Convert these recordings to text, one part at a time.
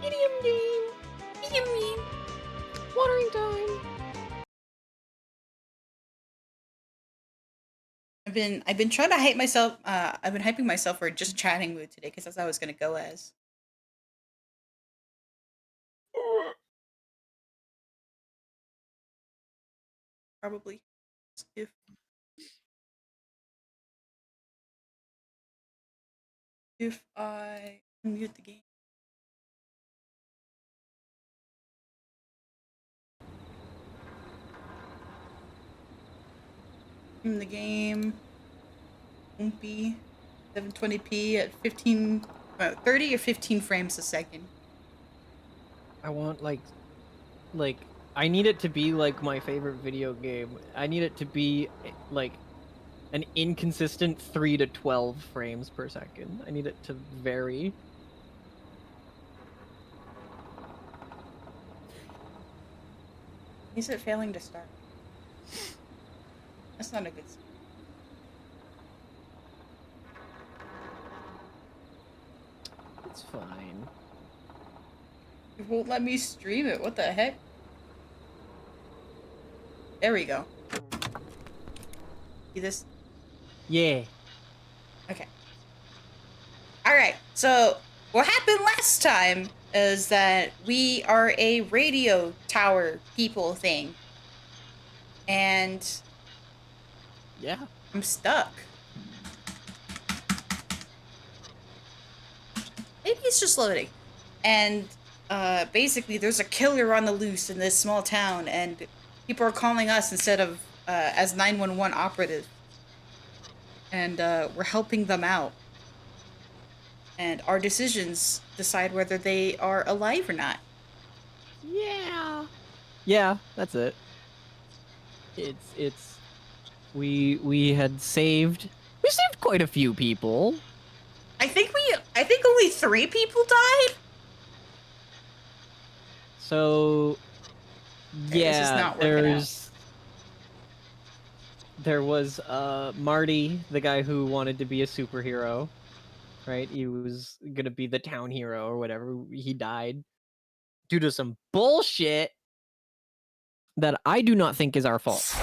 Medium game. Medium game. Watering time. I've been trying to hype myself. I've been hyping myself for just chatting mood today because that's how I was gonna go as. Probably if I mute the game. In the game, won't be 720p at 30 or 15 frames a second. I want like I need it to be like my favorite video game. I need it to be like an inconsistent 3 to 12 frames per second. I need it to vary. Is it failing to start? That's not a good sign. It's fine. It won't let me stream it. What the heck? There we go. See this? Yeah. Okay. Alright, so what happened last time is that we are a radio tower people thing. And yeah, I'm stuck. Maybe it's just loading. And basically there's a killer on the loose in this small town and people are calling us instead of as 911 operative. And we're helping them out. And our decisions decide whether they are alive or not. Yeah. Yeah, that's it. It's we had saved quite a few people. I think only 3 people died. So yeah, there was Marty, the guy who wanted to be a superhero, right? He was gonna be the town hero or whatever. He died due to some bullshit that I do not think is our fault.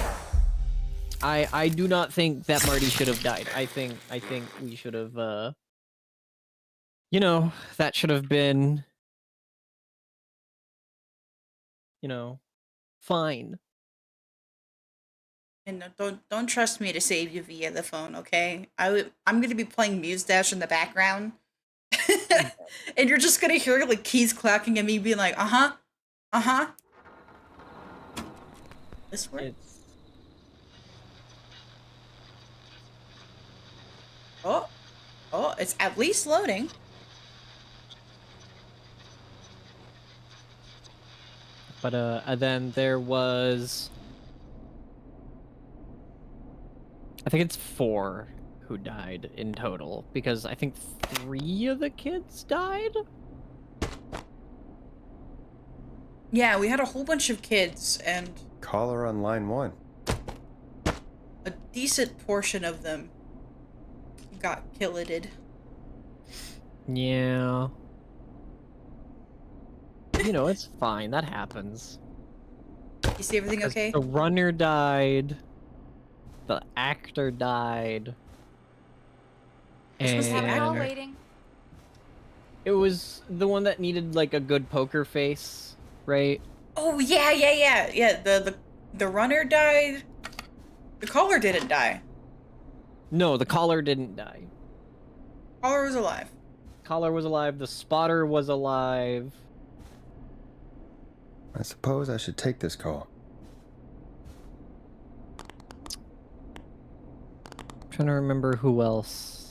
I do not think that Marty should have died. I think we should have you know, that should have been, you know, fine. And don't trust me to save you via the phone, okay? I'm gonna be playing Muse Dash in the background, and you're just gonna hear like keys clacking and me being like, This works. Oh, it's at least loading. But then there was, I think it's 4 who died in total, because I think 3 of the kids died. Yeah, we had a whole bunch of kids, and caller on line 1. A decent portion of them got killed. Yeah. You know, it's fine. That happens. You see everything okay? The runner died. The actor died. And waiting. It was the one that needed like a good poker face, right? Oh yeah. The runner died. The caller didn't die. No, the caller didn't die. Caller was alive. Caller was alive. The spotter was alive. I suppose I should take this call. I'm trying to remember who else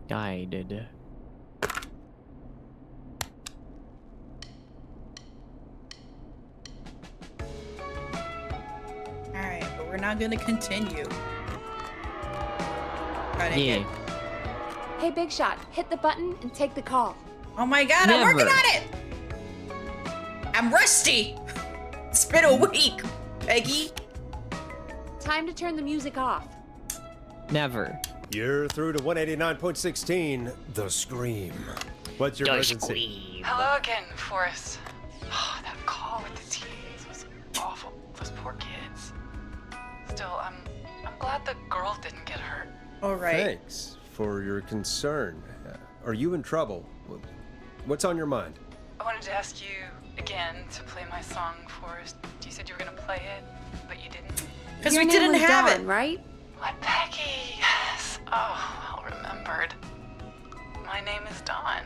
died. Alright, but we're not gonna continue. Yeah. Hey, Big Shot, hit the button and take the call. Oh my god, Never. I'm working on it! I'm rusty! It's been a week, Peggy. Time to turn the music off. Never. You're through to 189.16, The Scream. What's your emergency? Squeeze. Hello again, Forrest. Oh, that call with the teens was awful. Those poor kids. Still, I'm glad the girl didn't get hurt. All right. Thanks for your concern. Are you in trouble? What's on your mind? I wanted to ask you again to play my song, Forrest. You said you were gonna play it, but you didn't. Because Your we name didn't was have Dawn, it. right? What, Peggy? Yes. Oh, well remembered. My name is Dawn,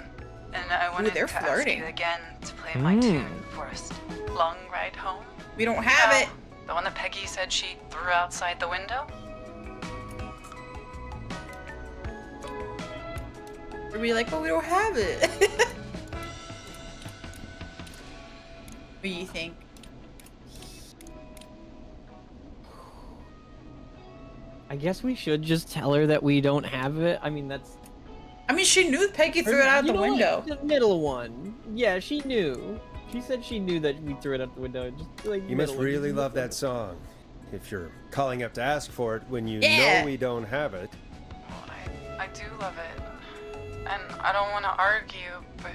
and I wanted they're to ask flirting. you again to play my tune, Forrest. Long Ride Home. We don't have it. The one that Peggy said she threw outside the window? We'd be like, but we don't have it. What do you think? I guess we should just tell her that we don't have it. I mean, that's I mean, she knew Peggy threw it out You the know what? window. The middle one. Yeah, she knew. She said she knew that we threw it out the window. Just like You must middle one. really love that song. If you're calling up to ask for it when you Yeah. know we don't have it. Well, I do love it. And I don't want to argue, but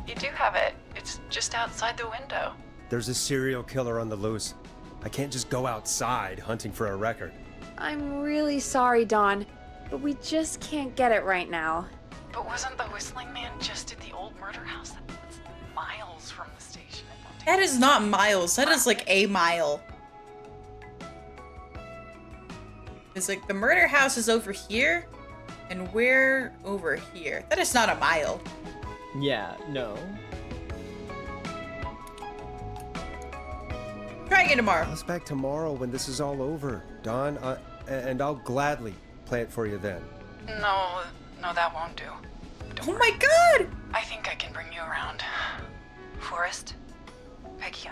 you do have it. It's just outside the window. There's a serial killer on the loose. I can't just go outside hunting for a record. I'm really sorry, Dawn, but we just can't get it right now. But wasn't the Whistling Man just at the old murder house? That's miles from the station. It won't take That is not miles. That is like a mile. It's like the murder house is over here, and we're over here. That is not a mile. Yeah, no. Try again tomorrow. Call us back tomorrow when this is all over, Dawn, and I'll gladly play it for you then. No, that won't do. Oh my god! I think I can bring you around. Forrest? Peggy,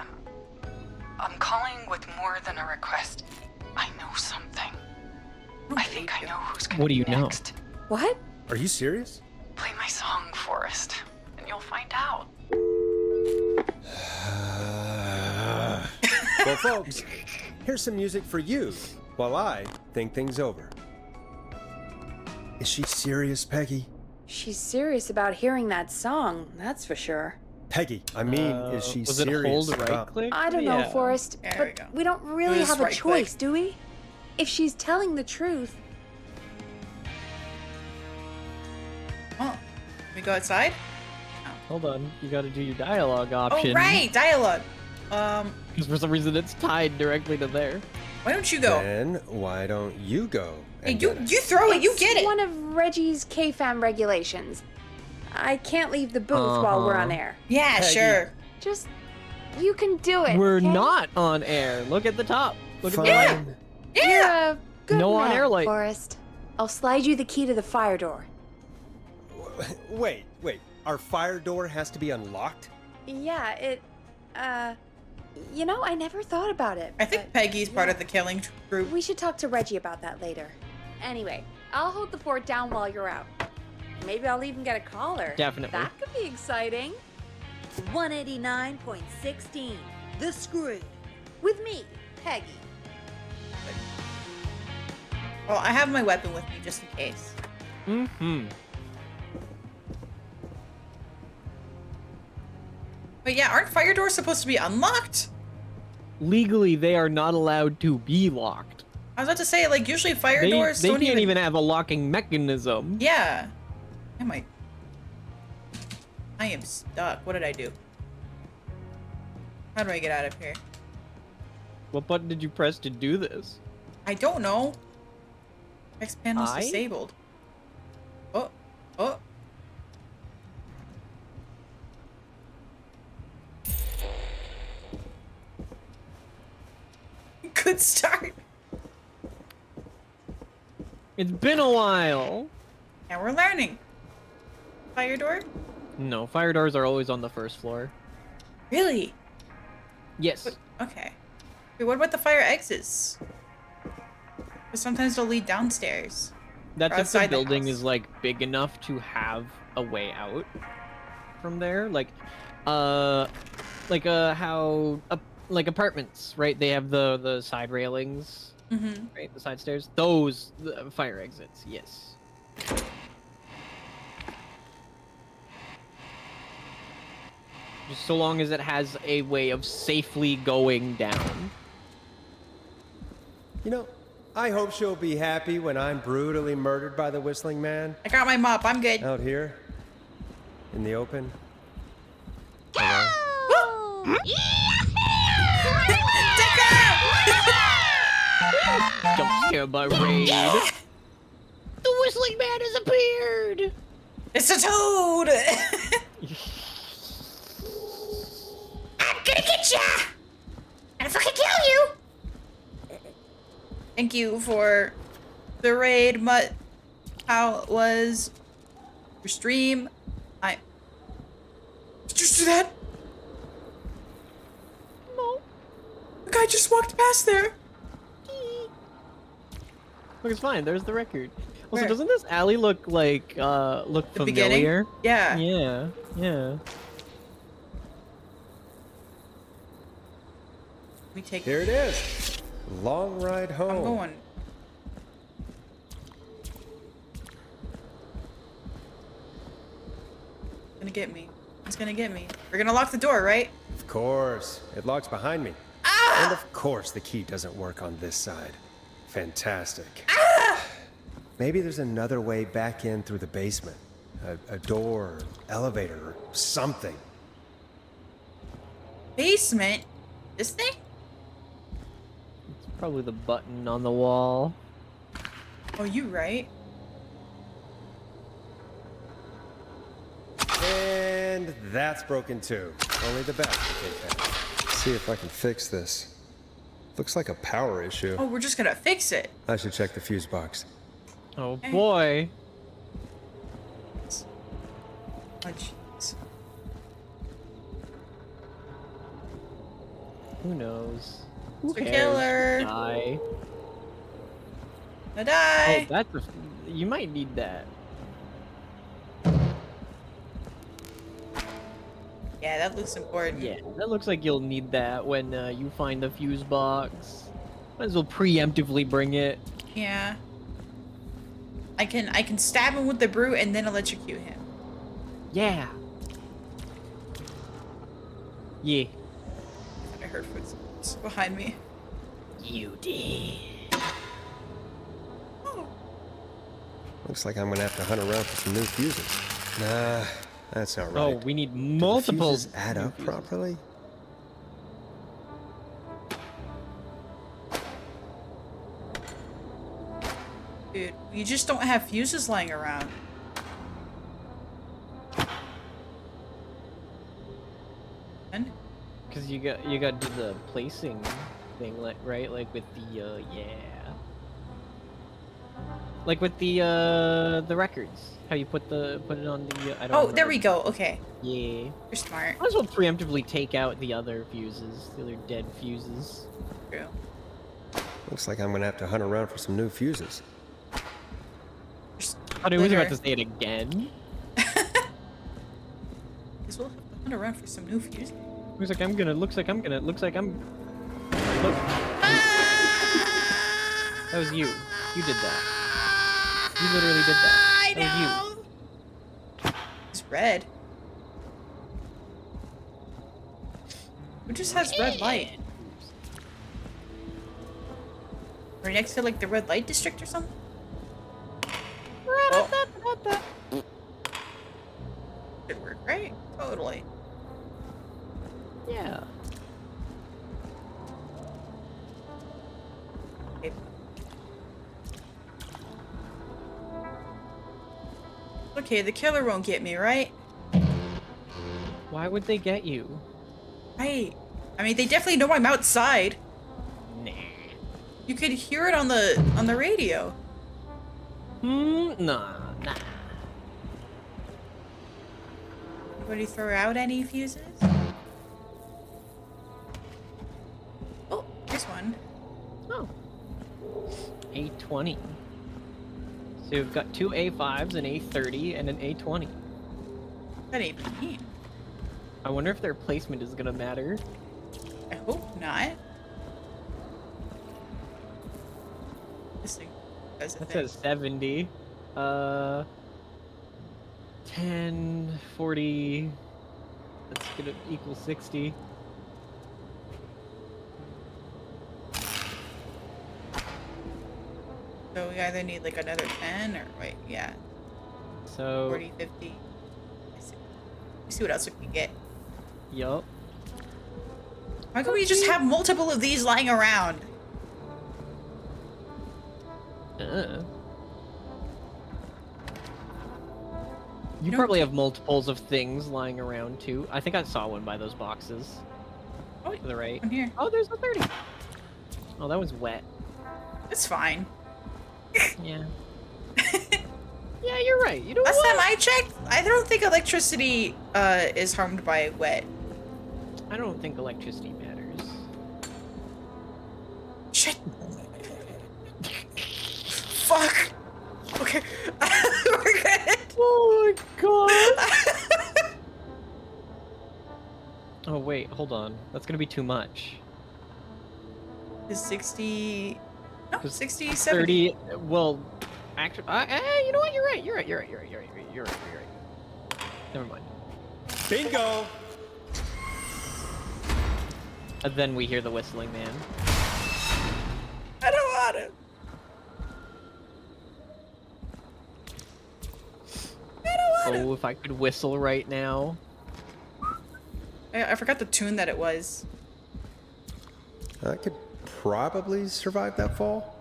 I'm calling with more than a request. I know something. I think I know who's gonna What do you be know? next. What? Are you serious? Play my song, Forrest, and you'll find out. Well, folks, here's some music for you while I think things over. Is she serious, Peggy? She's serious about hearing that song, that's for sure. Peggy, I mean, is she was serious? it hold right about- click? I don't know, Yeah. Forrest, There we but go. we don't really Just have a right click. choice, do we? If she's telling the truth, Oh, we go outside? Hold on, you gotta do your dialogue option. Oh, right, dialogue. Because for some reason it's tied directly to there. Why don't you go? Then why don't you go? Hey, And you get it? you throw it. You it's get it. one of Reggie's KFAM regulations. I can't leave the booth while we're on air. Yeah, Peggy. sure. Just, you can do it. We're okay? not on air. Look at the top. Look at the Fine. light. Yeah. You're a good No man, on-air light. Forrest. I'll slide you the key to the fire door. Wait. Our fire door has to be unlocked? Yeah, you know, I never thought about it. I think but Peggy's part yeah. of the killing group. We should talk to Reggie about that later. Anyway, I'll hold the fort down while you're out. Maybe I'll even get a caller. Definitely. That could be exciting. 189.16, The Screw. With me, Peggy. Well, I have my weapon with me just in case. Mm-hmm. But yeah, aren't fire doors supposed to be unlocked? Legally, they are not allowed to be locked. I was about to say, like, usually fire They doors can't don't even have a locking mechanism. Yeah. I am stuck. What did I do? How do I get out of here? What button did you press to do this? I don't know. X panel's I? disabled. Oh. Good start. It's been a while. Now we're learning. Fire door? No, fire doors are always on the first floor. Really? Yes. Okay. Wait, what about the fire exits? Because sometimes they'll lead downstairs. That's if the outside the building house. is like big enough to have a way out from there. Like apartments, right? They have the side railings, Mm-hmm. right? The side stairs. Those the fire exits. Yes. Just so long as it has a way of safely going down. You know, I hope she'll be happy when I'm brutally murdered by the Whistling Man I got my mop. I'm good. out here in the open. Jump scare by Raid. The Whistling Man has appeared! It's a toad! I'm gonna get ya! And fucking kill you! Thank you for the raid, Mutt. How it was your stream? Did you see that? No. The guy just walked past there. Look, it's fine. There's the record. Also, Where? doesn't this alley look like, look The beginning? familiar? Yeah. Yeah, yeah. We take. Here it is. Long ride home. I'm going. Gonna get me. He's gonna get me. We're gonna lock the door, right? Of course. It locks behind me. Ah! And of course the key doesn't work on this side. Fantastic. Ah! Maybe there's another way back in through the basement. A door, elevator, or something. Basement? This thing? It's probably the button on the wall. Oh, you right. And that's broken too. Only the best can take that. See if I can fix this. Looks like a power issue. Oh, we're just gonna fix it. I should check the fuse box. Oh boy. Oh, jeez. Who knows? Who It's a cares? killer. Die. I Oh, die. that's a... You might need that. Yeah, that looks important. Yeah, that looks like you'll need that when you find the fuse box. Might as well preemptively bring it. Yeah. I can stab him with the brew and then electrocute him. Yeah. Yeah. I heard footsteps behind me. You did. Oh. Looks like I'm gonna have to hunt around for some new fuses. Nah, that's not right. Oh, we need Do the multiple. fuses add new up fuses. properly? Dude, you just don't have fuses lying around. And Because you got to do the placing thing, like right, like with the yeah, like with the records. How you put it on the I don't. oh, there we remember. go. Okay, Yeah. you're smart. Might as well preemptively take out the other fuses, the other dead fuses. True. Looks like I'm gonna have to hunt around for some new fuses. Just I was litter. about to say it again. Guess we'll have to hunt around for some new fuses. Looks like I'm gonna. Look. That was you. You did that. You literally did that. I That was know. It's red. Who just has red light? Right next to like the red light district or something? Oh. Should work, right? Totally. Yeah. Okay. Okay, the killer won't get me, right? Why would they get you? Right. I mean, they definitely know I'm outside. Nah. You could hear it on the radio. Nah. Anybody throw out any fuses? Oh, here's one. Oh. A20. So we've got two A5s, an A30, and an A20. That ain't me. I wonder if their placement is gonna matter. I hope not. This thing does a That thing. says 70. 10, 40. That's gonna equal 60. So we either need like another 10 or wait, yeah, So 40, 50. Let's see what else we can get. yup. Why can't we just have multiple of these lying around? You No probably ki- have multiples of things lying around too. I think I saw one by those boxes. Oh, To the right. I'm here. Oh, there's a 30. Oh, that was wet. It's fine. Yeah. Yeah, you're right. You know Last what? time I checked, I don't think electricity is harmed by wet. I don't think electricity matters. Shit. Fuck. Okay. We're good. Oh my god. Oh wait, hold on. That's gonna be too much. Is 60... No, 'Cause 60, 70. 30. Well, actually, you know what? You're right. You're right. You're right. You're right. You're right. You're right. You're right. Never mind. Bingo! And then we hear the whistling man. I don't want it. Oh, if I could whistle right now. I forgot the tune that it was. I could probably survive that fall.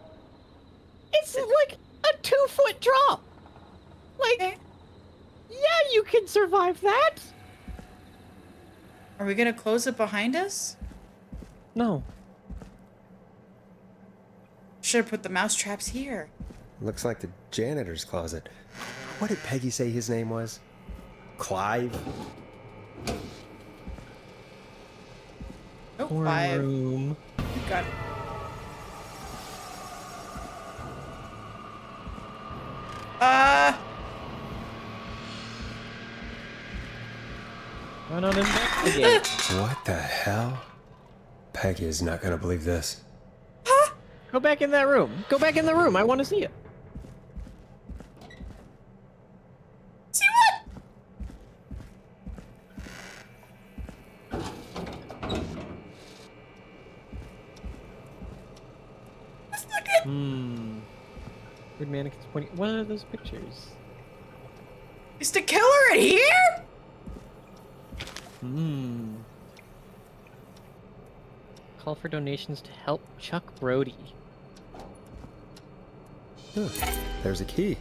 It's like a 2-foot drop. Like, yeah, you can survive that. Are we gonna close it behind us? No. Should have put the mouse traps here. Looks like the janitor's closet. What did Peggy say his name was? Clive? Oh, Porn 5. room. You got it. Why not investigate? What the hell? Peggy is not gonna believe this. Go back in that room. Go back in the room. I want to see it. See what? That's not good. Hmm. Weird mannequins pointing. What are those pictures? Is the killer in here? Hmm. Call for donations to help Chuck Brody. Huh, there's a key.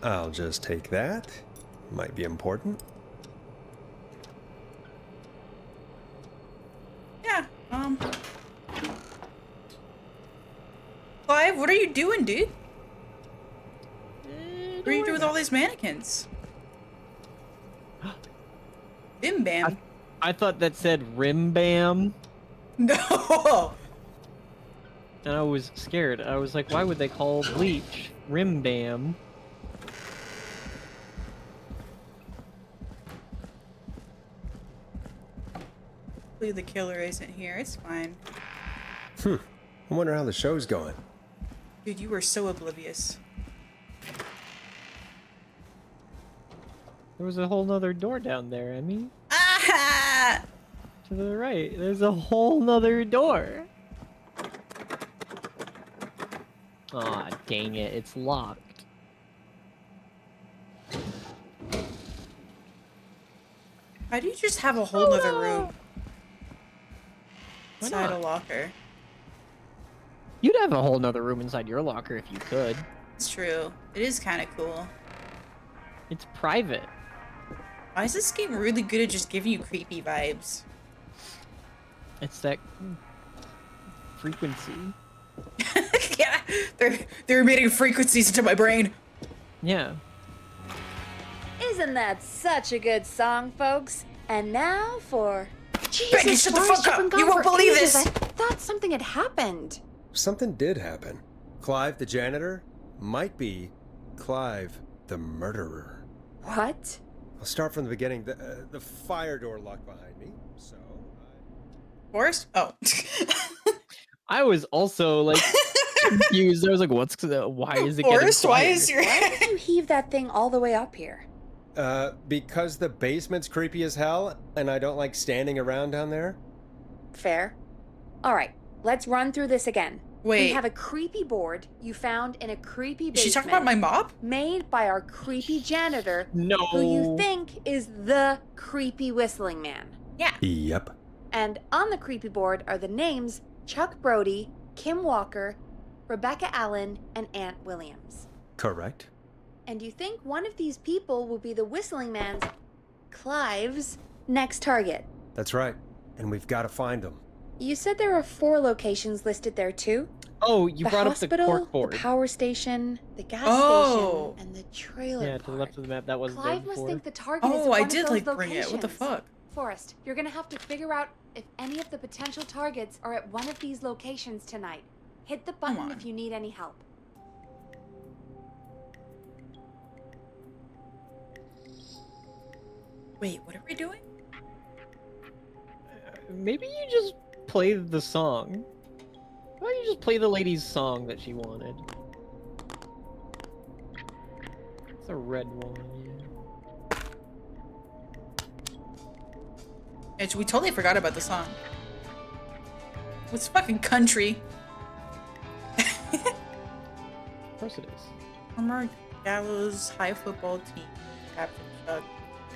I'll just take that. Might be important. Yeah, Clive, what are you doing, dude? What are you doing with all these mannequins? Bim bam. I thought that said Rim Bam, No! and I was scared. I was like, why would they call Bleach Rim Bam? Hopefully the killer isn't here. It's fine. I wonder how the show's going. Dude, you were so oblivious. There was a whole nother door down there, Emmy. Ah! To the right. There's a whole nother door. Aw, dang it. It's locked. Why do you just have a whole nother room? Why Inside a not? locker. You'd have a whole nother room inside your locker if you could. It's true. It is kind of cool. It's private. Why is this game really good at just giving you creepy vibes? It's that frequency. Yeah, they're emitting frequencies into my brain. Yeah. Isn't that such a good song, folks? And now for... Becky, shut the fuck up! You won't believe this! I thought something had happened. Something did happen. Clive the janitor might be Clive the murderer. What? I'll start from the beginning. The fire door locked behind me, so Forrest? Oh. I was also like confused. I was like, why is it Forrest, getting why quiet? is your... Why did you heave that thing all the way up here? Because the basement's creepy as hell, and I don't like standing around down there? Fair. All right, let's run through this again. We Wait. have a creepy board you found in a creepy Is she basement. talking about my mop? Made by our creepy janitor, No. who you think is the creepy whistling man. Yeah. Yep. And on the creepy board are the names Chuck Brody, Kim Walker, Rebecca Allen, and Aunt Williams. Correct. And you think one of these people will be the whistling man's, Clive's, next target. That's right. And we've got to find them. You said there are 4 locations listed there too? Oh, you the brought hospital, up the cork board. the power station, the gas Oh. station, and the trailer Yeah, to the park. left of the map. That wasn't there Clive must before. think the target is Oh, one I of did those like locations. bring it. What the fuck? Forrest, you're gonna have to figure out if any of the potential targets are at one of these locations tonight. Hit the button on. if you need any help. Wait, what are we doing? Maybe you just play the song. Why don't you just play the lady's song that she wanted? It's a red one. We totally forgot about the song. It's fucking country. Of course it is. Former Gallows high football team captain Chuck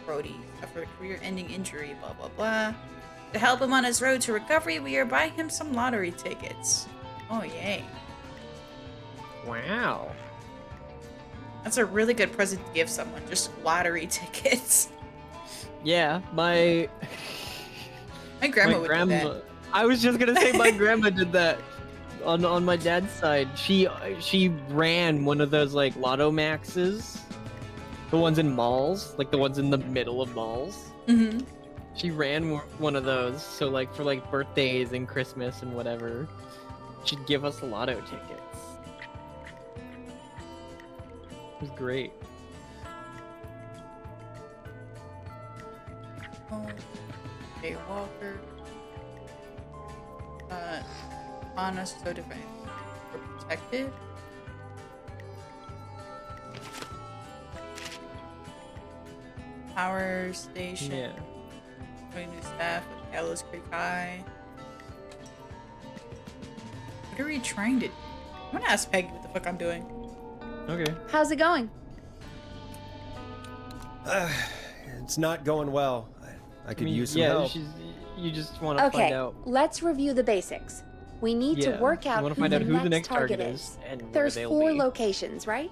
Brody suffered a career-ending injury. Blah blah blah. To help him on his road to recovery, we are buying him some lottery tickets. Oh yay! Wow. That's a really good present to give someone. Just lottery tickets. Yeah, my My grandma would do that. I was just gonna say my grandma did that on my dad's side. She ran one of those like Lotto Maxes, the ones in malls, like the ones in the middle of malls. Mm-hmm. She ran one of those, so like for like birthdays and Christmas and whatever, she'd give us lotto tickets. It was great. Jay Walker. Anna's so different. We're protected. Power station. Yeah. Join new staff at Gallows Creek High. What are we trying to do? I'm gonna ask Peggy what the fuck I'm doing. Okay. How's it going? It's not going well. I could use some yeah, help. you just want to Okay, find out. let's review the basics. We need to work you out want to who find the out who next the next target target is. and where There's they'll 4 be. locations, right?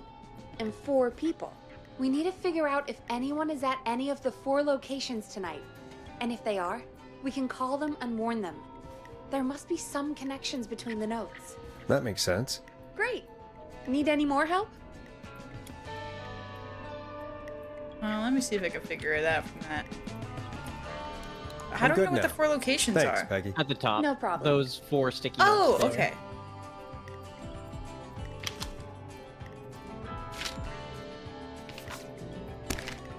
And 4 people. We need to figure out if anyone is at any of the 4 locations tonight. And if they are, we can call them and warn them. There must be some connections between the notes. That makes sense. Great. Need any more help? Let me see if I can figure it out from that. How I'm do I know good what the now. 4 locations Thanks, are? Peggy. At the top. No problem. Those 4 sticky Oh, notes there. okay.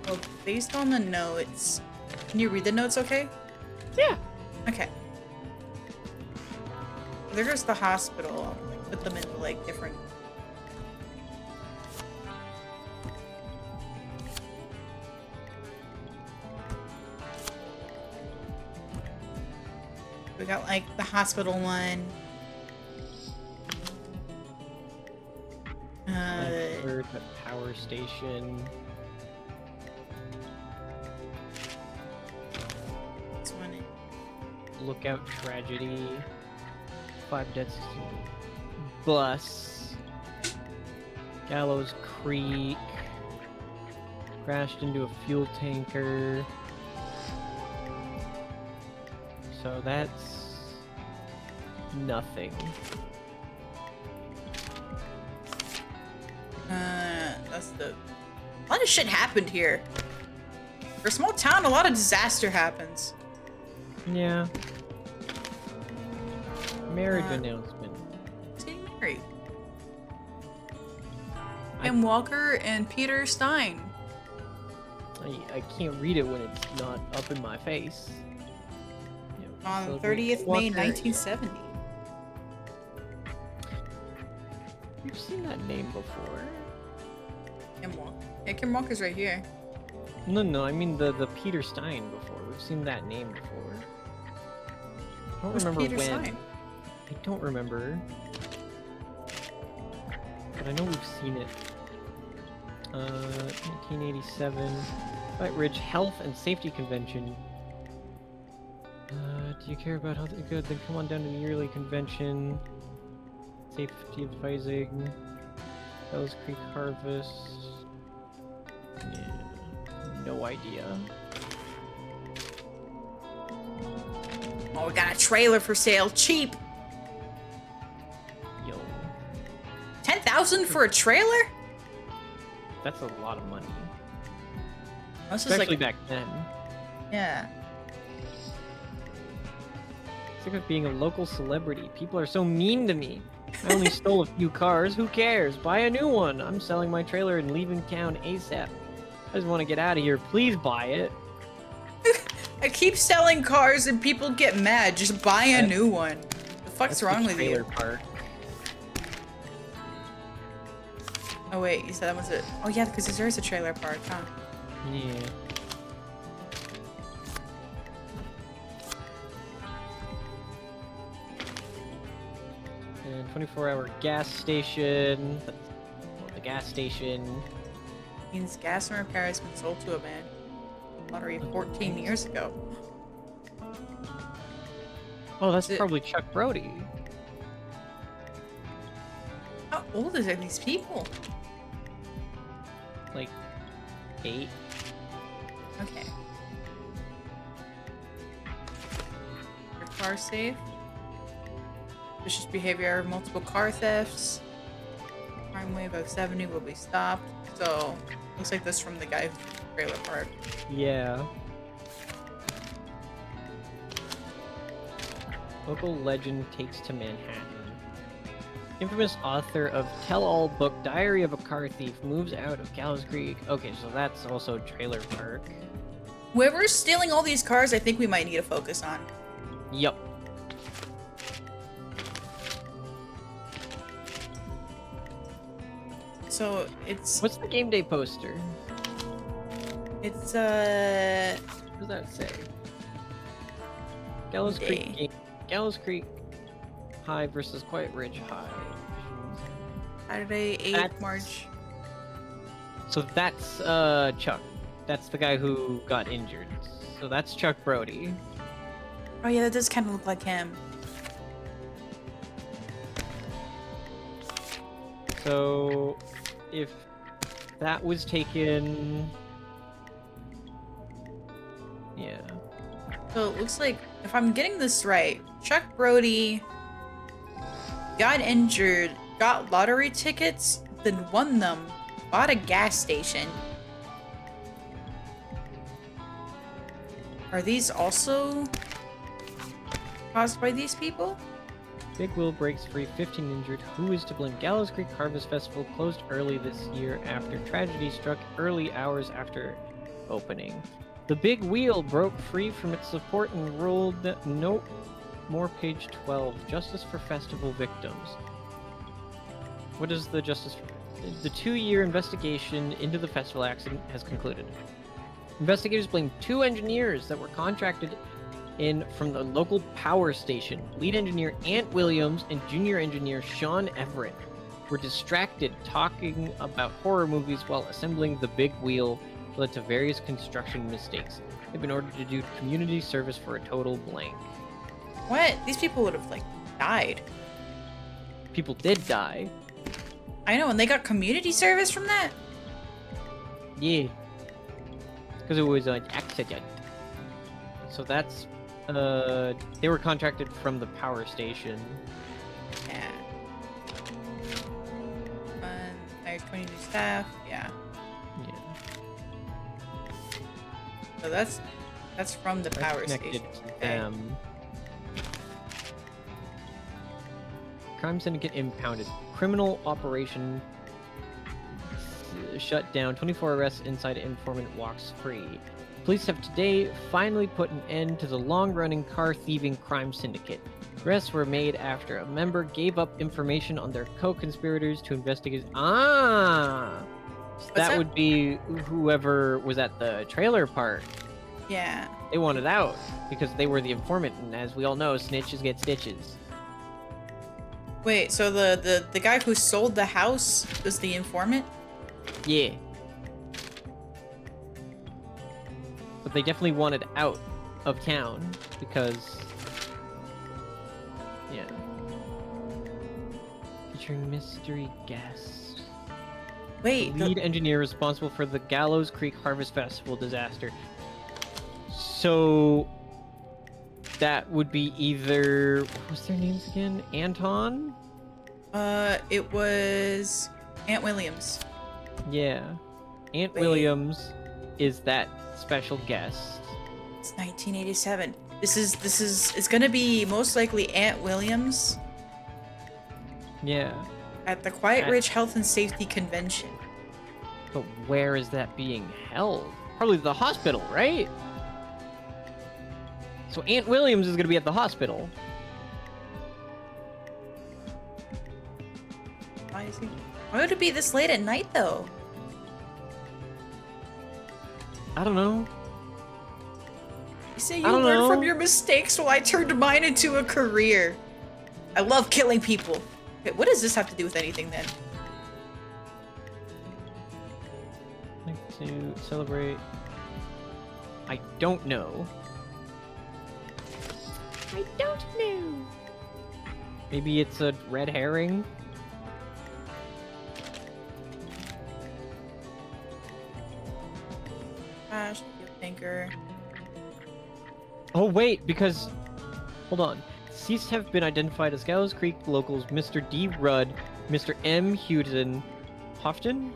Well, based on the notes, can you read the notes okay? Yeah. Okay. There's the hospital. Like, put them into like different. We got like the hospital one. Third, the power station. This one. Lookout tragedy. 5 deaths. Bus. Gallows Creek. Crashed into a fuel tanker. So that's nothing. That's the. A lot of shit happened here. For a small town, a lot of disaster happens. Yeah. Marriage announcement. Who's getting married? And Walker and Peter Stein. I can't read it when it's not up in my face. Yeah, On celebrate 30th May, Walker. 1970. We've seen that name before. Kim Walker. Yeah, Kim Walker's right here. No, I mean the Peter Stein before. We've seen that name before. I don't Who's remember Peter when. Stein? I don't remember. But I know we've seen it. 1987. White Ridge Health and Safety Convention. Do you care about health? Good, then come on down to the yearly convention. Safety advising. Bells Creek Harvest. Yeah, no idea. Oh, we got a trailer for sale, cheap. Yo, 10,000 for a trailer? that's a lot of money. This is Especially like, back then. yeah. Sick of being a local celebrity. People are so mean to me. I only stole a few cars. Who cares? Buy a new one. I'm selling my trailer and leaving town ASAP. I just want to get out of here. Please buy it. I keep selling cars and people get mad. Just buy a new one. The fuck's That's wrong the with trailer you? park. Oh wait, you said that was it. Oh yeah, because there is a trailer park, huh? Yeah. And 24-hour gas station. The gas station. Means gas and repair has been sold to a man. Lottery 14 years ago. Oh, that's Is it- probably Chuck Brody. How old is these people? Like 8. Okay. Your car safe. Vicious behavior, multiple car thefts. Crime wave of 70 will be stopped. So, looks like this from the guy who's in the trailer park. Yeah. Local legend takes to Manhattan. Infamous author of tell-all book Diary of a Car Thief moves out of Gallows Creek. Okay, so that's also trailer park. Whoever's stealing all these cars, I think we might need to focus on. Yup. So, it's... What's the game day poster? It's, What does that say? Gallows Day. Creek game. Gallows Creek High versus Quiet Ridge High. Saturday, 8th That's- March. So that's Chuck. That's the guy who got injured. So that's Chuck Brody. Oh yeah, that does kind of look like him. So if that was taken, yeah. So it looks like, if I'm getting this right, Chuck Brody got injured, got lottery tickets, then won them, bought a gas station. Are these also caused by these people? Big Will breaks free, 15 injured. Who is to blame? Gallows Creek Harvest Festival closed early this year after tragedy struck early hours after opening. The Big Wheel broke free from its support and ruled nope. More page 12. Justice for festival victims. What is the justice for? The 2-year investigation into the festival accident has concluded. Investigators blame 2 engineers that were contracted in from the local power station. Lead engineer Ant Williams and junior engineer Sean Everett were distracted talking about horror movies while assembling the Big Wheel, which led to various construction mistakes. They've been ordered to do community service for a total blank. What? These people would have, like, died. People did die. I know, and they got community service from that? Yeah. Because it was an accident. So that's they were contracted from the power station. Yeah. Hired 20 new staff, yeah. Yeah. So that's from the That's power connected station. to Okay. them. Crime syndicate impounded. Criminal operation shut down. 24 arrests inside. Informant walks free. Police have today finally put an end to the long-running car thieving crime syndicate. Arrests were made after a member gave up information on their co-conspirators to investigate. So What's that that? would be whoever was at the trailer park. Yeah. They wanted out because they were the informant, and as we all know, snitches get stitches. Wait, so the guy who sold the house was the informant? Yeah. But they definitely wanted out of town because... Yeah. Featuring mystery guest. Wait, Lead engineer responsible for the Gallows Creek Harvest Festival disaster. So... That would be either... What's their names again? Anton? it was Aunt Williams. Yeah. Aunt Wait. Williams is that special guest. It's 1987. It's gonna be most likely Aunt Williams Yeah. at the Quiet At- Ridge Health and Safety Convention. But where is that being held? Probably the hospital, right? So Aunt Williams is gonna be at the hospital. Why would it be this late at night though? I don't know. You say you I don't learn from know. your mistakes, well I turned mine into a career. I love killing people. Okay, what does this have to do with anything then? Like to celebrate. I don't know. I don't know. Maybe it's a red herring. Gosh, you thinker. Oh wait, because hold on. Deceased have been identified as Gallows Creek locals Mr. D. Rudd, Mr. M. Houghton,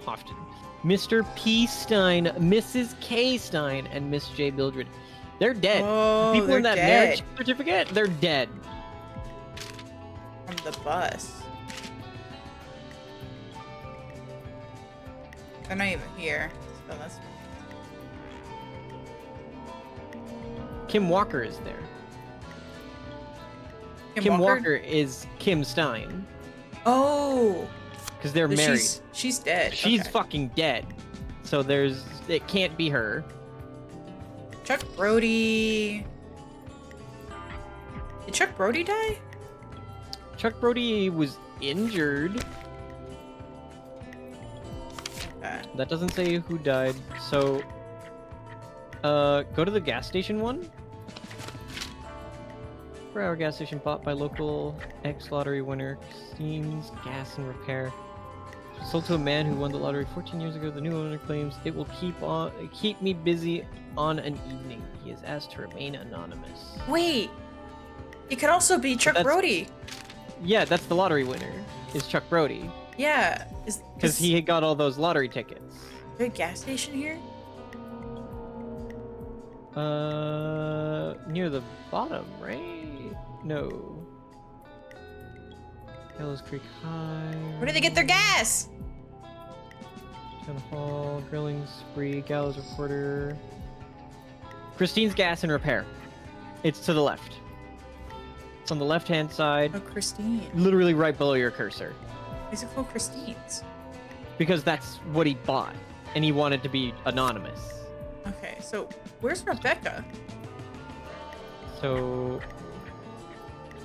Mr. P. Stein, Mrs. K. Stein, and Miss J. Mildred. They're dead. Oh, People they're in that dead. marriage certificate, they're dead. From the bus. They're not even here, so that's... Kim Walker is there. Kim Walker is Kim Stein Oh! because they're So married. she's dead. She's okay. fucking dead. So it can't be her. Chuck Brody... Did Chuck Brody die? Chuck Brody was injured. That doesn't say who died. So, go to the gas station one. Per hour gas station bought by local ex-lottery winner Christine's Gas and Repair. Sold to a man who won the lottery 14 years ago. The new owner claims it will keep me busy on an evening. He is asked to remain anonymous. Wait! It could also be Chuck that's- Brody. Yeah, that's the lottery winner. Is Chuck Brody Yeah. because he had got all those lottery tickets. Is there a gas station here? Near the bottom, right? No. Gallows Creek High. Where do they get their gas? Town Hall, grilling spree, Gallows reporter. Christine's Gas and Repair. It's to the left. It's on the left-hand side, Oh, Christine. literally right below your cursor. Is it called Christine's? Because that's what he bought, and he wanted to be anonymous. Okay, so where's Rebecca? So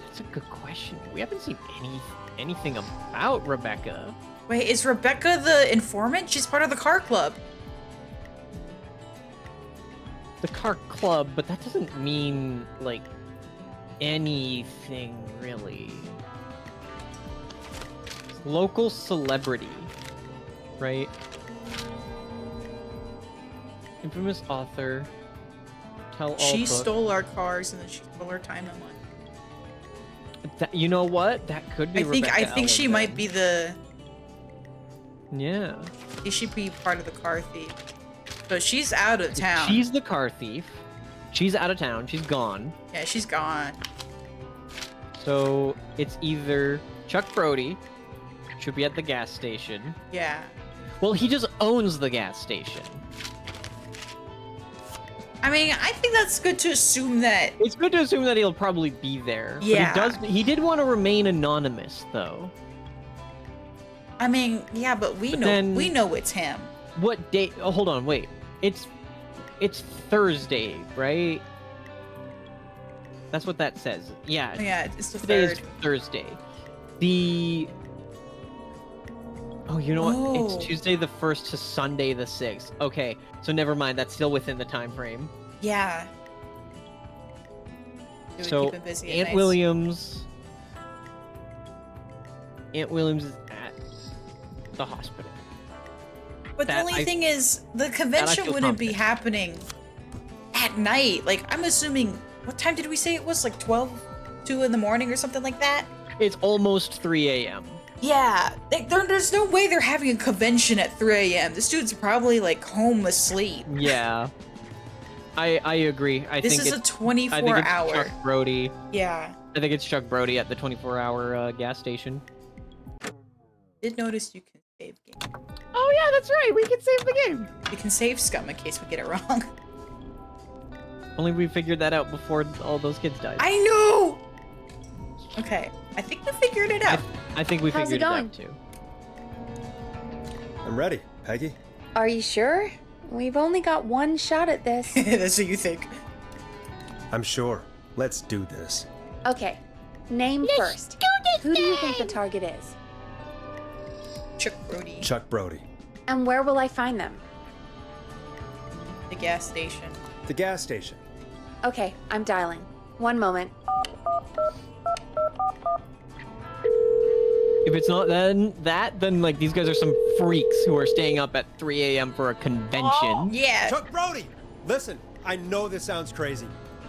that's a good question. We haven't seen anything about Rebecca. Wait, is Rebecca the informant? She's part of the car club. The car club, but that doesn't mean like anything really. Local celebrity, right? Infamous author. Tell all She book. stole our cars and then she stole our time and money. You know what? That could be. I think Rebecca she Ellen might then. be the. Yeah. She should be part of the car thief. So she's out of town. She's the car thief. She's out of town. She's gone. Yeah, she's gone. So it's either Chuck Brody, should be at the gas station. Yeah. Well, he just owns the gas station. I mean, I think that's good to assume that. It's good to assume that he'll probably be there. Yeah. But he did want to remain anonymous, though. I mean, yeah, but we But know then- we know it's him. What day? Oh, hold on, wait. It's Thursday, right? That's what that says. Yeah. Yeah, it's the Today third. is Thursday. Oh, you know what? Oh. It's Tuesday the 1st to Sunday the 6th. Okay, so never mind. That's still within the time frame. Yeah. It would So keep him busy at Aunt nights. Williams is at the hospital. But the that only I- thing is, the convention feel wouldn't be confident. happening at night. Like, I'm assuming, what time did we say it was? Like 12, 2 in the morning or something like that? It's almost 3 a.m. Yeah, there's no way they're having a convention at 3 a.m. This dude's probably like home asleep. Yeah. I agree. This think is a it's 24 I think it's hour. Chuck Brody. Yeah. I think it's Chuck Brody at the 24-hour gas station. Did notice you can save game. Oh yeah, that's right. We can save the game. You can save scum in case we get it wrong. Only we figured that out before all those kids died. I know! Okay, I think we figured it out. I think we How's it figured it going? out too. I'm ready, Peggy. Are you sure? We've only got one shot at this. That's what you think. I'm sure. Let's do this. Okay, name first. Who do you think the target is? Chuck Brody. Chuck Brody. And where will I find them? The gas station. The gas station. Okay, I'm dialing. One moment. If it's not then like these guys are some freaks who are staying up at 3 a.m. for a convention. Yeah. Chuck Brody! Listen, I know this sounds crazy,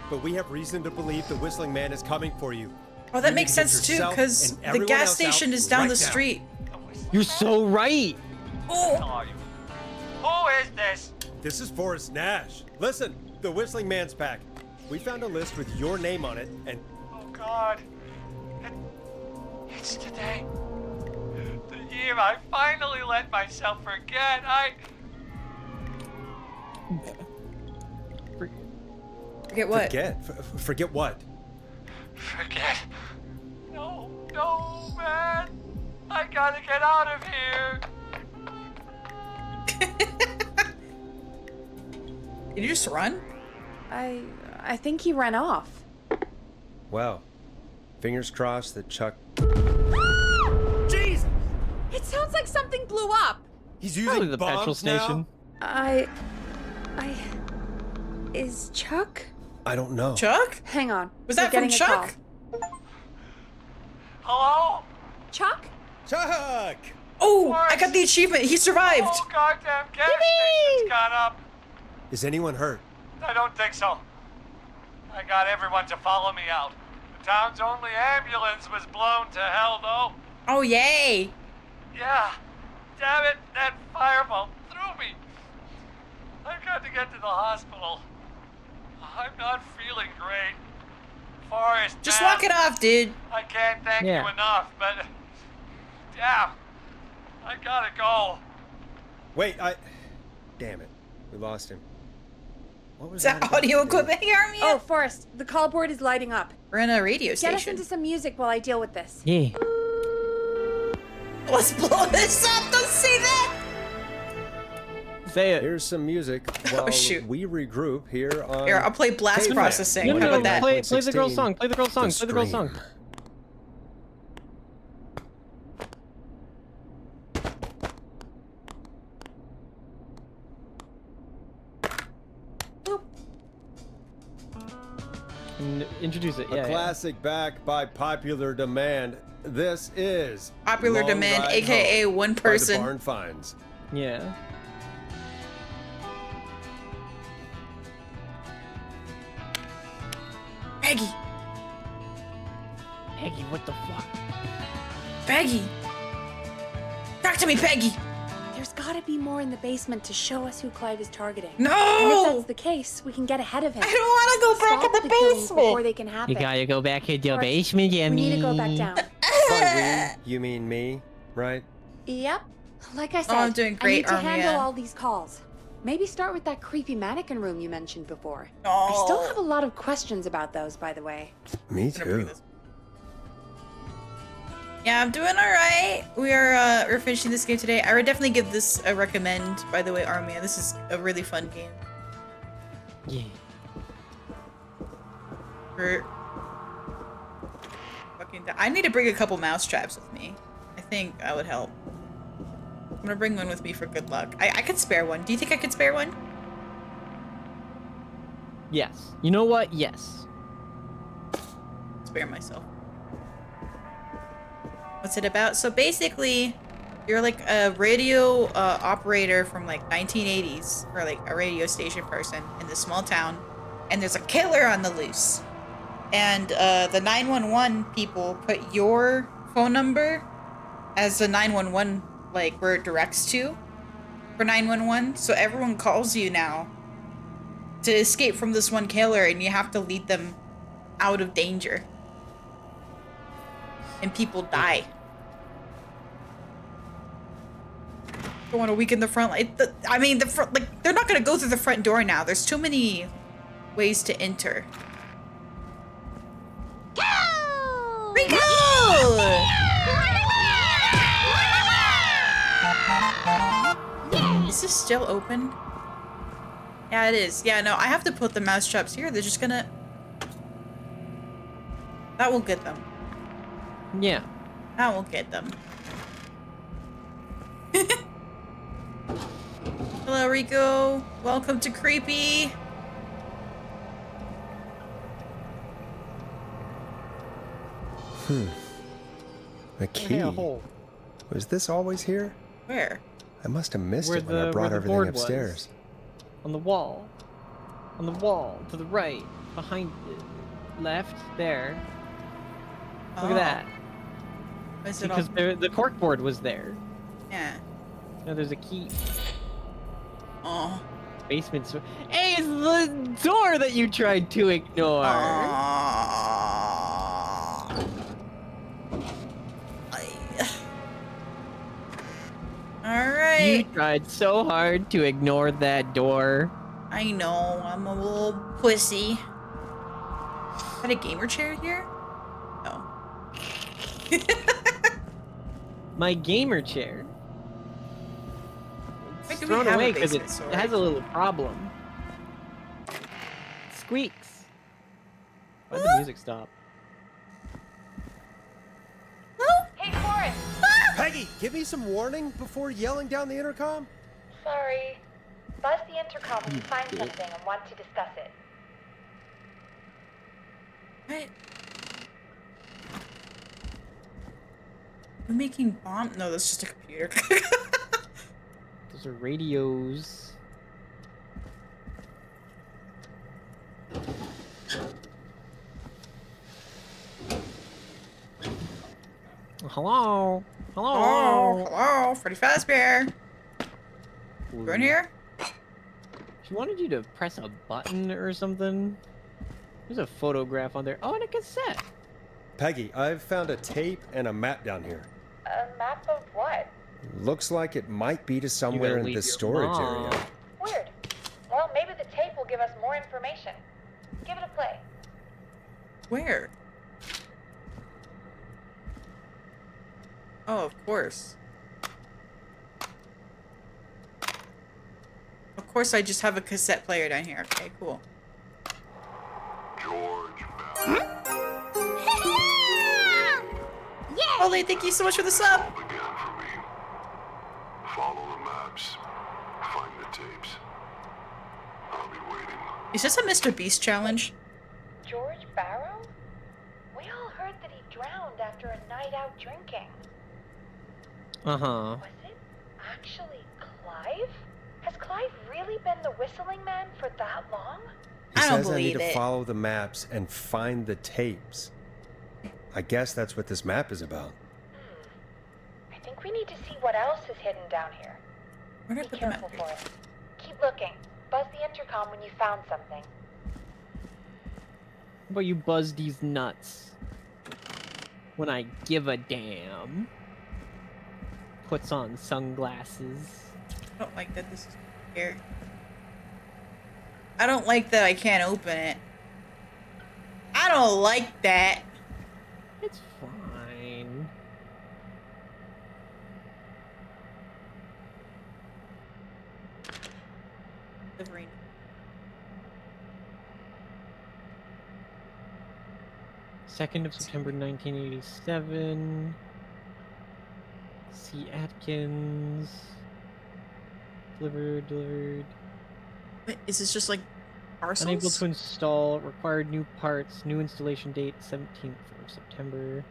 but we have reason to believe the Whistling Man is coming for you. Oh, that You makes need to get sense too, yourself because and the everyone gas else out station is down right the now. street. You're so right. Oh, Are you? Who is this? This is Forrest Nash. Listen, the Whistling Man's pack. We found a list with your name on it, and Oh God. It's today. The year I finally let myself forget. forget what? forget what? Forget. No, man. I gotta get out of here. Did you just run? I think he ran off. Well, fingers crossed that Chuck. Jesus! It sounds like something blew up. He's Probably using the bombs petrol station. now? Is Chuck? I don't know. Chuck? Hang on. Was We're that from getting a Chuck? call. Hello? Chuck? Chuck! Oh, I got the achievement. He survived. Oh, goddamn gas station's gone up. Is anyone hurt? I don't think so. I got everyone to follow me out. The town's only ambulance was blown to hell, though. Oh, yay. Yeah. Damn it, that fireball threw me. I've got to get to the hospital. I'm not feeling great. Forrest, Just man, walk it off, dude. I can't thank Yeah. you enough, but... Damn. I gotta go. Wait, Damn it. We lost him. What was Is that about audio to do? equipment here, Armia? Oh, Forrest, the call board is lighting up. We're in a radio Get us station. into some music while I deal with this. Yeah. Let's blow this up. Don't say that. Say it. Here's some music while shoot. we regroup here on. Here, I'll play blast Caveman. processing. No, How no, about that? play the girl's song. Play the girl's song. The Play the girl's song. Stream. Introduce it. A Yeah. yeah. classic back by popular demand. This is Popular Long demand, Ride aka Home one by the person. Barn Finds. Yeah. Peggy. Peggy, what the fuck? Peggy. Talk to me, Peggy. There's gotta be more in the basement to show us who Clive is targeting. No. And if that's the case, we can get ahead of him. I don't want to go back Stop in the killings before basement. they can happen. You gotta go back to the Alright, basement, We Jimmy. need to go back down. By we, you mean me, right? Yep. Like I said, I'm doing great, I need to handle Armia. all these calls. Maybe start with that creepy mannequin room you mentioned before. I Oh. still have a lot of questions about those, by the way. Me I'm gonna bring too. this- Yeah, I'm doing all right. We're finishing this game today. I would definitely give this a recommend. By the way, Army, this is a really fun game. Yeah. I need to bring a couple mouse traps with me. I think that would help. I'm gonna bring one with me for good luck. I could spare one. Do you think I could spare one? Yes. You know what? Yes. Spare myself. What's it about? So basically, you're like a radio operator from like 1980s, or like a radio station person in this small town, and there's a killer on the loose. And the 911 people put your phone number as the 911, like where it directs to for 911. So everyone calls you now to escape from this one killer, and you have to lead them out of danger. And people die. Don't want to weaken the front line. I mean, the front, like, they're not gonna go through the front door now. There's too many ways to enter. Go! Rico! Is this still open? Yeah, it is. Yeah, no, I have to put the mouse traps here. They're just gonna... That will get them. Yeah. That will get them. Hello, Rico. Welcome to Creepy. A key. Hey, a hole. Was this always here? Where? I must have missed Where it when I the- brought where the everything board was. upstairs. On the wall. On the wall. To the right. Behind it. Left. There. Look at that. Is it Because all... the corkboard was there. Yeah. Now there's a key. Oh. Basement. Hey, it's the door that you tried to ignore. All You right. tried so hard to ignore that door. I know. I'm a little pussy. Is that a gamer chair here? No. My gamer chair. Why It's do we thrown have a away because it basement has a storage? little problem. Squeaks. Why'd the music stop? Hey, Forrest! Peggy, give me some warning before yelling down the intercom. Sorry. Buzz the intercom when you find bitch. something and want to discuss it. What? We're making bomb? No, that's just a computer. Those are radios. Hello? Oh, Hello? hello, Freddy Fazbear. You in here? She wanted you to press a button or something. There's a photograph on there. Oh, and a cassette. Peggy, I've found a tape and a map down here. A map of what? Looks like it might be to somewhere in leave this your storage mom. area. Weird. Well, maybe the tape will give us more information. Give it a play. Where? Oh, of course. Of course, I just have a cassette player down here. Okay, cool. Ollie, thank you so much for the sub. Follow the maps. Find the tapes. I'll be waiting. Is this a Mr. Beast challenge? George Barrow? We all heard that he drowned after a night out drinking. Uh-huh. Was it actually Clive? Has Clive really been the whistling man for that long? He I don't says I need believe to it. follow the maps and find the tapes. I guess that's what this map is about. I think we need to see what else is hidden down here. Where did I Be put the map? careful for it. Keep looking. Buzz the intercom when you found something. How about you buzz these nuts? When I give a damn. Puts on sunglasses. I don't like that this is here. I don't like that I can't open it. I don't like that. It's fine. 2nd of September 1987. C. Atkins. Delivered. Wait, is this just like parcels? Unable to install. Required new parts. New installation date 17th of September.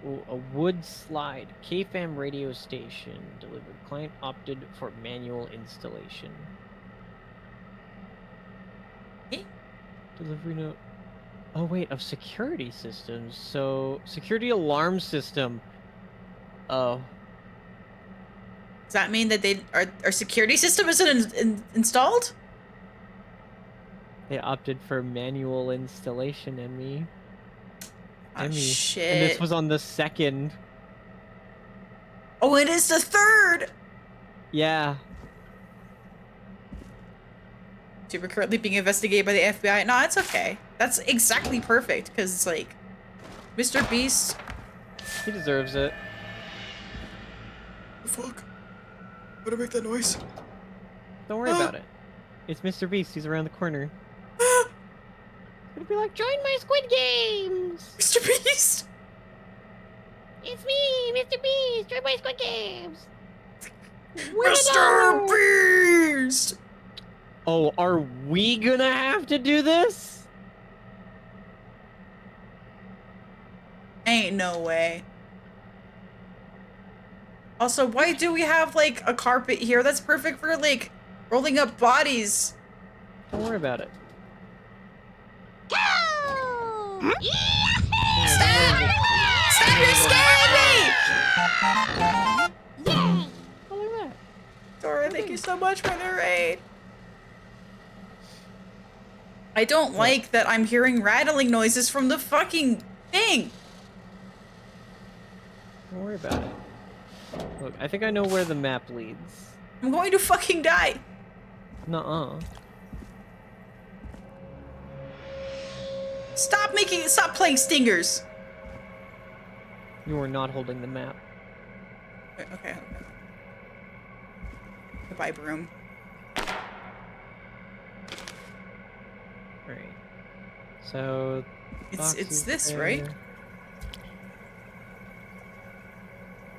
Ooh, a wood slide. KFAM radio station. Delivered. Client opted for manual installation. Eh? Delivery note. Oh wait, of security systems. So security alarm system. Oh. Does that mean that our security system isn't installed? They opted for manual installation, Emmy. Oh, shit. And this was on the 2nd. Oh, it is the 3rd! Yeah. So we're currently being investigated by the FBI. No, it's okay. That's exactly perfect, because it's like, Mr. Beast. He deserves it. The fuck? Why did I make that noise? Don't worry about it. It's Mr. Beast. He's around the corner. It'll be like, join my Squid Games! Mr. Beast! It's me, Mr. Beast! Join my Squid Games! Mr. Beast! Oh, are we gonna have to do this? Ain't no way. Also, why do we have, like, a carpet here? That's perfect for, like, rolling up bodies. Don't worry about it. Stop! Stop, you're scaring me! Oh, look at that. Dora, thank you so much for the raid. I don't like that I'm hearing rattling noises from the fucking thing. Don't worry about it. Look, I think I know where the map leads. I'm going to fucking die. Nuh-uh. Stop playing stingers. You are not holding the map. Okay. Goodbye, broom. Alright. So... It's this, there. right?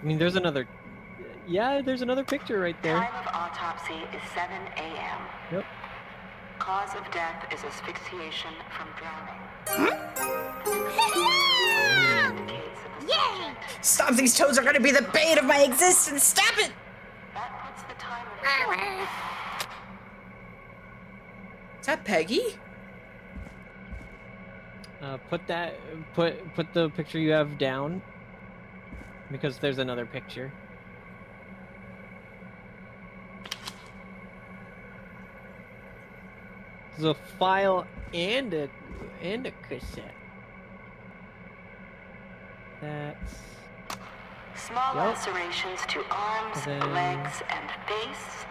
I mean, there's another... Yeah, there's another picture right there. Time of autopsy is 7 a.m. Yep. Cause of death is asphyxiation from drowning. Yeah! Stop, these toads are gonna be the bane of my existence! Stop it! That puts the time of death. Is that Peggy? Put the picture you have down. Because there's another picture. There's a file and a cassette. That's... Small lacerations to arms, legs, and face,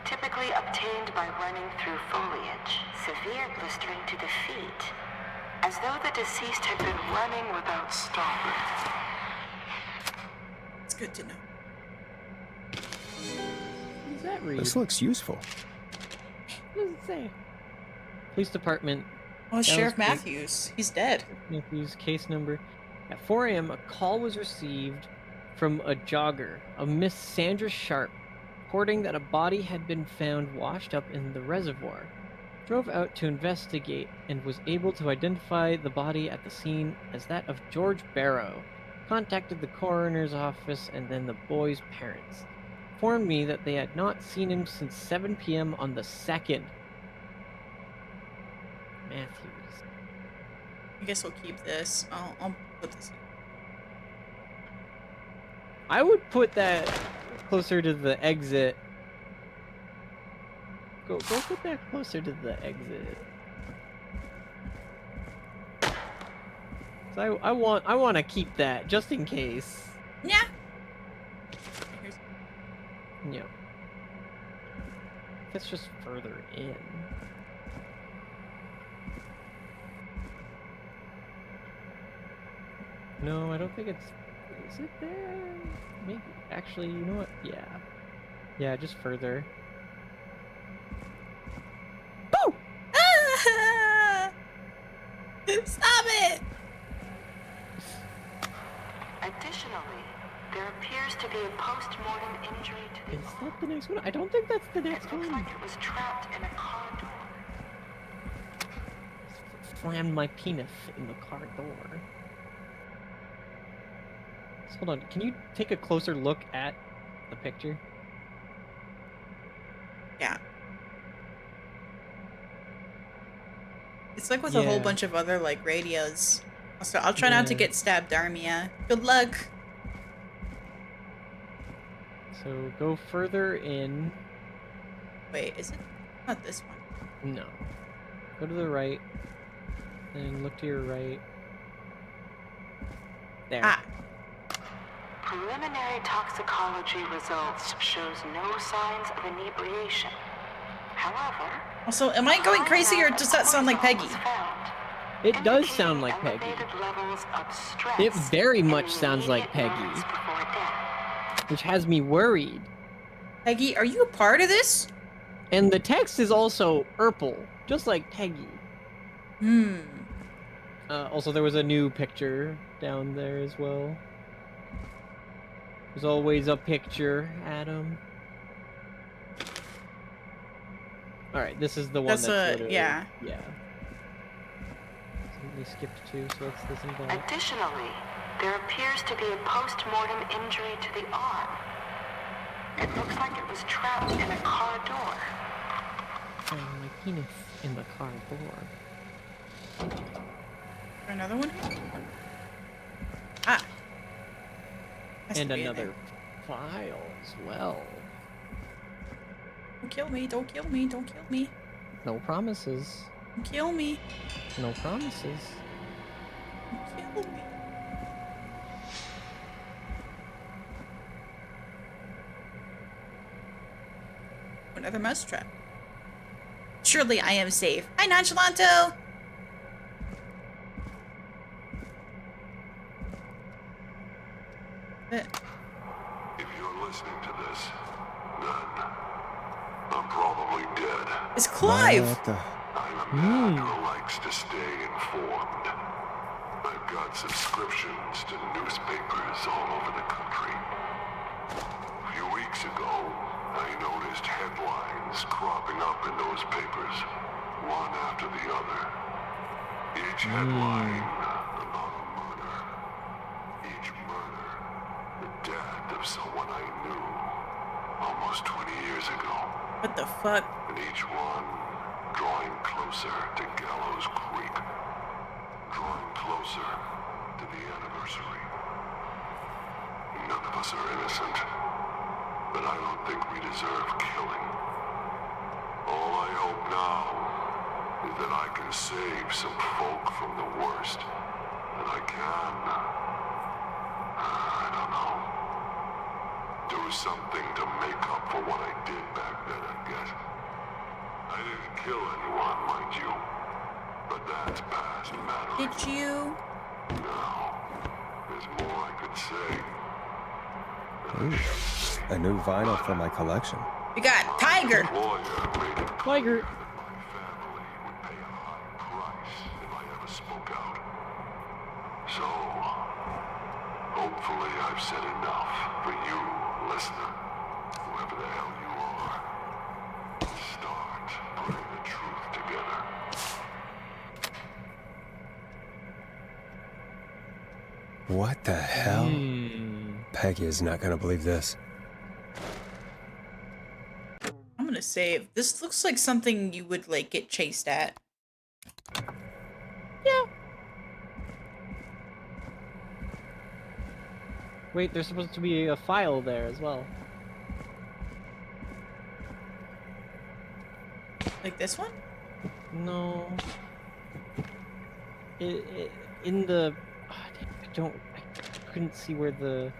typically obtained by running through foliage. Severe blistering to the feet, as though the deceased had been running without stopping. It's good to know. What does that read? This looks useful. What does it say? Police Department. Oh, Sheriff Matthews. He's dead. Matthews, case number. At 4 a.m., a call was received from a jogger, a Miss Sandra Sharp, reporting that a body had been found washed up in the reservoir. Drove out to investigate and was able to identify the body at the scene as that of George Barrow. Contacted the coroner's office and then the boy's parents. Informed me that they had not seen him since 7 p.m. on the 2nd. Matthews. I guess we'll keep this. I'll put this in. I would put that closer to the exit. Go put that closer to the exit. So I want to keep that just in case. Yeah. Yeah. That's just further in. No, I don't think it's... Is it there? Maybe. Actually, you know what? Yeah. Yeah, just further. Boo! Stop it! Additionally, there appears to be a post-mortem injury to the Is that the next one? I don't think that's the next It looks one. like it was trapped in a car door. Slammed my penis in the car door. So hold on, can you take a closer look at the picture? Yeah. It's like with a whole Yeah. bunch of other like radios. Also, I'll try not to Yeah. get stabbed, Darmia. Good luck. So go further in. Wait, is it not this one? No. Go to the right. And look to your right. There. Ah. Preliminary toxicology results shows no signs of inebriation. However, Also, am I going crazy or does that sound like Peggy? It does sound like Peggy. levels of stress It very in much the sounds like immediate Peggy. moments before death. Which has me worried. Peggy, are you a part of this? And the text is also purple, just like Peggy. Hmm. Also, there was a new picture down there as well. There's always a picture, Adam. Alright, this is the one That's that's a- literally- yeah. Yeah. So we skipped two, so let's listen to that. Additionally, there appears to be a post-mortem injury to the arm. It looks like it was trapped in a car door. My penis in the car door. Another one here? Ah. Has to And be in another there. file as well. Don't kill me, don't kill me, don't kill me. No promises. Don't kill me. No promises. Don't kill me. Another mousetrap. Surely I am safe. Hi, Nonchalanto! If you're listening to this, then I'm probably dead. It's Clive! What the? I'm a man who likes to stay informed. I've got subscriptions to newspapers all over the country. A few weeks ago, I noticed headlines cropping up in those papers, one after the other. Each headline about a murder. Each murder, the death of someone I knew almost 20 years ago. What the fuck? And each one drawing closer to Gallows Creek. Drawing closer to the anniversary. None of us are innocent, but I don't think we deserve killing. All I hope now is that I can save some folk from the worst. That I can, I don't know, do something to make up for what I did back then, I guess. I didn't kill anyone, mind you, but that's past matter. Did you? Now, there's more I could say. Ooh, a new vinyl for my collection. We got Tiger! Lawyer made it Tiger. that my family would pay a high price if I ever spoke out. So, hopefully I've said enough for you, listener, whoever the hell you are. Start putting the truth together. What the hell? Hmm. Peggy is not gonna believe this. I'm gonna save. This looks like something you would, like, get chased at. Wait, there's supposed to be a file there as well. Like this one? No. In the... I couldn't see where the...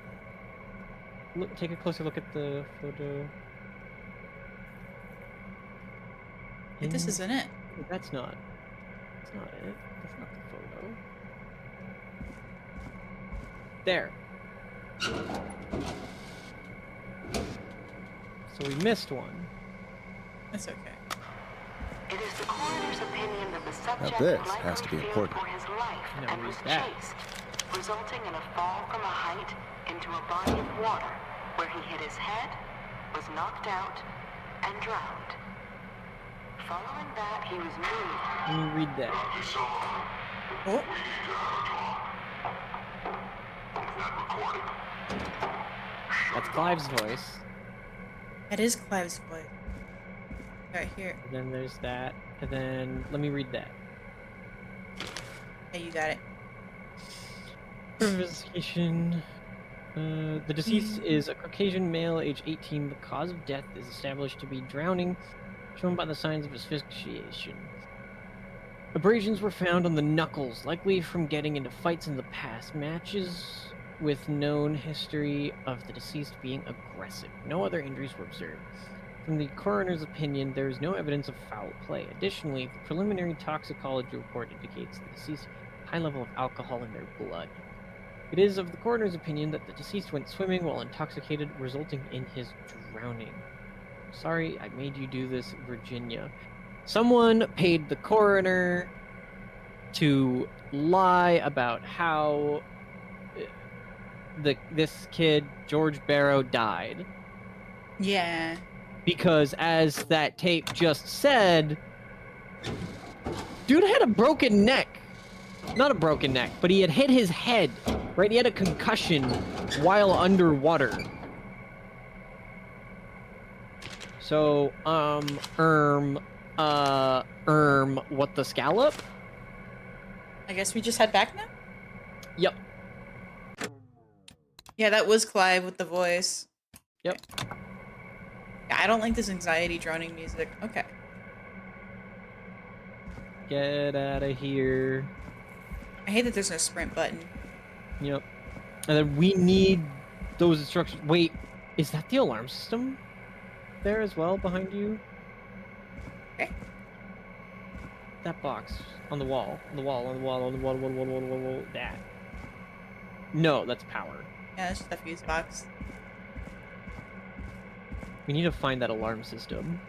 Look, take a closer look at the photo. Wait, this In- isn't it. That's not... That's not it. That's not the photo. There. So we missed one. That's okay. It is the coroner's opinion that the subject this likely has to be feared important. for his life No, and read was that. chased, resulting in a fall from a height into a body of water where he hit his head, was knocked out, and drowned. Following that, he was moved. Let me read that. Oh. That's Clive's voice. That is Clive's voice. Right here. And then there's that. And then let me read that. Hey, you got it. Investigation. The deceased is a Caucasian male, age 18. The cause of death is established to be drowning, shown by the signs of asphyxiation. Abrasions were found on the knuckles, likely from getting into fights in the past. Matches with known history of the deceased being aggressive. No other injuries were observed. From the coroner's opinion, there is no evidence of foul play. Additionally, the preliminary toxicology report indicates the deceased high level of alcohol in their blood. It is of the coroner's opinion that the deceased went swimming while intoxicated, resulting in his drowning. Sorry, I made you do this, Virginia. Someone paid the coroner to lie about how this kid, George Barrow, died. Yeah. Because, as that tape just said, dude had a broken neck. Not a broken neck, but he had hit his head, right? He had a concussion while underwater. So, what the scallop? I guess we just head back now? Yep. Yeah, that was Clive with the voice. Yep. Yeah, I don't like this anxiety droning music. Okay. Get out of here. I hate that there's no sprint button. Yep. And then we need those instructions. Wait, is that the alarm system there as well behind you? Okay. That box on the wall. That. No, that's power. Yeah, that's just a fuse box. We need to find that alarm system.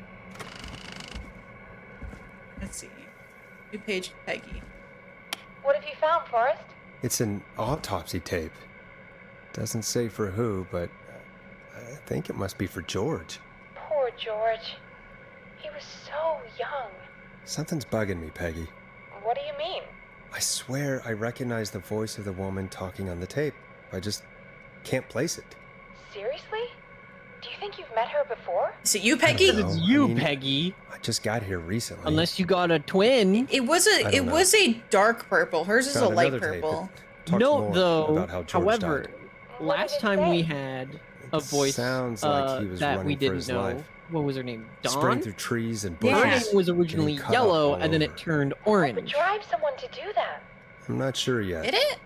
Let's see. New page Peggy. What have you found, Forrest? It's an autopsy tape. Doesn't say for who, but I think it must be for George. Poor George. He was so young. Something's bugging me, Peggy. What do you mean? I swear I recognize the voice of the woman talking on the tape. I just can't place it. Seriously? Do you think you've met her before? Is it you, Peggy? It's you, Peggy. I just got here recently. Unless you got a twin. It was a dark purple. Hers is a Found light another tape. purple. It talks No, more though. about how George However, died. last time we had a voice Sounds like he was that running we for didn't his know. life. What was her name? Dawn? Spraying through trees and Her bushes. name was originally getting cut yellow, up all and then over. it turned But orange. drive someone to do that. I'm not sure yet. Did it?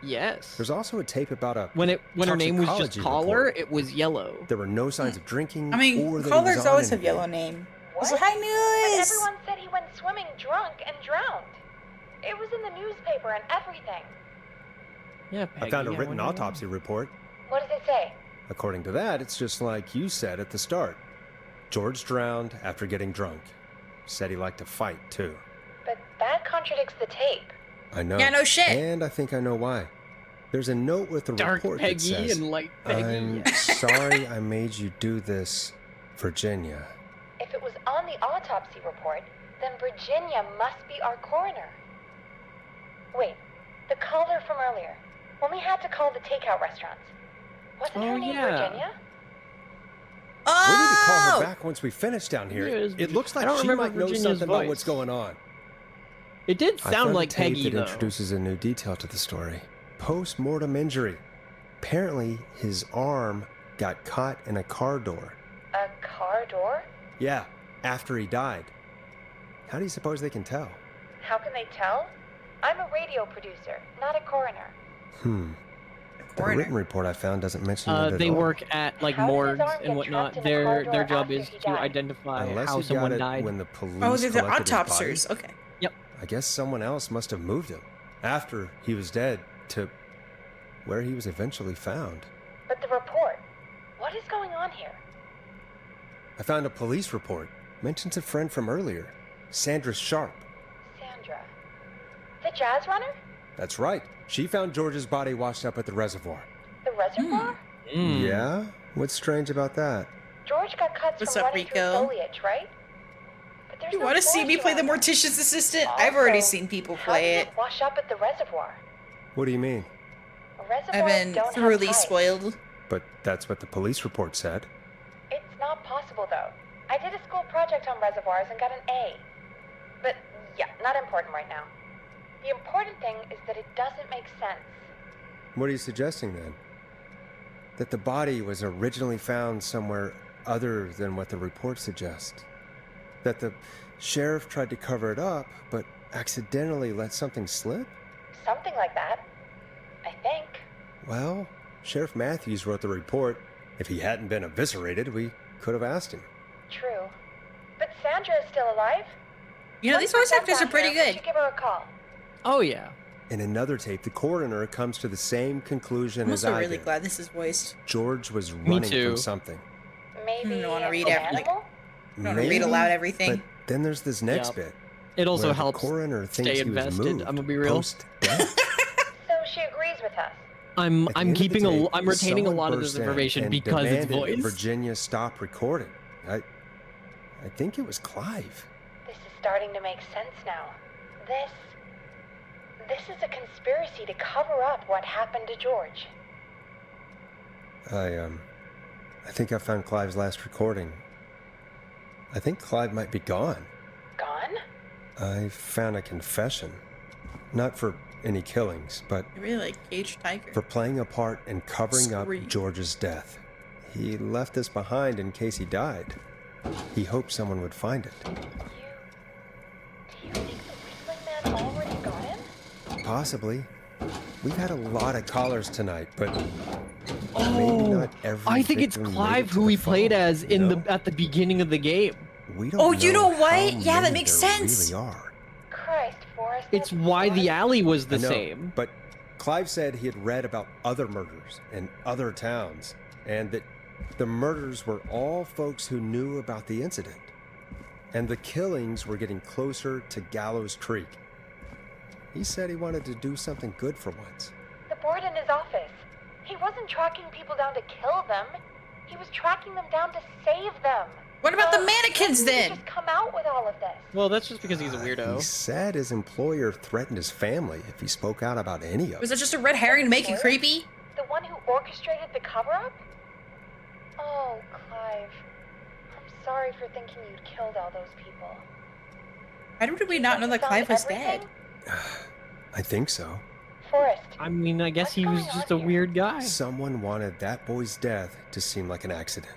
Yes. There's also a tape about a When her name was just toxicology Caller, report. it was yellow. There were no signs of drinking. I mean, or that he callers was on always have anything. yellow name. What? So, hi, But news. everyone said he went swimming drunk and drowned. It was in the newspaper and everything. Yeah, I Peggy, found a written wonder why. autopsy report. What does it say? According to that, it's just like you said at the start. George drowned after getting drunk. Said he liked to fight, too. But that contradicts the tape. I know. Yeah, no shit. And I think I know why. There's a note with the Dark report Peggy that says, and light Peggy. I'm sorry I made you do this, Virginia. If it was on the autopsy report, then Virginia must be our coroner. Wait, the caller from earlier, when we had to call the takeout restaurants, wasn't her Oh, name yeah. Virginia? We need to call Oh! her back once we finish down here. Yeah, It looks I like don't she remember might know Virginia's something about voice. what's going on. It did I sound found like a tape Peggy, that though. introduces a new detail to the story. Post-mortem injury. Apparently, his arm got caught in a car door. A car door? Yeah, after he died. How do you suppose they can tell? How can they tell? I'm a radio producer, not a coroner. The written report I found doesn't mention it at They all. work at like How did his morgues arm and get whatnot. trapped in a car Their door job after is he to died? identify Unless how he someone got it died. when the police Oh, they're the collected his body. autopsers. Okay. Yep. I guess someone else must have moved him after he was dead to where he was eventually found. But the report, what is going on here? I found a police report. Mentions a friend from earlier, Sandra Sharp. Sandra. The jazz runner? That's right. She found George's body washed up at the reservoir. The reservoir? Yeah? What's strange about that? George got cuts What's from up, running Rico? through foliage, right? But there's You no want to see me forest play the around there. mortician's assistant? I've already Also, seen people How play did it. it wash up at the reservoir? What do you mean? Reservoirs I've been don't thoroughly have tides. spoiled. But that's what the police report said. It's not possible, though. I did a school project on reservoirs and got an A. But, yeah, not important right now. The important thing is that it doesn't make sense. What are you suggesting then? That the body was originally found somewhere other than what the report suggests? That the sheriff tried to cover it up, but accidentally let something slip? Something like that. I think. Well, Sheriff Matthews wrote the report. If he hadn't been eviscerated, we could have asked him. True. But Sandra is still alive? You know, these voice actors are pretty You good. should give her a call. Oh yeah. In another tape, the coroner comes to the same conclusion I'm as also I really did. glad this is voiced. George was running too. from something. Maybe don't wanna an read every- animal? I don't want to read aloud everything. But then there's this next Yep. bit. It also where helps the coroner thinks stay he was invested. moved I'm gonna be real. post-death. So she agrees with us. I'm At the I'm end of the keeping tape, I'm retaining a someone lot of this burst in information and because it's demanded voice. Virginia stop recording. I think it was Clive. This is starting to make sense now. This is a conspiracy to cover up what happened to George. I think I found Clive's last recording. I think Clive might be gone. Gone? I found a confession. Not for any killings, but I really like Cage Tiger. for playing a part in covering up Scream. George's death. He left this behind in case he died. He hoped someone would find it. Do you think the Whistling Man already got him? Possibly. We've had a lot of callers tonight, but maybe not every I think it's victim made Clive it to who the he played phone, as in you know? at the beginning of the game. We don't Oh, you know how what? Yeah, that many makes there sense. Really are. Christ, Forrest. It's this why the Forrest? alley was the I know, same. But Clive said he had read about other murders in other towns, and that the murders were all folks who knew about the incident. And the killings were getting closer to Gallows Creek. He said he wanted to do something good for once. The board in his office. He wasn't tracking people down to kill them. He was tracking them down to save them. What about the mannequins when did he then? just come out with all of this? Well, that's just because he's a He weirdo. said his employer threatened his family if he spoke out about any of Was it. that just a red herring to make you creepy? The one who orchestrated the cover-up? Oh, Clive. I'm sorry for thinking you'd killed all those people. How did we not know that Found Clive was everything? dead? I think so. Forrest, I mean, I guess What's he was going just on a here? weird guy. Someone wanted that boy's death to seem like an accident.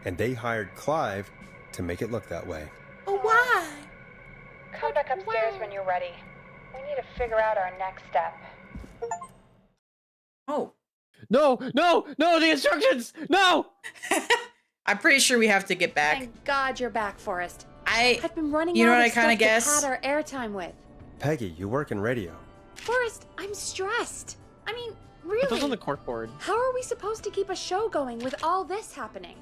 And they hired Clive to make it look that way. But why? come back upstairs when you're ready. We need to figure out our next step. Oh. No, the instructions! No! I'm pretty sure we have to get back. Thank God you're back, Forrest. I've been running you know out what of I kind of stuff to guess? pad our airtime with. Peggy, you work in radio. Forrest, I'm stressed. I mean, Put those on really? the corkboard. How are we supposed to keep a show going with all this happening?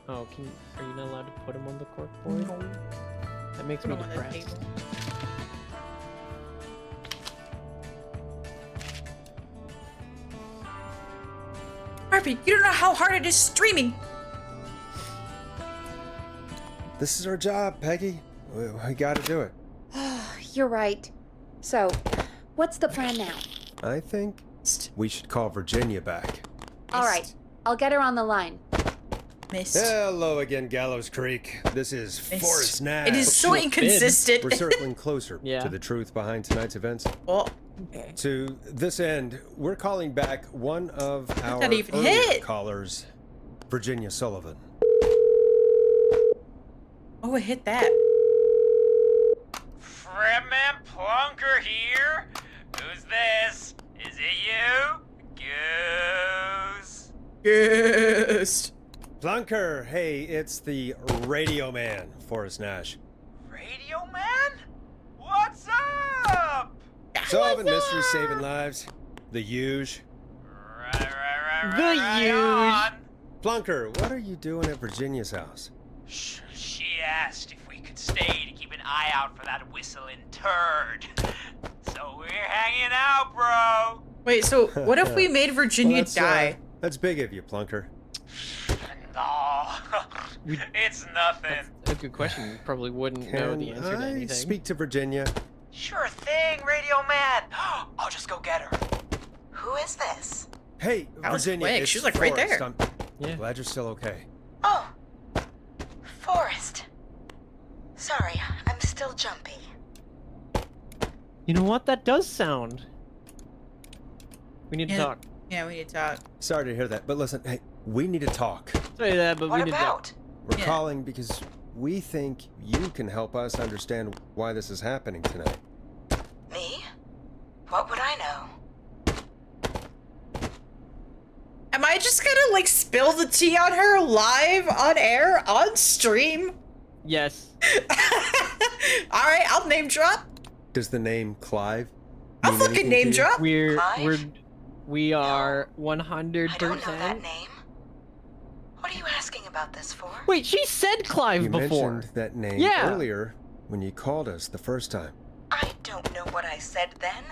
Oh, are you not allowed to put them on the corkboard? That makes me Put 'em on the depressed. table. Harvey, you don't know how hard it is streaming. This is our job, Peggy. We gotta do it. You're right. So, what's the plan now? I think we should call Virginia back. All right, I'll get her on the line. Missed. Hello again, Gallows Creek. This is Missed. Forrest Nash. It is so inconsistent. We're circling closer Yeah. to the truth behind tonight's events. Oh, To this end, we're calling back one of our not even earlier hit. callers, Virginia Sullivan. oh, it hit that. Fredman Plunker here? Who's this? Is it you? Goose? Yes. Plunker, hey, it's the Radio Man, Forrest Nash. Radio Man? What's up? Solving mysteries, saving lives. The huge. Right huge. on. Plunker, what are you doing at Virginia's house? She asked if we could stay to keep an eye out for that whistling turd. So we're hanging out, bro. Wait, so what if we made Virginia die? That's big of you, Plunker. No, it's nothing. That's a good question. You probably wouldn't know the answer to I anything. speak to Virginia? Sure thing, Radio Man. I'll just go get her. Who is this? Hey, That was Virginia, quick. it's She's, like, right Forrest. there. I'm Yeah. glad you're still okay. Oh, Forrest. Sorry, I'm still jumpy. You know what? That does sound. We need to Yeah. talk. Yeah, we need to talk. Sorry to hear that, but listen, hey, we need to talk. Say that, but we What need to talk. about? We're Yeah. calling because we think you can help us understand why this is happening tonight. Me? What would I know? Am I just gonna like spill the tea on her live on air on stream? Yes. All right, I'll name drop. Does the name Clive I'll mean fucking anything name to you? drop. We are I don't know that 100%. name. What are you asking about this for? Wait, she said Clive You before. mentioned that name Yeah. earlier when you called us the first time. I don't know what I said then.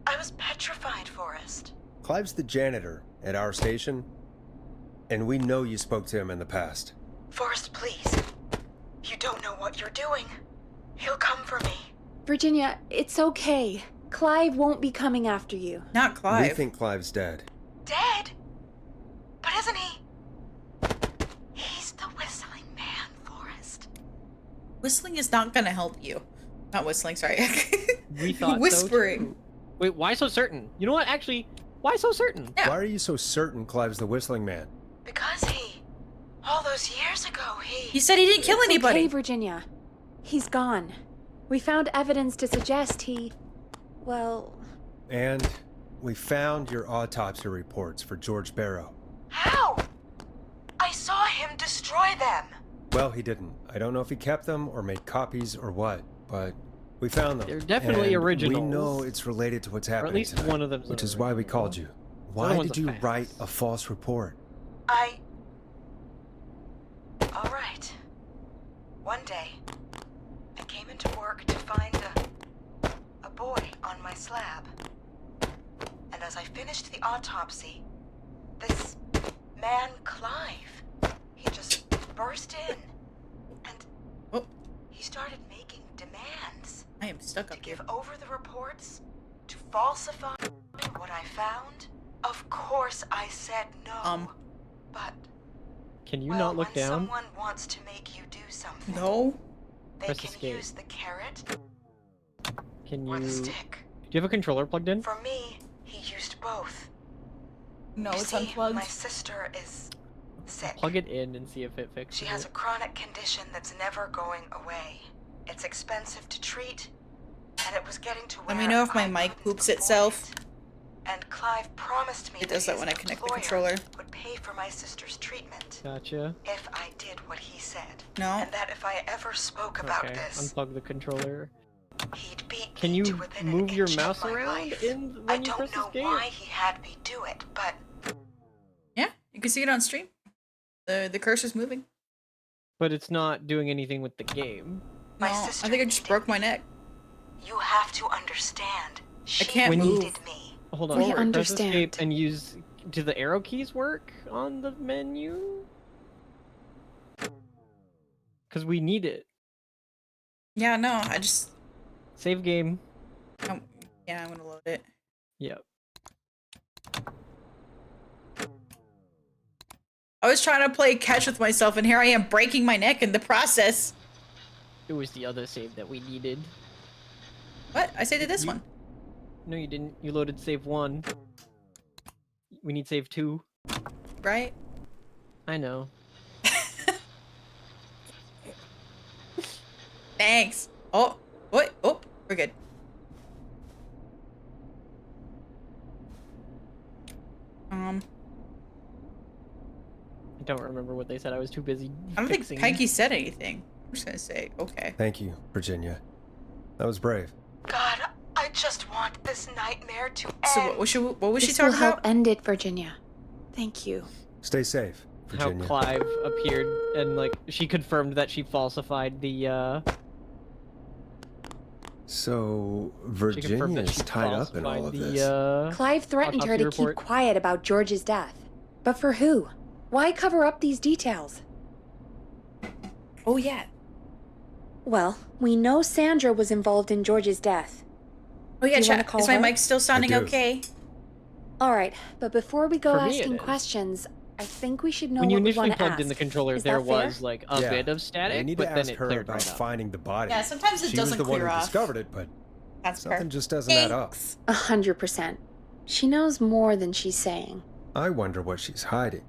I was petrified, Forrest. Clive's the janitor at our station, and we know you spoke to him in the past. Forrest, please. You don't know what you're doing. He'll come for me. Virginia, it's okay. Clive won't be coming after you. Not Clive. We think Clive's dead. Dead? But isn't he? He's the whistling man, Forrest. Whistling is not gonna help you. Not whistling, sorry. We thought Whispering. So too. Wait, why so certain? You know what? Actually, why so certain? Yeah. Why are you so certain Clive's the whistling man? Because all those years ago, He said he didn't kill It's anybody. okay, Virginia. He's gone. We found evidence to suggest he... well... And we found your autopsy reports for George Barrow. How? I saw him destroy them. Well, he didn't. I don't know if he kept them or made copies or what, but we found them. They're definitely And originals. We know it's related to what's Or at happening least tonight, one of them's which an is why we original. called you. The other Why one's did a you fax. write a false report? All right. One day, I came into work to find a boy on my slab. And as I finished the autopsy, this man, Clive, he just burst in. And he started making demands. I am stuck to up here. give over the reports, to falsify what I found. Of course I said no. But Can you well, not look when down? someone wants to make you do something, No. they Press can escape. use the carrot Can or you? the Do stick. you have a controller plugged in? For me, he used both. No, You it's see, unplugged. my sister is sick. Plug it in and see if it fixes She has a it. chronic condition that's never going away. It's expensive to treat, and it was getting to where Let me know if my I mic couldn't poops afford itself. it. And Clive promised me It does that his when I connect the employer controller. would pay for my sister's treatment Gotcha. if I did what he said. No. And that if I ever spoke about Okay, this, unplug the controller. he'd beat Can me you to within an move your inch of mouse my around life. in when I you don't press know escape? why he had me do it, but Yeah, you can see it on stream. The cursor's moving. But it's not doing anything with the game. my No, I sister think I just broke my neck. you have to understand. She can't move. needed me. Hold on. We Press escape understand. and use. Do the arrow keys work on the menu? Because we need it. Yeah, no, I just. Save game. Yeah, I'm gonna load it. Yep. I was trying to play catch with myself, and here I am breaking my neck in the process. It was the other save that we needed. What? I saved this one. No, you didn't. You loaded save 1. We need save 2. Right? I know. Thanks. Oh, what? Oh, we're good. I don't remember what they said. I was too busy. I don't think fixing- Pikey said anything. I'm just gonna say, okay. Thank you, Virginia. That was brave. God, I just want this nightmare to end. So what was she This will talking help about? end it, Virginia. Thank you. Stay safe, How Virginia. Clive appeared and like she confirmed that she falsified the So She confirmed that Virginia's she tied up in all falsified of the, this. Clive threatened her to autopsy report. keep quiet about George's death. But for who? Why cover up these details? Oh, yeah. Well, we know Sandra was involved in George's death. Oh, yeah, Do you wanna chat. call Is my her? mic still sounding do. okay? Alright, but before we go For me, it asking is. questions, I think we should know When you what we initially want to plugged ask. in the controller, Is there that fair? was like a Yeah. bit of We static, need to but then ask it her cleared about right up. finding the body. Yeah, sometimes it she doesn't was the one clear who off. discovered it, but That's something fair. just doesn't add up. Thanks. 100%. She knows more than she's saying. I wonder what she's hiding.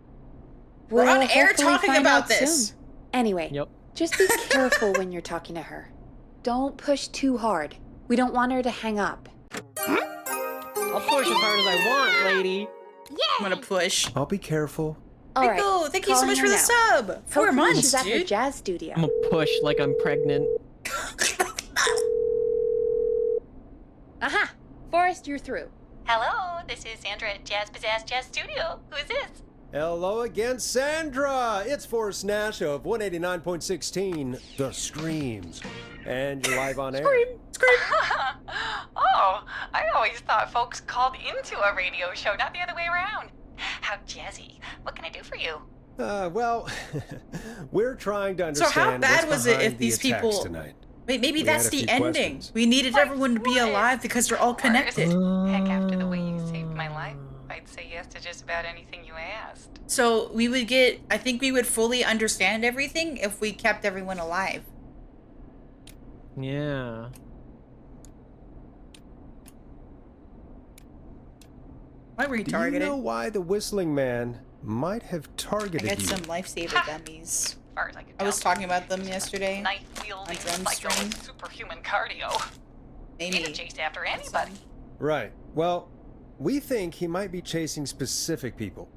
We're We'll on air hopefully talking find about out this. soon. Anyway, Yep. just be careful when you're talking to her. Don't push too hard. We don't want her to hang up. I'll push as hard as I want, lady. I'm gonna push. I'll be careful. Alright, Rico, thank you so calling much her for the now. sub. 4 Hopefully months, she's at her dude. jazz studio. I'm gonna push like I'm pregnant. Aha! Forrest, you're through. Hello, this is Sandra at Jazz Pizzazz Jazz Studio. Who is this? Hello again, Sandra! It's Forrest Nash of 189.16, The Screams. And you're live on air. Oh, I always thought folks called into a radio show, not the other way around. How jazzy. What can I do for you? Well, we're trying to So understand how bad what's was it behind if the these attacks people... tonight. Wait, maybe We that's had a the few ending. questions. We needed everyone to be alive because they're all connected. Heck, after the way you saved my life, I'd say yes to just about anything you asked. So we would get... I think we would fully understand everything if we kept everyone alive. Yeah. Am I Do you retargeted? know why the Whistling Man might have I targeted got you? some lifesaver dummies. As far as I could I was tell. talking about them yesterday. Knife wielding On drum psycho stream. with superhuman cardio. He'd Maybe. have chased after anybody. Right. Well, we think he might be chasing specific people.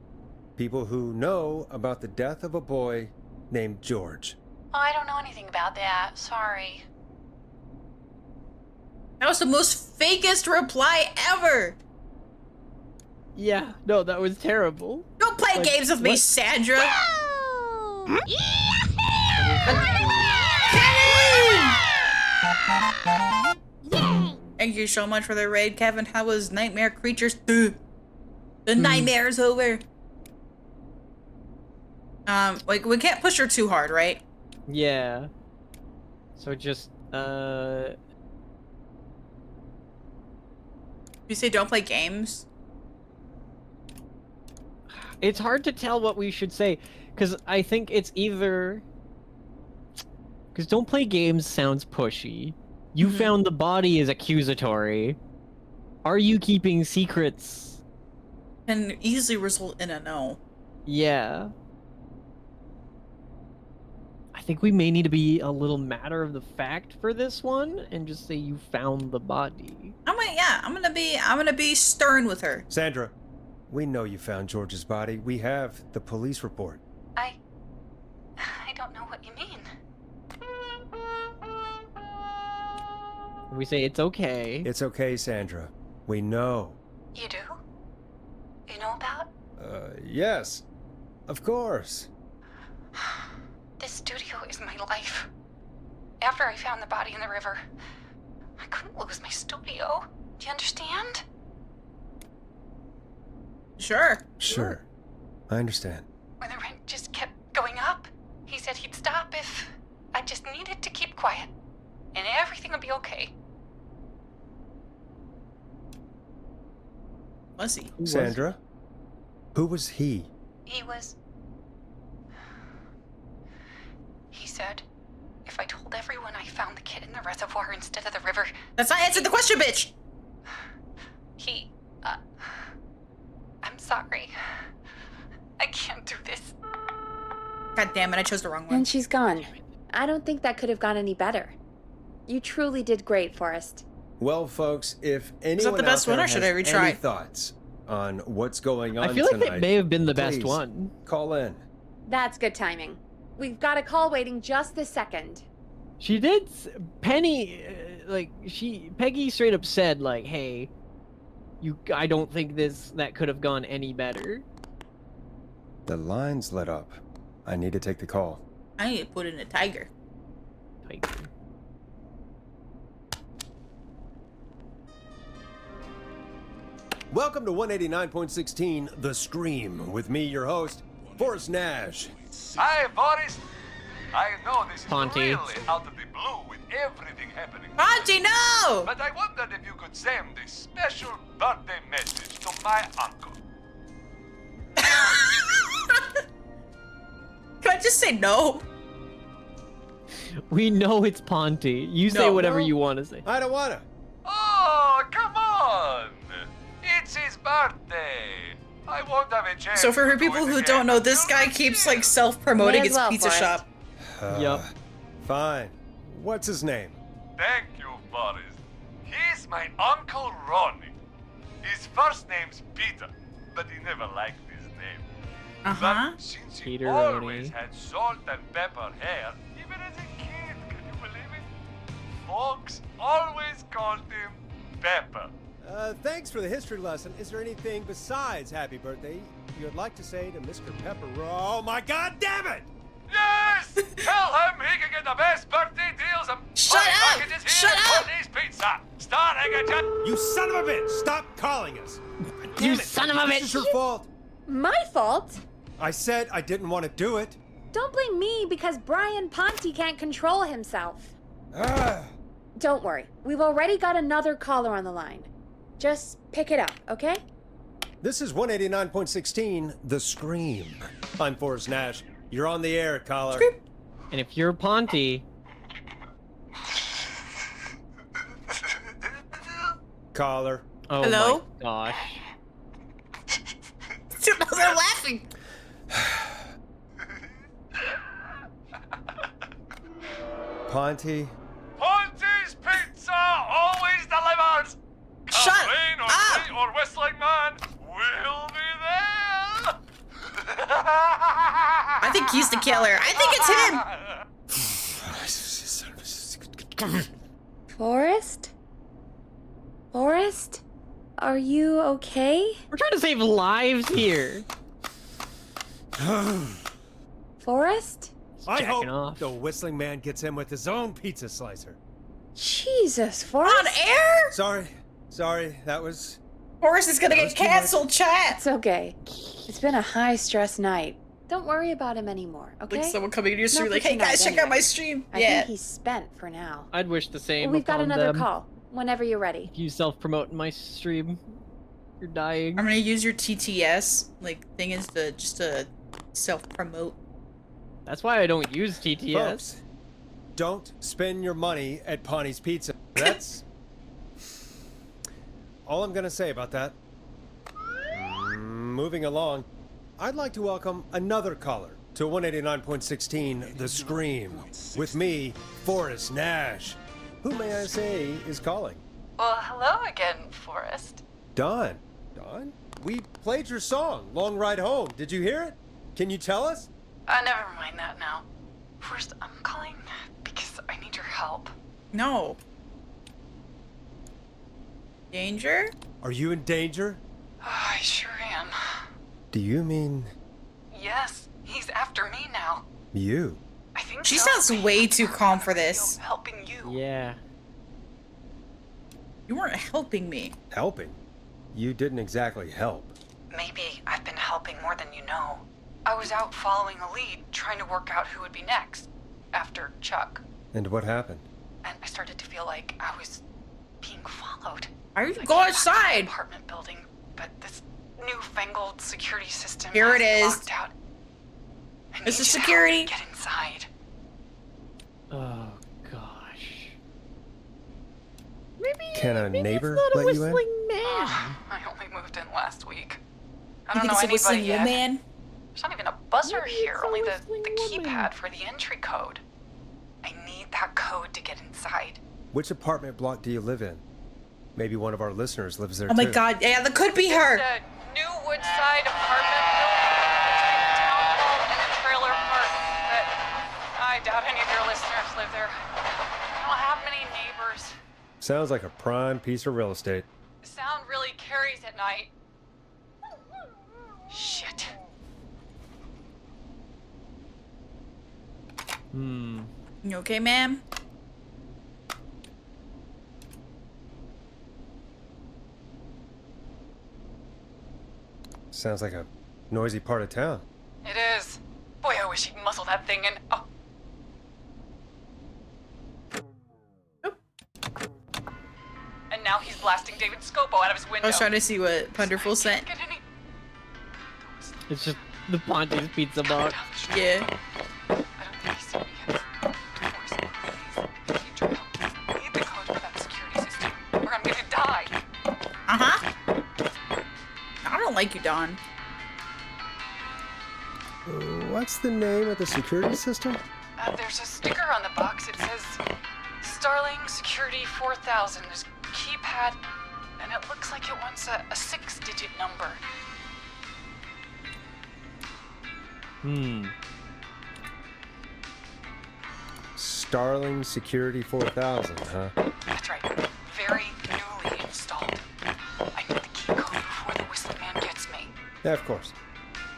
People who know about the death of a boy named George. Oh, I don't know anything about that. Sorry. That was the most fakest reply ever. Yeah, no, that was terrible. Don't play Like, games with me, what? Sandra. Thank you so much for the raid, Kevin. How was Nightmare Creatures 2? The nightmare's over. Like, we can't push her too hard, right? Yeah. So just, You say don't play games? it's hard to tell what we should say, because I think it's either... Because don't play games sounds pushy. You found the body is accusatory. Are you keeping secrets? Can easily result in a no. Yeah. I think we may need to be a little matter of the fact for this one and just say you found the body. I'm gonna be stern with her. Sandra, we know you found George's body. We have the police report. I don't know what you mean. We say it's okay. It's okay, Sandra. We know. You do? You know about? Yes. Of course. This studio is my life. After I found the body in the river, I couldn't lose my studio. Do you understand? Sure. Sure. I understand. When the rent just kept going up, he said he'd stop if I just needed to keep quiet. And everything would be okay. Was he? Sandra? Who was he? He was... He said, if I told everyone I found the kid in the reservoir instead of the river... That's not answering the question, bitch! He, I'm sorry. I can't do this. God damn it, I chose the wrong one. And she's gone. I don't think that could have gone any better. You truly did great, Forrest. Well, folks, if anyone the best out there one, or should has I retry? any thoughts on what's going on I feel like tonight, that may have been the best please one. Call in. That's good timing. We've got a call waiting just this second. She did... Penny, Peggy straight up said, like, hey, I don't think that could have gone any better. The line's lit up. I need to take the call. I need to put in a tiger. Welcome to 189.16 The Scream with me, your host, Forrest Nash. Hi, Boris. I know this is Ponty. really out of the blue with everything happening. Ponty, no! But I wondered if you could send a special birthday message to my uncle. Can I just say no? We know it's Ponty. You say No. whatever you want to say. I don't wanna. Oh, come on! It's his birthday. I won't have a chance. So for to do people it who again don't know, this until guy next keeps year. like self-promoting May as his well, pizza Forrest. shop. Yup. Fine. What's his name? Thank you, Boris. He's my Uncle Ronnie. His first name's Peter, but he never liked his name. Uh-huh. But since he Peter always Ronnie. had salt and pepper hair, even as a kid, can you believe it? Folks always called him Pepper. Thanks for the history lesson. Is there anything besides happy birthday you'd like to say to Mr. Pepper? Oh my god damn it! Yes! Tell him he can get the best birthday deals and Shut party up! packages Shut here at up! Tony's Pizza. Starting at just... You son of a bitch! Stop calling us! Damn You it. son of a This is bitch. your fault. My fault? I said I didn't want to do it. Don't blame me because Brian Ponty can't control himself. Ah. Don't worry, we've already got another caller on the line. Just pick it up, okay? This is 189.16 The Scream. I'm Forrest Nash. You're on the air, caller. And if you're Ponty, Caller. oh Hello? my gosh. They're laughing. Ponty. Ponty's Pizza always delivers. Shut Complain or up! me or Whistling Man will be there. I think he's the killer. I think it's him. Forrest? Forrest? Are you okay? We're trying to save lives here. Forrest? I Jacking hope off. the Whistling Man gets him with his own pizza slicer. Jesus, Forrest? On air? Sorry, that was... Forrest is gonna That was get too much. canceled, chat. It's okay. It's been a high-stress night. Don't worry about him anymore, okay? Like someone coming to your stream, Not like, for hey guys, tonight, check out anyway. my stream. I Yeah. think he's spent for now. I'd wish the same. We've got upon another them. call. Whenever you're ready. You self-promoting my stream. You're dying. I'm gonna use your TTS. Like, thing is to self-promote. That's why I don't use TTS. Folks, don't spend your money at Ponty's Pizza. That's all I'm gonna say about that. Moving along, I'd like to welcome another caller to 189.16 The Scream with me, Forrest Nash. Who may I say is calling? Well, hello again, Forrest. Don. Don? We played your song, Long Ride Home. Did you hear it? Can you tell us? Never mind that now. First, I'm calling because I need your help. No. Danger? Are you in danger? I sure am. Do you mean Yes, he's after me now. you? I think She so. sounds way too calm for this. Helping you. Yeah. You weren't helping me. Helping? You didn't exactly help. Maybe I've been helping more than you know. I was out following a lead, trying to work out who would be next, after Chuck. And what happened? And I started to feel like I was being followed. Are you I go came back to the outside? apartment building, but this newfangled security system Here has it me is. locked out. I This need is you to help security. me get inside. Oh gosh. Can a neighbor Not a let you in? whistling man. I only moved in last week. I You don't think know it's a anybody whistling yet. man? There's not even a buzzer Maybe here, it's a only the whistling woman. keypad for the entry code. I need that code to get inside. Which apartment block do you live in? Maybe one of our listeners lives there Oh my too. god, yeah, that could be her. It's a new Woodside apartment building between the town hall and the trailer park. But I doubt any of your listeners live there. I don't have many neighbors. Sounds like a prime piece of real estate. Sound really carries at night. Shit. You okay, ma'am? Sounds like a noisy part of town. It is. Boy, I wish he'd muscle that thing in. Oh. And now he's blasting David Scopo out of his window. I was trying to see what Punderful sent. It's just the Ponte's pizza box. Yeah. I don't think he's seen me yet. Please, I need the code for that security system, or I'm gonna die. Uh-huh. I don't like you, Don. What's the name of the security system? There's a sticker on the box. It says Starling Security 4000. There's a keypad, and it looks like it wants a 6-digit number. Starling Security 4000, huh? That's right. Very newly installed. I need the key code before the whistling man gets me. Yeah, of course.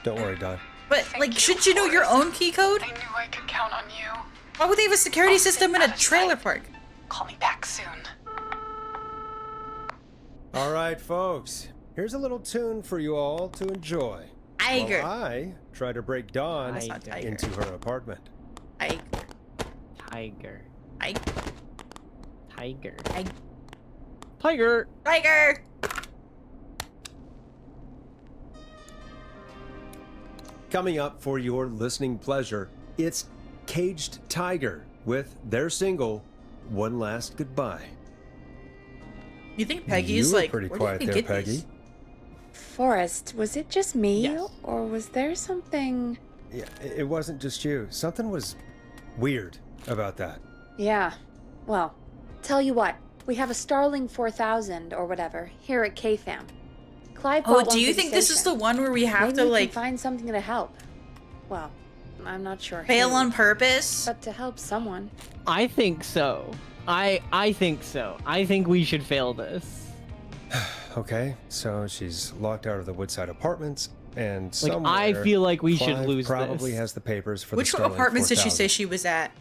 Don't worry, Don. But, like, shouldn't you know your own key code? I knew I could count on you. Why would they have a security system in a trailer park? Call me back soon. All right, folks. Here's a little tune for you all to enjoy. Tiger. While I try to break Dawn That's not Tiger. into her apartment. Tiger. Tiger. Tiger. Tiger. Tiger. Tiger. Tiger. Coming up for your listening pleasure, it's Caged Tiger with their single, One Last Goodbye. You think Peggy's you were like, pretty where quiet do you there, think get Peggy. these? Forrest, was it just me? Yes. Or was there something... Yeah, it wasn't just you. Something was weird about that. Yeah. Well, tell you what. We have a Starling 4000 or whatever here at KFAM. Clive Oh, bought one do you for the think this is the station. one where we have Maybe to, we like, can find something to help? Well, I'm not sure. fail who, on purpose? But to help someone. I think so. I think so. I think we should fail this. Okay, so she's locked out of the Woodside Apartments, and Like, somewhere I feel like we should Clive lose probably this. has the papers for Which the Starling apartments did she 4000. say she was at?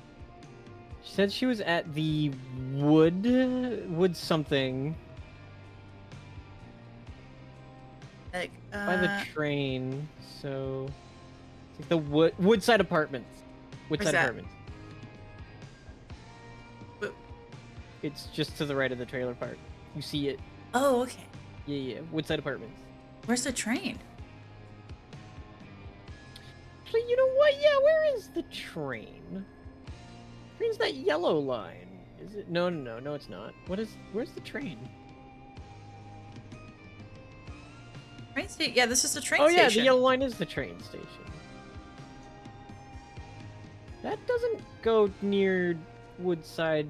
She said she was at the wood something Like, by the train. So it's like the Woodside Apartments. Woodside that? Apartments. It's just to the right of the trailer park. You see it. Oh, okay. Yeah. Woodside Apartments. Where's the train? Actually, you know what? Yeah, where is the train? Train's that yellow line. Is it? No, it's not. Where's the train? Train station? Yeah, this is the train Oh station. yeah, the yellow line is the train station. That doesn't go near Woodside.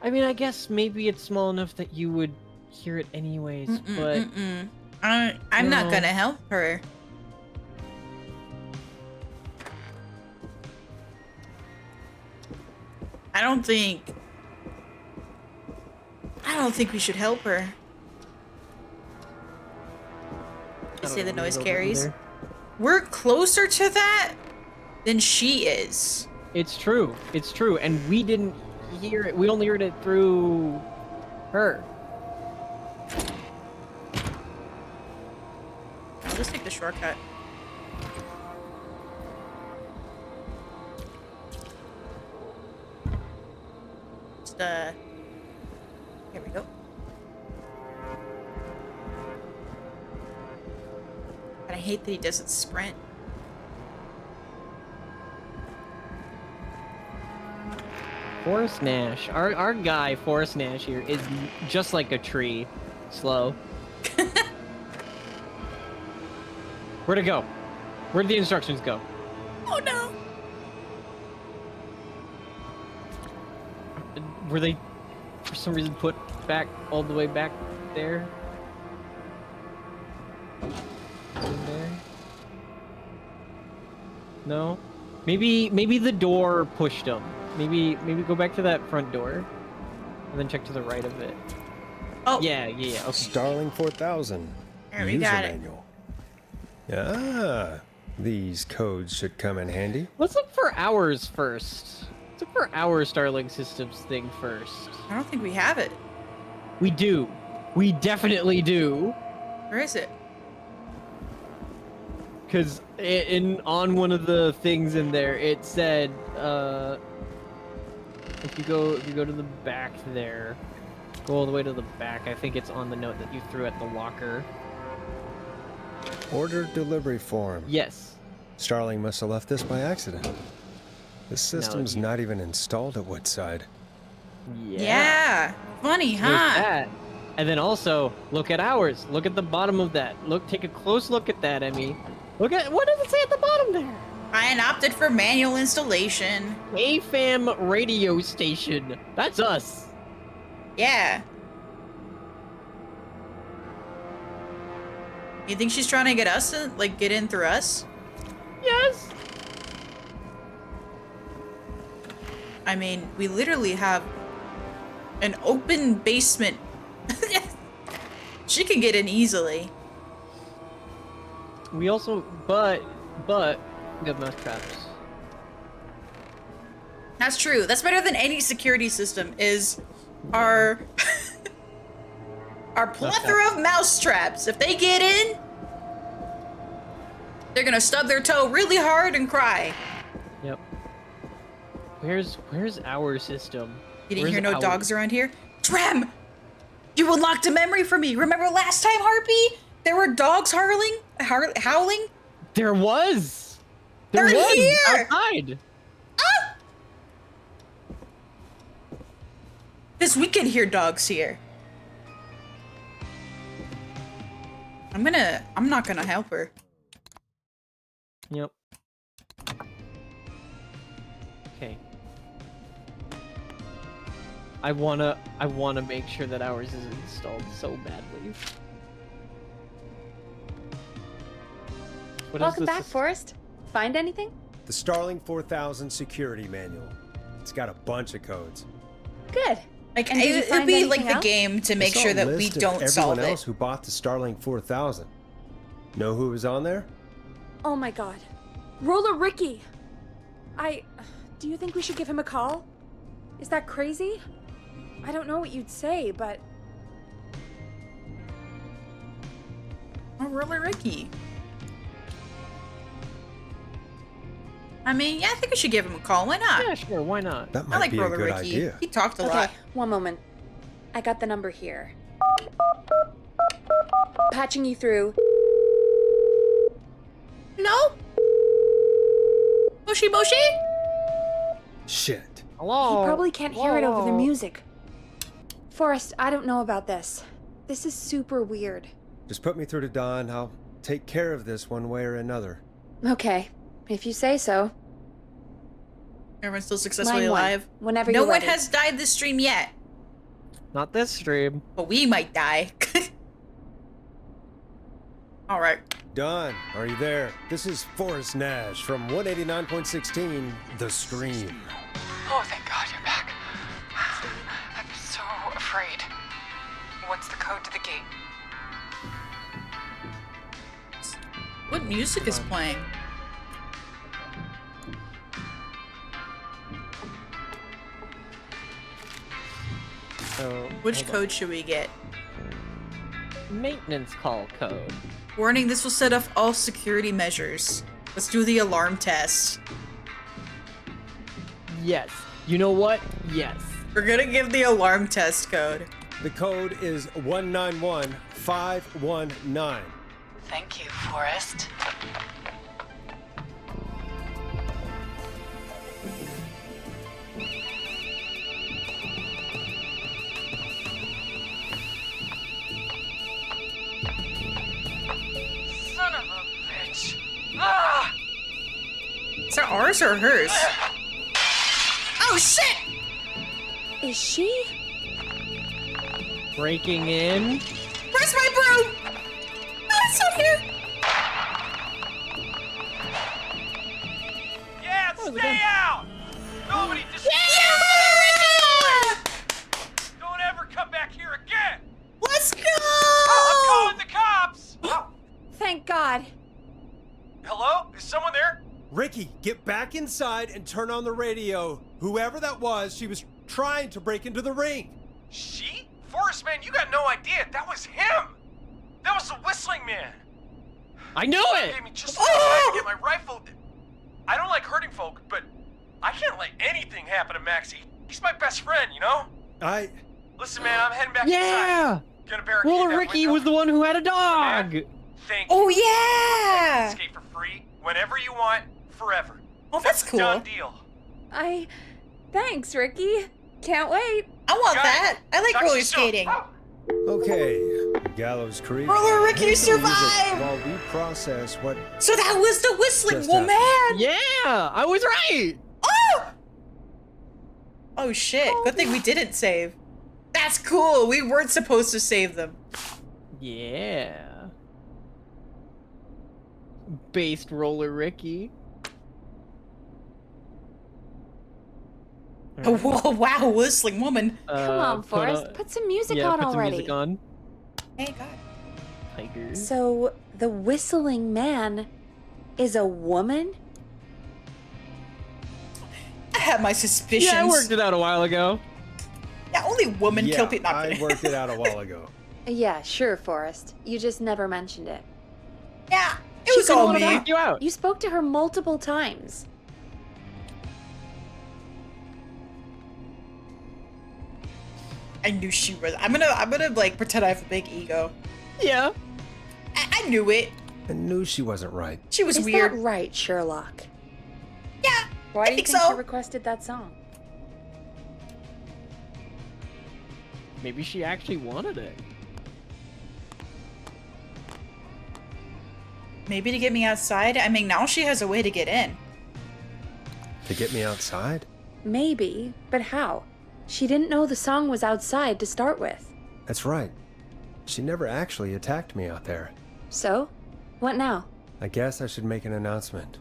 I mean, I guess maybe it's small enough that you would hear it anyways, but I'm not No. gonna help her. I don't think we should help her. You say the noise carries? We're closer to that than she is. It's true. It's true, and we didn't hear it. We only heard it through her. I'll just take the shortcut. Just, here we go. And I hate that he doesn't sprint. Forrest Nash. Our guy, Forrest Nash here, is just like a tree. Slow. Where'd it go? Where'd the instructions go? Oh no! Were they, for some reason, put back all the way back there? In there? No? Maybe the door pushed them. Maybe go back to that front door, and then check to the right of it. Oh. Yeah. Okay. Starling 4000. There, we User got it. manual. Ah, these codes should come in handy. Let's look for ours first. Let's look for our Starling Systems thing first. I don't think we have it. We do. We definitely do. Where is it? because on one of the things in there, it said, if you go to the back there, go all the way to the back. I think it's on the note that you threw at the locker. Order delivery form. Yes. Starling must have left this by accident. The system's not even installed at Woodside. Yeah. Funny, huh? There's that. And then also, look at ours. Look at the bottom of that. Take a close look at that, Emmy. Look at, what does it say at the bottom there? I opted for manual installation. AFAM radio station. That's us. Yeah. You think she's trying to get us to, like, get in through us? Yes. I mean, we literally have an open basement. She can get in easily. We also, but we have mouse traps. That's true. That's better than any security system. Is our our plethora of mouse traps. If they get in, they're gonna stub their toe really hard and cry. Yep. Where's our system? You didn't hear no dogs around here? Trem! You unlocked a memory for me. Remember last time, Harpy? There were dogs howling? There was! They're here! Outside! Ah! Because we can hear dogs here. I'm not gonna help her. Yep. Okay. I wanna make sure that ours is installed so badly. Welcome back, Forrest. Find anything? The Starling 4000 security manual. It's got a bunch of codes. Good. Like, And did you it'd find be like anything the else? game to make I saw sure a that we list of don't solve everyone else it. who bought the Starling 4000. Know who was on there? Oh my god. Roller Ricky! Do you think we should give him a call? Is that crazy? I don't know what you'd say, but... Oh, Roller Ricky. I mean, yeah, I think we should give him a call. Why not? Yeah, sure, why not? That I might like be a Roller good Ricky. idea. He talked a Okay, lot. one moment. I got the number here. Patching you through. No? Moshi Moshi? Shit. Hello? He probably can't hear it over the Whoa. music. Forrest, I don't know about this. This is super weird. Just put me through to Don. I'll take care of this one way or another. Okay, if you say so. Everyone's still successfully Line one, alive. whenever No you're one ready. has died this stream yet, Not this stream. but we might die. All right. Don, are you there? This is Forrest Nash from 189.16 The Scream. Oh, thank God you're back. I'm so afraid. What's the code to the gate? What music is playing? So Which hold on. code should we get? Maintenance call code. Warning, this will set off all security measures. Let's do the alarm test. Yes. You know what? Yes. We're gonna give the alarm test code. The code is 191519. Thank you, Forrest. Son of a bitch. Ah! Is that ours or hers? Oh shit! Is she? Breaking in. Where's my broom? No, it's not here. Yeah, stay out! Nobody just Yeah! don't ever come back here again! Let's go! I'm calling the cops! Thank God. Hello? Is someone there? Ricky, get back inside and turn on the radio. Whoever that was, she was trying to break into the ring. She? Forrest, man, you got no idea. That was him! That was the whistling man! I knew it! Gave me just Oh! my rifle. I don't like hurting folk, but I can't let anything happen to Maxie. He's my best friend, you know? Listen, man, I'm heading back Yeah! inside. Gonna barricade Roller that Ricky window. was the one who had a dog! Thank Oh, you. yeah! Escape for free, whenever you want, forever. Oh, that's a cool. done deal. Thanks, Ricky. Can't wait. I want Got it. that. I like Talk to roller you soon. skating. Okay, Gallows Creek. Roller Ricky hit the music survived! While we process what So that was the whistling Just woman! Yeah! I was right! Oh! Oh shit, good thing we didn't save. That's cool, we weren't supposed to save them. Yeah. Based Roller Ricky. Oh, whoa, wow, whistling woman. Come on, Forrest. Put some music yeah, on put already. some music on. Hey, God. Tiger. So, the whistling man is a woman? I had my suspicions. Yeah, I worked it out a while ago. Yeah, only women kill people. Not I kidding. worked it out a while ago. Yeah, sure, Forrest. You just never mentioned it. Yeah, it She was all couldn't me. help You out. You spoke to her multiple times. I knew she was. I'm gonna like pretend I have a big ego. Yeah. I knew it. I knew she wasn't right. She was Is weird. that right, Sherlock? Yeah. Why I do you think think so. she requested that song? Maybe she actually wanted it. Maybe to get me outside. I mean, now she has a way to get in. To get me outside? Maybe, but how? She didn't know the song was outside to start with. That's right. She never actually attacked me out there. So? What now? I guess I should make an announcement.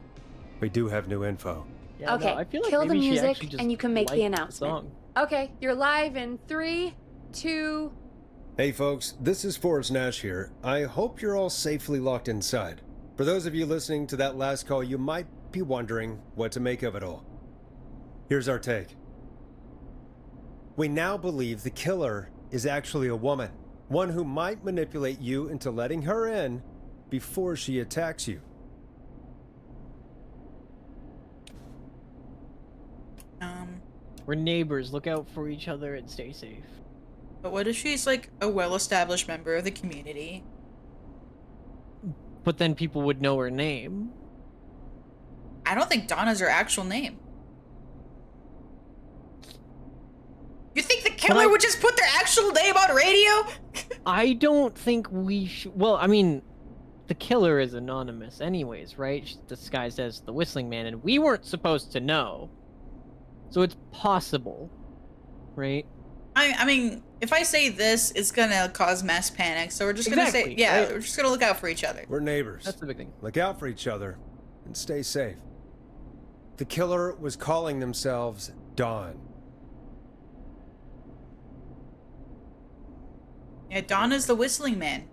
We do have new info. Yeah, Okay, no, I feel like kill the maybe she music actually just and you can make the liked announcement. song. Okay, you're live in 3, 2... Hey folks, this is Forrest Nash here. I hope you're all safely locked inside. For those of you listening to that last call, you might be wondering what to make of it all. Here's our take. We now believe the killer is actually a woman. One who might manipulate you into letting her in before she attacks you. We're neighbors. Look out for each other and stay safe. But what if she's like a well-established member of the community? But then people would know her name. I don't think Donna's her actual name. You think the killer would just put their actual name on radio? I don't think we should. Well, I mean, the killer is anonymous, anyways, right? She's disguised as the Whistling Man, and we weren't supposed to know. So it's possible, right? I mean, if I say this, it's gonna cause mass panic. So we're just gonna say, Exactly, yeah, right? we're just gonna look out for each other. We're neighbors. That's the big thing. Look out for each other and stay safe. The killer was calling themselves Dawn. Yeah, Donna's the Whistling Man.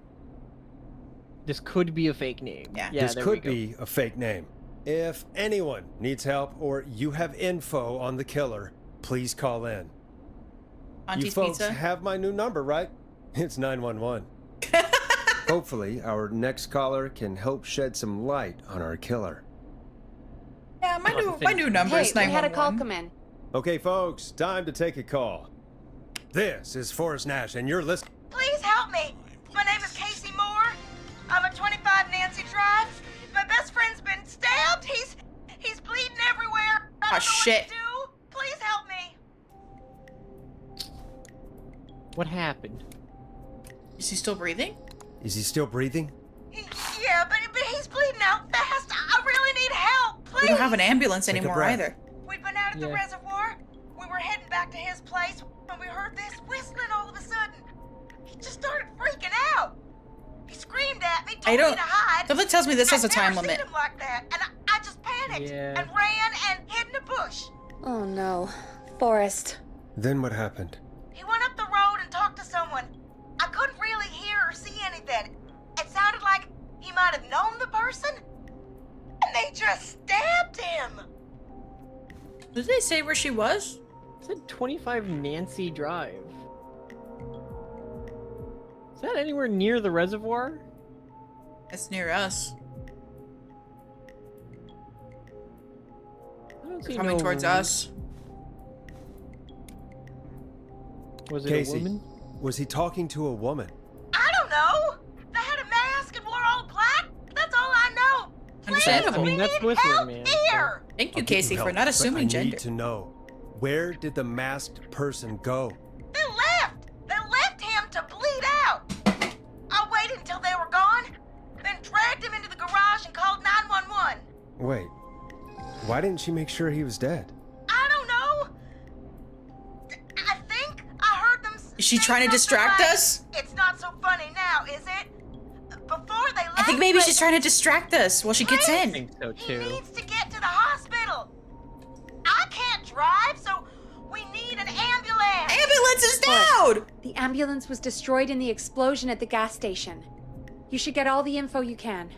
This could be a fake name. Yeah. This there we could go. be a fake name. If anyone needs help or you have info on the killer, please call in. Auntie's You folks Pizza. have my new number, right? It's 911. Hopefully, our next caller can help shed some light on our killer. Yeah, my new number Hey, is we 911. had a call come in. Okay, folks, time to take a call. This is Forrest Nash, and you're listening. Please help me. My name is Casey Moore. I'm at 25 Nancy Drive. My best friend's been stabbed. He's bleeding everywhere. I don't know shit. what to do. Please help me. What happened? Is he still breathing? Is he still breathing? Yeah, but he's bleeding out fast. I really need help. Please. We don't have an ambulance Take a anymore breath. either. We'd been out at the Yeah. reservoir. We were heading back to his place when we heard this whistling all of a sudden. He just started freaking out. He screamed at me, told me to hide. Something tells me this has a I've time never limit. seen him like that, and I just panicked Yeah. and ran and hid in a bush. Oh no. Forrest. Then what happened? He went up the road and talked to someone. I couldn't really hear or see anything. It sounded like he might have known the person, and they just stabbed him. Did they say where she was? It said 25 Nancy Drive. Is that anywhere near the reservoir? It's near us. don't see Coming no towards wounds. us. Was it Casey, a woman? was he talking to a woman? I don't know. They had a mask and wore all black. That's all I know. Please, Understandable. I mean, we that's need Whistling help Man, here. Thank you, I'll get Casey, you for help, not but assuming I gender. need to know, where did the masked person go? They left. They left him to bleed out. I waited until they were gone, then dragged him into the garage and called 911. Wait, why didn't she make sure he was dead? I don't know. I think I heard them. Is she say trying to something distract like, us? It's not so funny now, is it? Before they left, I think maybe but she's trying to distract us while she gets I in. think so he too. needs to get to the hospital. I can't drive, so we need an ambulance. Ambulance is down! The ambulance was destroyed in the explosion at the gas station. You should get all the info you can.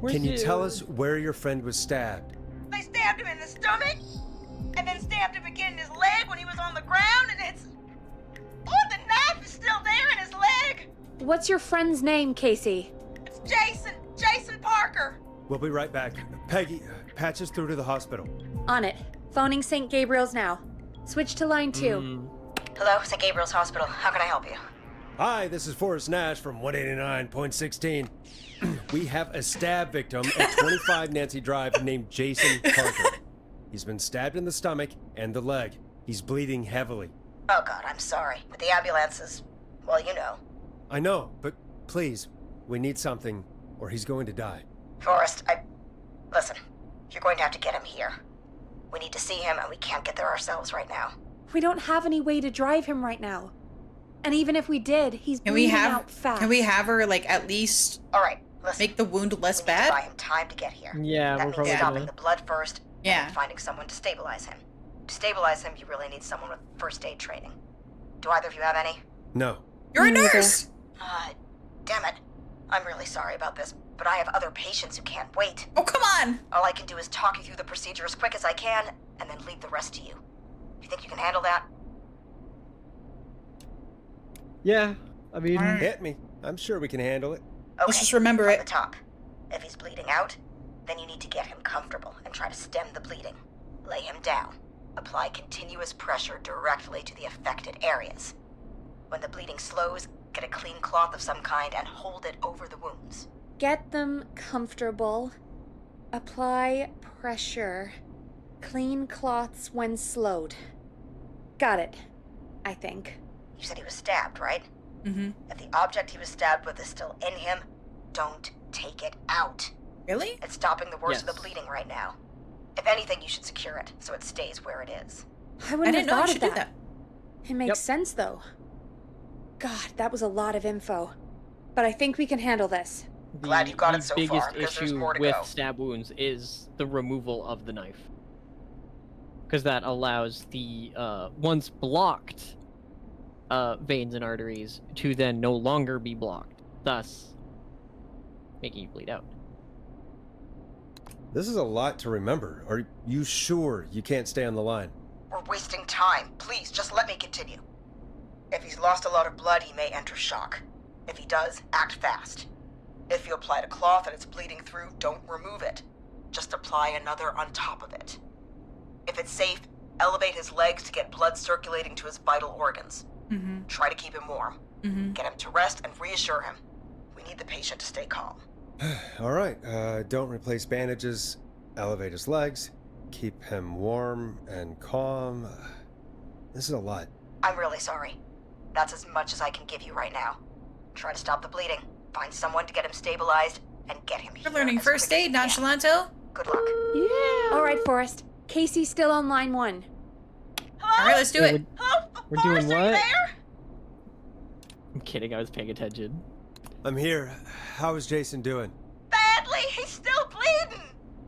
Can you tell us where your friend was stabbed? They stabbed him in the stomach, and then stabbed him again in his leg when he was on the ground, and it's... Oh, the knife is still there in his leg! What's your friend's name, Casey? It's Jason! Jason Parker! We'll be right back. Peggy, patch us through to the hospital. On it. Phoning St. Gabriel's now. Switch to line 2. Hello, St. Gabriel's Hospital. How can I help you? Hi, this is Forrest Nash from 189.16. We have a stab victim at 25 Nancy Drive named Jason Parker. He's been stabbed in the stomach and the leg. He's bleeding heavily. Oh God, I'm sorry. But the ambulance is, well, you know. I know, but please, we need something, or he's going to die. Forrest, listen, you're going to have to get him here. We need to see him, and we can't get there ourselves right now. We don't have any way to drive him right now. And even if we did, he's bleeding out fast. Can we have her, like, at least All right, listen. make the wound less We need to buy bad? him time to get here. Yeah, That we're means probably stopping gonna. the blood first, Yeah. and then finding someone to stabilize him. To stabilize him, you really need someone with first aid training. Do either of you have any? No. You're a Me neither. nurse! Damn it. I'm really sorry about this, but I have other patients who can't wait. Oh, come on! All I can do is talk you through the procedure as quick as I can, and then leave the rest to you. You think you can handle that? Yeah, I mean, Hit me. I'm sure we can handle it. Okay, Let's just remember from it. the top. If he's bleeding out, then you need to get him comfortable and try to stem the bleeding. Lay him down. Apply continuous pressure directly to the affected areas. When the bleeding slows, get a clean cloth of some kind and hold it over the wounds. Get them comfortable. Apply pressure. Clean cloths when slowed. Got it. I think. You said he was stabbed, right? Mm-hmm. If the object he was stabbed with is still in him, don't take it out. Really? It's stopping the worst of Yes. the bleeding right now. If anything, you should secure it so it stays where it is. I I wouldn't didn't have know I thought should of do that. that. It makes Yep. sense, though. God, that was a lot of info. But I think we can handle this. Glad you got it so the far, biggest 'cause there's issue more to with go. stab wounds is the removal of the knife, because that allows the once blocked veins and arteries to then no longer be blocked, thus making you bleed out. This is a lot to remember. Are you sure you can't stay on the line? We're wasting time. Please, just let me continue. If he's lost a lot of blood, he may enter shock. If he does, act fast. If you applied a cloth and it's bleeding through, don't remove it. Just apply another on top of it. If it's safe, elevate his legs to get blood circulating to his vital organs. Mm-hmm. Try to keep him warm. Mm-hmm. Get him to rest and reassure him. We need the patient to stay calm. All right, don't replace bandages. Elevate his legs. Keep him warm and calm. This is a lot. I'm really sorry. That's as much as I can give you right now. Try to stop the bleeding. Find someone to get him stabilized and get him here. You're learning as first quick as aid, you can. Nonchalanto. Good luck. All right, Forrest. Casey's still on line 1. Hello? All right, let's do Yeah, it. Hello? We're doing Forrest, are you what? there? I'm kidding, I was paying attention. I'm here. How is Jason doing? Badly. He's still bleeding.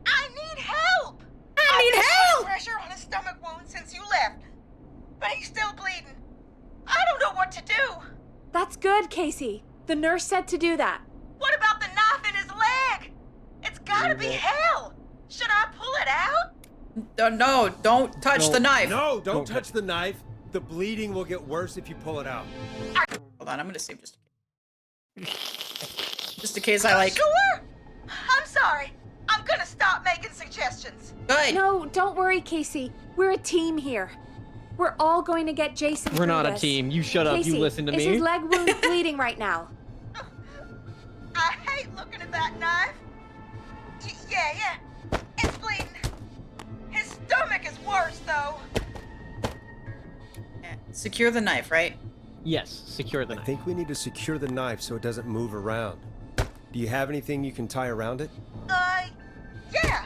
I need help. I need I've been help! putting pressure on his stomach wound since you left, but he's still bleeding. I don't know what to do. That's good, Casey. The nurse said to do that. What about the knife in his leg? It's gotta be hell. Should I pull it out? No, don't touch the knife. No, don't Don't touch the knife. The bleeding will get worse if you pull it out. Hold on, I'm gonna save just in case I like. Sure. I'm sorry. I'm gonna stop making suggestions. Good. No, don't worry, Casey. We're a team here. We're all going to get Jason We're through not a this. team. You shut up. Casey, You listen to is me. his leg wound bleeding right now? I hate looking at that knife. Yeah. It's bleeding. His stomach is worse, though. Yeah. Secure the knife, right? Yes, secure the I knife. think we need to secure the knife so it doesn't move around. Do you have anything you can tie around it? Yeah.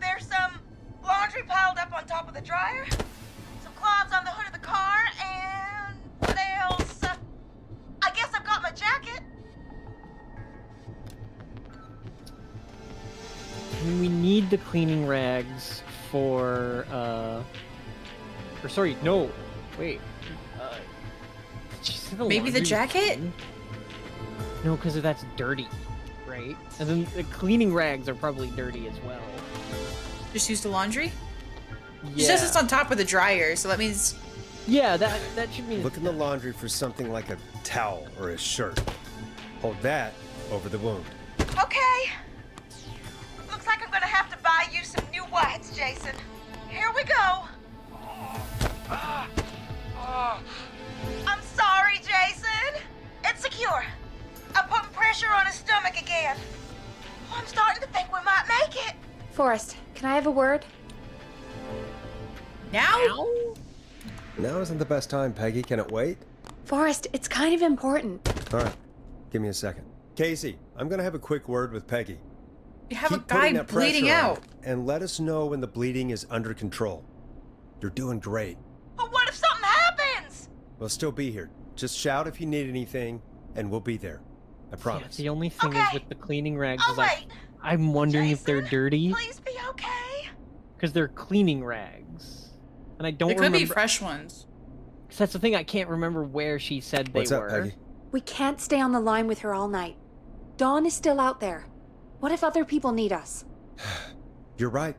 There's some laundry piled up on top of the dryer, some cloths on the hood of the car, and what else? I guess I've got my jacket. We need the cleaning rags for, or sorry, no, wait. Did she say Maybe the laundry was jacket? clean? No, because that's dirty, right? And then the cleaning rags are probably dirty as well. Just use the laundry? Yeah. She says it's on top of the dryer, so that means... Yeah, that should mean. Look in the laundry for something like a towel or a shirt. Hold that over the wound. Okay. Looks like I'm gonna have to buy you some new whites, Jason. Here we go. I'm sorry, Jason. It's secure. I'm putting pressure on his stomach again. Oh, I'm starting to think we might make it. Forrest, can I have a word? Now? Now isn't the best time, Peggy. Can it wait? Forrest, it's kind of important. All right. Give me a second. Casey, I'm going to have a quick word with Peggy. You have Keep a guy putting that bleeding pressure on out. it, and let us know when the bleeding is under control. You're doing great. But what if something happens? We'll still be here. Just shout if you need anything, and we'll be there. I Yeah, promise. the only thing is Okay. with the cleaning rags I'll is like, wait. I'm wondering if they're Jason, dirty Please be okay. because they're cleaning rags, and I don't There could remember. be fresh ones. 'Cause that's the thing. I can't remember where she said they What's were. up, Peggy? We can't stay on the line with her all night. Dawn is still out there. What if other people need us? You're right.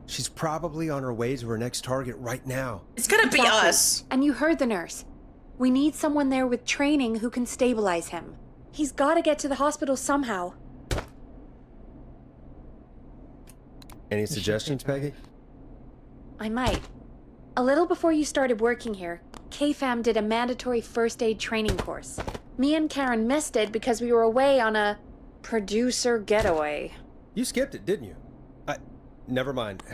She's probably on her way to her next target right now. It's gonna be Exactly. us. And you heard the nurse. We need someone there with training who can stabilize him. He's got to get to the hospital somehow. Any suggestions, Peggy? I might. A little before you started working here, KFAM did a mandatory first aid training course. Me and Karen missed it because we were away on a producer getaway. You skipped it, didn't you? Never mind.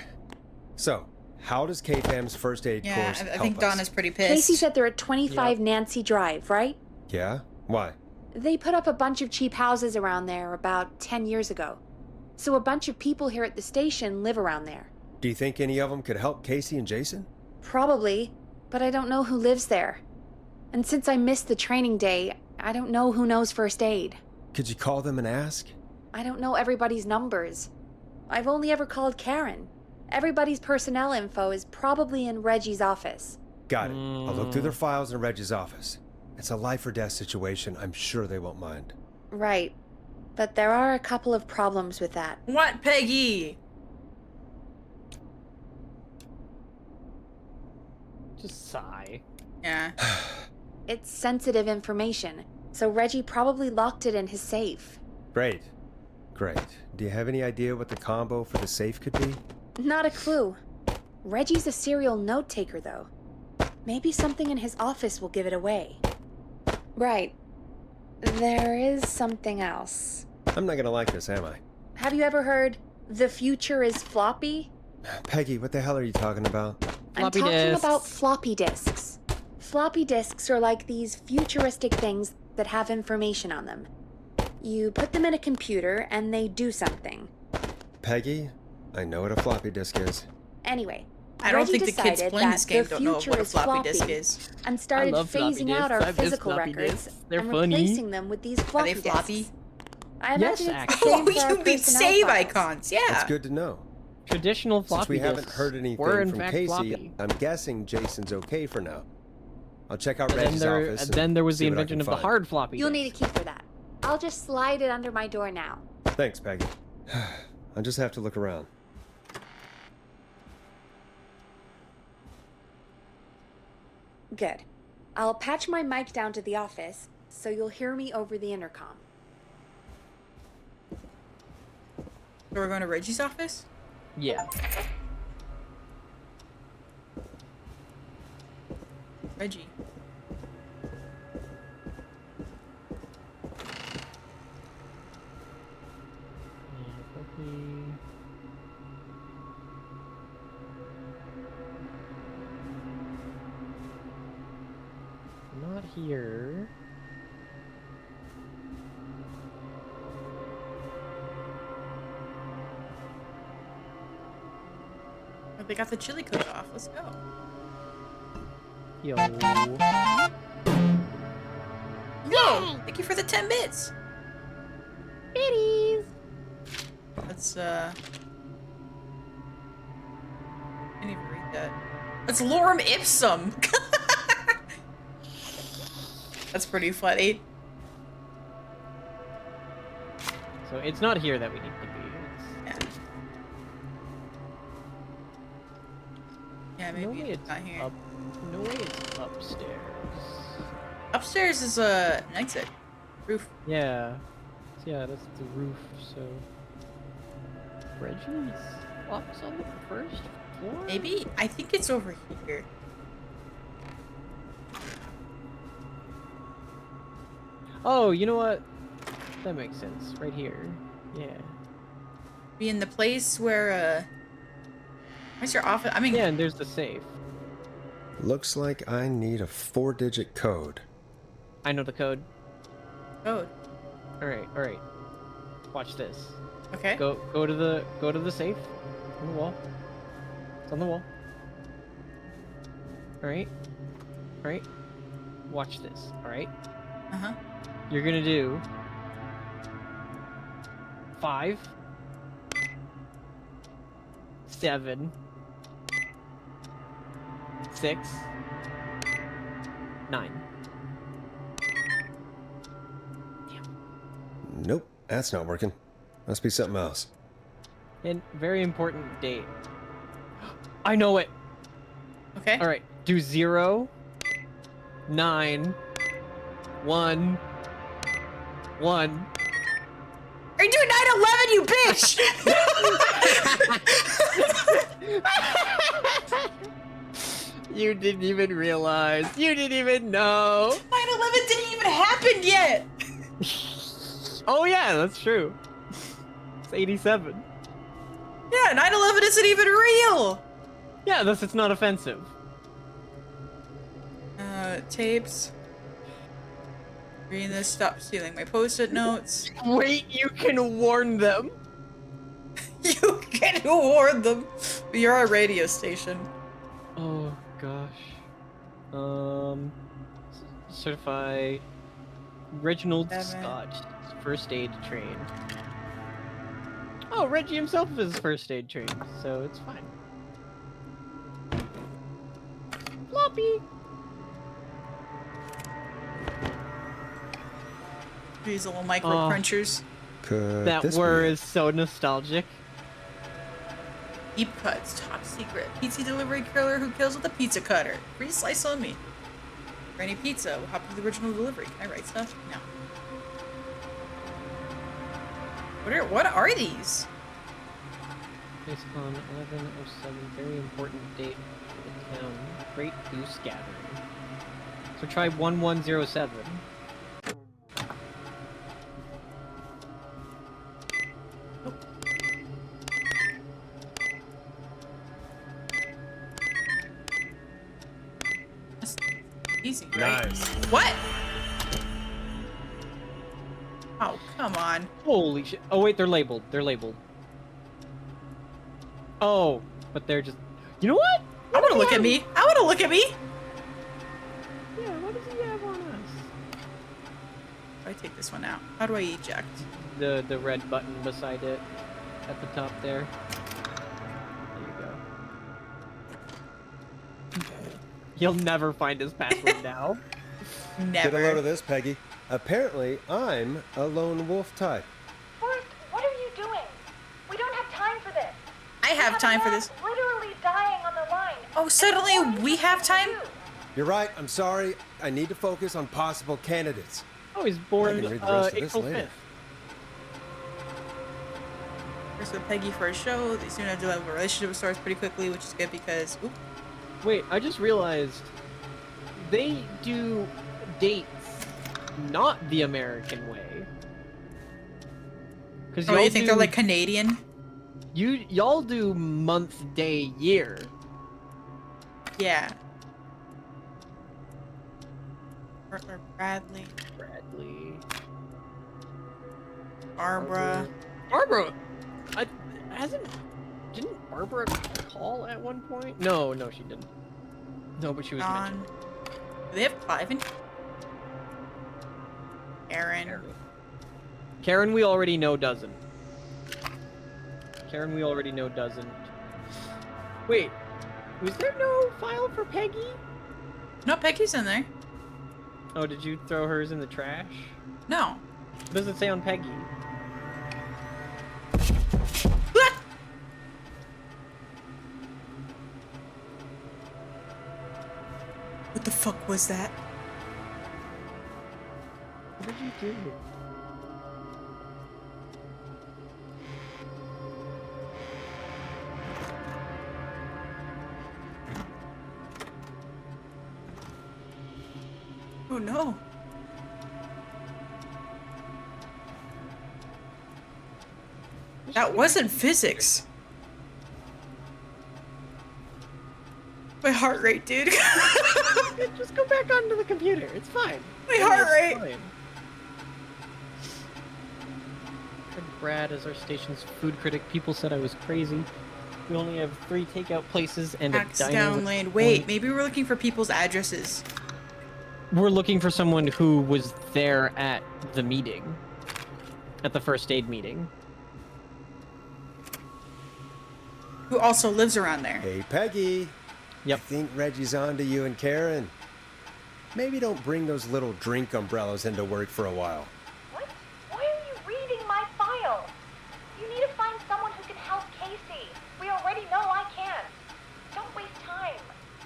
So, how does KFAM's first aid Yeah, course I help think us? Donna's pretty pissed. Casey said they're at 25 Nancy Drive, right? Yeah? Why? They put up a bunch of cheap houses around there about 10 years ago. So a bunch of people here at the station live around there. Do you think any of them could help Casey and Jason? Probably, but I don't know who lives there. And since I missed the training day, I don't know who knows first aid. Could you call them and ask? I don't know everybody's numbers. I've only ever called Karen. Everybody's personnel info is probably in Reggie's office. Got it. I'll look through their files in Reggie's office. It's a life or death situation. I'm sure they won't mind. Right. But there are a couple of problems with that. What, Peggy? Just sigh. Yeah. It's sensitive information, so Reggie probably locked it in his safe. Great. Great. Do you have any idea what the combo for the safe could be? Not a clue. Reggie's a serial note taker, though. Maybe something in his office will give it away. Right. There is something else. I'm not gonna like this, am I? Have you ever heard, the future is floppy? Peggy, what the hell are you talking about? Floppy I'm talking disks. about floppy disks. Floppy disks are like these futuristic things that have information on them. You put them in a computer and they do something. Peggy, I know what a floppy disk is. Anyway, I don't Reggie think the kids decided playing that this game the don't know future what a is floppy disk is. and started love floppy phasing out our disks. I miss physical floppy records disks. They're and funny. replacing them with these Are floppy they floppy? disks. I Yes, imagine it's actually. the same Oh, for our you mean personnel save files. icons? Yeah. That's good to know. Traditional floppy Since we haven't disks heard anything were in from fact Casey, floppy. I'm guessing Jason's okay for now. I'll check out And then Reggie's office. and then there was see the what I invention can of the find. hard floppy You'll disk. need a key for that. I'll just slide it under my door now. Thanks, Peggy. I'll just have to look around. Good. I'll patch my mic down to the office, so you'll hear me over the intercom. So we're going to Reggie's office? Yeah. Reggie. Not here. Oh, they got the chili cook off. Let's go. Yo. Yo! Thank you for the 10 bits. Biddies. Let's I didn't even read that. It's lorem ipsum. That's pretty funny. So it's not here that we need to be. Yeah, No maybe way it's not here. Up. No way it's upstairs. Upstairs is an exit. Roof. Yeah. Yeah, that's the roof, so... Reggie's office on the first floor? Maybe? I think it's over here. Oh, you know what? That makes sense. Right here. Yeah. Be in the place where, where's your office? I mean... Yeah, and there's the safe. Looks like I need a 4-digit code. I know the code. Code. Alright. Watch this. Okay. Go to the safe. On the wall. It's on the wall. Alright. Watch this, alright? Uh-huh. You're gonna do 5, 7, 6, 9. Nope, that's not working. Must be something else. And very important date. I know it. Okay. All right. Do 0, 9, 1, 1. Are you doing 9/11, you bitch? You didn't even realize. You didn't even know. 9/11 didn't even happen yet. Oh yeah, that's true. It's 87. Yeah, 9/11 isn't even real. Yeah, thus it's not offensive. Tapes. Reading this, stop stealing my post-it notes. Wait, you can warn them. You can warn them. You're a radio station. Oh gosh. Certify Reginald Scott, first aid trained. Oh, Reggie himself is first aid trained, so it's fine. Floppy. These little micro crunchers. Could That this word be it? is so nostalgic. Deep cuts, top secret. Pizza delivery killer who kills with a pizza cutter. Free slice on me. For any pizza, we'll hop to the original delivery. Can I write stuff? No. What are these? Based on 1107, very important date for the town. Great Goose Gathering. So try 1107. That's easy, right? Nice. What? Oh, come on. Holy shit. Oh wait, they're labeled. They're labeled. Oh, but they're just... You know what? I want to look at me. I want to look at me. Yeah, what does he have on us? I take this one out. How do I eject? The red button beside it. At the top there. There you go. You'll never find his password now. Never. Get a load of this, Peggy. Apparently, I'm a lone wolf type. Forrest, what are you doing? We don't have time for this. I have time for this. Literally dying on the line. Oh, suddenly we have time? You're right. I'm sorry. I need to focus on possible candidates. Oh, he's I born can read the rest of this April later. First with Peggy for a show. They soon had to develop a relationship with Stars pretty quickly, which is good because. Oop. Wait, I just realized they do dates not the American way. Because Oh, you think they're like Canadian? y'all do month, day, year. Yeah. Butler Bradley. Barbara. Didn't Barbara call at one point? No, she didn't. No, but she was mentioned. Do they have Clive in? Karen we already know doesn't. Wait, was there no file for Peggy? No, Peggy's in there. Oh, did you throw hers in the trash? No. What does it say on Peggy? What the fuck was that? What did you do? Oh no. That wasn't physics. My heart rate, dude. Just go back onto the computer. It's fine. My heart rate. Fine. Brad is our station's food critic. People said I was crazy. We only have 3 takeout places and a Axe diner. down lane. Wait, maybe we're looking for people's addresses. We're looking for someone who was there at the meeting. At the first aid meeting. Who also lives around there. Hey, Peggy. Yep. I think Reggie's on to you and Karen. Maybe don't bring those little drink umbrellas into work for a while. What? Why are you reading my file? You need to find someone who can help Casey. We already know I can. Don't waste time.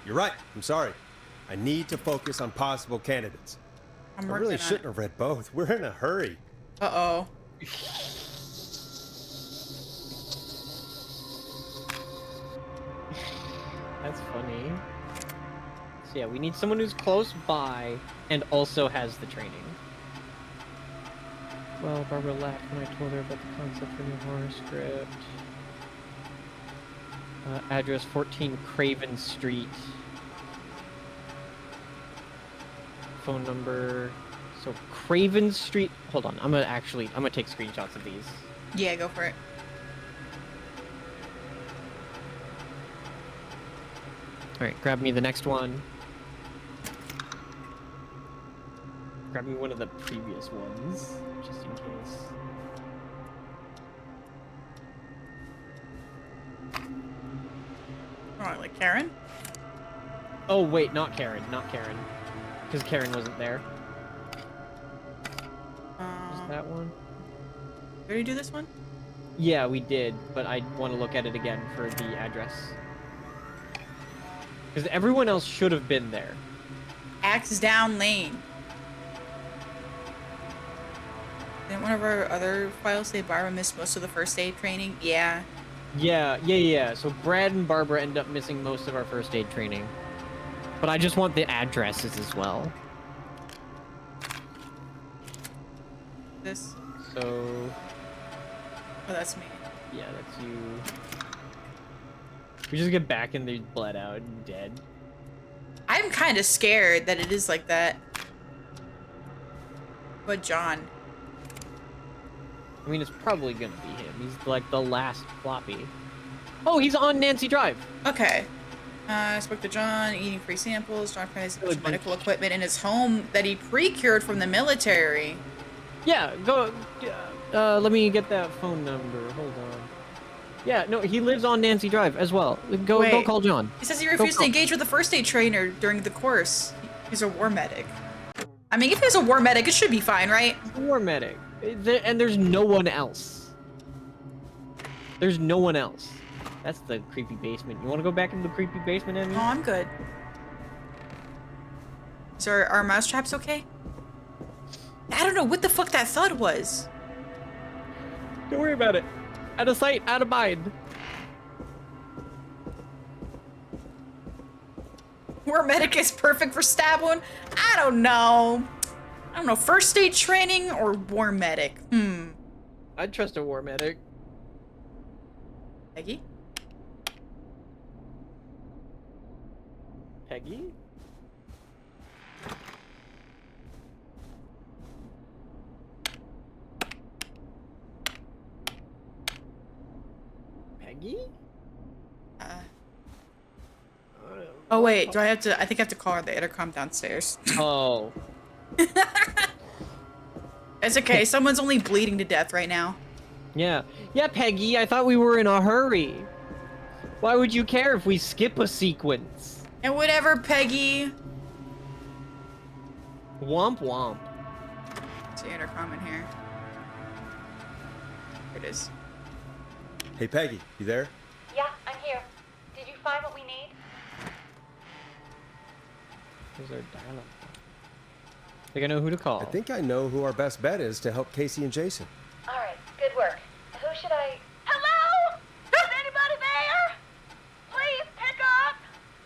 You're right. I'm sorry. I need to focus on possible candidates. I'm I really shouldn't have read both. We're in a hurry. Uh-oh. That's funny. So yeah, we need someone who's close by and also has the training. Well, Barbara laughed when I told her about the concept for new horror script. Address 14 Craven Street. Phone number. So Craven Street. Hold on, I'm gonna take screenshots of these. Yeah, go for it. Alright, grab me the next one. Grab me one of the previous ones, just in case. Alright, like Karen? Oh, wait, not Karen. Because Karen wasn't there. Just that one? Did we do this one? Yeah, we did, but I want to look at it again for the address. Because everyone else should have been there. Axe down lane. Didn't one of our other files say Barbara missed most of the first aid training? Yeah. Yeah. So Brad and Barbara end up missing most of our first aid training. But I just want the addresses as well. This? So... Oh, that's me. Yeah, that's you. We just get back and they bled out and dead. I'm kind of scared that it is like that. But John. I mean, it's probably gonna be him. He's like the last floppy. Oh, he's on Nancy Drive. Okay. I spoke to John, eating free samples. John has medical equipment in his home that he procured from the military. Yeah, go. Let me get that phone number. Hold on. Yeah, no, he lives on Nancy Drive as well. Go call John. He says he refused to engage with the first aid trainer during the course. He's a war medic. I mean, if he's a war medic, it should be fine, right? War medic. And there's no one else. There's no one else. That's the creepy basement. You want to go back into the creepy basement, Emmy? Oh, I'm good. So are our mousetraps okay? I don't know what the fuck that thud was. Don't worry about it. Out of sight, out of mind. War medic is perfect for stab wound. I don't know. First aid training or war medic? I'd trust a war medic. Peggy? Peggy? Peggy? Oh wait, I think I have to call her the intercom downstairs. Oh. It's okay, someone's only bleeding to death right now. Yeah. Yeah, Peggy, I thought we were in a hurry. Why would you care if we skip a sequence? And whatever, Peggy. Womp womp. It's the intercom in here. Here it is. Hey, Peggy, you there? Yeah, I'm here. Did you find what we need? Where's our dialogue? I think I know who to call. I think I know who our best bet is to help Casey and Jason. All right, good work. Who should I... Hello? Is anybody there? Please pick up.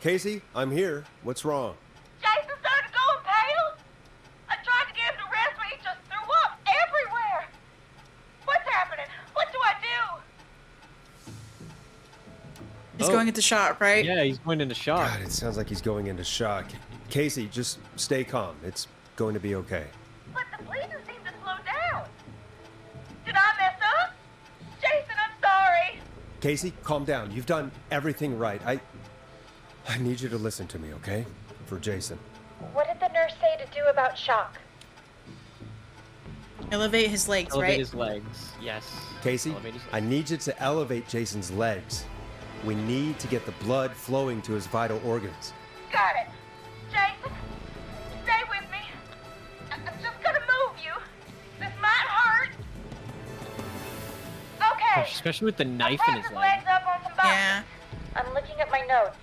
Casey, I'm here. What's wrong? Jason started going pale. I tried to get him to rest, but he just threw up everywhere. What's happening? What do I do? He's going into shock, right? Yeah, he's going into shock. God, it sounds like he's going into shock. Casey, just stay calm. It's going to be okay. But the bleeding seemed to slow down. Did I mess up? Jason, I'm sorry. Casey, calm down. You've done everything right. I need you to listen to me, okay? For Jason. What did the nurse say to do about shock? Elevate his legs, Elevate right? his legs. Yes. Casey, Elevate his legs. I need you to elevate Jason's legs. We need to get the blood flowing to his vital organs. Got it. Jason, stay with me. I'm just gonna move you. This might hurt. Okay. Especially with the knife in his Press his leg. legs up on some buttons. Yeah. I'm looking at my notes.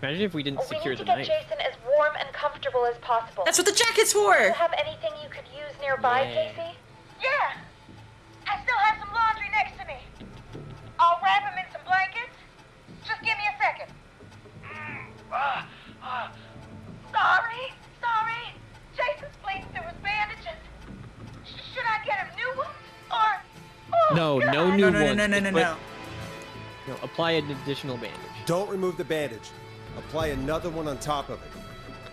Imagine if we didn't We secure need to the get knife. Jason as warm and comfortable as possible. That's what the jacket's Do for! you have anything you could use nearby, Yeah. Casey? Yeah. I still have some laundry next to me. I'll wrap him in some blankets. Just give me a second. Sorry. Jason's bleeding through his bandages. Should I get him new ones? Or... Oh, No, God. no new No. ones. No. No, apply an additional bandage. Don't remove the bandage. Apply another one on top of it.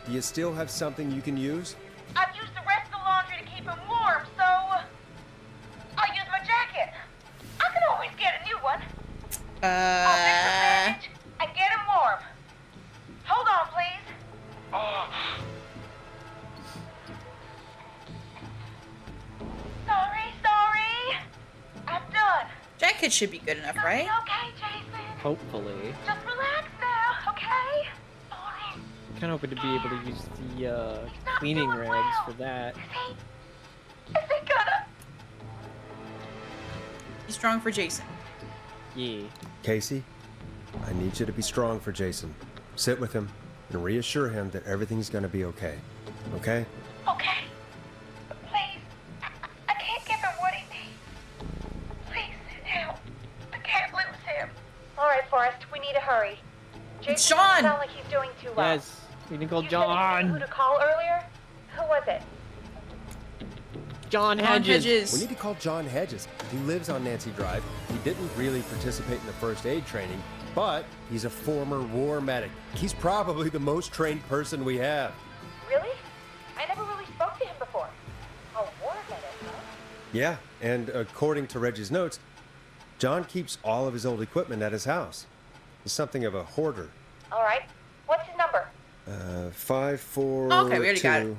Do you still have something you can use? I've used the rest of the laundry to keep him warm, so... I'll use my jacket. I can always get a new one. I'll fix the bandage and get him warm. Hold on, please. Sorry. I'm done. Jacket should be good enough, It's right? okay, Jason. Hopefully. Just relax now, okay? Sorry. Kind of hoping to be able to use the cleaning doing rags well. for that. Is he gonna... Be strong for Jason. Yeah. Casey, I need you to be strong for Jason. Sit with him and reassure him that everything's going to be okay. Okay? Okay. Please. I can't give him what he needs. Please sit down. I can't lose him. All right, Forrest, we need to hurry. Jason It's doesn't John! sound like he's doing too well. Yes. We can call You said you knew who John. to call earlier? Who was it? John John Hedges. We Hedges. need to call John Hedges. He lives on Nancy Drive. He didn't really participate in the first aid training, but he's a former war medic. He's probably the most trained person we have. Really? I never really spoke to him before. A war medic, huh? Yeah, and according to Reggie's notes, John keeps all of his old equipment at his house. He's something of a hoarder. All right. What's his number? 5420735. Okay, we already got it.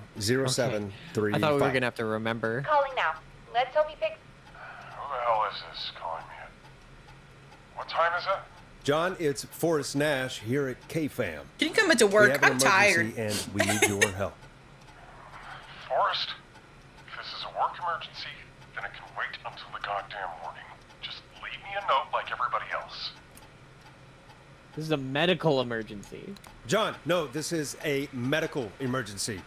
I thought we were gonna have to remember. Calling now. Let's hope he picks. Who the hell is this calling me? What time is it? John, it's Forrest Nash here at KFAM. Can you come into We work? have an I'm tired. emergency and we need your help. Forrest, if this is a work emergency, then it can wait until the goddamn morning. Just leave me a note like everybody else. This is a medical emergency. John, no, this is a medical emergency.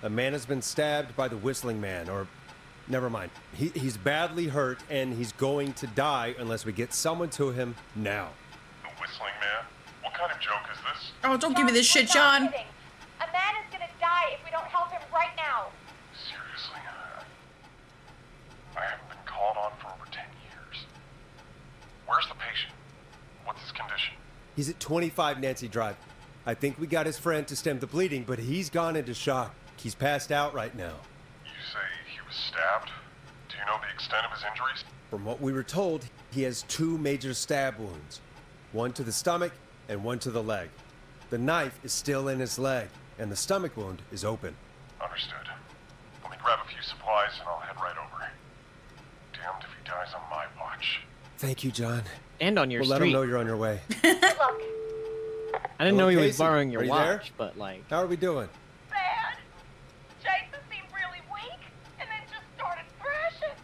A man has been stabbed by the Whistling Man, or never mind. He's badly hurt, and he's going to die unless we get someone to him now. The Whistling Man? What kind of joke is this? Oh, don't give me this shit, we're not John. kidding. A man is gonna die if we don't help him right now. Seriously? I haven't been called on for over 10 years. Where's the patient? What's his condition? He's at 25 Nancy Drive. I think we got his friend to stem the bleeding, but he's gone into shock. He's passed out right now. You say he was stabbed? Do you know the extent of his injuries? From what we were told, he has 2 major stab wounds. One to the stomach and one to the leg. The knife is still in his leg, and the stomach wound is open. Understood. Let me grab a few supplies and I'll head right over. Damned if he dies on my watch. Thank you, John. And on your We'll let him street. know you're on your way. Good luck. I didn't Hello, know he was Casey. borrowing your Are you watch, there? but like, How are we doing? Bad. Jason seemed really weak and then just started thrashing.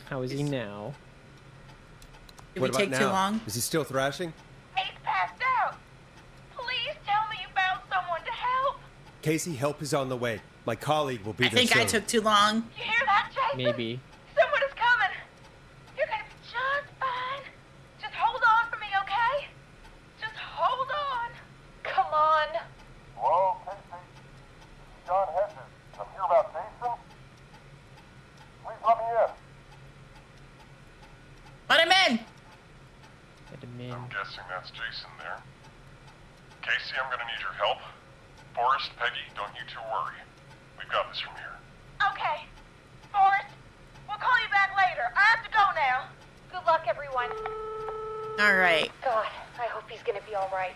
how is he now? Did What we about take too now? long? Is he still thrashing? He's passed out. Please tell me you found someone to help. Casey, help is on the way. My colleague will be I there think I soon. took too long. You hear that, Jason? Maybe. Someone is coming. You're gonna be just fine. Just hold on for me, okay? Just hold on. Come on. Hello, Casey. John Hedges. I'm here about Jason. Please let me in. Let him in. Get him in. I'm guessing that's Jason there. Casey, I'm gonna need your help. Forrest, Peggy, don't you two worry. We've got this from here. Okay. Forrest, we'll call you back later. I have to go now. Good luck, everyone. All right. God, I hope he's gonna be all right.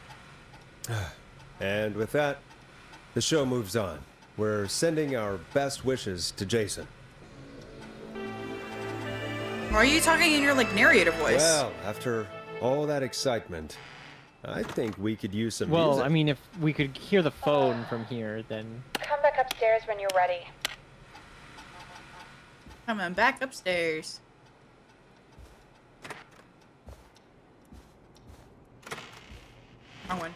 And with that, the show moves on. We're sending our best wishes to Jason. Why are you talking in your like narrator voice? Well, after all that excitement, I think we could use some Well, music. I mean, if we could hear the phone from here, then Come back upstairs when you're ready. Coming back upstairs. Wrong one.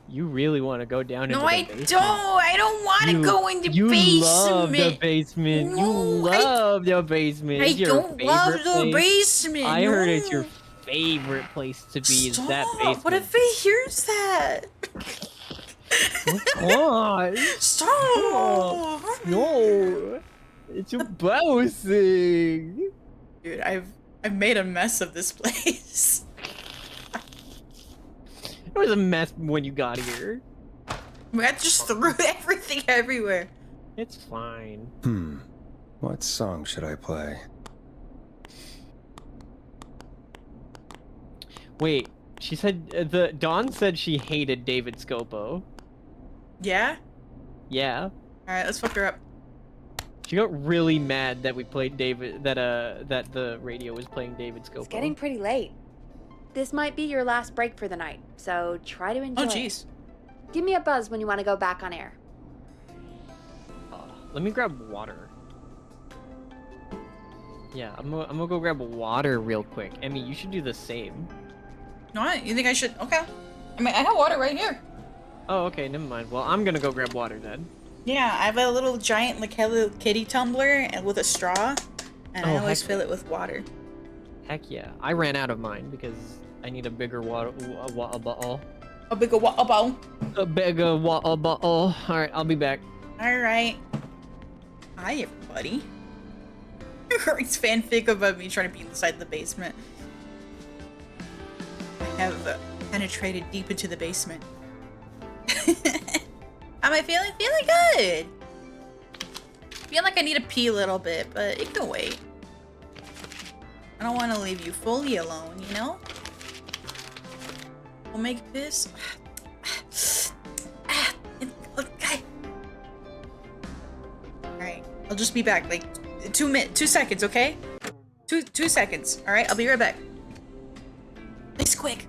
you really want to go down into No, the I basement. don't. I don't want to go in the basement. love the basement. No, you love the basement. I It's your don't love favorite the place. basement. I heard it's no. your favorite place to be. Is Stop. that basement? What if he hears that? Come on. Stop. No. It's embarrassing. Dude, I've made a mess of this place. It was a mess when you got here. I just threw everything everywhere. It's fine. What song should I play? Wait, she said Dawn said she hated David Scopo. Yeah? Yeah. Alright, let's fuck her up. She got really mad that we played that the radio was playing David Scopo. It's getting pretty late. This might be your last break for the night, so try to enjoy Oh, it. jeez. Give me a buzz when you want to go back on air. Let me grab water. Yeah, I'm gonna go grab water real quick. Emmy, you should do the same. No, what? You think I should? Okay. I mean, I have water right here. Oh, okay, never mind. Well, I'm gonna go grab water then. Yeah, I have a little giant, like, Hello Kitty tumbler and with a straw, and I Oh, always heck fill it with water. Heck yeah. I ran out of mine because I need a bigger water bottle. A bigger water bowl. A bigger water bottle. Alright, I'll be back. Alright. Hi, everybody. It's fanfic about me trying to be inside the basement. I have penetrated deep into the basement. How am I feeling? Feeling good. Feel like I need to pee a little bit, but it can wait. I don't want to leave you fully alone, you know? We'll make this. Okay. Alright, I'll just be back, like 2 seconds, okay? 2 seconds. Alright, I'll be right back. Nice quick.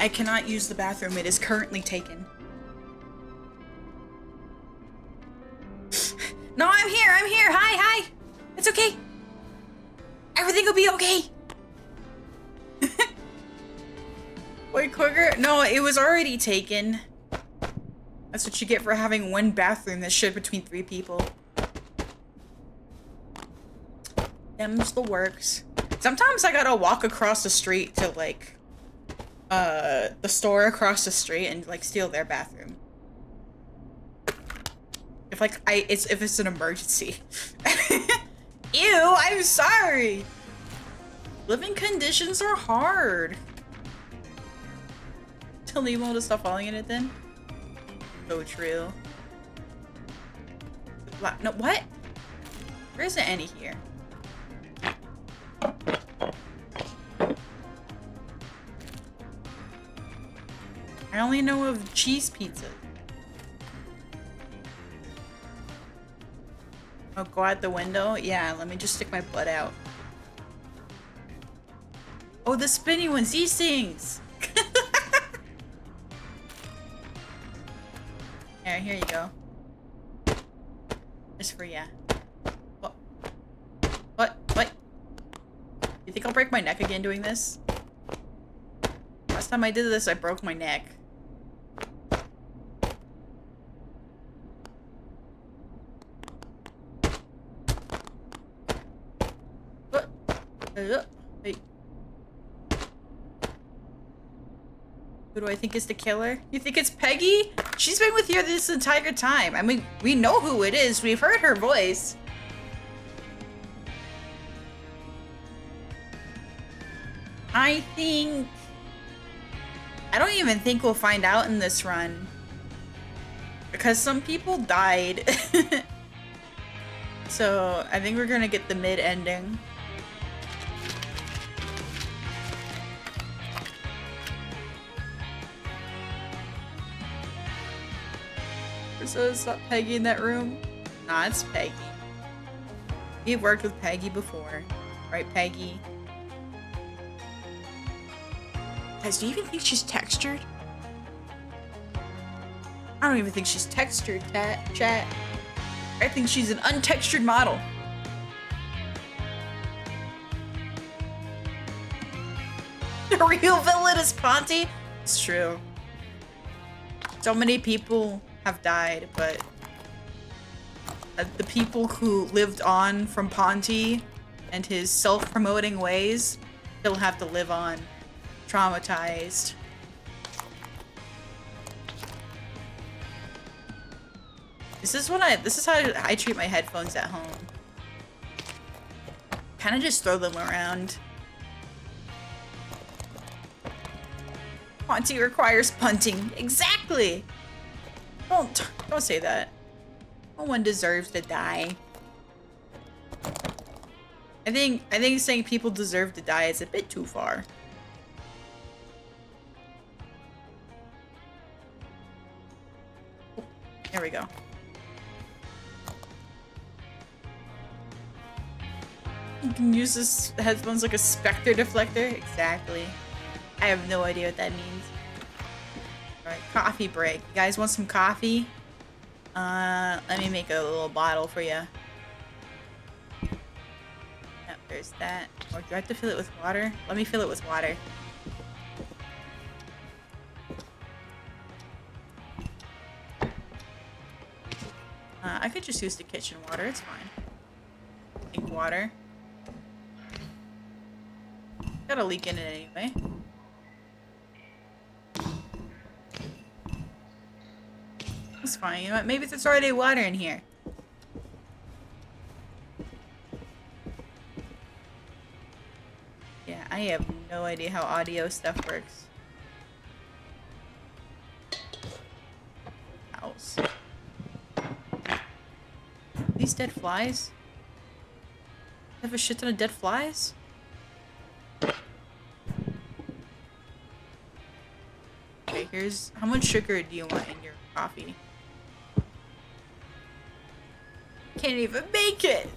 I cannot use the bathroom. It is currently taken. No, I'm here. I'm here. Hi, hi. It's okay. Everything will be okay. Wait, quicker? No, it was already taken. That's what you get for having one bathroom that's shared between 3 people. Them's the works. Sometimes I gotta walk across the street to, like, the store across the street and, like, steal their bathroom. If, like, if it's an emergency. Ew, I'm sorry! Living conditions are hard. Tell Nemo to stop falling in it then? So true. No, what? There isn't any here. I only know of cheese pizza. Oh, go out the window? Yeah, let me just stick my butt out. Oh, the spinny ones, these things! Here you go. Just for ya. What? You think I'll break my neck again doing this? Last time I did this, I broke my neck. What? Wait. Who do I think is the killer? You think it's Peggy? She's been with you this entire time. I mean, we know who it is. We've heard her voice. I don't even think we'll find out in this run. Because some people died. So, I think we're gonna get the mid-ending. So it's not Peggy in that room? Nah, it's Peggy. We've worked with Peggy before. Right, Peggy? Guys, do you even think she's textured? I don't even think she's textured, chat. I think she's an untextured model. The real villain is Ponty? It's true. So many people have died, but the people who lived on from Ponty and his self-promoting ways still have to live on, traumatized. This is how I treat my headphones at home. Kind of just throw them around. Ponty requires punting. Exactly. Don't say that. No one deserves to die. I think saying people deserve to die is a bit too far. There we go. You can use this headphones like a specter deflector. Exactly. I have no idea what that means. Alright, coffee break. You guys want some coffee? Let me make a little bottle for you. Yep, there's that. Or do I have to fill it with water? Let me fill it with water. I could just use the kitchen water, it's fine. Think water. Got a leak in it anyway. It's fine, you know what? Maybe there's already water in here. Yeah, I have no idea how audio stuff works. House. These dead flies? I have a shit ton of dead flies? Okay, here's... How much sugar do you want in your coffee? Can't even make it!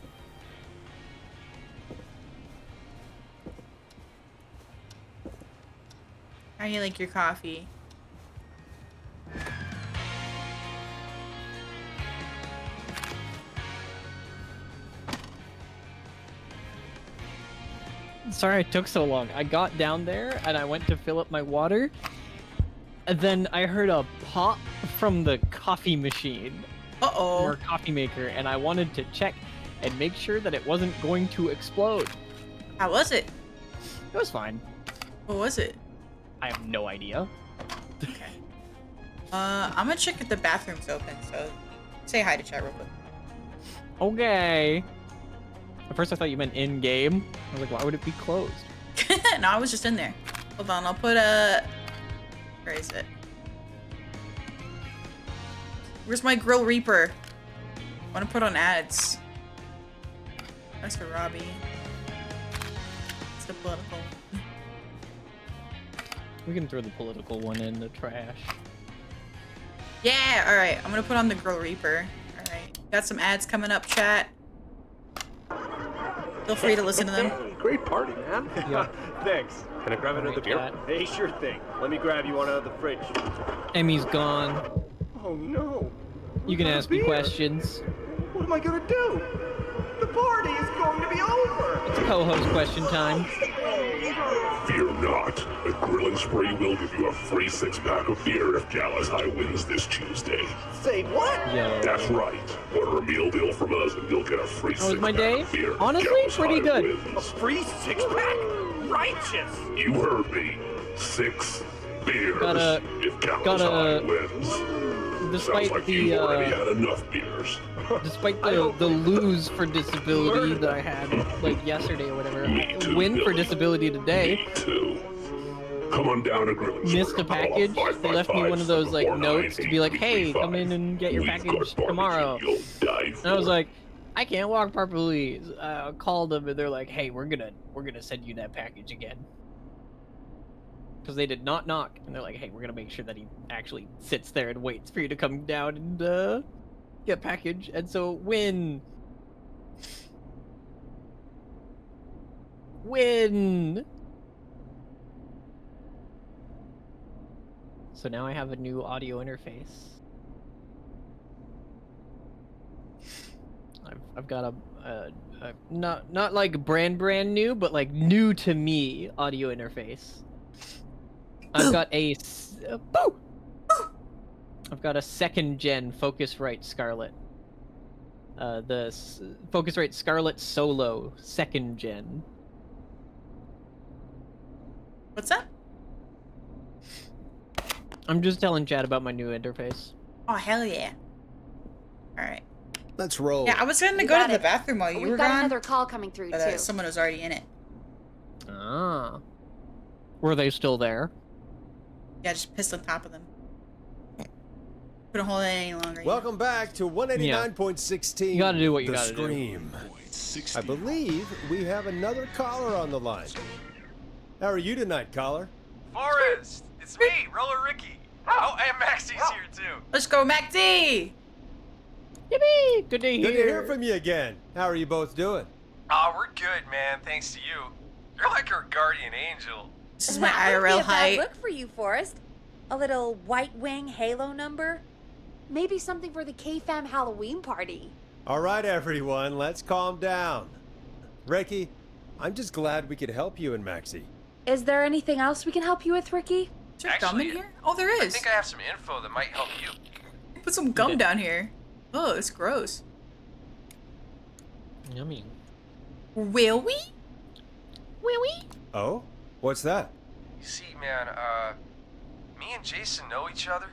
How do you like your coffee? Sorry it took so long. I got down there and I went to fill up my water. And then I heard a pop from the coffee machine. Uh-oh. Or coffee maker, and I wanted to check and make sure that it wasn't going to explode. How was it? It was fine. What was it? I have no idea. Okay. I'm gonna check if the bathroom's open, so say hi to chat real quick. Okay. At first I thought you meant in-game. I was like, why would it be closed? No, I was just in there. Hold on, I'll put a... Where is it? Where's my Grill Reaper? I want to put on ads. That's for Robbie. It's the political. We can throw the political one in the trash. Yeah, alright. I'm gonna put on the Grill Reaper. Alright. Got some ads coming up, chat. Feel free to listen to them. Hey, great party, man. Yeah. Thanks. Can I grab another beer? Chat. Hey, sure thing. Let me grab you one out of the fridge. Emmy's gone. Oh no. You can ask me beer. questions. What am I gonna do? The party is going to be over. It's co-host question time. Fear not. A Grill and Spree will give you a free 6-pack of beer if Gallus High wins this Tuesday. Say what? Yo. That's right. Order a meal deal from us and you'll get a free How was 6-pack my day? of beer. if Honestly, Gallus pretty High good. wins. A free 6-pack? Righteous. You heard me. 6 beers Got a- if Gallus got a- High wins. Despite Sounds like the you already had enough beers. despite the lose for disability that I had like yesterday or whatever, Me I too, win for Billy. disability today. Me too. Come on down to Grill and Missed Spree. a package. They left me one of those like notes to be like, "Hey, come in 4985. and get your We've package got barbecue tomorrow." you'll die And I was for. like, I can't walk properly. Called them and they're like, "Hey, we're gonna send you that package again." Because they did not knock, and they're like, "Hey, we're gonna make sure that he actually sits there and waits for you to come down and get package." And so win. So now I have a new audio interface. I've got a not like brand new, but like new to me audio interface. I've got I've got a 2nd gen Focusrite Scarlett. The Focusrite Scarlett Solo 2nd gen. What's that? I'm just telling Chad about my new interface. Oh, hell yeah. Alright. Let's roll. Yeah, I was gonna We go to got the it. bathroom while you We've were got gone, another call coming through but too. someone was already in it. Ah. Were they still there? Yeah, just pissed on top of them. Couldn't hold it any longer. Welcome back to 189.16. You gotta do what you The gotta do. Scream. I believe we have another caller on the line. How are you tonight, caller? Forrest, it's me, Roller Ricky. Oh, and Maxie's here too. Let's go, Mac D! Yippee! Good to hear. Good to hear from you again. How are you both doing? Oh, we're good, man. Thanks to you. You're like our guardian angel. This is my That would be IRL a bad height. look for you, Forrest. A little white wing halo number. Maybe something for the K-Fam Halloween party. All right, everyone, let's calm down. Ricky, I'm just glad we could help you and Maxie. Is there anything else we can help you with, Ricky? Is there gum in here? Oh, there I is. think I have some info that might help you. Put some gum down here. Oh, it's gross. Yummy. Will we? Will we? Oh? What's that? You see, man, me and Jason know each other.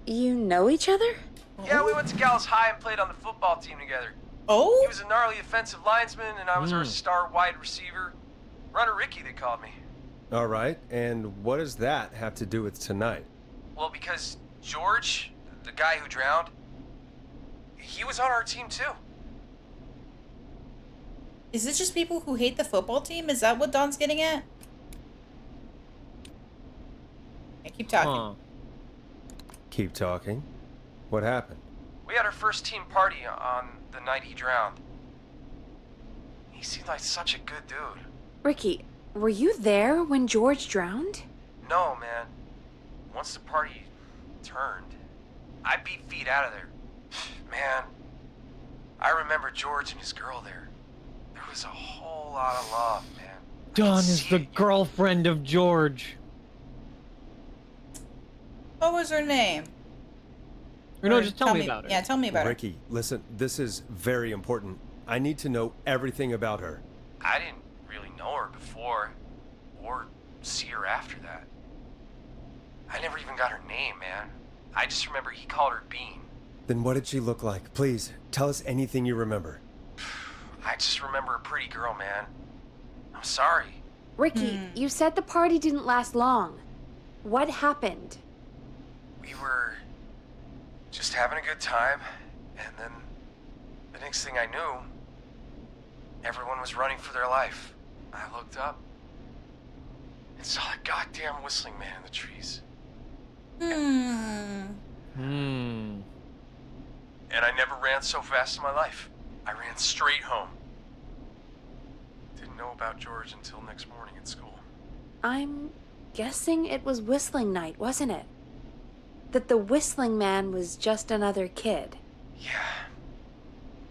You know each other? Yeah, we went to Gallus High and played on the football team together. Oh? He was a gnarly offensive linesman, and I was our star wide receiver. Runner Ricky, they called me. All right, and what does that have to do with tonight? Well, because George, the guy who drowned, he was on our team too. Is it just people who hate the football team? Is that what Don's getting at? Yeah, keep talking. Huh. Keep talking. What happened? We had our first team party on the night he drowned. He seemed like such a good dude. Ricky, were you there when George drowned? No, man. Once the party turned, I beat feet out of there. Man, I remember George and his girl there. There was a whole lot of love, man. Dawn is the girlfriend of George. What was her name? Or no, Or just tell me about her. Yeah, tell me about her. Ricky, listen, this is very important. I need to know everything about her. I didn't really know her before, or see her after that. I never even got her name, man. I just remember he called her Bean. Then what did she look like? Please, tell us anything you remember. I just remember a pretty girl, man. I'm sorry. Ricky, you said the party didn't last long. What happened? We were just having a good time, and then the next thing I knew, everyone was running for their life. I looked up and saw that goddamn whistling man in the trees. Hmm. And I never ran so fast in my life. I ran straight home. Didn't know about George until next morning at school. I'm guessing it was whistling night, wasn't it? That the whistling man was just another kid. Yeah.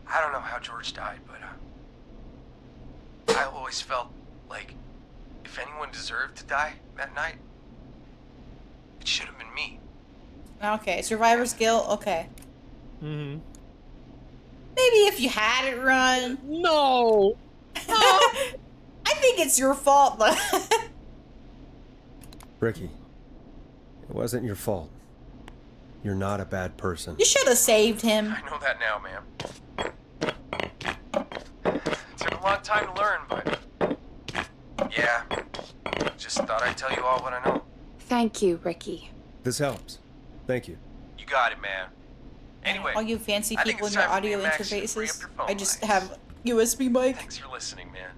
I don't know how George died, but I always felt like if anyone deserved to die that night, it should have been me. Okay, survivor's guilt. Okay. Mm-hmm. Maybe if you had it run. No. I think it's your fault, though. Ricky, it wasn't your fault. You're not a bad person. You should have saved him. I know that now, ma'am. It took a long time to learn, but yeah, just thought I'd tell you all what I know. Thank you, Ricky. This helps. Thank you. You got it, man. Anyway, All you fancy I think people in it's your time for me audio and Max to free up interfaces. your phone I just lines. have USB mic. Thanks for listening, man.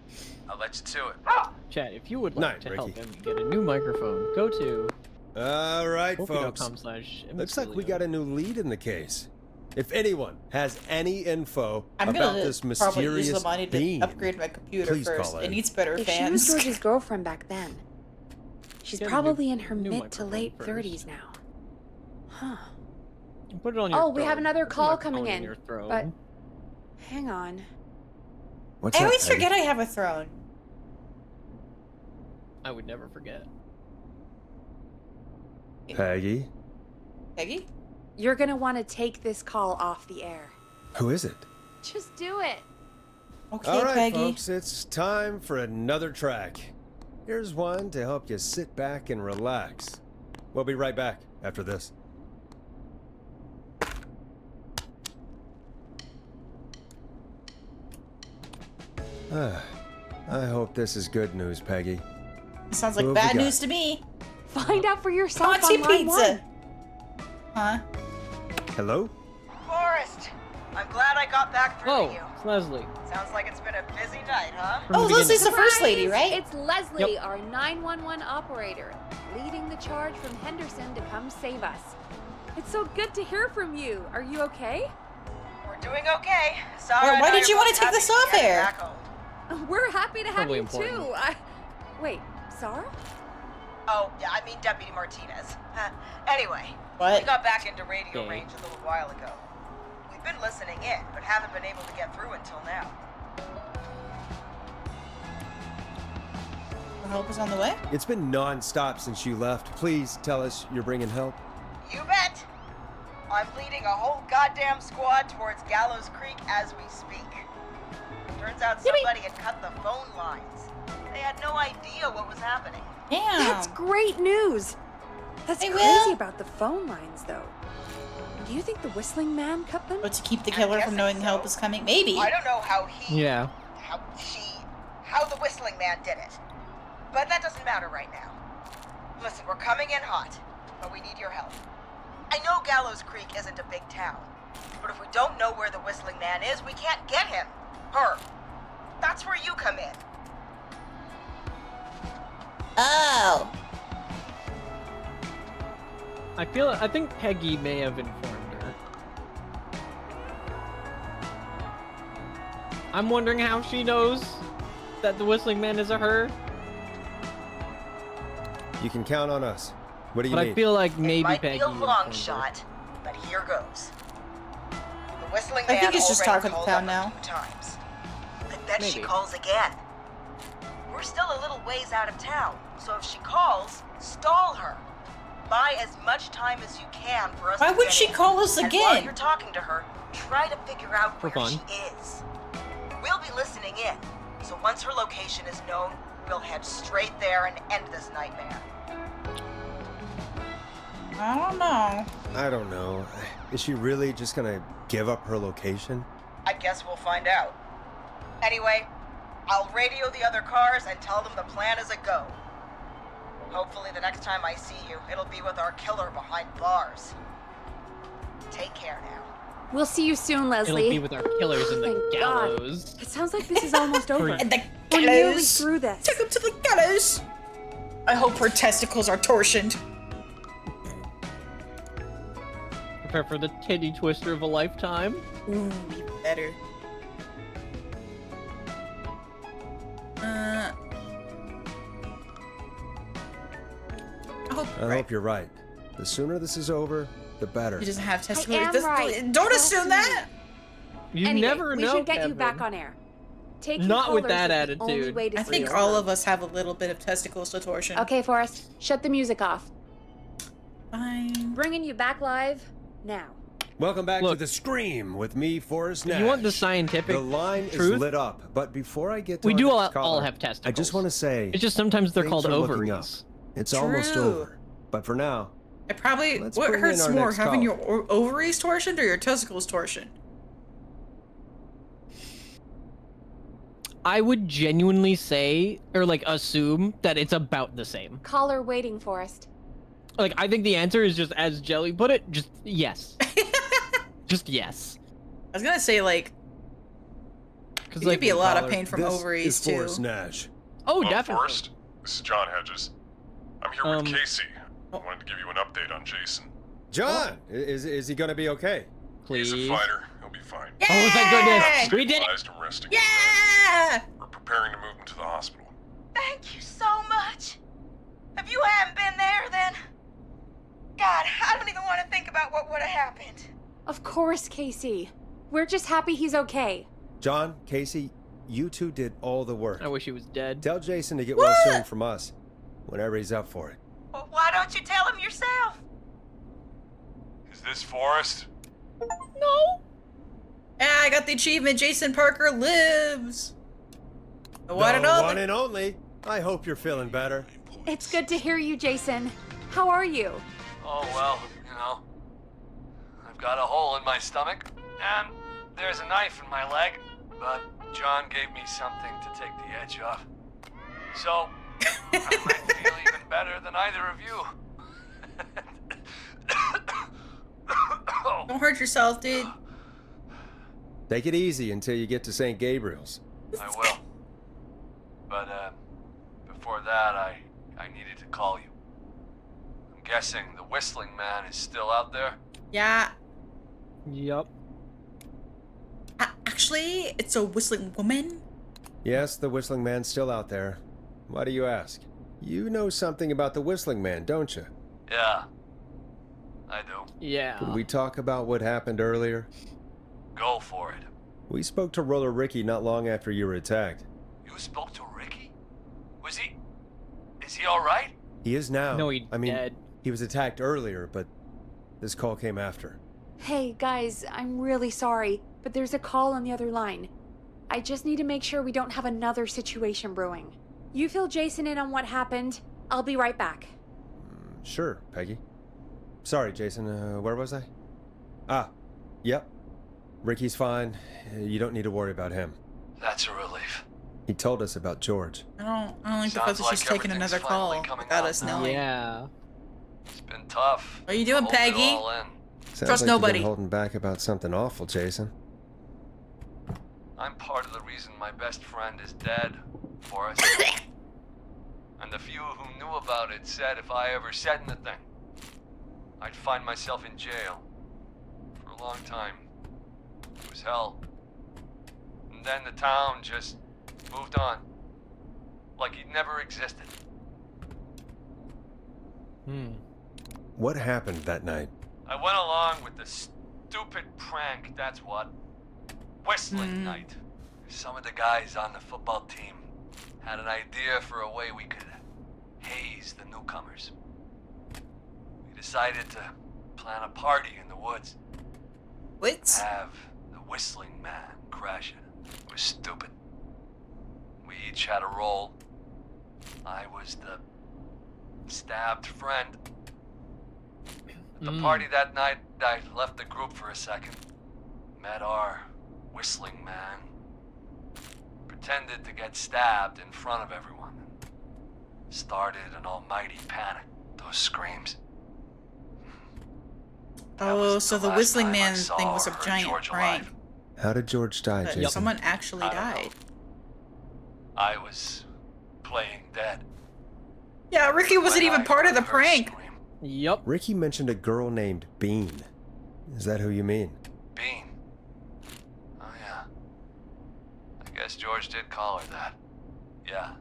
I'll let you to it. Chat, if you would like Night, to Ricky. help him get a new microphone, go to All right, folks. Kofi.com/. Looks like we got a new lead in the case. If anyone has any info I'm about gonna this probably use mysterious the money to being, upgrade my computer please first. call It in. needs better If she was fans. George's girlfriend back then, she's Get a probably new- in her new mid to microphone late first. 30s now. Huh. Put it on your Oh, we have throat. another Put the call microphone coming in. Your throat. But hang on. What's I up, always Eddie? forget I have a throne. I would never forget. Peggy? Peggy? You're gonna want to take this call off the air. Who is it? Just do it. Okay, All right, Peggy. folks, it's time for another track. Here's one to help you sit back and relax. We'll be right back after this. I hope this is good news, Peggy. Sounds like Who have we bad got? news to me. Find out for yourself Ponzi on line pizza. 1. Huh? Hello? Forrest, I'm glad I got back through Oh, to you. it's Leslie. Sounds like it's been a busy night, huh? From Oh, the Leslie's the beginning. first lady, right? It's Leslie, Yep. our 911 operator, leading the charge from Henderson to come save us. It's so good to hear from you. Are you okay? We're doing okay. Sorry. Why I know did you you're wanna both take happy this to be off headed air? back home. We're happy to have Probably you important. too. Wait, Sarah? Oh, yeah, I mean Deputy Martinez. Anyway, What? we got back into radio Okay. range a little while ago. We've been listening in, but haven't been able to get through until now. Help is on the way? It's been non-stop since you left. Please tell us you're bringing help. You bet! I'm leading a whole goddamn squad towards Gallows Creek as we speak. Turns out somebody had cut the phone lines. They had no idea what was happening. Damn. That's great news. That's Hey, crazy Will? about the phone lines, though. Do you think the whistling man cut them? But to keep the killer from knowing help is coming? Maybe. I don't know how he, Yeah. how the whistling man did it. But that doesn't matter right now. Listen, we're coming in hot, but we need your help. I know Gallows Creek isn't a big town, but if we don't know where the whistling man is, we can't get him. Her. That's where you come in. Oh. I think Peggy may have informed her. I'm wondering how she knows that the whistling man is a her. You can count on us. What do you But need? I feel like maybe Might Peggy be a is long on board. shot, but here goes. The whistling I man think he's just already talking to called town up now. a few times. I bet she Maybe. calls again. We're still a little ways out of town, so if she calls, stall her. Buy as much time as you can for us Why to would get she in. call us And while again? you're talking to her, try to figure out For where fun. she is. We'll be listening in, so once her location is known, we'll head straight there and end this nightmare. I don't know. I don't know. Is she really just gonna give up her location? I guess we'll find out. Anyway, I'll radio the other cars and tell them the plan is a go. Hopefully the next time I see you, it'll be with our killer behind bars. Take care now. We'll see you soon, Leslie. It'll be with our killers in the Thank God. gallows. It sounds like this is almost over. And the We're nearly gallows. through this. Take him to the gallows. I hope her testicles are torsioned. Prepare for the titty twister of a lifetime. Ooh, even better. I hope you're right. The sooner this is over, the better. He doesn't have I testicles. am right. Don't Trust assume me. that. You Anyway, never we know, should get Kevin. you back on air. Taking Not with callers that is the only attitude. way to I see think us all through. of us have a little bit of testicles distortion. Okay, Forrest, shut the music off. Fine. Bringing you back live now. Welcome back to Look. The Scream with me, Forrest Nash. You want the scientific The line truth? is lit up, but before I get to We our do next all caller, have testicles. I just want to say It's just sometimes they're things called are looking ovaries. up. It's almost True. over. But for now, It probably. Let's What bring hurts in our more, next having caller. your ovaries torsioned or your testicles torsioned? I would genuinely say, or like assume, that it's about the same. Caller waiting, Forrest. Like, I think the answer is just, as Jelly put it, just yes. Just yes. I was gonna say like. Because You could be a lot of caller, pain from this ovaries is too. Forrest Nash. Oh, Hello, definitely. Forrest. This is John Hedges. I'm here with Casey. I wanted to give you an update on Jason. John, is he going to be okay? Please. He's a fighter. He'll be fine. Oh, thank goodness. We did it. Stabilized and resting. Yeah! We're preparing to move him to the hospital. Thank you so much. If you hadn't been there, then... God, I don't even want to think about what would have happened. Of course, Casey. We're just happy he's okay. John, Casey, you two did all the work. I wish he was dead. Tell Jason to get well soon from us, whenever he's up for it. Well, why don't you tell him yourself? Is this Forrest? No. Yeah, I got the achievement. Jason Parker lives. The one and The only. one and only. I hope you're feeling better. It's good to hear you, Jason. How are you? Oh, well, you know. I've got a hole in my stomach, and there's a knife in my leg, but John gave me something to take the edge off. So, I might feel even better than either of you. Don't hurt yourself, dude. Take it easy until you get to St. Gabriel's. I will. But, before that, I needed to call you. I'm guessing the Whistling Man is still out there? Yeah. Yup. Actually, it's a whistling woman. Yes, the Whistling Man's still out there. Why do you ask? You know something about the Whistling Man, don't you? Yeah. I do. Yeah. Could we talk about what happened earlier? Go for it. We spoke to Roller Ricky not long after you were attacked. You spoke to Ricky? Was he... Is he alright? He is now. No, he's I mean, dead. he was attacked earlier, but this call came after. Hey, guys, I'm really sorry, but there's a call on the other line. I just need to make sure we don't have another situation brewing. You fill Jason in on what happened. I'll be right back. Sure, Peggy. Sorry, Jason, where was I? Ah, yep. Ricky's fine. You don't need to worry about him. That's a relief. He told us about George. I don't like the Sounds fact that she's like taking everything's another finally call coming without out us now. knowing. Yeah. It's been tough. What are you doing, Holding it Peggy? all in. Sounds Trust like nobody. You've been holding back about something awful, Jason. I'm part of the reason my best friend is dead, Forrest. And the few who knew about it said if I ever said anything, I'd find myself in jail. For a long time. It was hell. And then the town just moved on. Like it never existed. What happened that night? I went along with the stupid prank, that's what. Whistling night. Some of the guys on the football team had an idea for a way we could haze the newcomers. We decided to plan a party in the woods. What? Have the whistling man crash it. It was stupid. We each had a role. I was the stabbed friend. At the party that night, I left the group for a second. Met our whistling man. Pretended to get stabbed in front of everyone. Started an almighty panic. Those screams. Oh, so the whistling man thing was a giant prank. How did George die, But Jason? someone actually I don't died. know. I was playing dead. Yeah, Ricky wasn't even part of the prank. Yup. Ricky mentioned a girl named Bean. Is that who you mean? Bean. Oh yeah. I guess George did call her that. Yeah.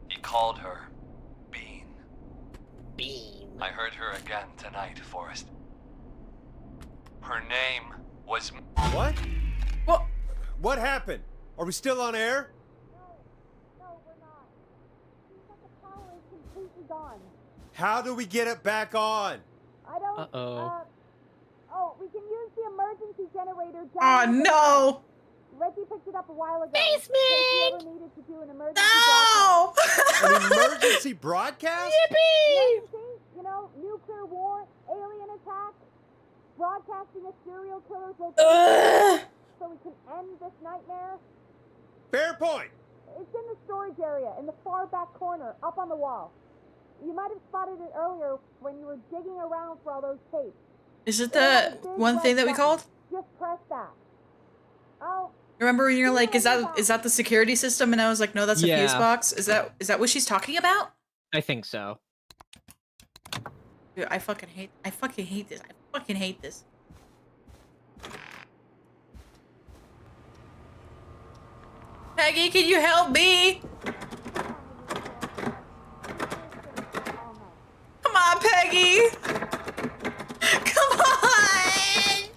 He called her Bean. Bean. I heard her again tonight, Forrest. Her name was... What? What? What happened? Are we still on air? No, we're not. Seems like the power is completely gone. How do we get it back on? I don't. Uh-oh. Oh, we can use the emergency generator. Oh no! Ricky picked it up a while ago. Basement! If you ever needed to do an emergency No! An emergency broadcast? Emergency, you know, nuclear war, alien attack, broadcasting a serial killer's location so we can end this nightmare. Fair point. It's in the storage area, in the far back corner, up on the wall. You might have spotted it earlier when you were digging around for all those tapes. Is it the one thing that we called? Just press that. Oh. Remember when you're like, is that the security system? And I was like, no, that's a Yeah. fuse box. Is that what she's talking about? I think so. Dude, I fucking hate this. I fucking hate this. Peggy, can you help me? Come on, Peggy. Come on.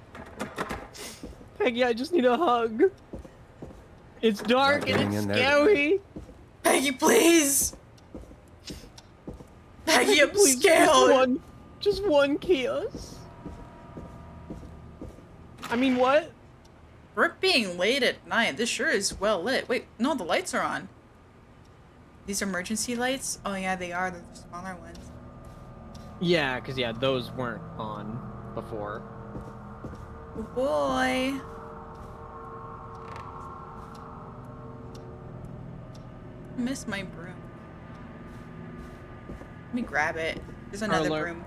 Peggy, I just need a hug. It's dark and getting it's in there scary. Peggy, please. Peggy, I'm Please, scared. just one kiss. I mean, what? For it being late at night, this sure is well lit. Wait, no, the lights are on. These emergency lights? Oh yeah, they are. They're the smaller ones. Yeah, because those weren't on before. Oh boy. I miss my broom. Let me grab it. There's another Alert. broom.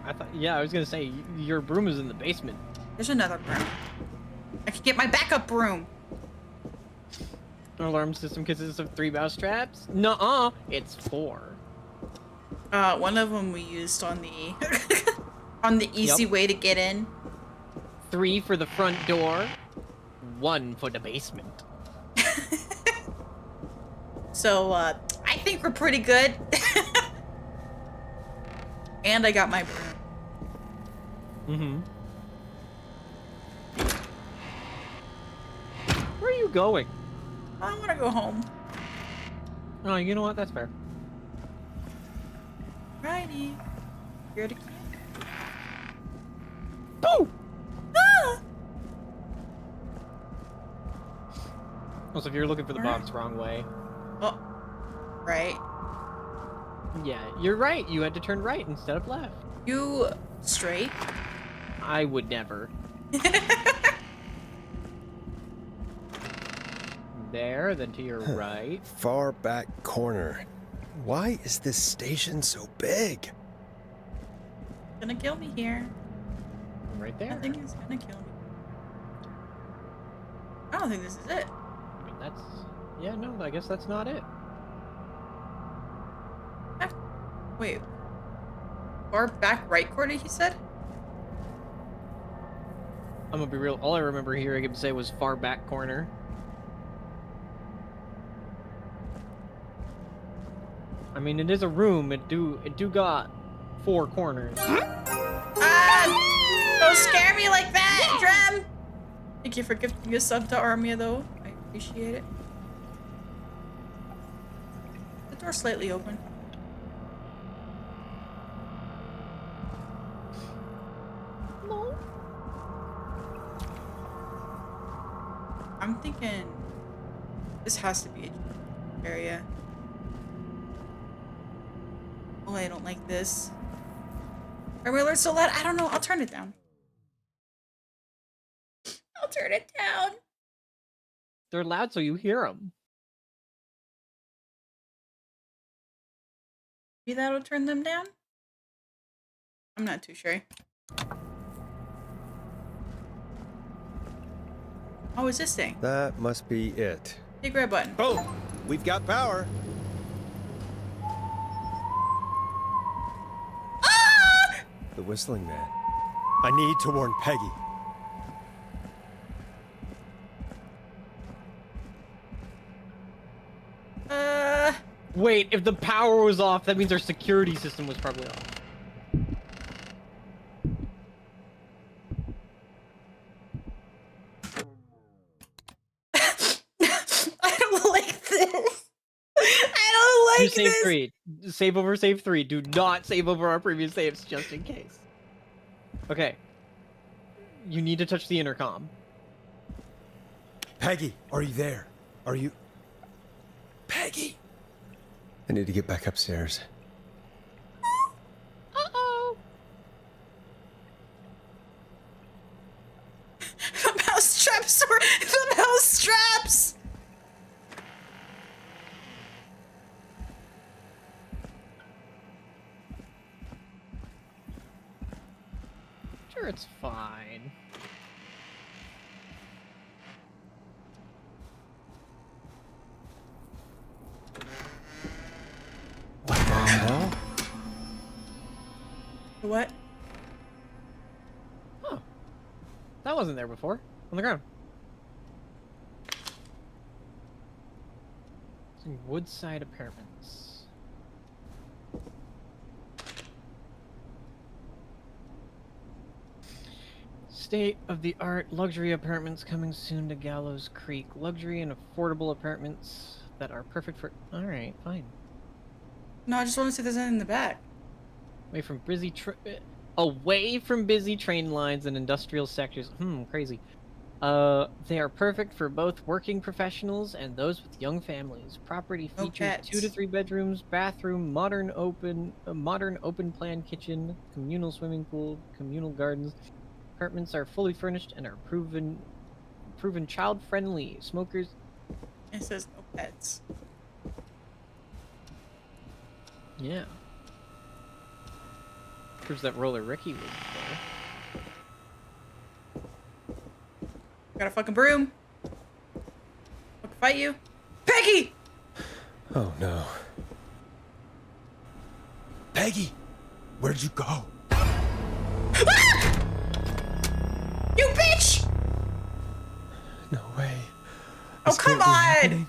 I was gonna say your broom is in the basement. There's another broom. I can get my backup broom. Our alarm system consists of 3 mouse traps. Nuh-uh, it's 4. One of them we used on the on the easy Yep. way to get in. 3 for the front door, 1 for the basement. So I think we're pretty good. And I got my broom. Where are you going? I want to go home. Oh, you know what? That's fair. Righty. Here to Boo! Ah! Also, if you're looking for the Alright. box wrong way. Oh. Right. Yeah, you're right. You had to turn right instead of left. You straight? I would never. There, then to your right. Far back corner. Why is this station so big? Gonna kill me here. Right I there. think it's gonna kill me. I don't think this is it. I mean, that's... Yeah, no, I guess that's not it. Wait. Far back right corner, he said? I'm gonna be real. All I remember hearing him say was far back corner. I mean, it is a room. It do got 4 corners. Don't scare me like that, Drem! Thank you for gifting a sub to Armia, though. I appreciate it. The door's slightly open. No. I'm thinking this has to be a area. Oh, I don't like this. Are we alerts so loud? I don't know. I'll turn it down. I'll turn it down. They're loud so you hear them. Maybe that'll turn them down? I'm not too sure. Oh, it's this thing. That must be it. Big red button. Boom! We've got power. Ah! The whistling man. I need to warn Peggy. Wait, if the power was off, that means our security system was probably off. I don't like this. I don't like Do save this. 3. Save over save 3. Do not save over our previous saves, just in case. Okay. You need to touch the intercom. Peggy, are you there? Are you... Peggy! I need to get back upstairs. Uh-oh. The mouse traps or the mouse traps. Sure, it's fine. What the hell? What? Huh. That wasn't there before. On the ground. It's in Woodside Apartments. State-of-the-art luxury apartments coming soon to Gallows Creek. Luxury and affordable apartments that are perfect for... Alright, fine. No, I just want to see if there's anything in the back. Away from busy train lines and industrial sectors. Crazy. They are perfect for both working professionals and those with young families. Property features 2 to 3 bedrooms, bathroom, modern open plan kitchen, communal swimming pool, communal gardens. Apartments are fully furnished and are proven child friendly. Smokers. It says no pets. Yeah. Proves that Roller Ricky was there. Got a fucking broom. Fucking fight you. Peggy! Oh no. Peggy! Where'd you go? Ah! You bitch! No way. Oh, This come can't be on! happening.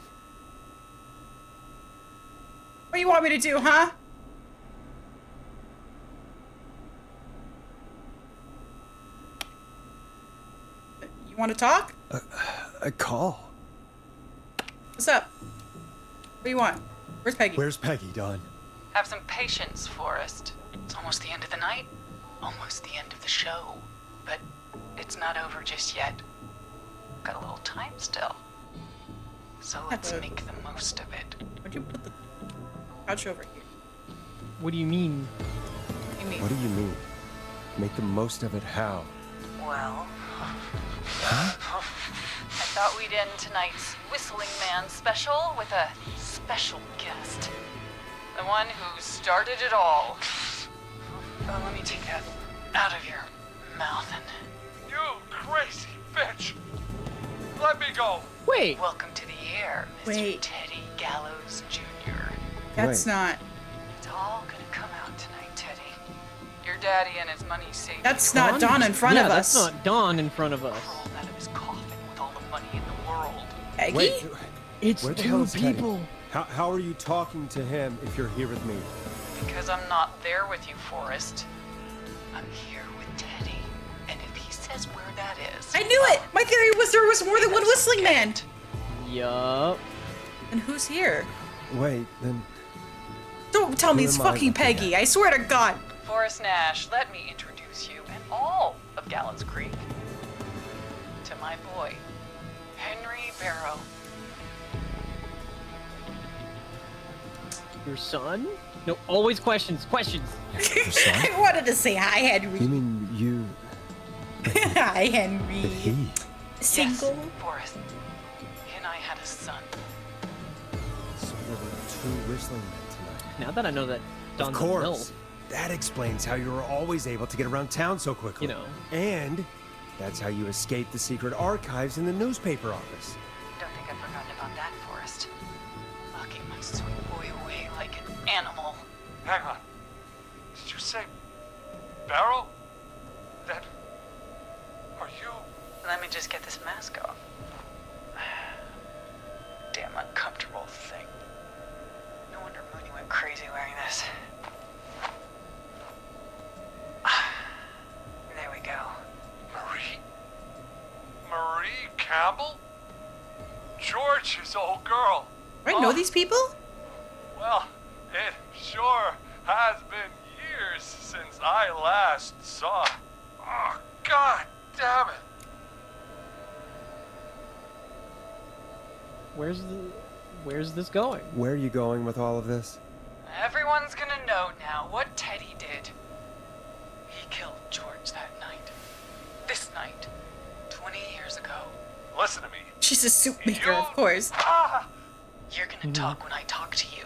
What do you want me to do, huh? You want to talk? A call. What's up? What do you want? Where's Peggy? Where's Peggy, Dawn? Have some patience, Forrest. It's almost the end of the night. Almost the end of the show. But it's not over just yet. Got a little time still. So let's make the most of it. Why'd you put the couch over here? What do you mean? What do you mean? What do you mean? Make the most of it how? Well, Huh? I thought we'd end tonight's Whistling Man special with a special guest. The one who started it all. Let me take that out of your mouth and... You crazy bitch! Let me go! Wait! Welcome to the air, Mr. Wait. Teddy Gallows Jr. That's Wait. not. It's all gonna come out tonight, Teddy. Your daddy and his money saved That's you. not Dawn in front of us. That's not Dawn in front of us. Crawled out of his coffin with all the money in the world. Peggy? Wait, It's where the hell 2 is Teddy? people. How are you talking to him if you're here with me? Because I'm not there with you, Forrest. I'm here with Teddy. And if he says where that is... I knew it! My theory was there was more than one whistling man! Yup. And who's here? Wait, then... Don't tell me Who it's am I fucking looking Peggy, I swear to God! Forrest Nash, let me introduce you and all of Gallows Creek to my boy, Henry Barrow. Your son? No, always questions. Questions. Your son? I wanted to say hi, Henry. You mean you... Hi, Henry. But he... Single? Yes, Forrest. He and I had a son. So there were 2 whistling men tonight. Now that I know that Don's Of a MILF, course. That explains how you were always able to get around town so quickly. you know. And that's how you escaped the secret archives in the newspaper office. Don't think I've forgotten about that, Forrest. Locking my sweet boy away like an animal. Hang on. Did you say Barrow? That... Are you... Let me just get this mask off. Damn uncomfortable thing. No wonder Mooney went crazy wearing this. There we go. Marie? Marie Campbell? George, his old girl. Do I know these people? Well, it sure has been years since I last saw... Oh, God damn it. Where's this going? Where are you going with all of this? Everyone's gonna know now what Teddy did. He killed George that night. This night. 20 years ago. Listen to me. She's a soup maker, of course. You're gonna talk when I talk to you.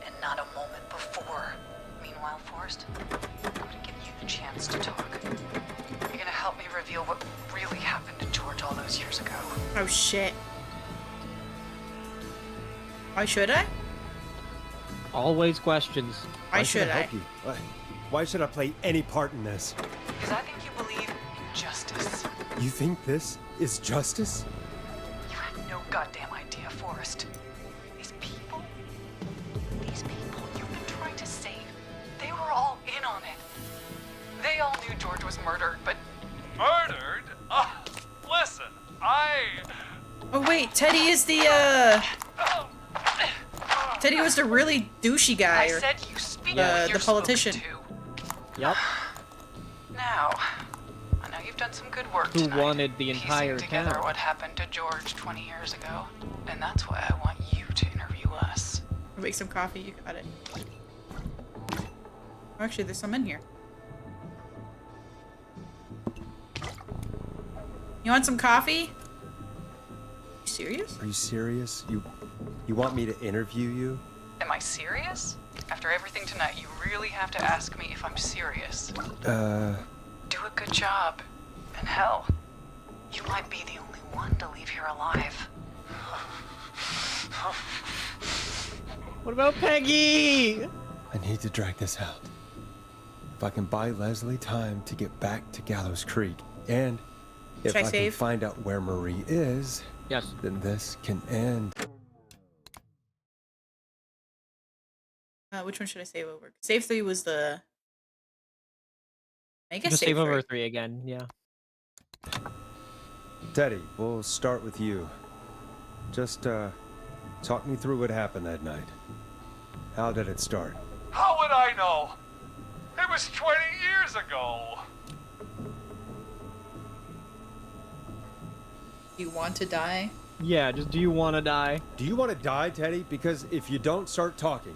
And not a moment before. Meanwhile, Forrest, I'm gonna give you the chance to talk. You're gonna help me reveal what really happened to George all those years ago. Oh shit. Why should I? Always questions. Why should I? help you? Why should I play any part in this? Because I think you believe in justice. You think this is justice? You have no goddamn idea, Forrest. These people you've been trying to save, they were all in on it. They all knew George was murdered, but... Murdered? Listen, Oh wait, Teddy is the Teddy was the really douchey guy, I or said you speak what you're the politician. spoken Yep. to. Now, I know you've done some good work Who tonight, wanted the entire piecing together town. what happened to George 20 years ago, and that's why I want you to interview us. Make some coffee, you got it. Oh, actually, there's some in here. You want some coffee? You serious? Are you serious? You want me to interview you? Am I serious? After everything tonight, you really have to ask me if I'm serious. Do a good job. And hell, you might be the only one to leave here alive. What about Peggy? I need to drag this out. If I can buy Leslie time to get back to Gallows Creek, and if Should I I can save? find out where Marie is, Yes. then this can end. Which one should I save over? Save 3 was the... I guess Just save save over 3. 3 again, yeah. Teddy, we'll start with you. Just, talk me through what happened that night. How did it start? how would I know? It was 20 years ago. You want to die? Yeah, just do you want to die? Do you want to die, Teddy? Because if you don't start talking...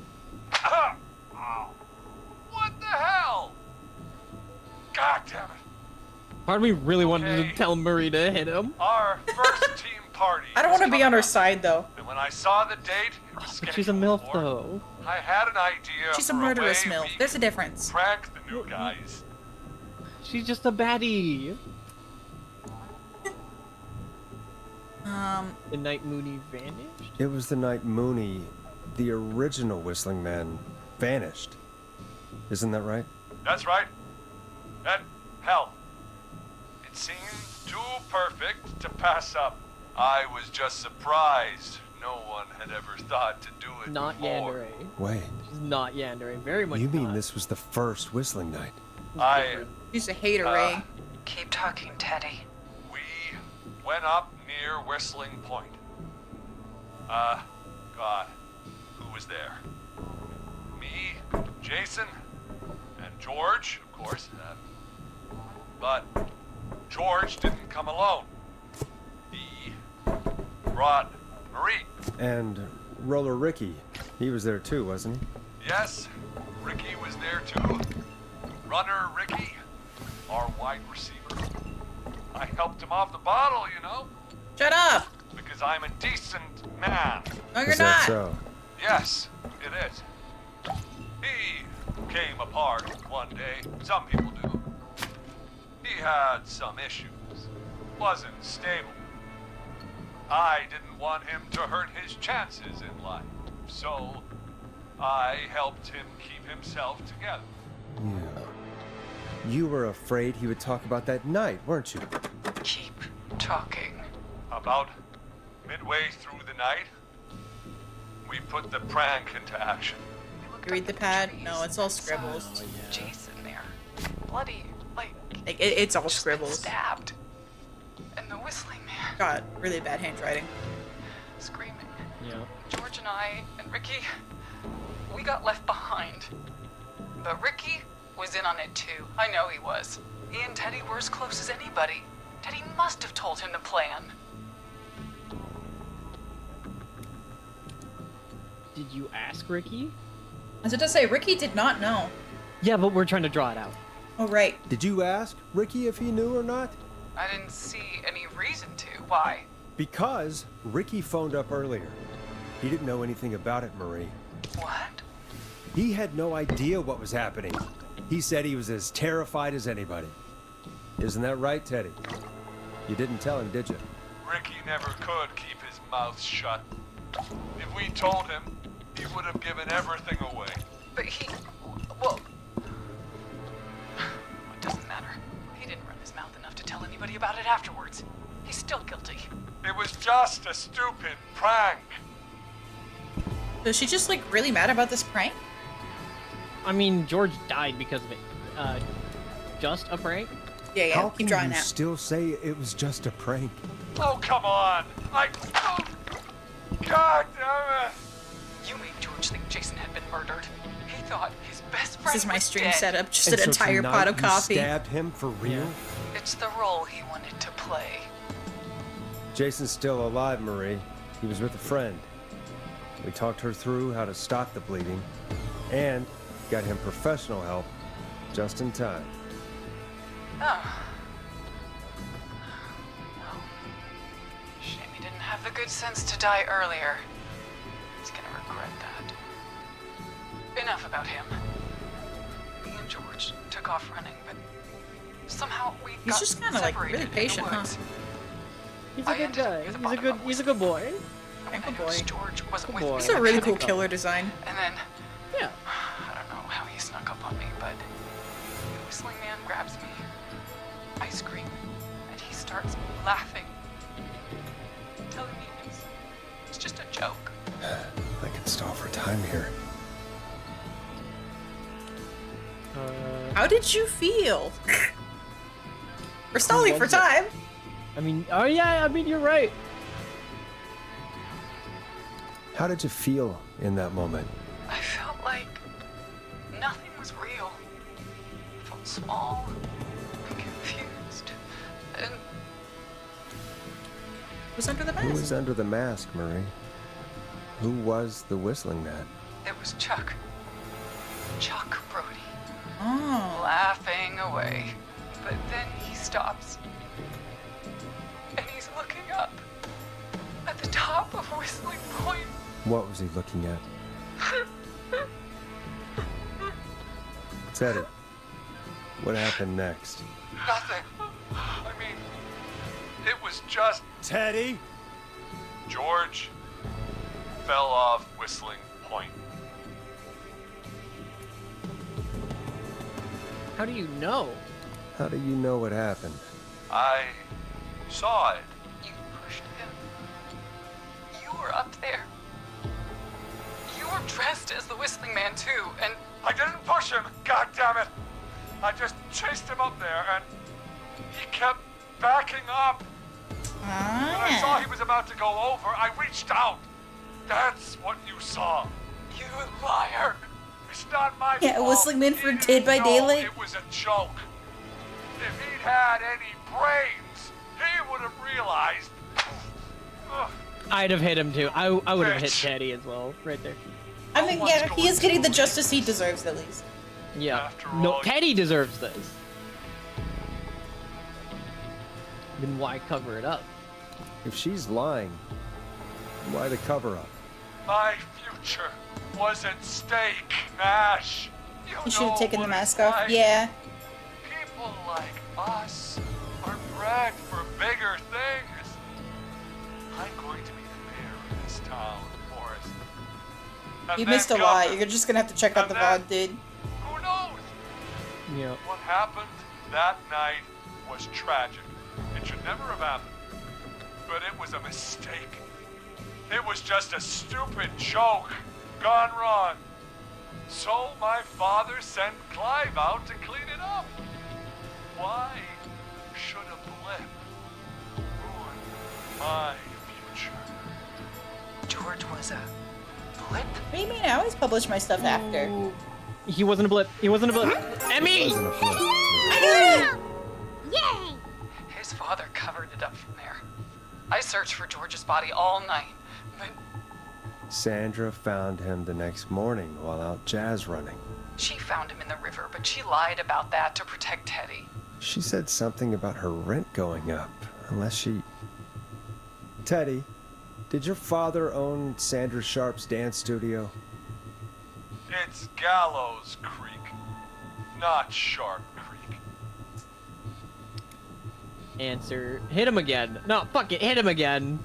What the hell? God damn it. Part of me really wanted to tell Murray to hit him. Our first team party. I don't want to be on her side, though. And when I saw the date, it was But she's a MILF, though. I had an idea. She's a for murderous way MILF. we There's a difference. prank the new guys. She's just a baddie. The night Mooney vanished? It was the night Mooney, the original Whistling Man, vanished. Isn't that right? That's right. And hell, it seemed too perfect to pass up. I was just surprised no one had ever thought to do it Not before. Yandere. Wait, She's not Yandere. Very much you mean not. this was the first whistling night? I Used to hate her, Ray. Keep talking, Teddy. We went up near Whistling Point. God, who was there? Me, Jason, and George, of course. But George didn't come alone. He brought Marie. And Roller Ricky, he was there too, wasn't he? Yes, Ricky was there too. Runner Ricky, our wide receiver. I helped him off the bottle, you know. Shut up! Because I'm a decent man. No, you're Is not. that so? Yes, it is. He came apart one day. Some people do. He had some issues. Wasn't stable. I didn't want him to hurt his chances in life. So, I helped him keep himself together. Yeah. You were afraid he would talk about that night, weren't you? Keep talking. About midway through the night, we put the prank into action. You read the pad? No, it's all scribbles. Jason there. Bloody, like It's all just scribbles. stabbed. And the whistling man God, really bad handwriting. screaming. Yeah. George and I and Ricky, we got left behind. But Ricky was in on it too. I know he was. He and Teddy were as close as anybody. Teddy must have told him to plan. Did you ask Ricky? I was about to say, Ricky did not know. Yeah, but we're trying to draw it out. Oh, right. Did you ask Ricky if he knew or not? I didn't see any reason to. Why? Because Ricky phoned up earlier. He didn't know anything about it, Marie. What? He had no idea what was happening. He said he was as terrified as anybody. Isn't that right, Teddy? You didn't tell him, did you? Ricky never could keep his mouth shut. If we told him, he would have given everything away. But he... well... It doesn't matter. He didn't run his mouth enough to tell anybody about it afterwards. He's still guilty. It was just a stupid prank. So is she just, like, really mad about this prank? I mean, George died because of it. Just a prank? Yeah, How keep can drawing you that. still say it was just a prank? Oh, come on. God damn it. You made George think Jason had been murdered. He thought his best friend This is my was stream dead. setup, just And an so entire tonight pot of you coffee. stabbed him for real? Yeah. It's the role he wanted to play. Jason's still alive, Marie. He was with a friend. We talked her through how to stop the bleeding and got him professional help just in time. Oh. Well, shame he didn't have the good sense to die earlier. He's gonna regret that. Enough about him. Me and George took off running, but somehow we He's got just kinda, like, really separated in the patient, huh? woods. He's a I good ended up guy. near the He's a bottom good. of He's a good boy. When Good I noticed boy. George wasn't Good with boy. me. It's a I really panicked. cool killer design. And then Yeah. I don't know how he snuck up on me, but the whistling man grabs me. I scream, and he starts laughing, telling me it's just a joke. I can stall for time here. How did you feel? We're stalling for loves it? time. I mean, oh yeah. I mean, you're right. How did you feel in that moment? I felt like nothing was real. I felt small and confused, and Who's under the Who mask? was under the mask, Marie? Who was the whistling man? it was Chuck. Chuck Brody. Oh. Laughing away. But then he stops. And he's looking up at the top of Whistling Point. What was he looking at? Teddy, what happened next? Nothing. I mean, it was just Teddy? George fell off Whistling Point. How do you know? How do you know what happened? I saw it. You pushed him. You were were up there. You were dressed as the Whistling Man too, and I didn't push him, god damn it! I just chased him up there and he kept backing up. When I saw he was about to go over, I reached out. That's what you saw. You liar. It's not my Yeah, fault. Whistling Man for He Dead didn't by know Daylight. It was a joke. If he'd had any brains, he would have realized. Ugh. I'd have hit him too. I would have hit Teddy as well, right there. I mean, yeah, he is getting the justice he deserves at least. Yeah. No, Teddy deserves this. Then why cover it up? If she's lying, why the cover up? My future was at stake, Nash. You should have taken the mask off. Yeah. People like us are bred for bigger things. I'm going to be the mayor of this town, Forrest. And You then missed a lot. governor. You're just gonna have to check out the VOD, dude. Who knows? Yeah. What happened that night was tragic. It should never have happened. But it was a mistake. It was just a stupid joke gone wrong. So my father sent Clive out to clean it up. Why should a blip ruin my future? George was a blip? What do you mean? I always publish my stuff after. He wasn't a blip. He wasn't a blip. Emmy! Yay! His father covered it up from there. I searched for George's body all night, but Sandra found him the next morning while out jazz running. she found him in the river, but she lied about that to protect Teddy. She said something about her rent going up, unless she... Teddy, did your father own Sandra Sharp's dance studio? It's Gallows Creek, not Sharp Creek. Answer. Hit him again. No, fuck it. Hit him again.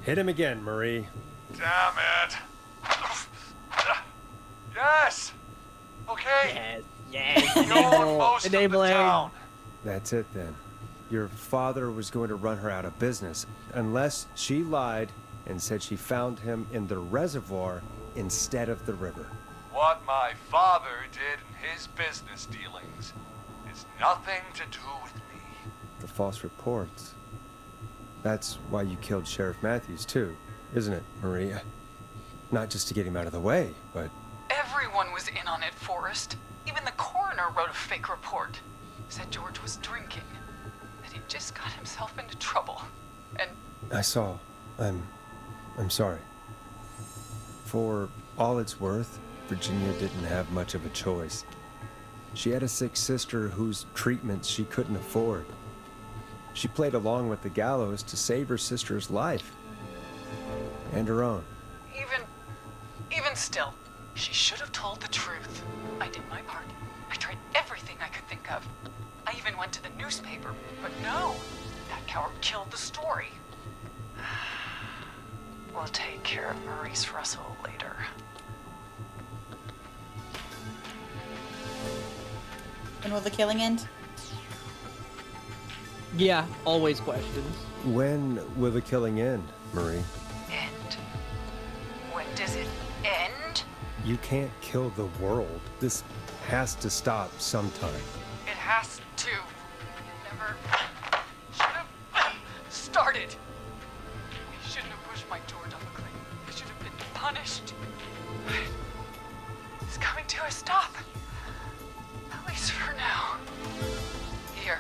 Hit him again, Marie. Damn it. Yes. Okay. Yes. You own most of the Enabling. town. That's it then. Your father was going to run her out of business unless she lied and said she found him in the reservoir instead of the river. What my father did in his business dealings is nothing to do with me. The false reports. That's why you killed Sheriff Matthews too, isn't it, Maria? Not just to get him out of the way, but... Everyone was in on it, Forrest. Even the coroner wrote a fake report. Said George was drinking. That he just got himself into trouble. And I saw. I'm sorry. For all it's worth, Virginia didn't have much of a choice. She had a sick sister whose treatments she couldn't afford. She played along with the gallows to save her sister's life. And her own. even still, she should have told the truth. I did my part. I tried everything I could think of. I even went to the newspaper, but no. That coward killed the story. We'll take care of Maurice Russell later. When will the killing end? Yeah, always questions. When will the killing end, Marie? End? When does it end? You can't kill the world. This has to stop sometime. It has to. It never should have started. He shouldn't have pushed my George on the claim. He should have been punished. It's coming to a stop. At least for now. Here,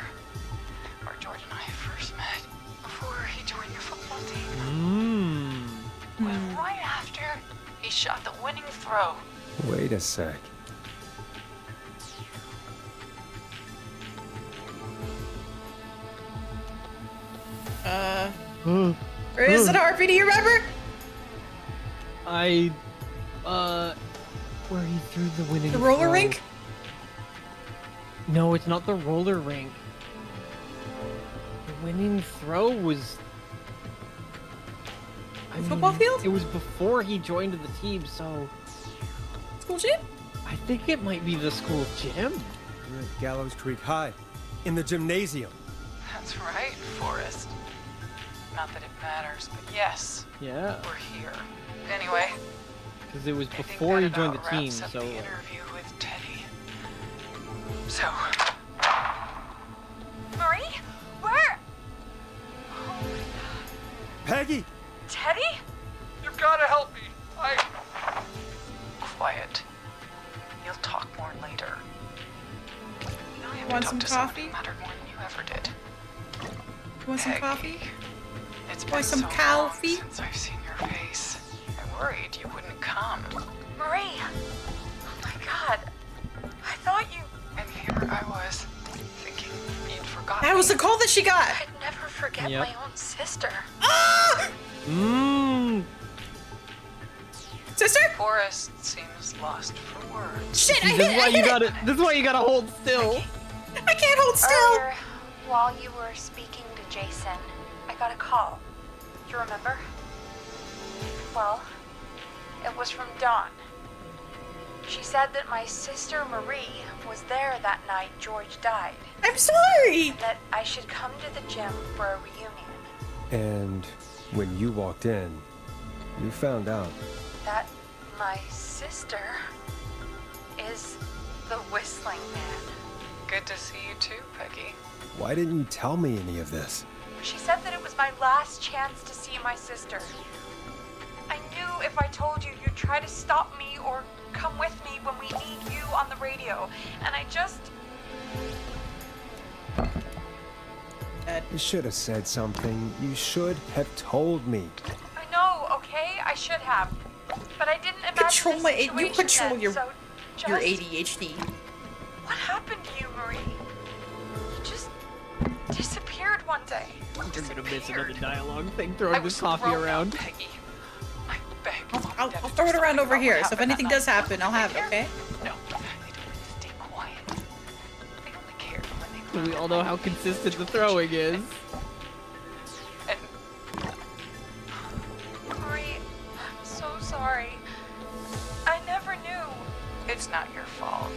where George and I first met, before he joined your football team. Well, right after he shot the winning throw. Wait a sec. Or is it Harpy? Do you remember? Where he threw the winning The roller throw. rink? No, it's not the roller rink. The winning throw was... Football field? It was before he joined the team, so... School gym? I think it might be the school gym. You're at Gallows Creek High, in the gymnasium. That's right, Forrest. Not that it matters, but yes, Yeah. we're here. Anyway, Because it was I think before that you joined the about team, wraps up so. the interview with Teddy. So, Marie? Where? Peggy! Teddy? You've gotta help me. quiet. You'll talk more later. You know I have Want to some talk to somebody coffee? who mattered more than you ever did. Want some Peggy, coffee? It's Want been some so long coffee? since I've seen your face. I worried you wouldn't come. Marie! Oh my god. I thought you... And here I was, thinking you'd forgotten. That was the call that she got. I'd never forget Yep. my own sister. Ah! Mmm. Sister? Forrest seems lost for words. Shit, I This hit is why it. you gotta. This is why you gotta hold still. I can't hold still. Earlier, while you were speaking to Jason, I got a call. Do you remember? Well, it was from Dawn. She said that my sister Marie was there that night George died. I'm sorry. And that I should come to the gym for a reunion. And when you walked in, you found out. That my sister is the Whistling Man. Good to see you too, Peggy. Why didn't you tell me any of this? She said that it was my last chance to see my sister. I knew if I told you, you'd try to stop me or come with me when we need you on the radio. And I just... You should have said something. You should have told me. I know, okay? I should have. But I didn't imagine Control the my. You situation control then, your so your just- ADHD. What happened to you, Marie? You just disappeared one day. You're gonna miss another dialogue thing I throwing was this coffee thrown out, around. Peggy. I beg I'll throw it around over here. So if anything does happen, I'll have it. Okay. No, they don't stay quiet. They only care when they We all know how consistent the throwing is. And Marie, I'm so sorry. I never knew. it's not your fault.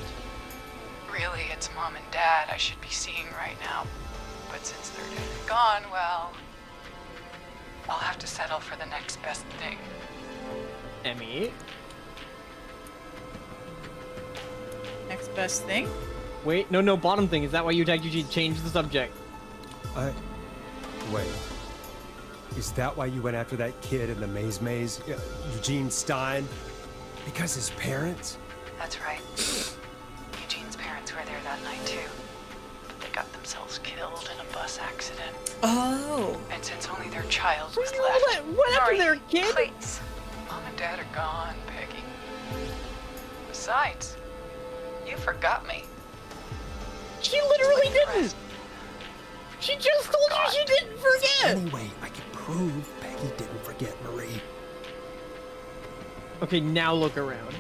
Really, it's Mom and Dad I should be seeing right now. But since they're dead and gone, well, I'll have to settle for the next best thing. Emmy. Next best thing. Wait, no, bottom thing. Is that why you tagged Eugene? Change the subject. Wait. Is that why you went after that kid in the maze? Eugene Stein? Because his parents? That's right. Eugene's parents were there that night too. But they got themselves killed in a bus accident. Oh. And since only their child was What left, happened to their kid? please. Mom and Dad are gone, Peggy. Besides, you forgot me. She literally didn't. She just told you she didn't forget. Anyway, I can prove Peggy didn't forget Marie. Okay, now look around.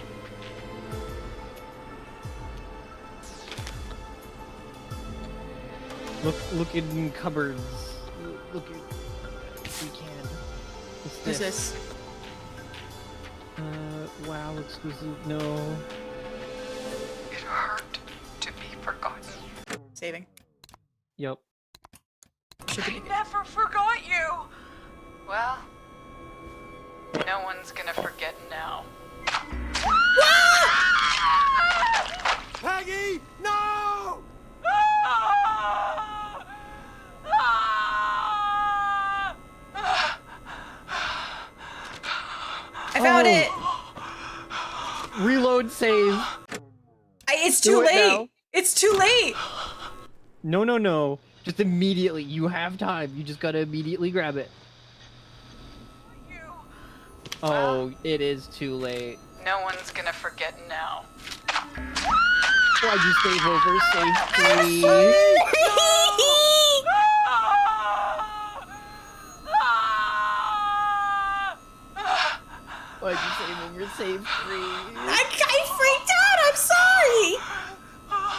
Look in cupboards. Look at if we can. What's Who's this? Wow, exclusive. No. It hurt to be forgotten. Saving. Yep. I never forgot you. Well, no one's gonna forget now. Peggy! No! I found it. Reload save. It's Do too it late. now. It's too late. No. Just immediately. You have time. You just gotta immediately grab it. Oh, it is too late. No one's gonna forget now. Why'd you save over? Save free. Why'd you save over? Save free. I freaked out. I'm sorry.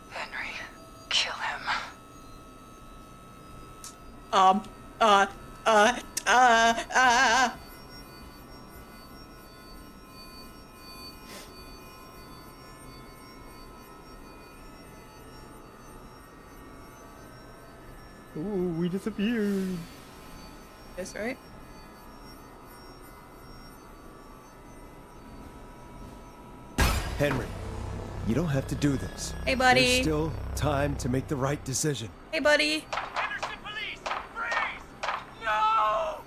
Henry, kill him. Ooh, we disappeared. That's right. Henry, you don't have to do this. Hey, buddy. There's still time to make the right decision. Hey, buddy. No!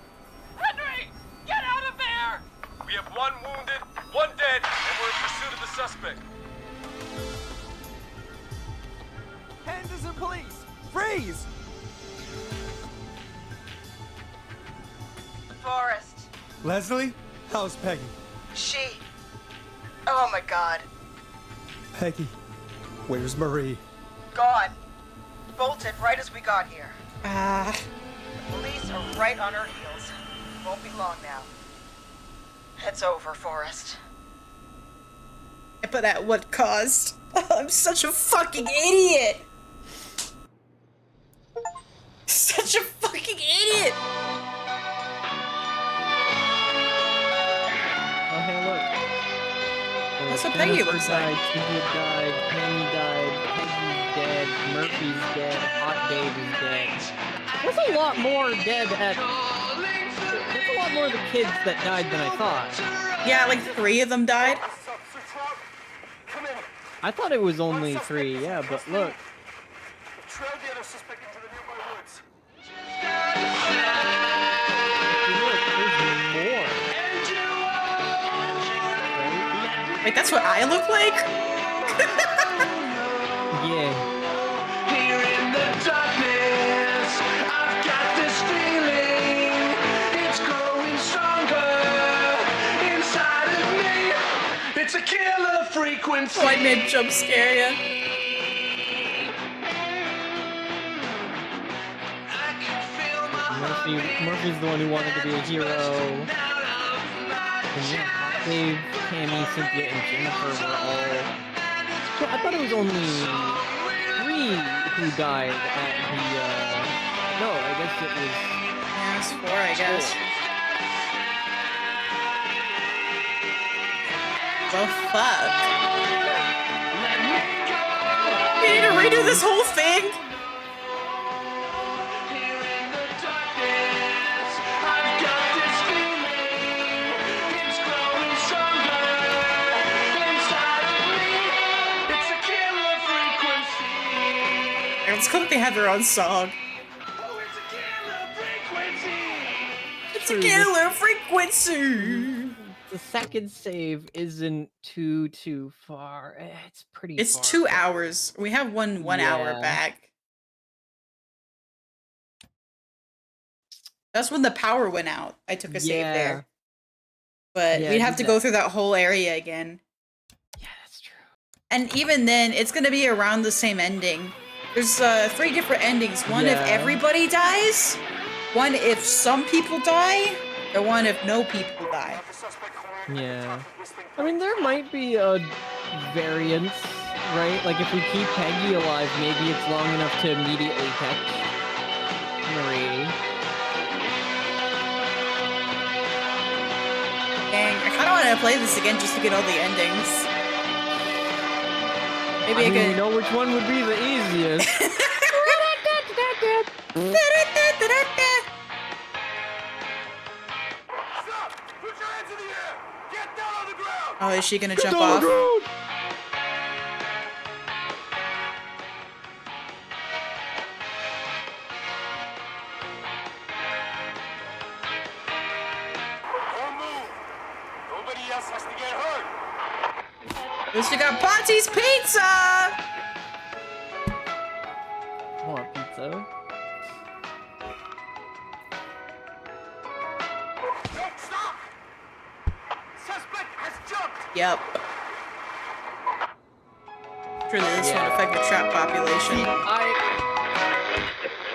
Henry! Get out of there! We have one wounded, one dead, and we're in pursuit of the suspect. Henderson police! Freeze! Forrest. Leslie, how's Peggy? She. Oh my god. Peggy, where's Marie? Gone. Bolted right as we got here. Ah. The police are right on her heels. Won't be long now. It's over, Forrest. But at what cost? I'm such a fucking idiot! Such a fucking idiot! Oh, hey, look. That's what Peggy looks like. Tina died, Penny died, Peggy's dead, Murphy's dead, Hot Dave is dead. There's a lot more dead at... There's a lot more of the kids that died than I thought. Yeah, like 3 of them died. I thought it was only 3, yeah, but look. Trail the other suspect into the nearby woods. Look, there's more. Wait, that's what I look like? Yeah. Here in the darkness, I've got this feeling. It's growing stronger inside of me. It's a killer frequency. Oh, I made jump scare ya. Murphy's the one who wanted to be a hero. And yeah, Dave, Tammy, Cynthia, and Jennifer were all... So I thought it was only 3 who died at the, No, I guess it was... Yeah, it's 4, I guess. The fuck? You need to redo this whole thing? It's cool that they have their own song. It's a killer frequency. The second save isn't too far. It's pretty It's far. 2 hours. We have one hour Yeah. back. That's when the power went out. I took a save there. But Yeah, we'd I have did to go that. through that whole area again. Yeah, that's true. And even then, it's gonna be around the same ending. There's 3 different endings. One if Yeah. everybody dies, one if some people die, or one if no people die. Yeah. I mean, there might be a variance, right? Like, if we keep Peggy alive, maybe it's long enough to immediately catch Marie. Dang, I kinda wanna play this again just to get all the endings. Maybe I mean, could... you know which one would be the easiest. Oh, is she gonna jump off? Nobody else has to get hurt. At least we got Ponty's Pizza! I want pizza. No, stop! Suspect has jumped. Yep. Surely this won't affect the trap population.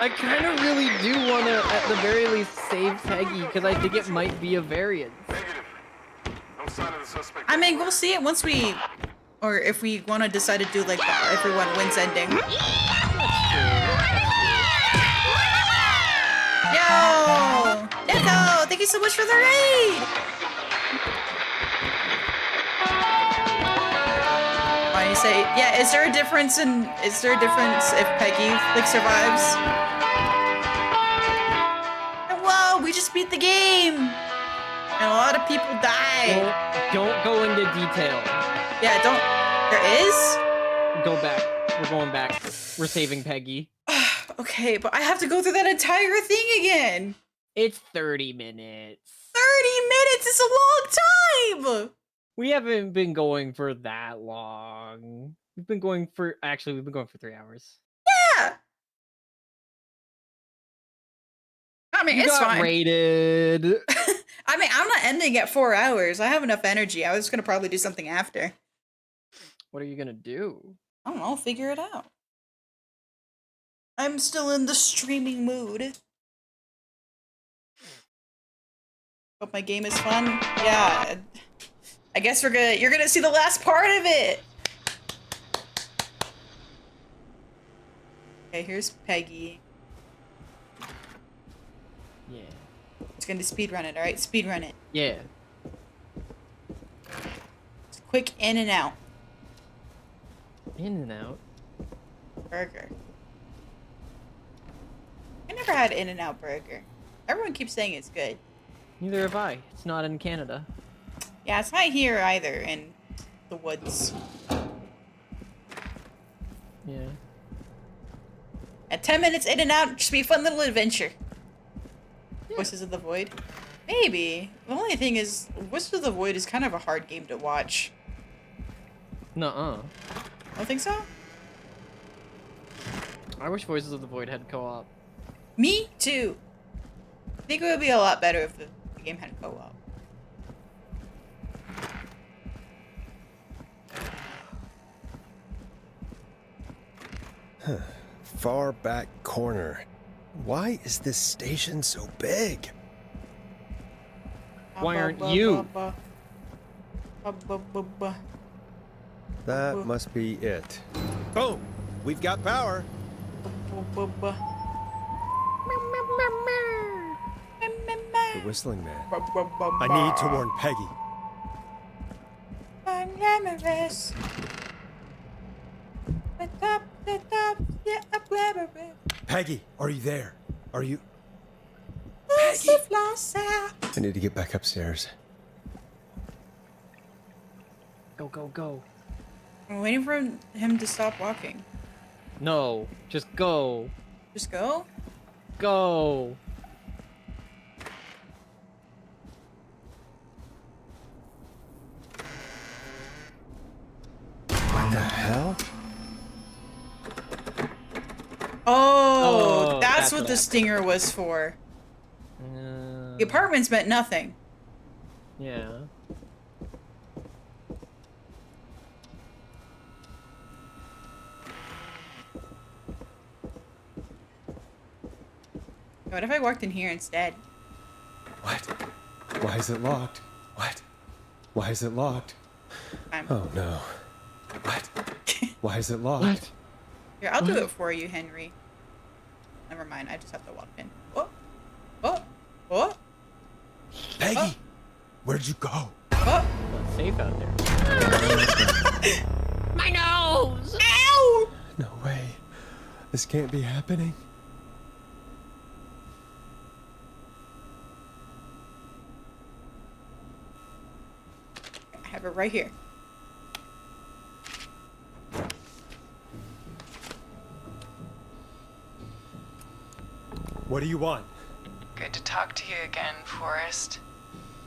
I kind of really do want to, at the very least, save Peggy, because I think it might be a variance. No sign of the suspect. I mean, we'll see it once we... Or if we want to decide to do, like, the everyone wins ending. Yo! Neko! Thank you so much for the raid! Oh, you say... Yeah, is there a difference if Peggy, like, survives? beat the game, and a lot of people died. Don't go into detail. Yeah, don't. There is? Go back. We're going back. We're saving Peggy. Okay, but I have to go through that entire thing again. It's 30 minutes. 30 minutes is a long time! We haven't been going for that long. We've been going for 3 hours. Yeah! I mean, You it's got fine. rated. I mean, I'm not ending at 4 hours. I have enough energy. I was gonna probably do something after. What are you gonna do? I don't know, figure it out. I'm still in the streaming mood. Hope my game is fun. Yeah. I guess you're gonna see the last part of it. Okay, here's Peggy. Yeah. It's gonna speedrun it, alright? Speedrun it. Yeah. It's quick in and out. In and out. Burger. I never had In-N-Out burger. Everyone keeps saying it's good. Neither have I. It's not in Canada. Yeah, it's not here either, in the woods. Yeah. At 10 minutes in and out, just be a fun little adventure. Yeah. Voices of the Void? Maybe. The only thing is, Voices of the Void is kind of a hard game to watch. Nuh-uh. Don't think so? I wish Voices of the Void had co-op. Me too. I think it would be a lot better if the game had co-op. Far back corner. Why is this station so big? Why aren't you? That must be it. Boom! We've got power. The whistling man. I need to warn Peggy. I'm glamorous. Peggy, are you there? Are you? Peggy. I need to get back upstairs. Go, go, go. I'm waiting for him to stop walking. No, just go. Just go? Go. What the hell? Oh, that's what the stinger was for. The apartments meant nothing. Yeah. What if I walked in here instead? What? Why is it locked? What? Why is it locked? Oh no. What? Why is it locked? What? Here, I'll do it for you, Henry. Never mind, I just have to walk in. Oh! Oh! Oh! Peggy! Where'd you go? Oh! It's safe out there. My nose! Ow! No way. This can't be happening. I have it right here. What do you want? Good to talk to you again, Forrest.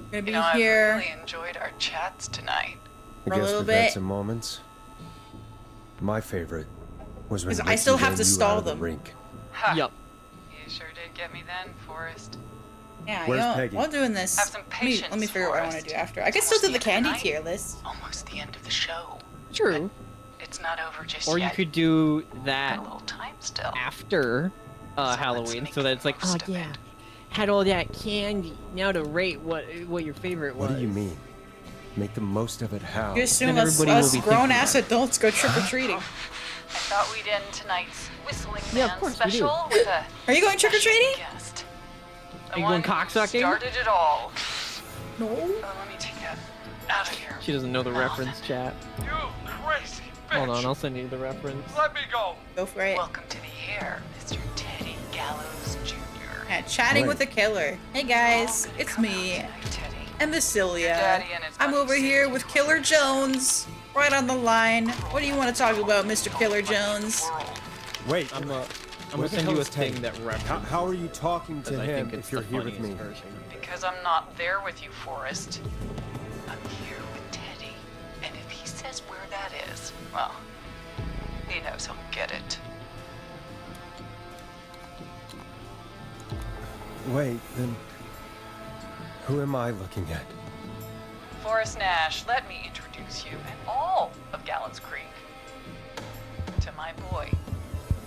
Gonna be I've here really enjoyed our chats tonight. For a I guess little we've bit. had some moments. My favorite was when 'Cause I Ricky still have ran to you stall out of the them. rink. Ha. Yup. You sure did get me then, Forrest. Yeah, Where's you know, Peggy? while doing this, Have some patience, let me figure out what I want to do after. I can still do the candy tier list. Almost the end of the show. True. It's not over just Or yet. you could do that Got a little time still. after Halloween, so that it's like, oh yeah, had all that candy. Now to rate what your favorite was. What do you mean? Make the most of it how? You assume Then us, everybody will us be grown-ass adults go trick-or-treating. I thought we'd end tonight's Whistling Yeah, of Man course we do. special with a Are you going trick-or-treating? guest. Are you going cocksucking? Started it all. No. Let me take that out of here. She doesn't know the reference, chat. You crazy bitch! Hold on, I'll send you the reference. Let me go! Go for it. Welcome to the air, Mr. Teddy Gallows Jr. Yeah, chatting Right. with the killer. Hey guys, it's me, Embasilia. I'm over here with Killer Jones, right on the line. What do you want to talk about, Mr. Killer Jones? Wait, I'm where gonna the send hell you a is Teddy? thing that references. How are you talking to because I him think it's if you're the here with funniest me? version. Because I'm not there with you, Forrest. I'm here with Teddy. And if he says where that is, well, he knows he'll get it. Wait, then who am I looking at? Forrest Nash, let me introduce you and all of Gallows Creek to my boy,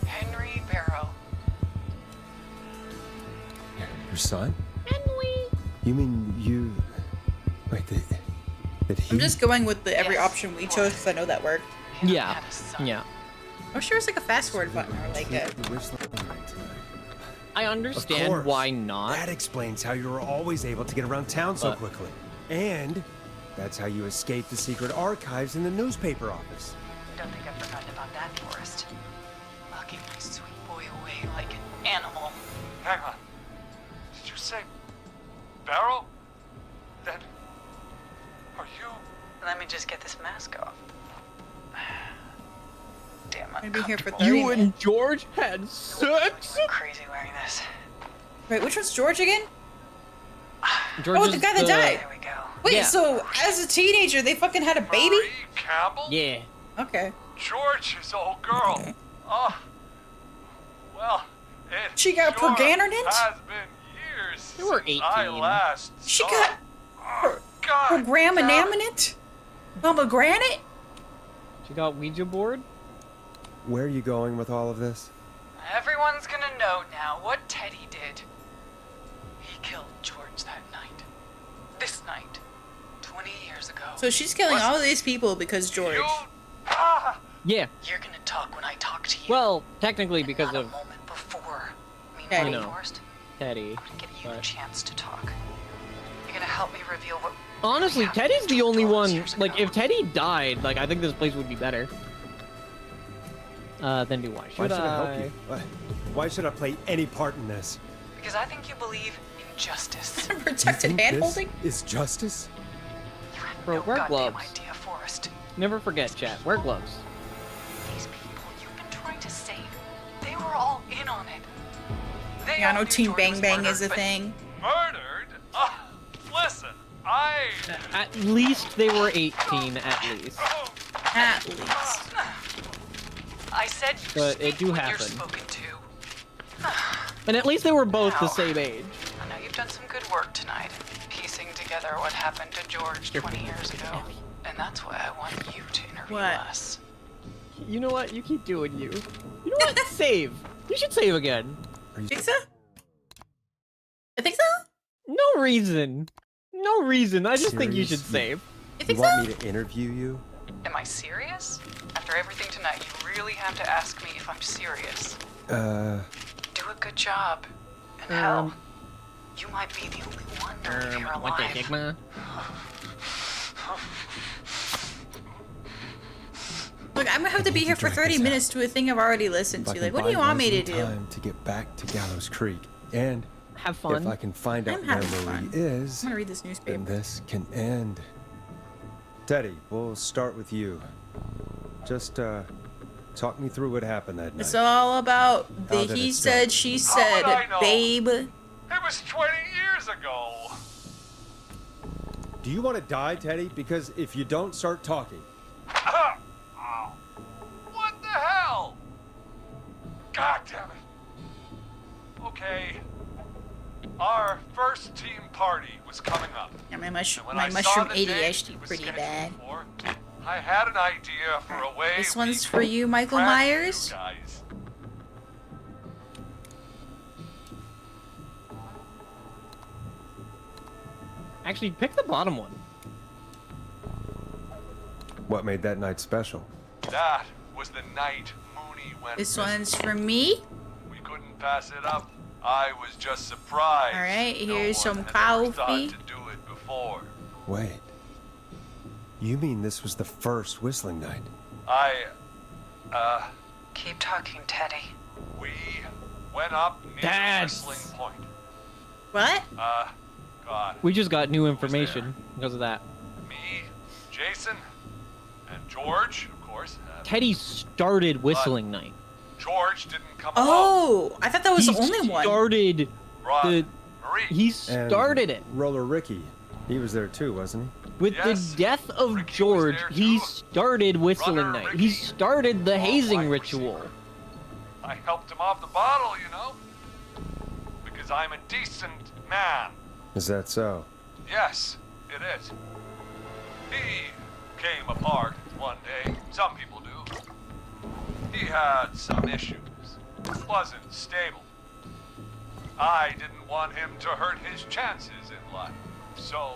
Henry Barrow. Your son? Henry! You mean you... Wait, that he... I'm just going with the every option we chose because I know that worked. Yeah. Yeah. I'm sure it's like a fast forward button or like a. I understand course. why not. That explains how you were always able to get around town so But- quickly. And that's how you escaped the secret archives in the newspaper office. Don't think I've forgotten about that, Forrest. Locking my sweet boy away like an animal. Hang on. Did you say Barrow? Then are you? Let me just get this mask off. Damn, I'm gonna be here for 30 You minutes. and George had sex? I'm crazy wearing this. Wait, which one's George again? George Oh, is the guy that died. There we go. Wait, Yeah. so as a teenager, they fucking had a baby? Campbell? Yeah. Okay. George, his old girl. Oh. Well, it She got sure Proganernant? has been years They were since I 18. last She saw- got Oh, God. Programinaminate? Pomegranate? She got Ouija board? Where are you going with all of this? Everyone's gonna know now what Teddy did. He killed George that night. This night. 20 years ago. So she's killing all of these people because George. Yeah. You're gonna talk when I talk to you. Well, technically because of Before. Me Teddy. knowing Forrest, Teddy. I'm gonna give you a chance to talk. You're gonna help me reveal what. Honestly, Teddy's the only one. Like, if Teddy died, like, I think this place would be better. Then do why? Why should I help you? Why should I play any part in this? Because I think you believe in justice. Protected You think hand-holding? this is justice? Bro, wear goddamn gloves. idea, Forrest. Never forget, chat. Wear gloves. These people you've been trying to save, they were all in on it. They Yeah, I all know knew Team George Bang was Bang murdered, is a but thing. Murdered? Listen, I. At least they were 18, at least. At least. I said you But speak it do when you're happen. spoken to. And at least they were both the Now, same age. I know you've done some good work tonight, piecing together what happened to George 20 years ago. And that's why I want you to interview us. You know what? You keep doing you. You know what? Save. You should save again. Think so? I think so? No reason. No reason. I just think you should Serious? save. You want me to interview you? Am I serious? After everything tonight, you really have to ask me if I'm serious. Do a good job. And hell, you might be the only one nerd here What the alive. Sigma? Look, I'm gonna have to be here for 30 minutes to a thing I've already listened If I to. can Like, what do you buy want me to Leslie do? time to get back to Gallows Creek, and have fun. If I can find out I'm where having Marie fun. is, I'm gonna read this newspaper. then this can end. Teddy, we'll start with you. Just talk me through what happened that night. It's all about the How did he it start? said, she How would said, I know? babe. It was 20 years ago. Do you want to die, Teddy? Because if you don't start talking, Oh. What the hell? God damn it. Okay. Our first team party was coming up. Yeah, my And mushroom when I saw mushroom the date ADHD it was pretty scheduled bad. for, I had an idea for a way This we one's could for you, Michael prank Myers. you guys. Actually, pick the bottom one. what made that night special? That was the night Mooney went This missing. one's for me. We couldn't pass it up. I was just surprised. All right, no here's one some had ever thought coffee. to do it before. Wait. You mean this was the first whistling night? Keep talking, Teddy. We went up near Dad. Whistling Point. What? God. We just got new information because of that. Me, Jason, and George, of course. Teddy started Whistling Night. George didn't come Oh, I thought that was He the only one. started the. He And started it. Roller Ricky, he was there too, wasn't With the death of George, he started Whistling Night. He started the hazing ritual. I helped him off the bottle, you know? Because I'm a decent man. he? Is that so? Yes, it is. He came apart one day. Some people do. He had some issues. Wasn't stable. I didn't want him to hurt his chances in life. So,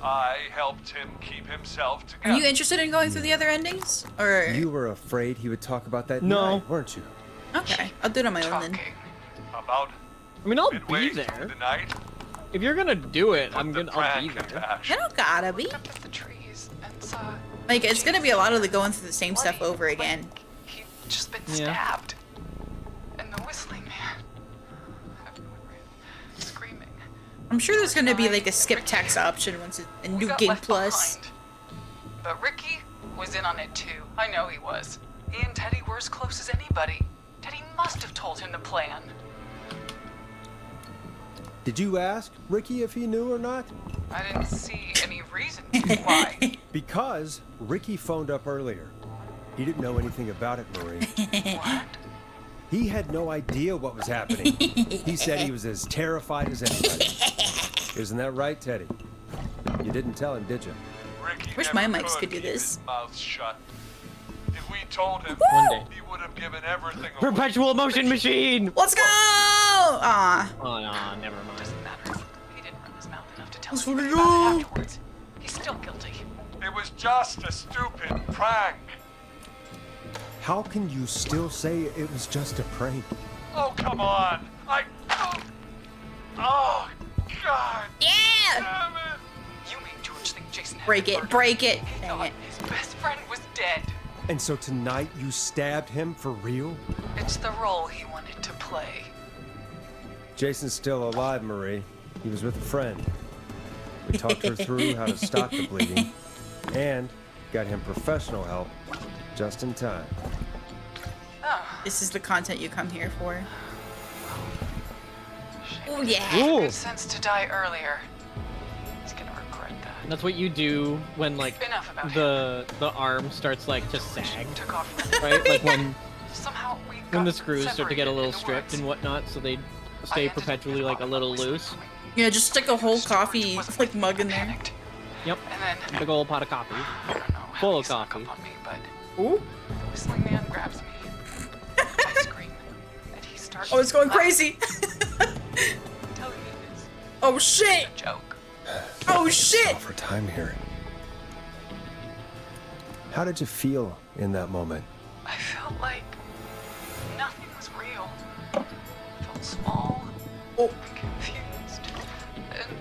I helped him keep himself together. Are you interested in going through the other endings? Or You were afraid he would talk about that No. night, weren't you? okay, I'll do it on my own then. About I mean, I'll midway be there. through the night, If you're gonna do it, I'll be there. I don't gotta be. The trees and saw Like, it's gonna be a lot of the going through the same stuff over again. just been Yeah. stabbed. And the whistling man. Everyone ran, screaming. I'm sure there's gonna be like a skip text option once it's a new got game left plus. behind. But Ricky was in on it too. I know he was. He and Teddy were as close as anybody. Teddy must have told him the plan. Did you ask Ricky if he knew or not? I didn't see any reason to. Why? Because Ricky phoned up earlier. He didn't know anything about it, Marie. What? He had no idea what was happening. He said he was as terrified as anybody. Isn't that right, Teddy? You didn't tell him, did you? Ricky Wish never my mics could do keep this. his mouth shut. If we told him, One day. he would have given everything away. Perpetual motion machine! Let's go! Ah. Oh, no, never mind. He didn't run his mouth enough to tell Let's anybody go. about it afterwards. He's still guilty. It was just a stupid prank. How can you still say it was just a prank? Oh, come on. Oh, God. Yeah! Damn it. You made George think Jason had Break been it, murdered. break it. He Dang thought it. his best friend was dead. And so tonight you stabbed him for real? It's the role he wanted to play. Jason's still alive, Marie. He was with a friend. We talked her through how to stop the bleeding and got him professional help just in time. This is the content you come here for. Oh yeah. Ooh. Good sense to die earlier. He's gonna regret that. That's what you do when like Enough about the arm starts like to sag, Took off. right? Like when Somehow we when the got screws start to get a separated little in the stripped woods. and whatnot, so they stay perpetually like a little loose. Yeah, just stick a whole coffee like mug in there. Yep. And then Big old pot of coffee. Full of coffee. on me, but Ooh. Whistling Man grabs me. I scream, and he starts. Oh, it's going laughing. crazy. Telling me it's Oh shit. a joke. Oh shit. For time here. How did you feel in that moment? I felt like nothing was real. I felt small and confused. And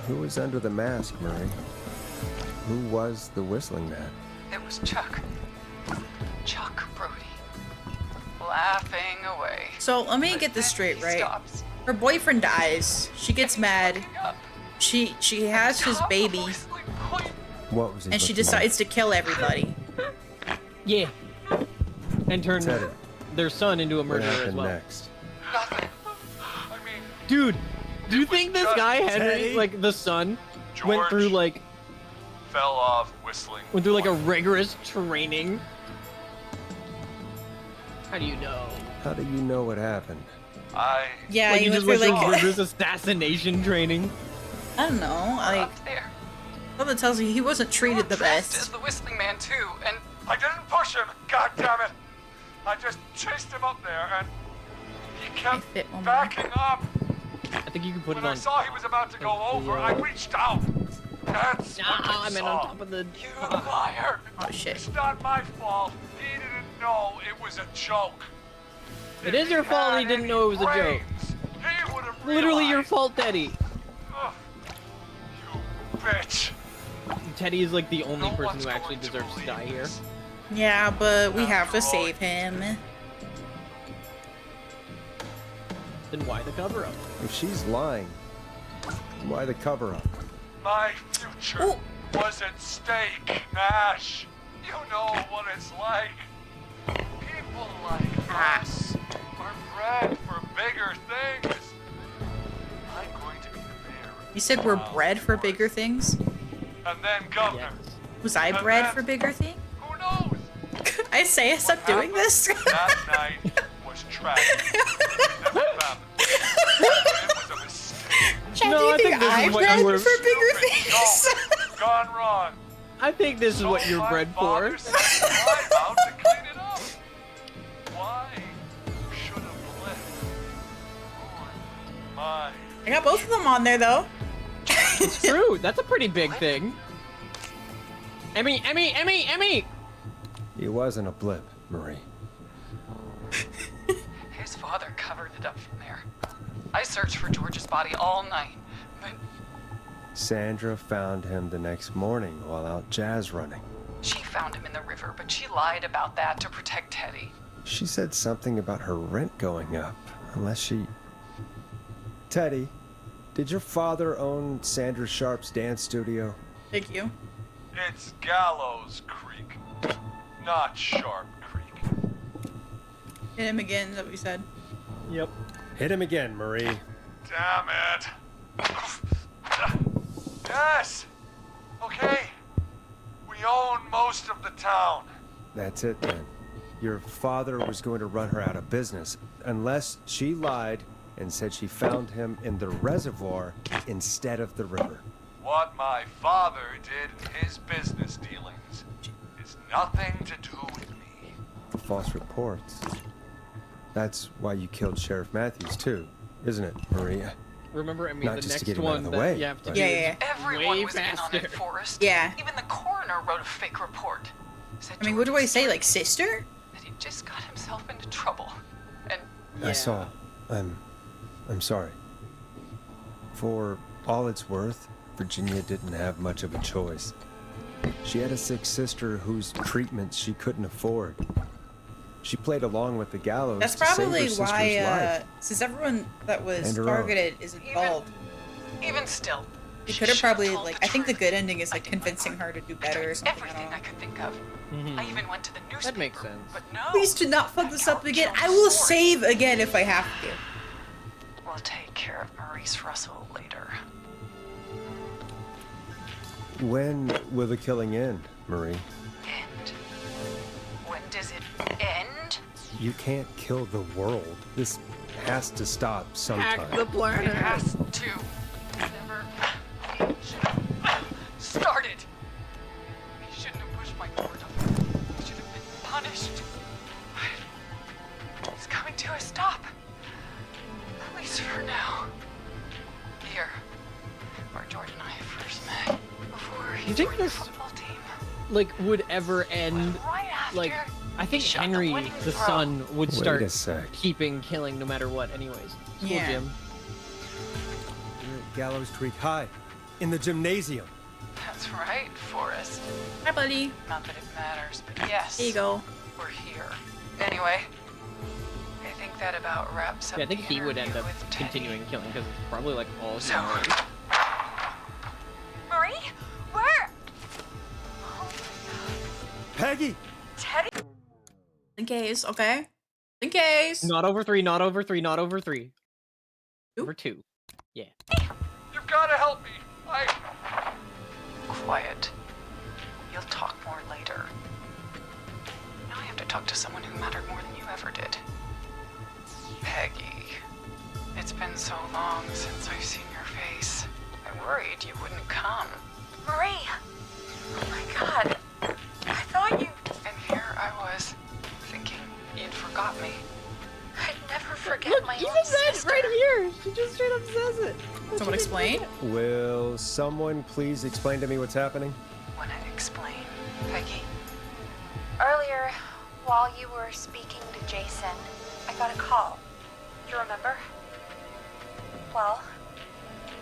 Who was under the mask, Marie? Who was the Whistling Man? it was Chuck. Chuck Brody. Laughing away. So let me get this straight, right? Stops. Her boyfriend dies. She gets mad. She has his baby, What was he and she looking decides to kill everybody. Yeah. And turn Teddy. their son into a What murderer as happened well. next? Nothing. Dude, do you think this guy Henry, Teddy. like the son, went George. through like Fell off whistling. went through like a rigorous training? How do you know? How do you know what happened? Yeah, like he you went just through went through like rigorous assassination training. I don't know, like something tells me he wasn't treated the Dressed best. as the Whistling Man too, and I didn't push him. God damn it. I just chased him up there and he kept backing up. I think you can put When it I on. saw he was about to go over, I reached out. That's Nah, what I I meant saw. on top of the. You liar. Oh shit. It's not my fault. He didn't know it was a joke. It is your fault he didn't know it was a joke. He would have Literally your fault, Teddy. bitch. Teddy is like the only person who actually deserves to die here. Yeah, but we have to save him. then why the cover-up? If she's lying, why the cover-up? My future was at stake, Nash. You know what it's like. People like us are bred for bigger things. I'm going to be the mayor. You said we're bred for bigger things? And then governor. Was I And bred then- for bigger things? Who knows? I say I stopped doing this? That night was tragic. Never happened. It was a mistake. Chad, No, do you I think think this is I'm what you bred were- for bigger things? No, gone wrong. I think this is what you're bred for. Father sent my out to clean it up. Why should a blip ruin my... I got both of them on there, though. It's true. That's a pretty big thing. Emmy! It wasn't a blip, Marie. His father covered it up from there. I searched for George's body all night, but Sandra found him the next morning while out jazz running. she found him in the river, but she lied about that to protect Teddy. She said something about her rent going up, unless she... Teddy, did your father own Sandra Sharp's dance studio? Thank you. It's Gallows Creek, not Sharp Creek. Hit him again, is that what you said? Yep. Hit him again, Marie. Damn it. Yes. Okay. We own most of the town. That's it then. Your father was going to run her out of business, unless she lied and said she found him in the reservoir instead of the river. What my father did in his business dealings is nothing to do with me. False reports. That's why you killed Sheriff Matthews too, isn't it, Maria? Remember, I mean, Not the just to next get him out one of the that way, you have to but- do Yeah. Everyone way was in on faster. it, Forrest. Yeah. Even the coroner wrote a fake report. Said I mean, what do I say, like, sister? that he just got himself into trouble. And I saw. I'm sorry. For all it's worth, Virginia didn't have much of a choice. She had a sick sister whose treatments she couldn't afford. She played along with the gallows That's to save her probably sister's why, life. since everyone that was And her own. targeted is involved, even still, you could have probably, like, I think the good ending is, like, convincing her to do better or something. everything I could think of. I even went to the newspaper. That makes sense. But no. Please do not fuck this up again. I will save again if I have to. We'll take care of Maurice Russell later. When will the killing end, Marie? End? When does it end? You can't kill the world. This has to stop sometime. It has to. Never should have started. He shouldn't have pushed my cord up. He should have been punished. It's coming to a stop. At least for now. Here, where George and I first met. Before he You think joined the this, football team. like, would ever end? Right after Like, I think he shot the Henry, winning the throw. son, would Wait start a sec. keeping killing no matter what. Anyways, School Yeah. gym. You're at Gallows Creek High, in the gymnasium. That's right, Forrest. Hi, buddy. Not that it matters, but yes. There you go. We're here. Anyway, I think that about wraps up Yeah, I think the he would end interview up with Teddy. continuing killing because it's probably like all So- him, right? Marie? Where? Peggy! Teddy? In case, okay? In case. Not over 3, not over 3, not over 3. Over 2. Yeah. You've got to help me. Quiet. You'll talk more later. Now I have to talk to someone who mattered more than you ever did. Peggy. It's been so long since I've seen your face. I worried you wouldn't come. Marie! Oh my god. I thought you... And here I was, thinking you'd forgot me. I'd never forget Look, my even own that sister. right here. She just straight up says it. Someone explain? Will someone please explain to me what's happening? Wanna explain, Peggy? Earlier, while you were speaking to Jason, I got a call. Do you remember? Well,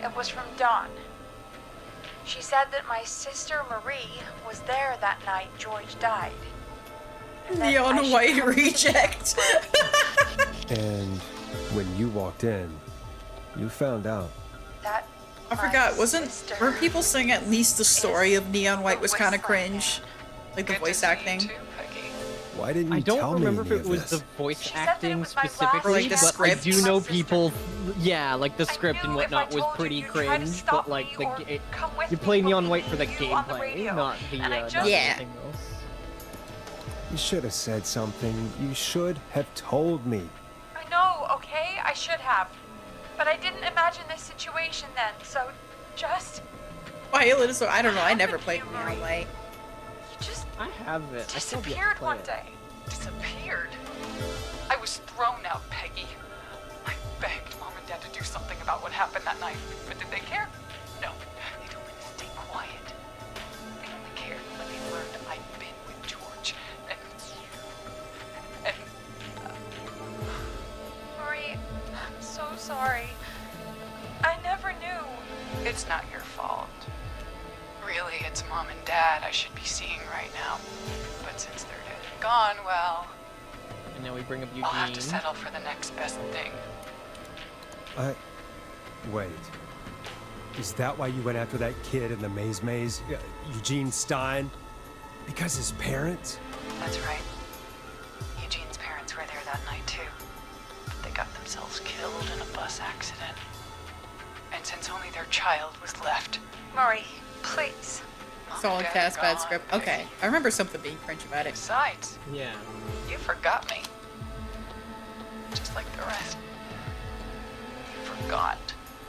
it was from Dawn. She said that my sister Marie was there that night George died. And that I Neon should white come visit reject. And When you walked in, you found out. That I forgot, weren't people saying at least the story of Neon White was kind of cringe? Like the voice acting? Why didn't you I don't tell me remember if any it of was this? the voice She said that it acting was my last specifically, Or, like, the but I script? do know people. Yeah, like the I script and knew if I whatnot was told you, pretty you'd try to cringe, stop but like me or come with you me play from Neon White for the meeting you on the gameplay, radio. not the And I not just- Yeah. anything else. You should have said something. You should have told me. I know, okay? I should have. But I didn't imagine this situation then, so just... Violet is so, I don't know, I never played Neon White. You just I have it. I still have yet to disappeared play one it. day. Disappeared. I was thrown out, Peggy. I begged Mom and Dad to do something about what happened that night, but did they care? No. They told me to stay quiet. They only cared when they learned I'd been with George. And Marie, I'm so sorry. I never knew. it's not your fault. Really, it's Mom and Dad I should be seeing right now. But since they're dead and gone, well, And now we bring up I'll have to Eugene. settle for the next best thing. Wait. Is that why you went after that kid in the maze? Eugene Stein? Because his parents? That's right. Eugene's parents were there that night too. But they got themselves killed in a bus accident. And since only their child was left, Marie, please. Solid cast, bad script. Okay, I remember something being cringe about it. Besides, Yeah. you forgot me. Just like the rest. You forgot.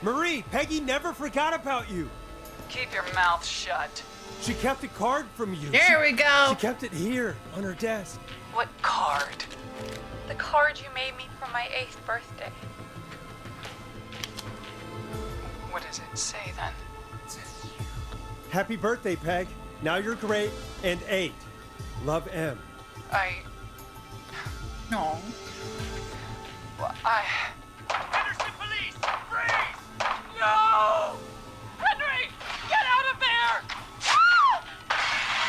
Marie, Peggy never forgot about you. Keep your mouth shut. She kept a card from you. There we go. She kept it here on her desk. What card? The card you made me for my 8th birthday. What does it say then? Happy birthday, Peg. Now you're great and 8. Love, M. No. Well, Henderson police! Freeze! No! Henry! Get out of there!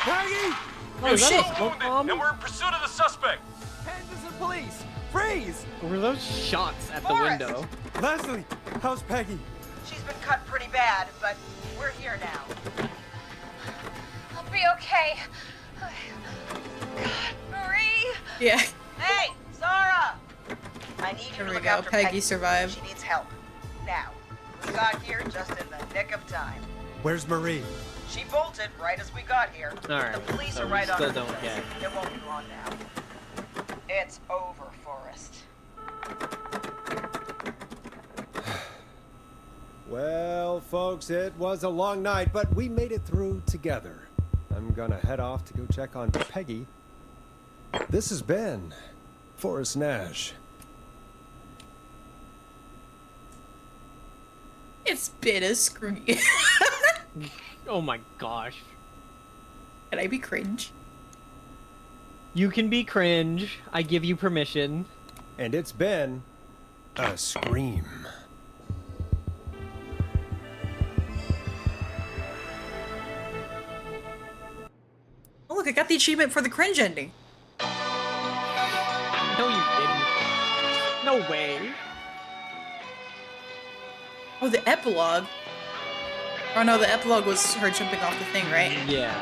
Peggy! Oh, shit. And we're in pursuit of the suspect. Henderson police! Freeze! Were those shots at the Forrest. window? Leslie, how's Peggy? She's been cut pretty bad, but we're here now. I'll be okay. God, Marie! Yeah. Hey, Zara! I need you There to we look go. after Peggy survived. She needs help. Now, we got here just in the nick of time. Where's Marie? She bolted right as we got here. Alright, The police so are we right on still her don't heels. get- It won't be long now. It's over, Forrest. Well, folks, it was a long night, but we made it through together. I'm gonna head off to go check on Peggy. This has been Forrest Nash. It's been a screw you. Oh my gosh. Can I be cringe? You can be cringe. I give you permission. And it's been a scream. Oh look, I got the achievement for the cringe ending. No, you didn't. No way. Oh, the epilogue. Oh no, the epilogue was her jumping off the thing, right? Yeah.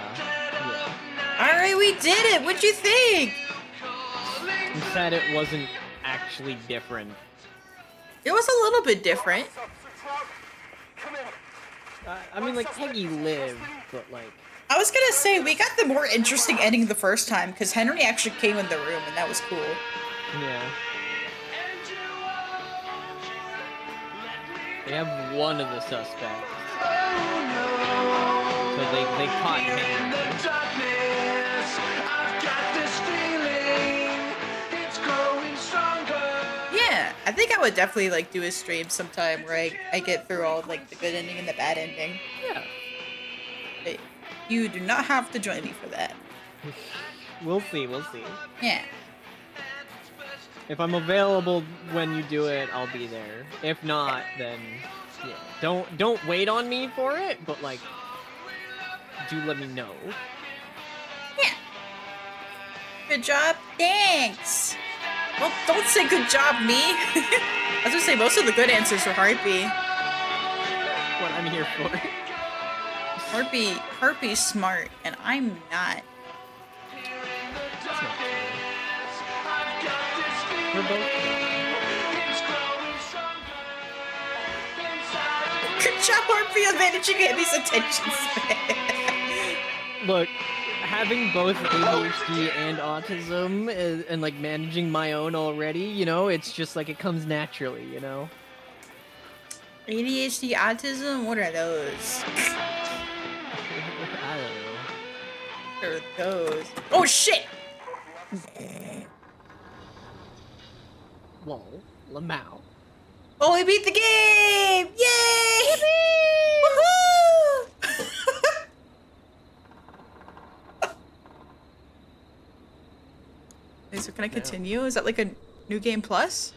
Alright, we did it! What'd you think? You said it wasn't actually different. It was a little bit different. I mean, like, Peggy lived, but like... I was gonna say, we got the more interesting ending the first time, because Henry actually came in the room, and that was cool. Yeah. They have one of the suspects. So they caught Henry. Yeah, I think I would definitely, like, do a stream sometime where I get through all, like, the good ending and the bad ending. Yeah. But you do not have to join me for that. We'll see, we'll see. Yeah. If I'm available when you do it, I'll be there. If not, then yeah. Don't wait on me for it, but like do let me know. Yeah. Good job. Thanks. Well, don't say good job, me. I was gonna say most of the good answers were Heartbeat. What I'm here for. Heartbeat's smart, and I'm not. We're both. Good job, Heartbeat, of managing Andy's attention span. Look, having both ADHD and autism and like managing my own already, you know, it's just like it comes naturally, you know? ADHD, autism, what are those? I don't know. What are those? Oh shit! Lol, Lamau. Oh, we beat the game! Yay! Woohoo! Wait, so can I continue? Is that like a new game plus?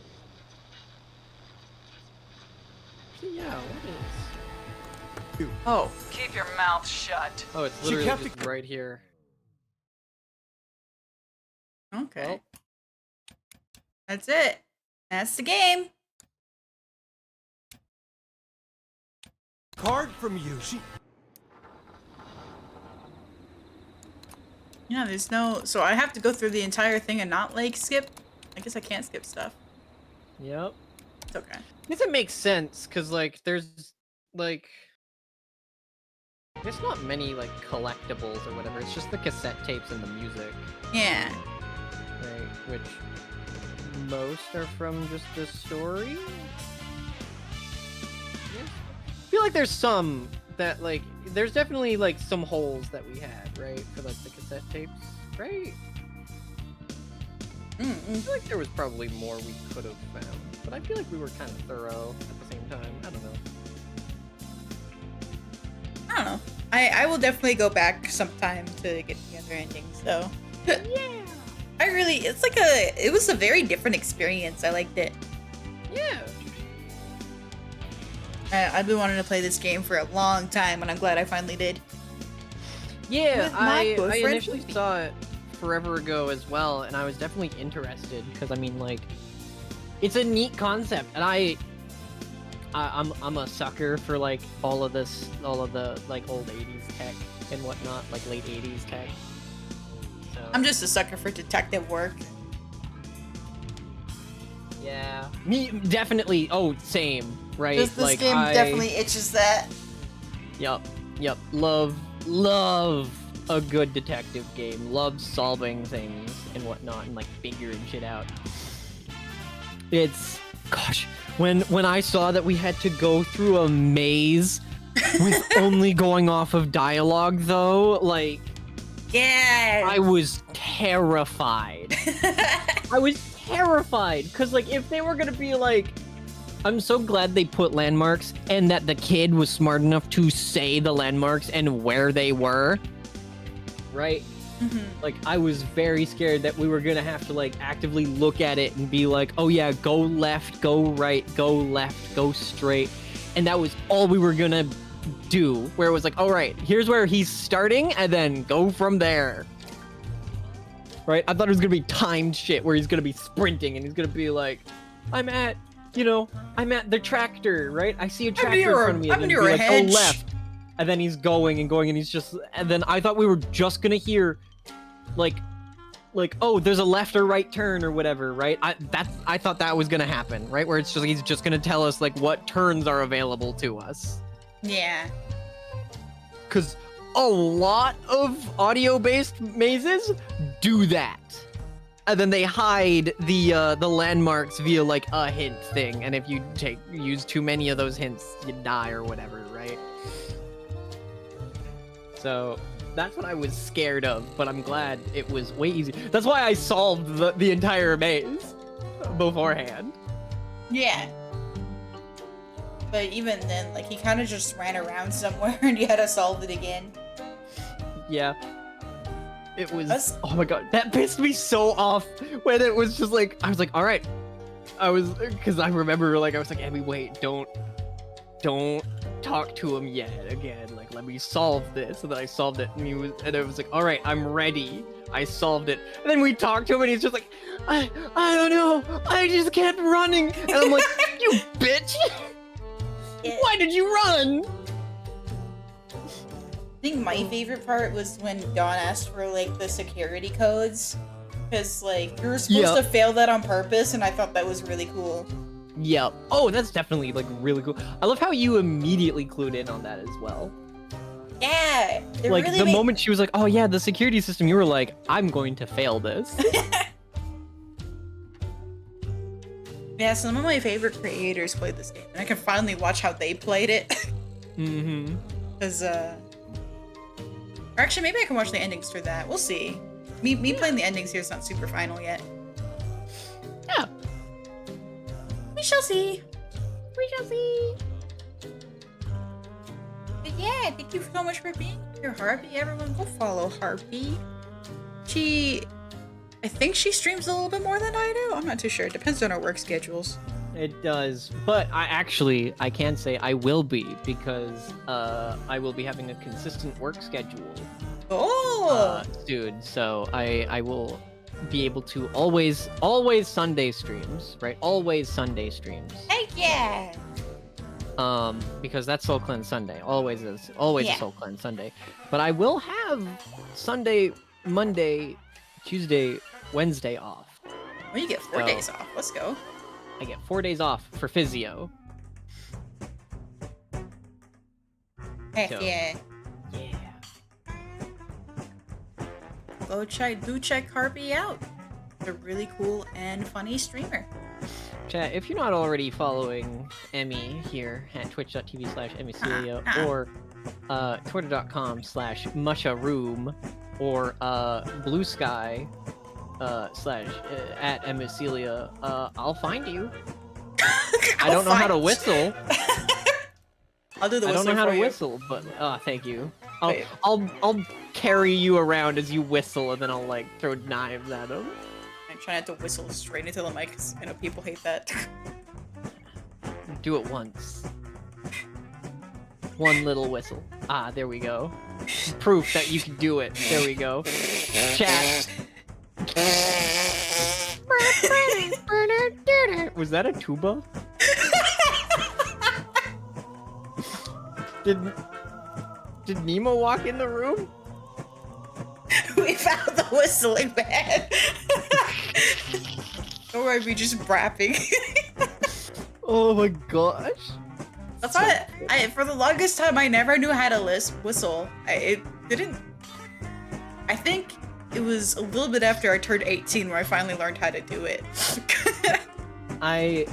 Yeah, what is? Oh. Keep your mouth shut. Oh, it's literally just right here. Okay. Well. That's it. That's the game. Card from you. Yeah, there's no... So I have to go through the entire thing and not, like, skip? I guess I can't skip stuff. Yep. It's okay. I guess it makes sense, because, like, there's, like... There's not many, like, collectibles or whatever. It's just the cassette tapes and the music. Yeah. Right, which... most are from just the story? Yes. I feel like there's some that, like... There's definitely, like, some holes that we had, right? For, like, the cassette tapes, right? I feel like there was probably more we could have found. But I feel like we were kind of thorough at the same time. I don't know. I don't know. I will definitely go back sometime to get the other endings, though. Yeah! It was a very different experience. I liked it. Yeah! I've been wanting to play this game for a long time, and I'm glad I finally did. Yeah, With my I boyfriend. initially saw it forever ago as well, and I was definitely interested, because, I mean, like, it's a neat concept, and I'm a sucker for, like, all of the, like, old 80s tech and whatnot, like, late 80s tech. So, I'm just a sucker for detective work. yeah. Me, definitely, oh, same, right? This like, game definitely itches that. Yep. Love a good detective game. Love solving things and whatnot and like figuring shit out. It's gosh, when I saw that we had to go through a maze with only going off of dialogue though, like yeah, I was terrified. I was terrified because like if they were gonna be like, I'm so glad they put landmarks and that the kid was smart enough to say the landmarks and where they were. Right? Like, I was very scared that we were gonna have to, like, actively look at it and be like, oh yeah, go left, go right, go left, go straight. And that was all we were gonna do. Where it was like, all right, here's where he's starting, and then go from there. Right? I thought it was gonna be timed shit where he's gonna be sprinting and he's gonna be like, I'm at the tractor, right? I see a tractor in front of me, and then be like, go left. And then he's going, and he's just, and then I thought we were just gonna hear, like, oh, there's a left or right turn or whatever, right? I thought that was gonna happen, right? Where it's just, he's just gonna tell us, like, what turns are available to us. Yeah. Because a lot of audio-based mazes do that. And then they hide the landmarks via, like, a hint thing. And if you use too many of those hints, you die or whatever, right? So that's what I was scared of, but I'm glad it was way easier. That's why I solved the entire maze beforehand. Yeah. But even then, like, he kind of just ran around somewhere and you had to solve it again. Yeah. It was, oh my god, that pissed me so off when it was just like, I was like, all right. Because I remember, like, I was like, Abby, wait, don't talk to him yet again. Like, let me solve this. And then I solved it, and it was like, all right, I'm ready. I solved it. And then we talked to him, and he's just like, I don't know. I just kept running. And I'm like, You bitch! Why did you run? I think my favorite part was when Dawn asked for like the security codes, because like you were supposed to fail that on purpose, and I thought that was really cool. Yep. Oh, that's definitely like really cool. I love how you immediately clued in on that as well. Yeah. Like really the moment she was like, "Oh yeah, the security system," you were like, "I'm going to fail this." Yeah, some of my favorite creators played this game, and I can finally watch how they played it. Mm-hmm. Because or actually, maybe I can watch the endings for that. We'll see. Me playing the endings here is not super final yet. Yeah. We shall see. We shall see. But yeah, thank you so much for being here, Harpy. Everyone go follow Harpy. I think she streams a little bit more than I do. I'm not too sure. It depends on our work schedules. It does, but I can say I will be, because I will be having a consistent work schedule. Oh, dude. So I will be able to always Sunday streams, right? Always Sunday streams. Heck yeah! Because that's Soul Cleanse Sunday. Always a Soul Cleanse Sunday. But I will have Sunday, Monday, Tuesday, Wednesday off. Well, you get 4 days off. Let's go. I get 4 days off for physio. Heck yeah. Yeah. Do check Harpy out. They're really cool and funny streamer. Chat, if you're not already following Emmy here at twitch.tv/EmmyCelia or twitter.com/musharoom or Blue Sky / at Emmycelia, I'll find you. I don't know how to whistle. I'll do the whistle. I don't know how for to you. whistle, but thank you. I'll carry you around as you whistle, and then I'll like throw knives at them. I'm trying not to whistle straight into the mic because I know people hate that. Do it once. One little whistle. Ah, there we go. Proof that you can do it. There we go. Chat. Was that a tuba? Did Nemo walk in the room? We found the whistling man. Don't worry, we just rapping. Oh my gosh. That's why for the longest time I never knew how to whistle. I think it was a little bit after I turned 18 where I finally learned how to do it. I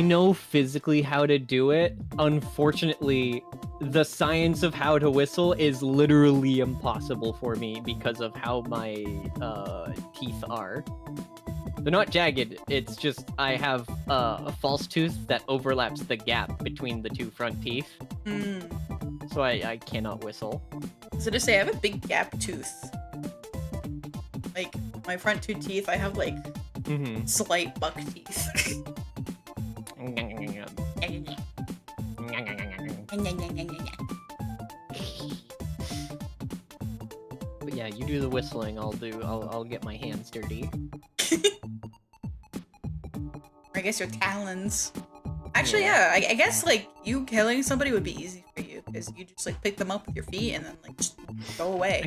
know physically how to do it. Unfortunately, the science of how to whistle is literally impossible for me because of how my teeth are. They're not jagged, it's just I have a false tooth that overlaps the gap between the two front teeth. So I cannot whistle. So to say, I have a big gap tooth. Like, my front two teeth, I have like slight buck teeth. But yeah, you do the whistling, I'll get my hands dirty. I guess your talons. Actually, yeah, I guess like you killing somebody would be easy for you because you just like pick them up with your feet and then like just go away. I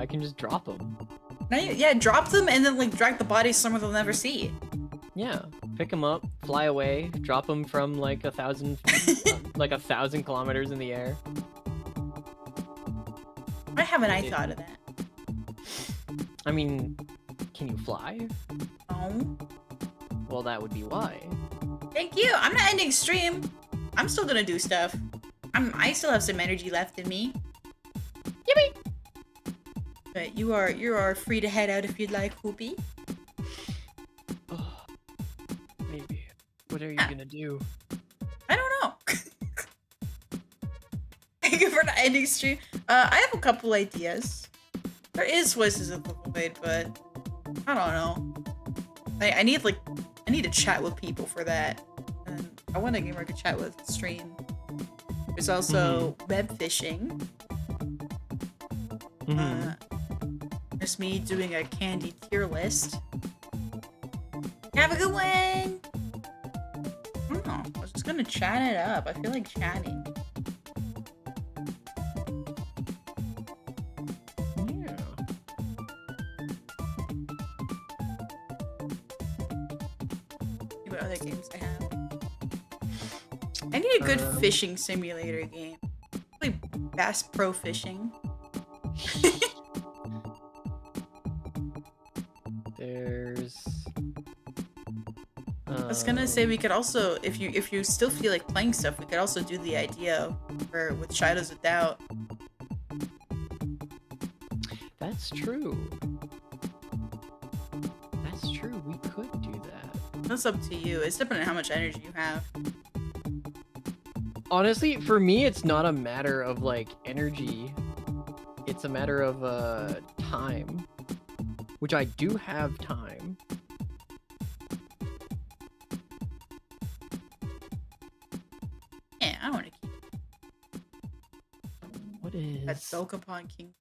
can just drop them. Yeah, drop them and then like drag the body somewhere they'll never see. Yeah, pick them up, fly away, drop them from like 1,000 kilometers in the air. Why haven't I thought of that? I mean, can you fly? No. Well, that would be why. Thank you. I'm not ending stream. I'm still gonna do stuff. I still have some energy left in me. Yippee! But you are free to head out if you'd like, Hoopy. Maybe. What are you gonna do? I don't know. Thank you for not ending stream. I have a couple ideas. There is Voices of the Void, but I don't know. I need to chat with people for that. And I want a gamer I could chat with stream. There's also web fishing. There's me doing a candy tier list. Have a good one! know. I was just gonna chat it up. I feel like chatting. Yeah. See what other games I have. I need a good fishing simulator game. Play Bass Pro Fishing. There's. I was gonna say we could also, if you still feel like playing stuff, we could also do the idea for with Shadows of Doubt. That's true. That's true. We could do that. That's up to you. It's depending on how much energy you have. Honestly, for me, it's not a matter of like energy. It's a matter of time, which I do have time. Yeah, I want to keep. What is? That's Dokapon Kingdom.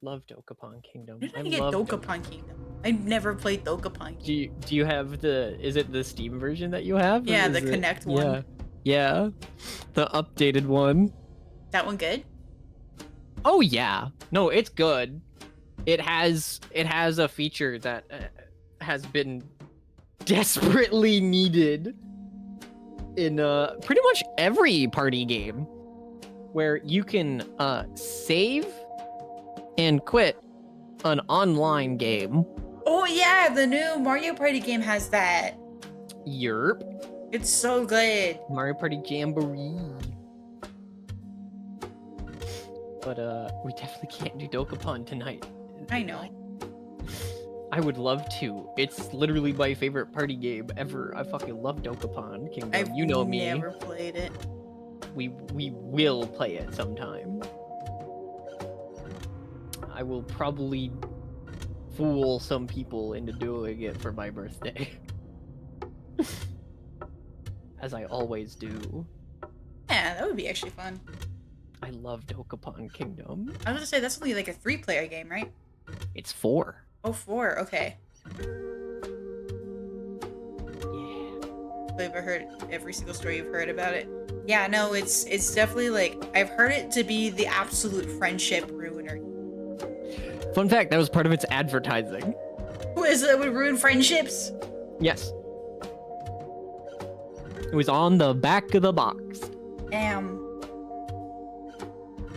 Love Dokapon Kingdom. Where did I get Dokapon Kingdom? I've never played Dokapon Kingdom. Do you have the? Is it the Steam version that you have? or Yeah, is the it- Connect one. Yeah, the updated one. That one good? Oh yeah, no, it's good. It has a feature that has been desperately needed in pretty much every party game, where you can save and quit an online game. Oh yeah, the new Mario Party game has that. Yerp. It's so good. Mario Party Jamboree. But we definitely can't do Dokapon tonight. I know. I would love to. It's literally my favorite party game ever. I fucking love Dokapon Kingdom. I've You know me. never played it. We will play it sometime. I will probably fool some people into doing it for my birthday. As I always do. Yeah, that would be actually fun. I love Dokapon Kingdom. I was gonna say that's only like a 3-player game, right? It's 4. Oh, 4. Okay. Yeah. I've heard every single story you've heard about it. Yeah, no, it's definitely like I've heard it to be the absolute friendship ruiner. Fun fact, that was part of its advertising. Is it would ruin friendships? Yes. It was on the back of the box. Damn.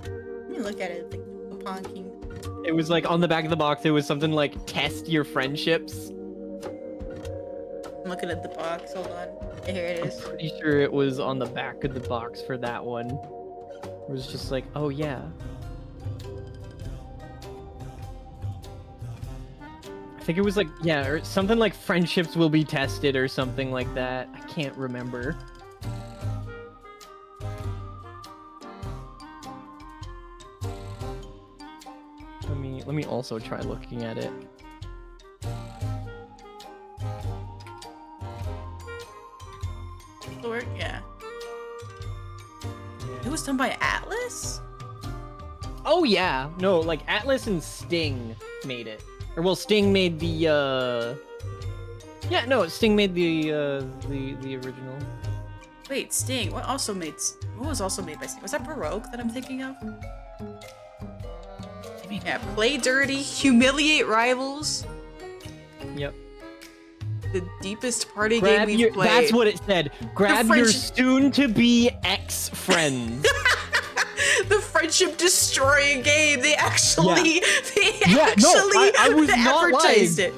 Let me look at it. Like Dokapon Kingdom. It was like on the back of the box, it was something like test your friendships. I'm looking at the box. Hold on. Yeah, here it is. I'm pretty sure it was on the back of the box for that one. It was just like, oh yeah. I think it was like, yeah, or something like friendships will be tested or something like that. I can't remember. Let me also try looking at it. Lord, yeah. It was done by Atlas? Oh yeah, no, like Atlas and Sting made it. Or well, Sting made the yeah, no, Sting made the original. Wait, Sting. What was also made by Sting? Was that Baroque that I'm thinking of? Yeah, play dirty, humiliate rivals. Yep. The deepest party game we've played. That's what it said. Grab your soon-to-be ex-friends. The friendship destroying game. They actually, I was not lying. advertised it.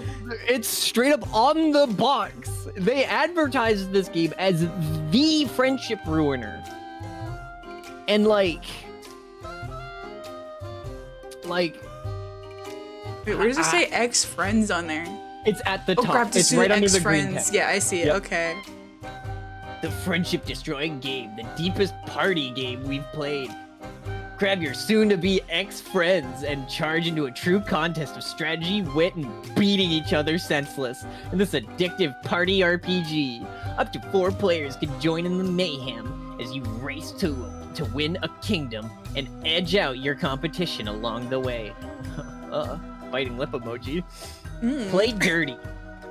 It's straight up on the box. They advertised this game as the friendship ruiner. And like, wait, where does it say ex-friends on there? It's at the top. Grab the It's soon right under the green ex-friends. text. Yeah, I see it. Yep. Okay. The friendship destroying game, the deepest party game we've played. Grab your soon-to-be ex-friends and charge into a true contest of strategy, wit, and beating each other senseless in this addictive party RPG. Up to 4 players can join in the mayhem as you race to win a kingdom and edge out your competition along the way. Biting lip emoji. Play dirty.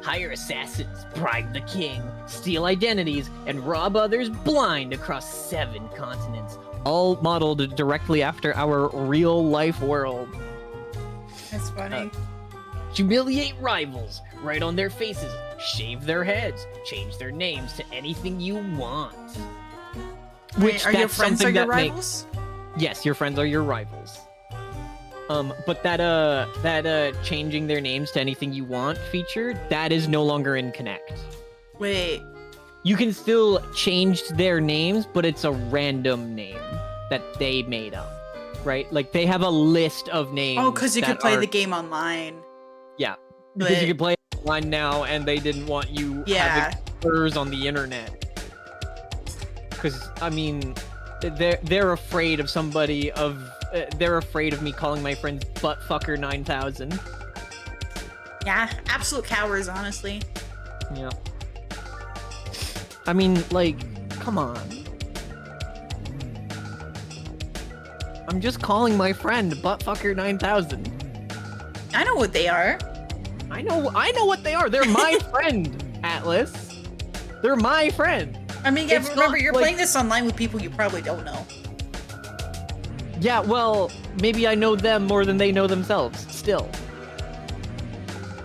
hire assassins, bribe the king, steal identities, and rob others blind across 7 continents. All modeled directly after our real-life world. That's funny. Humiliate rivals, write on their faces, shave their heads, change their names to anything you want. Wait, are your friends something your that rivals? Yes, your friends are your rivals. But that changing their names to anything you want feature, that is no longer in Connect. Wait. You can still change their names, but it's a random name that they made up, right? Like, they have a list of names. Oh, because you that could play are- the game online. Yeah, because you can play it online now, and they didn't want you having slurs on the internet. Because, I mean, they're afraid of somebody of... they're afraid of me calling my friends Buttfucker 9000. Yeah, absolute cowards, honestly. Yeah. I mean, like, come on. I'm just calling my friend Buttfucker 9000. I know what they are. I know what they are. They're my friend, Atlas. They're my friend. I mean, yeah, It's but remember, not you're like- playing this online with people you probably don't know. Yeah, well, maybe I know them more than they know themselves, still.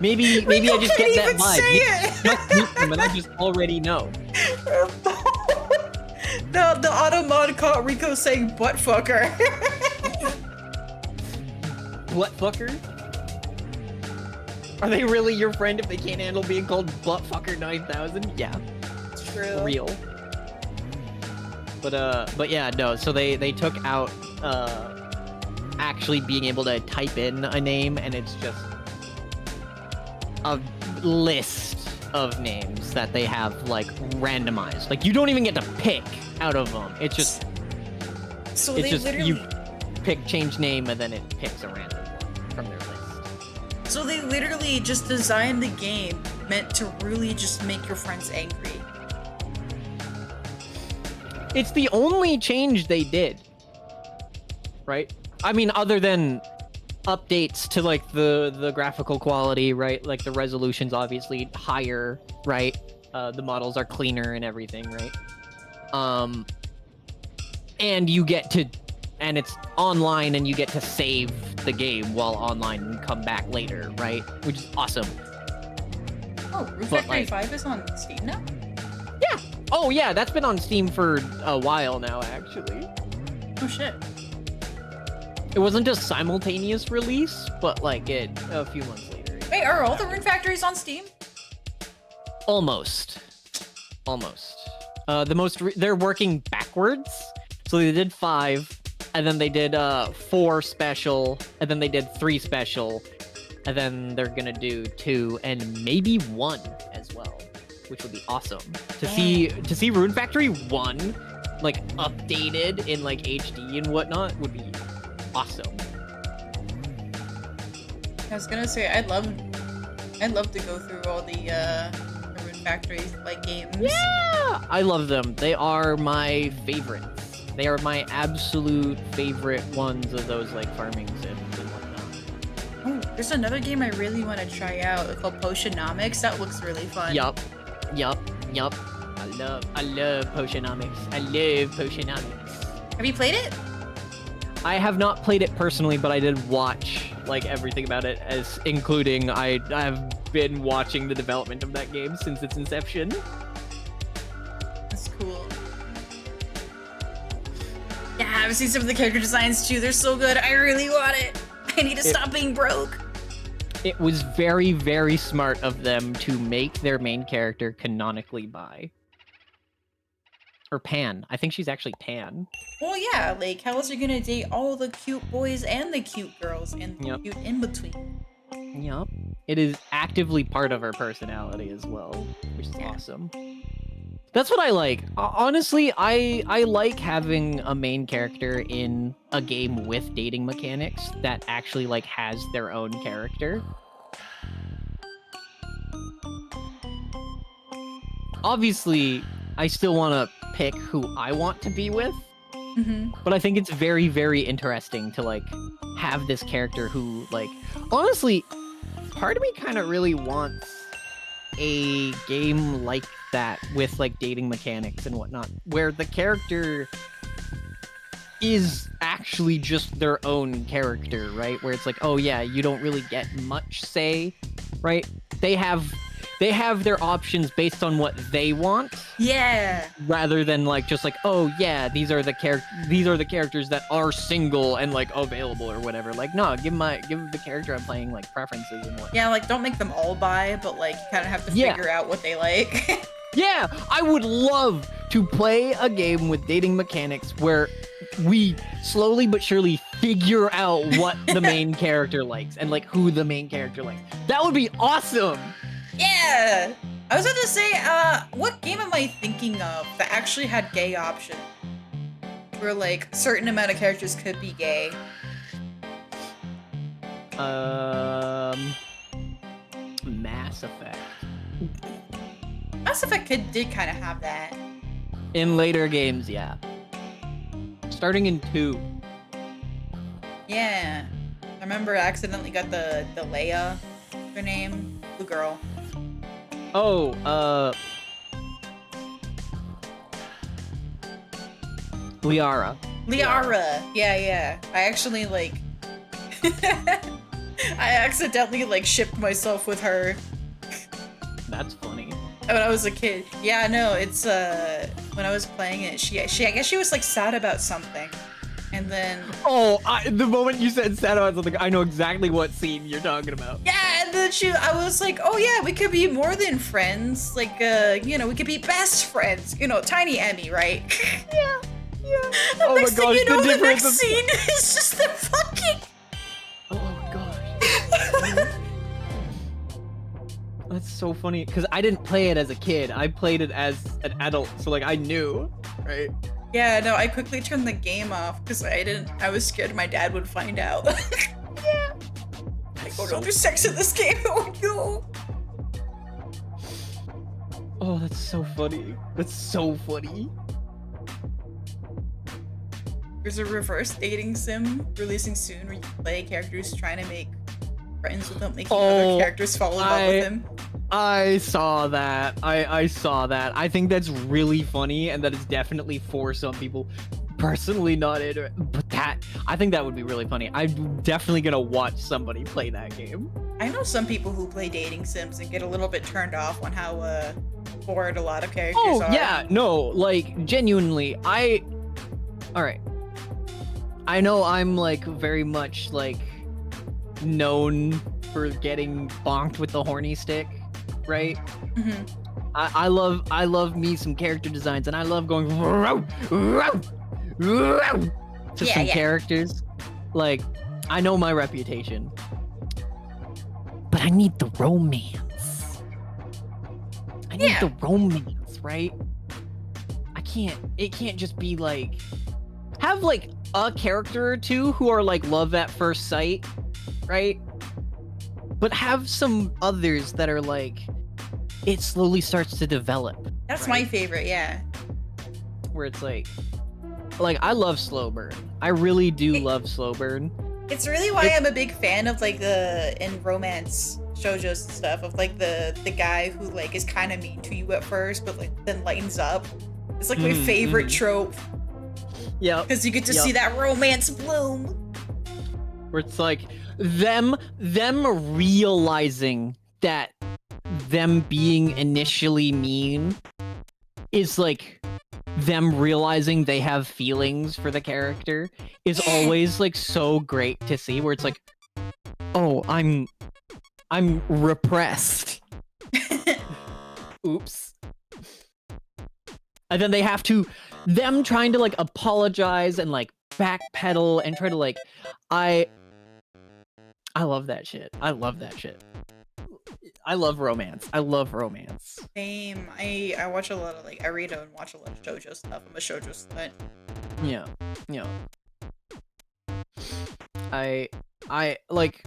Maybe I just get that vibe. Maybe I just meet them and I just already know. The auto mod caught Rico saying buttfucker. Buttfucker? Are they really your friend if they can't handle being called Buttfucker 9000? Yeah. It's true. Real. But yeah, no, so they took out actually being able to type in a name, and it's just a list of names that they have, like, randomized. Like, you don't even get to pick out of them. It's just So it's they just literally you pick change name, and then it picks a random one from their list. So they literally just designed the game meant to really just make your friends angry. It's the only change they did, right? I mean, other than updates to, like, the graphical quality, right? Like, the resolution's obviously higher, right? The models are cleaner and everything, right? And you get to, and it's online, and you get to save the game while online and come back later, right? Which is awesome. Oh, Roof But, Factory like- 5 is on Steam now? Yeah. Oh, yeah, that's been on Steam for a while now, actually. Oh, shit. It wasn't a simultaneous release, but, like, a few months later. Wait, are all the Rune Factories on Steam? Almost. They're working backwards. So they did 5, and then they did 4 special, and then they did 3 special, and then they're gonna do 2 and maybe 1 as well, which would be awesome. To see Rune Factory 1 like updated in like HD and whatnot would be awesome. I was gonna say I'd love to go through all the Rune Factories like games. Yeah, I love them. They are my favorites. They are my absolute favorite ones of those like farming sims and whatnot. Oh, there's another game I really want to try out called Potionomics. That looks really fun. Yup. I love Potionomics. I love Potionomics. Have you played it? I have not played it personally, but I did watch like everything about it, as including I've been watching the development of that game since its inception. That's cool. Yeah, I've seen some of the character designs too. They're so good. I really want it. I need to stop being broke. It was very, very smart of them to make their main character canonically bi. Or pan. I think she's actually pan. Well, yeah, like, how else are you gonna date all the cute boys and the cute girls and the cute in between? Yup. It is actively part of her personality as well, which is awesome. That's what I like. Honestly, I like having a main character in a game with dating mechanics that actually like has their own character. Obviously, I still want to pick who I want to be with. But I think it's very, very interesting to like have this character who like, honestly, part of me kind of really wants a game like that with like dating mechanics and whatnot, where the character is actually just their own character, right? Where it's like, oh yeah, you don't really get much say, right? They have their options based on what they want. Yeah. Rather than like just like, oh yeah, these are the characters that are single and like available or whatever. Like, no, give the character I'm playing like preferences and whatnot. Yeah, like don't make them all bi, but like you kind of have to figure out what they like. Yeah, I would love to play a game with dating mechanics where we slowly but surely figure out what the main character likes and like who the main character likes. That would be awesome. Yeah. I was about to say, what game am I thinking of that actually had gay option? Where like a certain amount of characters could be gay. Mass Effect. Mass Effect did kind of have that. In later games, yeah. Starting in 2. Yeah. I remember I accidentally got the Leia, her name, the girl. Oh, Liara. Liara. Yeah. I actually like I accidentally like shipped myself with her. That's funny. When I was a kid. Yeah, no, it's when I was playing it, she I guess she was like sad about something. And then the moment you said sad about something, I know exactly what scene you're talking about. Yeah, and then I was like, oh yeah, we could be more than friends. Like you know, we could be best friends. You know, Tiny Emmy, right? Yeah. Oh my gosh, the next scene is just the fucking Oh gosh. That's so funny, because I didn't play it as a kid. I played it as an adult, so like I knew, right? Yeah, no, I quickly turned the game off because I was scared my dad would find out. Yeah. Like, oh no, there's sex in this game. Oh no. Oh, that's so funny. That's so funny. There's a reverse dating sim releasing soon where you play characters trying to make friends without making other characters fall in love with him. I saw that. I saw that. I think that's really funny, and that is definitely for some people. Personally, not it, but I think that would be really funny. I'm definitely gonna watch somebody play that game. I know some people who play dating sims and get a little bit turned off on how bored a lot of characters are. Oh yeah, no, like genuinely, all right. I know I'm like very much like known for getting bonked with the horny stick, right? Mm-hmm. I love me some character designs, and I love going to some characters. Like, I know my reputation, but I need the romance. I need the romance, right? It can't just be like, have like a character or two who are like love at first sight, right? But have some others that are like, it slowly starts to develop. That's my favorite, yeah. Where it's like I love slow burn. I really do love slow burn. It's really why I'm a big fan of like in romance shoujos and stuff, of like the guy who like is kind of mean to you at first, but like then lightens up. It's like my favorite trope. Yeah. Because you get to see that romance bloom. Where it's like them realizing that them being initially mean is like them realizing they have feelings for the character is always like so great to see, where it's like, oh, I'm repressed. Oops. And then they have to, them trying to like apologize and like backpedal and try to like, I love that shit. I love that shit. I love romance. I love romance. Same. I watch a lot of like, I read and watch a lot of shoujo stuff. I'm a shoujo slut. Yeah. I like,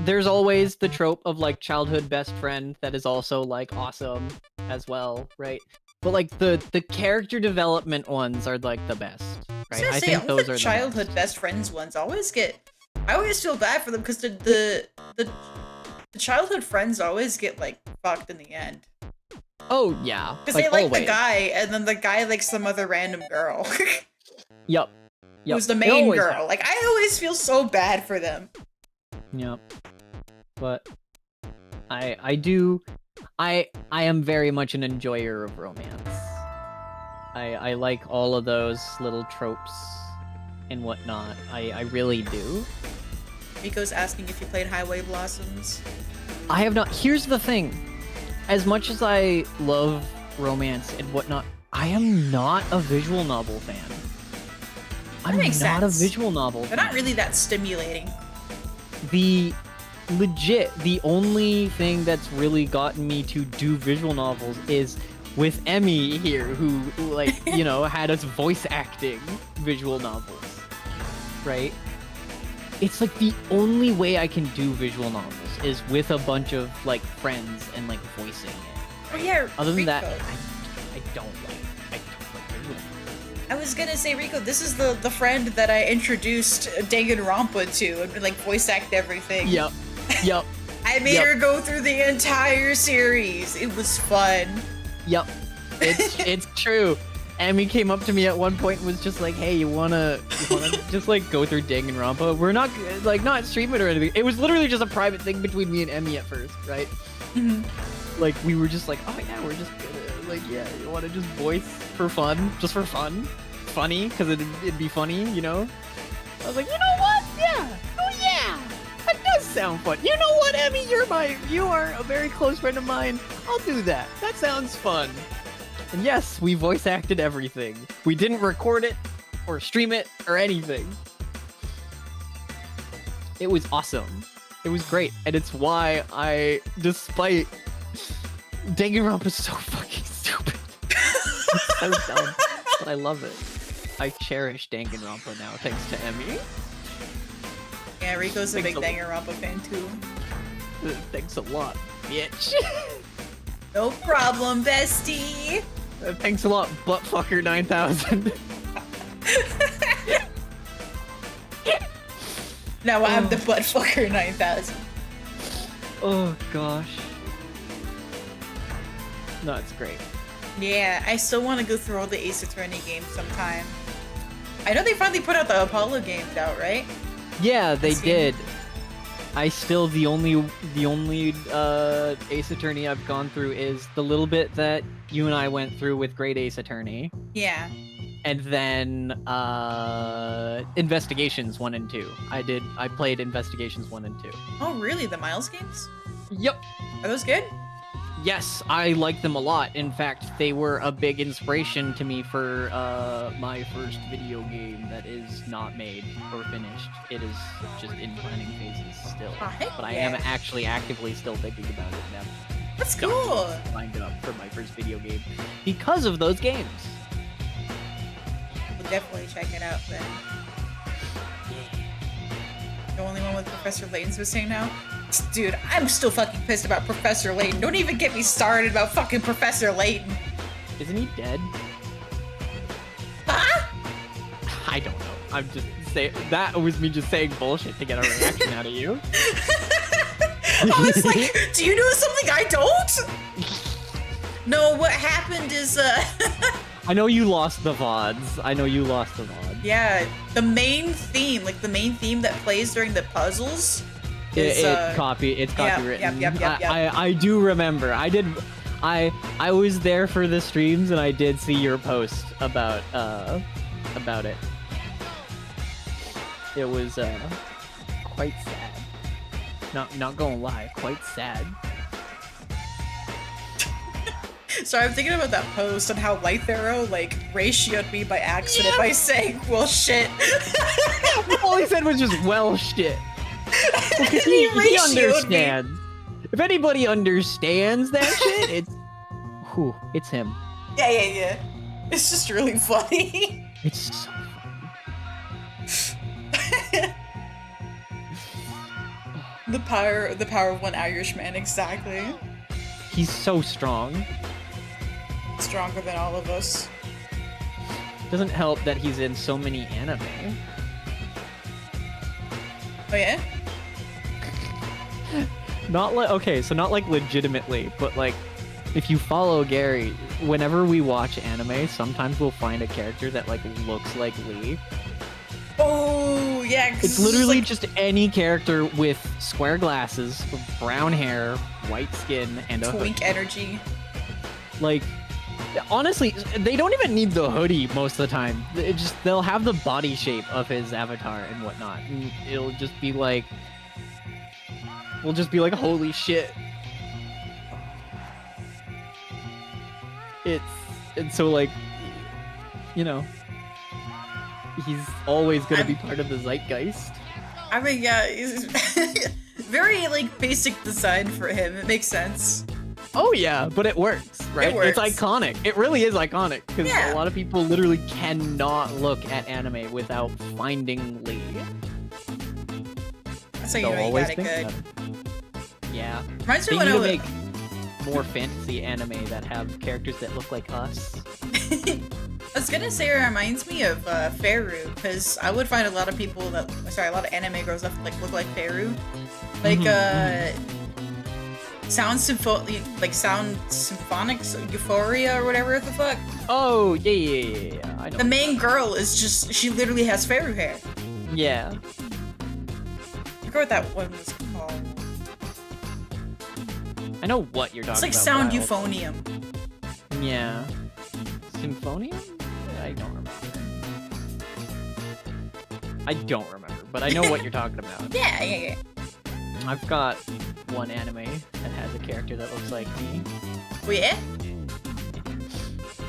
there's always the trope of like childhood best friend that is also like awesome as well, right? But like the character development ones are like the best, right? I think those are the childhood best friends ones. I always feel bad for them because the childhood friends always get like fucked in the end. Oh yeah. Because they like the guy, and then the guy likes some other random girl. Yep. Who's the It main always girl. Like, I always feel so bad for them. Yep. But I am very much an enjoyer of romance. I like all of those little tropes and whatnot. I really do. Rico's asking if you played Highway Blossoms. I have not. Here's the thing. As much as I love romance and whatnot, I am not a visual novel fan. I'm That makes not sense. a visual novel They're fan. not really that stimulating. The only thing that's really gotten me to do visual novels is with Emmy here, who like, you know, had us voice acting visual novels, right? It's like the only way I can do visual novels is with a bunch of like friends and like voicing it. Oh yeah. Other than that, Rico. I don't like visual novels. I was gonna say, Rico, this is the friend that I introduced Danganronpa to and like voice act everything. Yep. Yep. I made Yep. her go through the entire series. It was fun. Yep. It's true. Emmy came up to me at one point and was just like, "Hey, you wanna just like go through Danganronpa? We're not like not stream it or anything." It was literally just a private thing between me and Emmy at first, right? Like we were just like, "Oh yeah, we're just gonna like yeah, you want to just voice for fun, just for fun, funny because it'd be funny, you know?" I was like, "You know what? Yeah, oh yeah, that does sound fun. You know what, Emmy? You are a very close friend of mine. I'll do that. That sounds fun." And yes, we voice acted everything. We didn't record it or stream it or anything. It was awesome. It was great. And it's why despite Danganronpa is so fucking stupid. It's so dumb. But I love it. I cherish Danganronpa now, thanks to Emmy. Yeah, Rico's a Thanks big a- Danganronpa fan too. Thanks a lot, bitch. No problem, bestie. Thanks a lot, Buttfucker 9000. Now I'm the buttfucker 9000. Oh gosh. No, it's great. Yeah, I still want to go through all the Ace Attorney games sometime. I know they finally put out the Apollo games out, right? Yeah, they seen- did. I still the only Ace Attorney I've gone through is the little bit that you and I went through with Great Ace Attorney, Yeah. and then Investigations 1 and 2. I played Investigations 1 and 2. Oh, really? The Miles games? Yep. Are those good? Yes, I like them a lot. In fact, they were a big inspiration to me for my first video game that is not made or finished. It is just in planning phases still. Oh, heck But I yeah. am actually actively still thinking about it now. That's cool. Lined up for my first video game because of those games. We'll definitely check it out then. The only one with Professor Layton's missing now? Dude, I'm still fucking pissed about Professor Layton. Don't even get me started about fucking Professor Layton. Isn't he dead? Huh? I don't know. I'm just saying that was me just saying bullshit to get a reaction out of you. I was like, do you know something I don't? No, what happened is, I know you lost the VODs. yeah, the main theme, like the main theme that plays during the puzzles is, It's copywritten. Yep. I do remember. I was there for the streams and I did see your post about it. It was quite sad. Not gonna lie, quite sad. So I'm thinking about that post and how Light Arrow like ratioed me by accident by saying, well, shit. All he said was just, well, shit. He He ratioed me. understands. If anybody understands that shit, it's him. Yeah. It's just really funny. It's so The power of one Irishman, exactly. He's so strong. Stronger than all of us. Doesn't help that he's in so many anime. Oh yeah? Not like okay, so not like legitimately, but like if you follow Gary, whenever we watch anime, sometimes we'll find a character that like looks like Lee. Oh yeah, 'cause It's literally just any character with square glasses, brown hair, white skin, and a twink hoodie. energy. Like, honestly, they don't even need the hoodie most of the time. They'll have the body shape of his avatar and whatnot. And it'll just be like, we'll just be like, holy shit. And so like, you know, he's always gonna be part of the zeitgeist. I mean, yeah, he's very like basic design for him. It makes sense. Oh yeah, but it works, right? It works. It's iconic. It really is iconic because Yeah. a lot of people literally cannot look at anime without finding Lee. That's how you They'll know you always got it think good. that. Yeah. Reminds me They when need I to was- make more fantasy anime that have characters that look like us. I was gonna say it reminds me of Faru, because I would find a lot of people a lot of anime girls that like look like Faru. Like Sound Symphonic Euphoria or whatever the fuck. Oh yeah. I know. The main girl is just she literally has Faru hair. Yeah. I forgot what that one was called. I know what you're talking It's like about. Sound but I Euphonium. also- Yeah. Symphonium? I don't remember. I don't remember, but I know what you're talking about. Yeah. I've got one anime that has a character that looks like me. Oh yeah?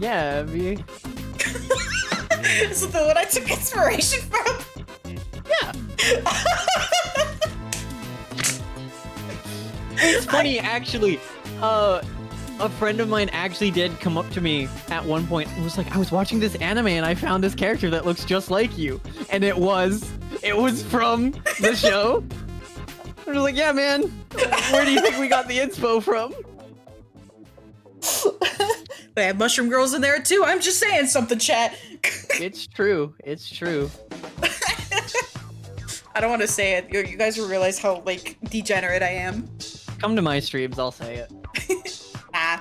Yeah, me. Is it the one I took inspiration from? Yeah. It's funny, actually. A friend of mine actually did come up to me at one point and was like, I was watching this anime and I found this character that looks just like you. And it was from the show. I was like, yeah, man. Where do you think we got the inspo from? They had mushroom girls in there too. I'm just saying something, chat. It's true. It's true. I don't want to say it. You guys will realize how like degenerate I am. Come to my streams, I'll say it. Nah.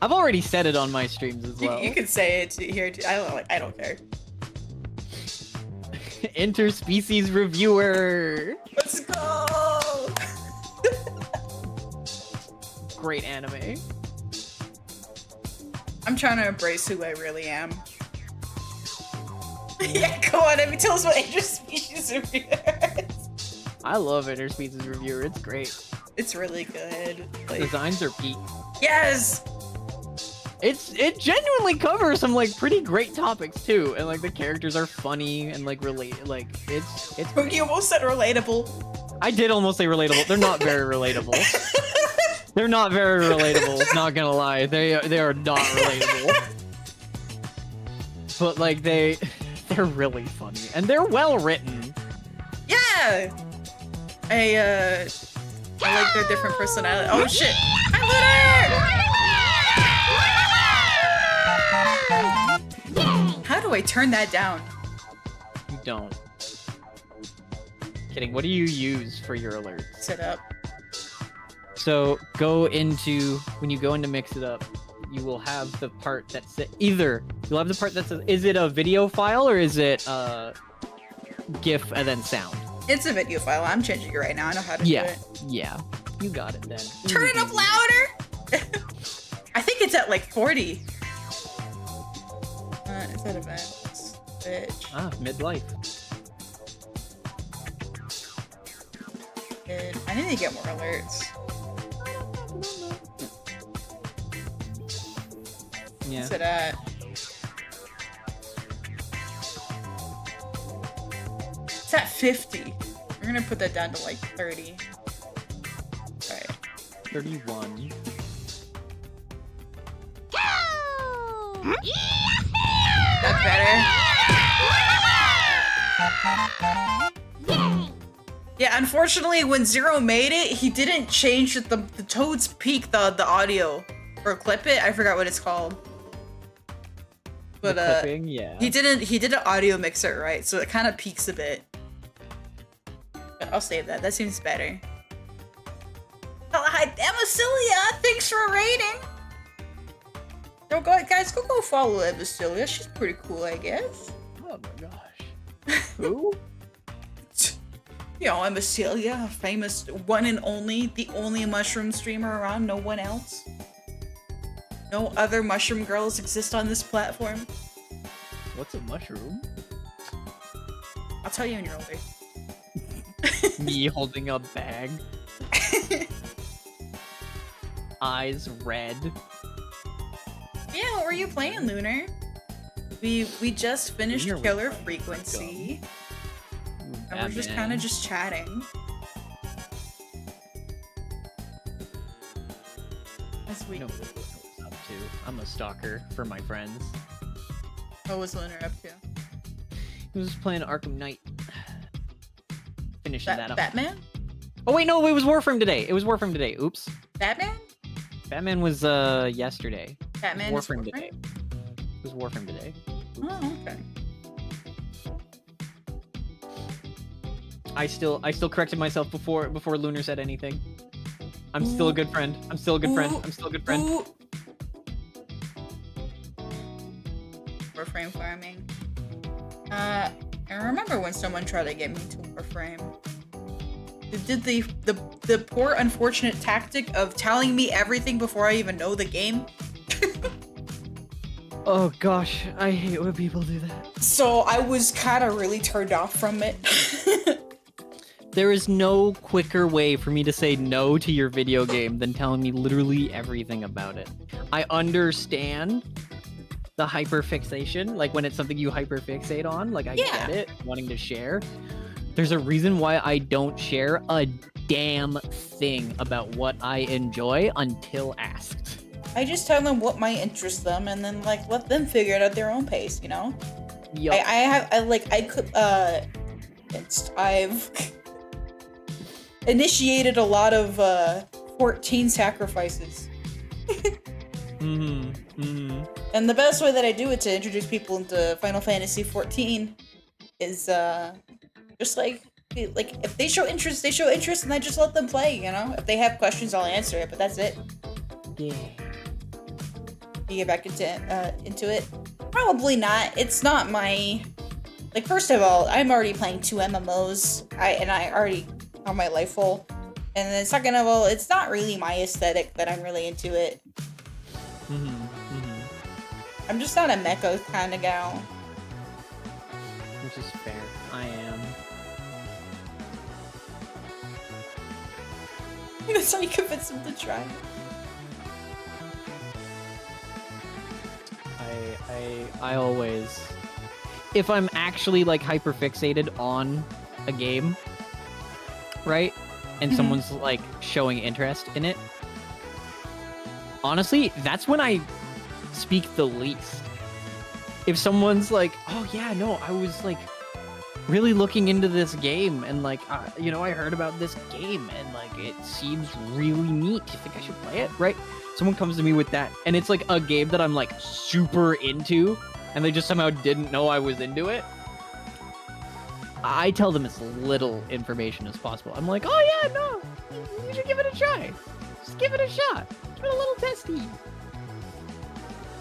I've already said it on my streams as well. You can say it here. Too. I don't care. Interspecies reviewer. Let's go. Great anime. I'm trying to embrace who I really am. Yeah, go on. Let me tell us what interspecies reviewer is. I love Interspecies reviewer. It's great. It's really good. Like, Designs are peak. yes. It genuinely covers some like pretty great topics too, and like the characters are funny and like it's. You almost said relatable. I did almost say relatable. They're not very relatable. They're not very relatable. Not gonna lie, they are not relatable. But like they're really funny and they're well written. Yeah. I like their different personality. Oh shit! Hi, Looter! How do I turn that down? You don't. Kidding. What do you use for your alerts? Set up. So when you go into Mix It Up, you will have the part that says you'll have the part that says, is it a video file or is it GIF and then sound? It's a video file. I'm changing it right now. I know how to do it. Yeah. You got it then. Turn it up louder! I think it's at like 40. It's at events. Bitch. Ah, midlife. I need to get more alerts. Yeah. What's it at? It's at 50. We're gonna put that down to like 30. Alright. 31. That better? Yeah, unfortunately, when Zero made it, he didn't change the Toad's Peak, the audio. Or clip it, I forgot what it's called. But clipping, yeah. he didn't audio mix it right, so it kind of peaks a bit. But I'll save that. That seems better. Emma Cilia, thanks for rating. Go, guys, go follow Emma Cilia. She's pretty cool, I guess. Oh my gosh. Who? You know, Emma Cilia, famous one and only, the only mushroom streamer around, no one else. No other mushroom girls exist on this platform. What's a mushroom? I'll tell you when you're older. Me holding a bag. Eyes red. Yeah, what were you playing, Lunar? We just finished Lunar was Killer fun. Frequency. And we're just Batman. kind of just chatting. As we... You know what I was up to. I'm a stalker for my friends. What was Lunar up to? He was playing Arkham Knight. Finishing that up. Batman? Oh wait, no, it was Warframe today. It was Warframe today. Oops. Batman? Batman was yesterday. Batman is Warframe today. It was Warframe today. Oops. Oh, okay. I still corrected myself before Lunar said anything. I'm still a good friend. I'm still a good friend. I'm still a good friend. Ooh. Warframe farming. I remember when someone tried to get me to Warframe. They did the poor unfortunate tactic of telling me everything before I even know the game. Oh gosh, I hate when people do that. So I was kind of really turned off from it. There is no quicker way for me to say no to your video game than telling me literally everything about it. I understand the hyperfixation, like when it's something you hyperfixate on, like I get it, wanting to share. There's a reason why I don't share a damn thing about what I enjoy until asked. I just tell them what might interest them and then like let them figure it at their own pace, you know? Yup. I've initiated a lot of 14 sacrifices. And the best way that I do it to introduce people into Final Fantasy 14 is just like if they show interest, and I just let them play, you know? If they have questions, I'll answer it, but that's it. Yeah. You get back into it? Probably not. It's not my... Like, first of all, I'm already playing 2 MMOs, I already have my life full. And then second of all, it's not really my aesthetic that I'm really into it. I'm just not a mecha kind of gal. Which is fair. I am. That's how you convince them to try. I always... If I'm actually, like, hyperfixated on a game, right? And someone's, like, showing interest in it, honestly, that's when I speak the least. If someone's like, oh yeah, no, I was, like, really looking into this game, and, like, you know, I heard about this game, and, like, it seems really neat. Do you think I should play it? Right? Someone comes to me with that, and it's, like, a game that I'm, like, super into, and they just somehow didn't know I was into it. I tell them as little information as possible. I'm like, oh yeah, no, you should give it a try. Just give it a shot. Give it a little testy.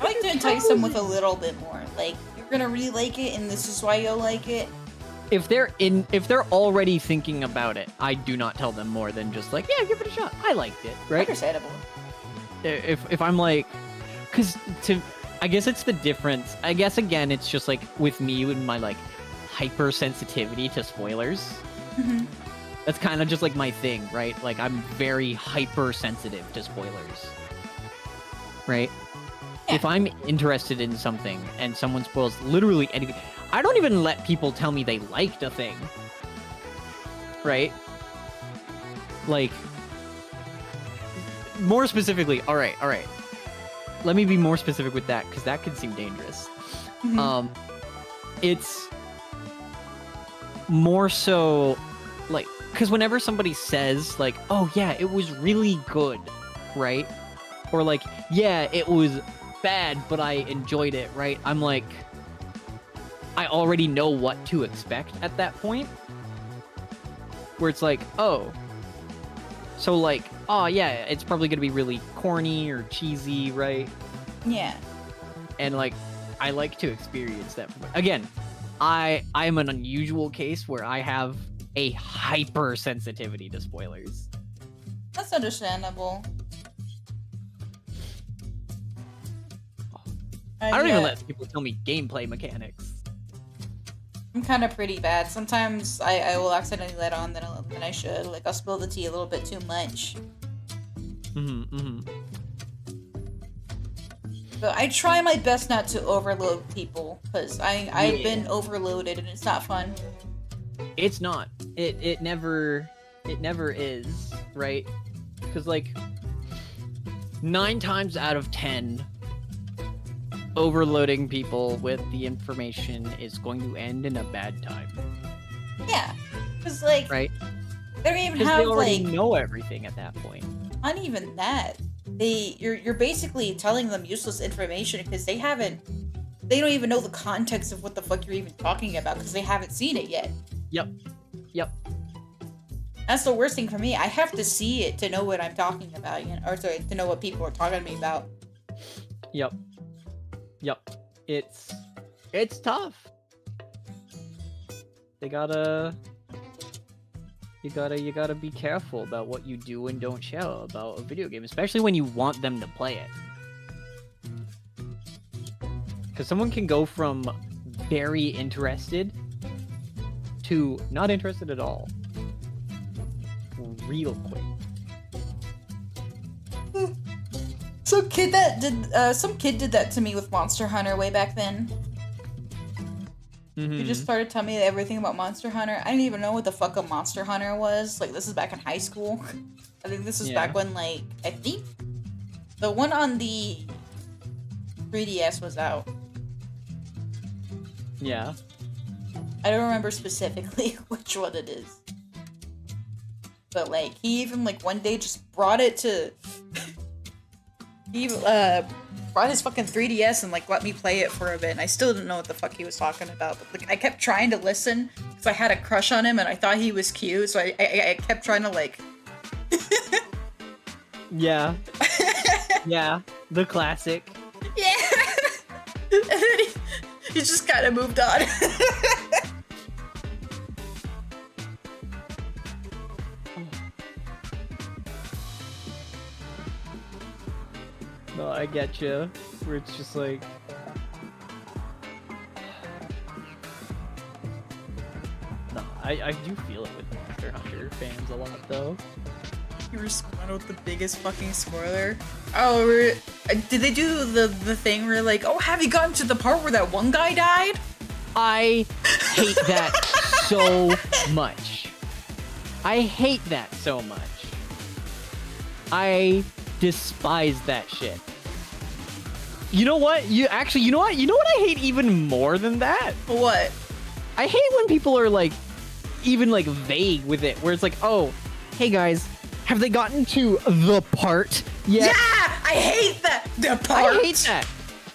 I like to entice them with a little bit more. Like, you're gonna really like it, and this is why you'll like it. If they're already thinking about it, I do not tell them more than just like, yeah, give it a shot. I liked it, right? Understandable. If I'm like, I guess it's the difference. I guess again, it's just like with me and my like hypersensitivity to spoilers. That's kind of just like my thing, right? Like I'm very hypersensitive to spoilers, right? Yeah. If I'm interested in something and someone spoils literally anything, I don't even let people tell me they liked a thing, right? Like, more specifically, all right. Let me be more specific with that, because that could seem dangerous. It's more so, like, because whenever somebody says, like, oh yeah, it was really good, right? Or like, yeah, it was bad, but I enjoyed it, right? I'm like, I already know what to expect at that point. Where it's like, oh, so like, oh yeah, it's probably gonna be really corny or cheesy, right? Yeah. And like, I like to experience that. Again, I'm an unusual case where I have a hyper sensitivity to spoilers. That's understandable. I don't even let people tell me gameplay mechanics. I'm kind of pretty bad. Sometimes I will accidentally let on than I should. Like, I'll spill the tea a little bit too much. But I try my best not to overload people, because I've been overloaded and it's not fun. It's not. It never is, right? Because like 9 times out of 10, overloading people with the information is going to end in a bad time. Yeah, because like, right? They don't even Because have they already like know everything at that point. not even that. You're basically telling them useless information because they don't even know the context of what the fuck you're even talking about because they haven't seen it yet. Yep. That's the worst thing for me. I have to see it to know what I'm talking about, you know, or sorry, to know what people are talking to me about. Yep. It's tough. You gotta be careful about what you do and don't share about a video game, especially when you want them to play it. Because someone can go from very interested to not interested at all real quick. Some kid did that to me with Monster Hunter way back then. He just started telling me everything about Monster Hunter. I didn't even know what the fuck a Monster Hunter was. Like, this is back in high school. I think this was back when, like, I think the one on the 3DS was out. Yeah. I don't remember specifically which one it is. But, like, he even, like, one day just brought it to... he, brought his fucking 3DS and, like, let me play it for a bit, and I still didn't know what the fuck he was talking about. But, like, I kept trying to listen, because I had a crush on him, and I thought he was cute, so I kept trying to, like... Yeah. Yeah. The classic. Yeah! And then he just kind of moved on. No, I get you. Where it's just like... No, I do feel it with Monster Hunter fans a lot, though. You responded with the biggest fucking spoiler. Oh, did they do the thing where like, oh, have you gotten to the part where that one guy died? I hate that so much. I hate that so much. I despise that shit. You know what? You know what? You know what I hate even more than that? What? I hate when people are like, even like vague with it, where it's like, oh, hey guys, have they gotten to the part yet? Yeah, I hate that. The part. I hate that.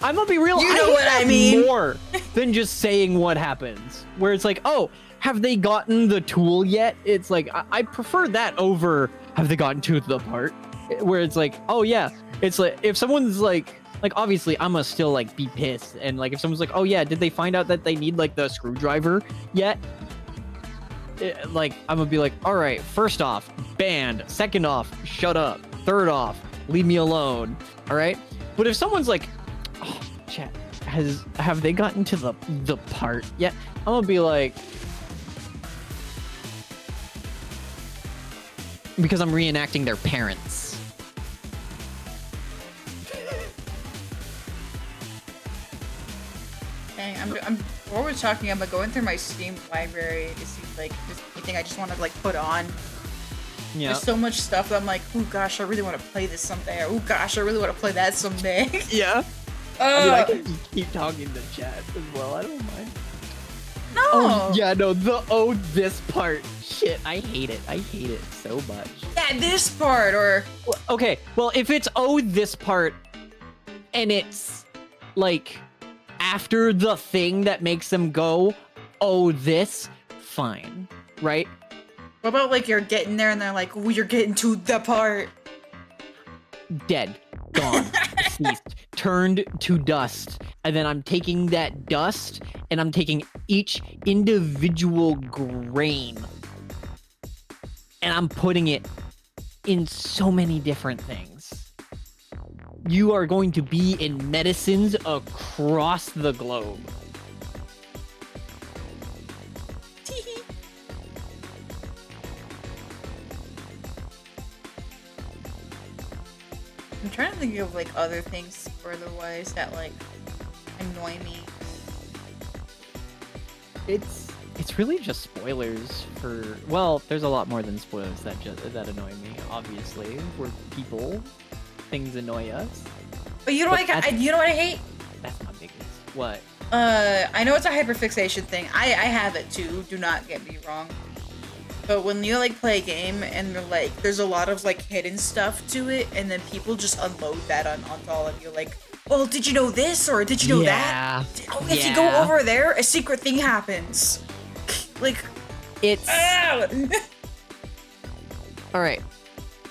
I'm gonna be real. You know what I mean? More than just saying what happens. Where it's like, oh, have they gotten the tool yet? It's like I prefer that over have they gotten to the part. Where it's like, oh yeah, it's like if someone's like obviously I'm gonna still like be pissed, and like if someone's like, oh yeah, did they find out that they need like the screwdriver yet? Like I'm gonna be like, all right, first off, banned. Second off, shut up. Third off, leave me alone. All right. But if someone's like, oh, chat, have they gotten to the part yet? I'm gonna be like, because I'm reenacting their parents. While we're talking, I'm going through my Steam library to see like there's anything I just want to like put on. Yeah. There's so much stuff that I'm like, oh gosh, I really want to play this someday. Or, oh gosh, I really want to play that someday. Yeah. I mean, I can keep talking to chat as well. I don't mind. No. Oh, yeah, no. This part. Shit, I hate it. I hate it so much. Yeah, this part or. Okay, well, if it's this part, and it's like after the thing that makes them go, oh, this, fine, right? What about like you're getting there and they're like, oh, you're getting to the part. dead, gone, deceased, turned to dust. And then I'm taking that dust and I'm taking each individual grain and I'm putting it in so many different things. You are going to be in medicines across the globe. I'm trying to think of like other things spoiler-wise that like annoy me. It's really just spoilers for, well, there's a lot more than spoilers that that annoy me. Obviously, we're people, things annoy us. But you know what? You know what I hate? That's my biggest. What? I know it's a hyperfixation thing. I have it too. Do not get me wrong. But when you like play a game and they're like, there's a lot of like hidden stuff to it, and then people just unload that on all of you. Like, well, did you know this or did you know that? Oh, if you go over there, a secret thing happens. Like, it's. All right.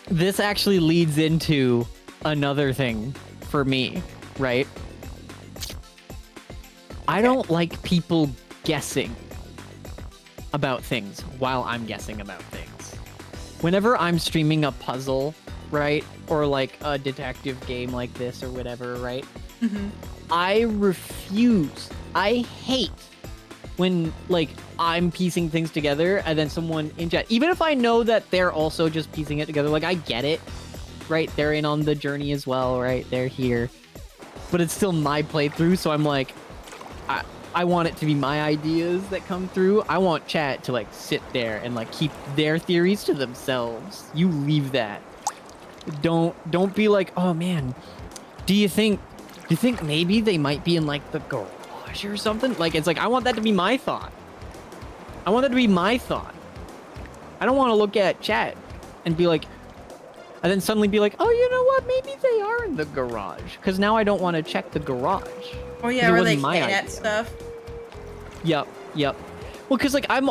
This actually leads into another thing for me, right? I don't like people guessing about things while I'm guessing about things. Whenever I'm streaming a puzzle, right? Or like a detective game like this or whatever, right? Mm-hmm. I refuse. I hate when like I'm piecing things together and then someone in chat, even if I know that they're also just piecing it together, like I get it, right? They're in on the journey as well, right? They're here. But it's still my playthrough, so I'm like, I want it to be my ideas that come through. I want chat to like sit there and like keep their theories to themselves. You leave that. Don't be like, oh man, do you think maybe they might be in like the garage or something? Like, it's like, I want that to be my thought. I want that to be my thought. I don't want to look at chat and be like, and then suddenly be like, oh, you know what? Maybe they are in the garage. Because now I don't want to check the garage. Oh yeah, or like internet stuff. Yep. Well, because like I'm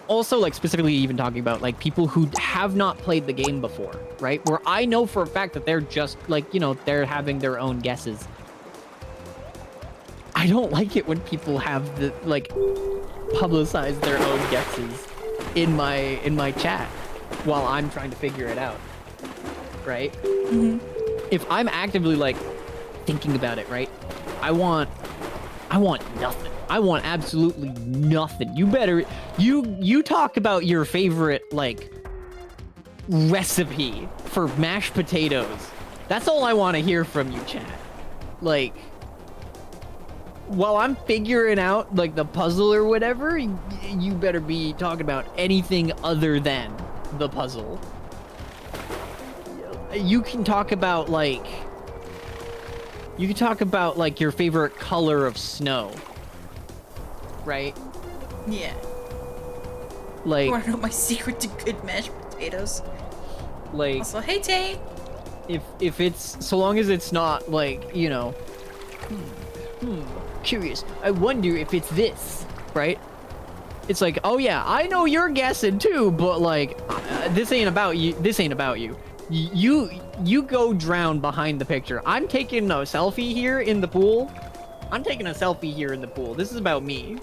also like specifically even talking about like people who have not played the game before, right? Where I know for a fact that they're just like, you know, they're having their own guesses. I don't like it when people have the like publicize their own guesses in my chat while I'm trying to figure it out, right? Mm-hmm. If I'm actively like thinking about it, right? I want nothing. I want absolutely nothing. You talk about your favorite like recipe for mashed potatoes. That's all I want to hear from you, chat. Like, while I'm figuring out like the puzzle or whatever, you better be talking about anything other than the puzzle. You can talk about like your favorite color of snow, right? Yeah. Like, you wanna know my secret to good mashed potatoes? Like, also, hey Tate. If it's, so long as it's not like, you know, curious, I wonder if it's this, right? It's like, oh yeah, I know you're guessing too, but like, this ain't about you. This ain't about you. You go drown behind the picture. I'm taking a selfie here in the pool. This is about me.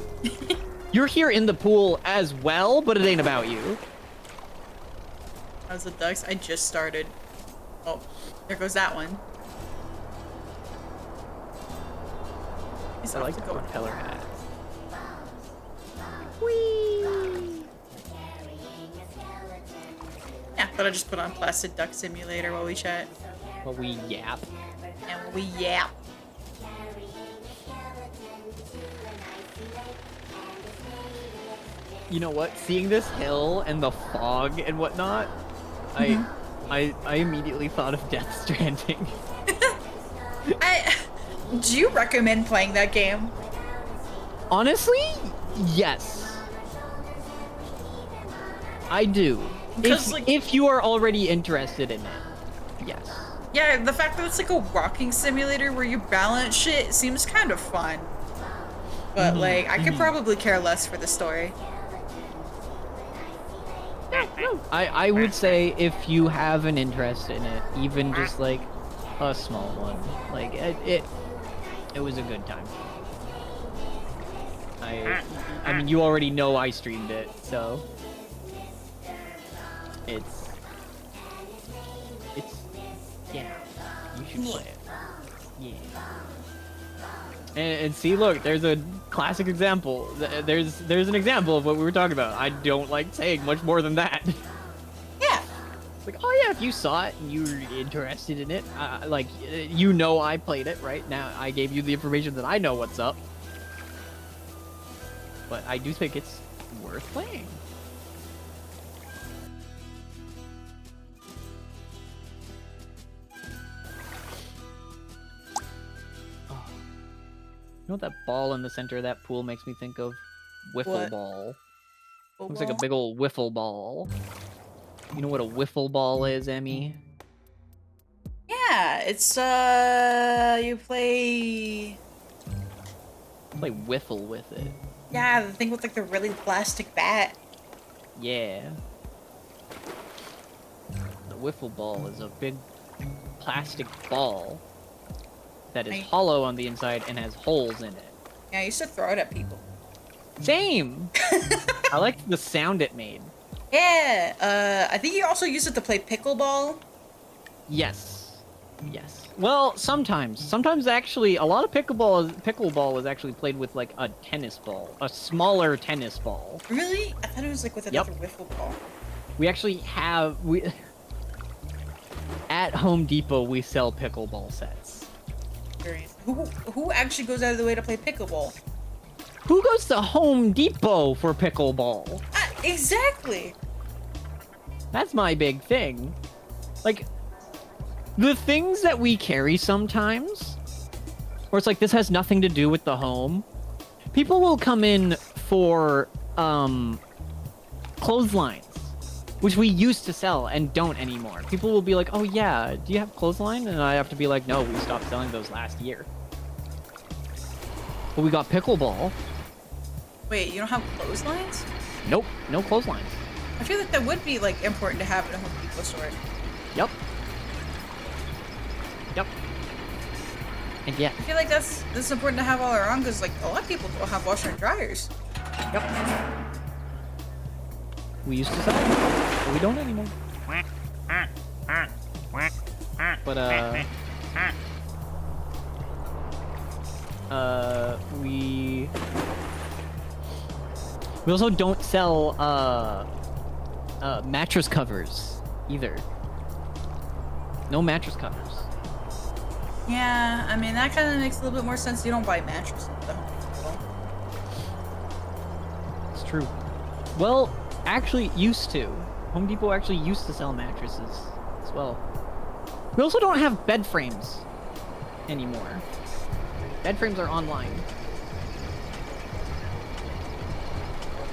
You're here in the pool as well, but it ain't about you. How's the ducks? I just started. Oh, there goes that one. I like the propeller hat. Whee! Yeah, but I just put on Placid Duck Simulator while we chat. While we yap. And while we yap. You know what? Seeing this hill and the fog and whatnot, I immediately thought of Death Stranding. Do you recommend playing that game? Honestly, yes. I do. If you are already interested in it, yes. Yeah, the fact that it's like a walking simulator where you balance shit seems kind of fun. But like, I could probably care less for the story. I would say if you have an interest in it, even just like a small one. Like it was a good time. I mean, you already know I streamed it, so it's yeah, you should play it. Yeah. And see, look, there's a classic example. There's an example of what we were talking about. I don't like saying much more than that. Yeah. It's like, oh yeah, if you saw it and you were interested in it, like, you know I played it, right? Now I gave you the information that I know what's up. But I do think it's worth playing. You know what that ball in the center of that pool makes me think of? Wiffle What? ball. Wiffle Looks like a ball? big old wiffle ball. You know what a wiffle ball is, Emmy? Yeah, it's you play. Play wiffle with it. Yeah, the thing with like the really plastic bat. Yeah. The wiffle ball is a big plastic ball that is hollow on the inside and has holes in it. Yeah, I used to throw it at people. Same! I liked the sound it made. Yeah, I think you also use it to play pickleball. Yes. Yes. Well, sometimes. Sometimes actually, a lot of pickleball is actually played with like a tennis ball. A smaller tennis ball. Really? I thought it was like with another wiffle ball. We actually have... At Home Depot, we sell pickleball sets. Who actually goes out of the way to play pickleball? Who goes to Home Depot for pickleball? Exactly. That's my big thing. Like, the things that we carry sometimes, where it's like, this has nothing to do with the home. People will come in for, clotheslines, which we used to sell and don't anymore. People will be like, oh yeah, do you have clothesline? And I have to be like, no, we stopped selling those last year. But we got pickleball. Wait, you don't have clotheslines? Nope, no clotheslines. I feel like that would be like important to have in a Home Depot store. Yep. Yep. And yeah. I feel like that's important to have all around because like a lot of people don't have washer and dryers. Yep. We used to sell them, but we don't anymore. But we also don't sell mattress covers either. No mattress covers. Yeah, I mean that kind of makes a little bit more sense. You don't buy mattresses at the Home Depot. It's true. Well, actually used to. Home Depot actually used to sell mattresses as well. We also don't have bed frames anymore. Bed frames are online.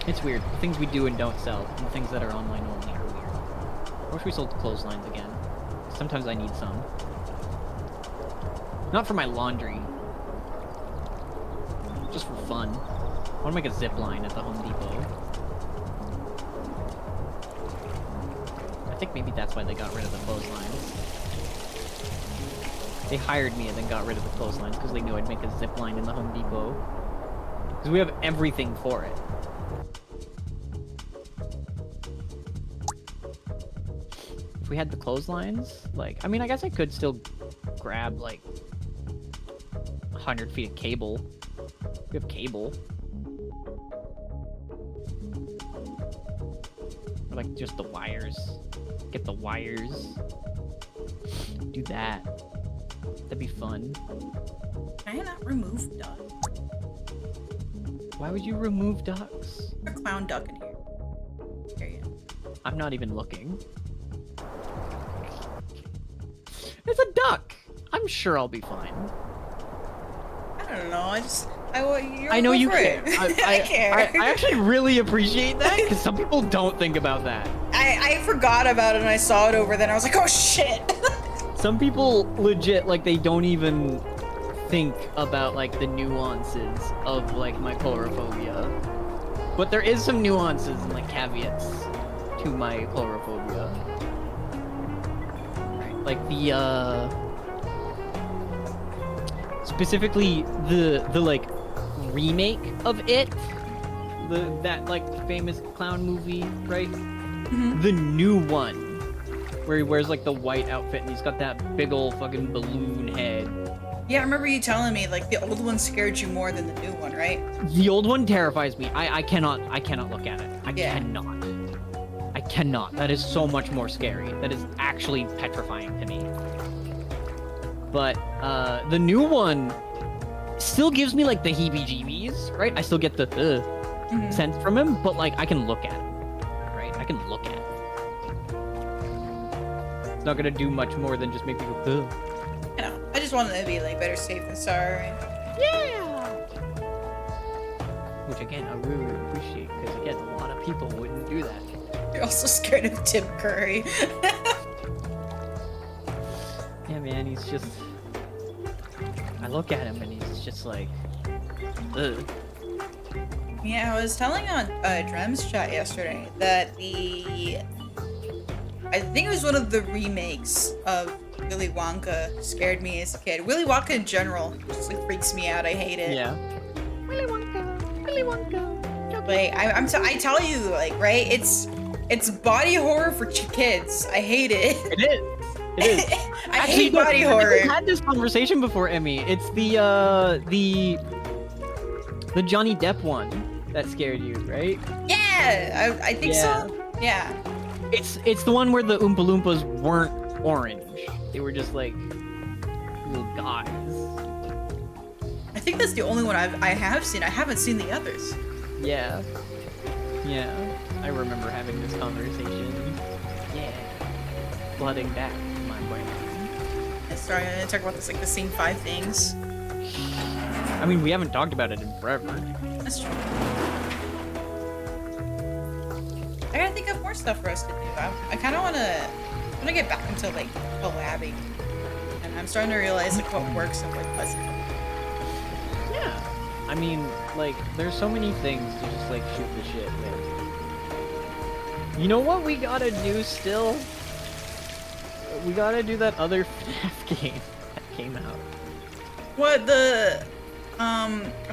It's weird. The things we do and don't sell, and the things that are online only are weird. I wish we sold clotheslines again. Sometimes I need some. Not for my laundry. Just for fun. I want to make a zip line at the Home Depot. I think maybe that's why they got rid of the clotheslines. They hired me and then got rid of the clotheslines because they knew I'd make a zip line in the Home Depot. Because we have everything for it. If we had the clotheslines, like, I mean, I guess I could still grab, like, 100 feet of cable. We have cable. Or, like, just the wires. Get the wires. Do that. That'd be fun. Can I not remove duck? Why would you remove ducks? There's a clown duck in here. Here you go. I'm not even looking. It's a duck! I'm sure I'll be fine. I don't know. I know you care. I care. I actually really appreciate that because some people don't think about that. I forgot about it and I saw it over then. I was like, oh shit. Some people legit, like, they don't even think about, like, the nuances of, like, my chlorophobia. But there is some nuances and, like, caveats to my chlorophobia. Right. Like, the specifically the like remake of it, that like famous clown movie, right? The new one, where he wears like the white outfit and he's got that big old fucking balloon head. Yeah, I remember you telling me like the old one scared you more than the new one, right? The old one terrifies me. I cannot look at it. I cannot. That is so much more scary. That is actually petrifying to me. But the new one still gives me like the heebie-jeebies, right? I still get the sense from him, but like I can look at him, right? I can look at him. It's not gonna do much more than just make me go, ugh. You know, I just wanted to be like better safe than sorry. Yeah. Which again, I really appreciate, because again, a lot of people wouldn't do that. You're also scared of Tim Curry. Yeah, man, he's just... I look at him and he's just like... Ugh. Yeah, I was telling on Drem's chat yesterday that I think it was one of the remakes of Willy Wonka scared me as a kid. Willy Wonka in general just like freaks me out. I hate it. Yeah. Willy Wonka. Like I tell you, like, right? It's body horror for kids. I hate it. It is. I hate body horror. We've had this conversation before, Emmy. It's the Johnny Depp one that scared you, right? Yeah, I think so. Yeah. It's the one where the Oompa Loompas weren't orange. They were just like little guys. I think that's the only one I have seen. I haven't seen the others. Yeah. Yeah. I remember having this conversation. Yeah. Flooding back to my brain. Sorry, I'm gonna talk about this like the same 5 things. I mean, we haven't talked about it in forever. That's true. I gotta think of more stuff for us to do. I kind of wanna get back into like collabing, and I'm starting to realize like what works and what doesn't. Yeah. I mean, like, there's so many things to just like shoot the shit with. You know what we gotta do still? We gotta do that other FNAF game that came out. What, the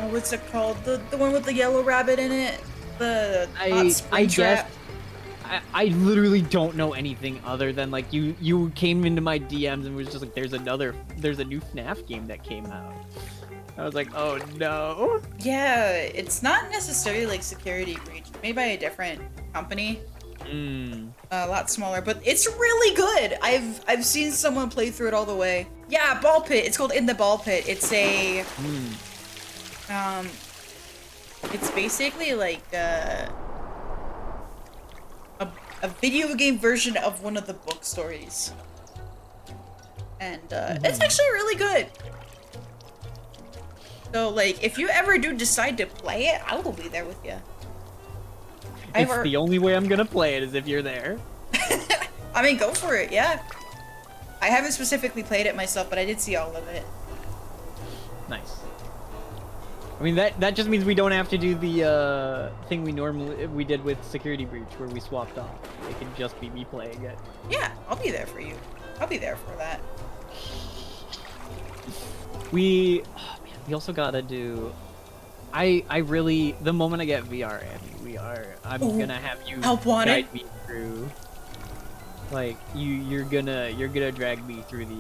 what's it called? The one with the yellow rabbit in it? The I guess I literally don't know anything other than like you came into my DMs and was just like there's a new FNAF game that came out. I was like, oh no. Yeah, it's not necessarily like Security Breach. It's made by a different company. A lot smaller, but it's really good. I've seen someone play through it all the way. Yeah, Ball Pit. It's called In the Ball Pit. It's a it's basically like a video game version of one of the book stories, and it's actually really good. So like, if you ever do decide to play it, I will be there with you. It's the only way I'm gonna play it is if you're there. I mean, go for it, yeah. I haven't specifically played it myself, but I did see all of it. Nice. I mean, that just means we don't have to do the thing we did with Security Breach, where we swapped off. It can just be me playing it. Yeah, I'll be there for you. I'll be there for that. We also gotta do. I really, the moment I get VR, Andy, I'm gonna have you guide me through. Like you're gonna drag me through the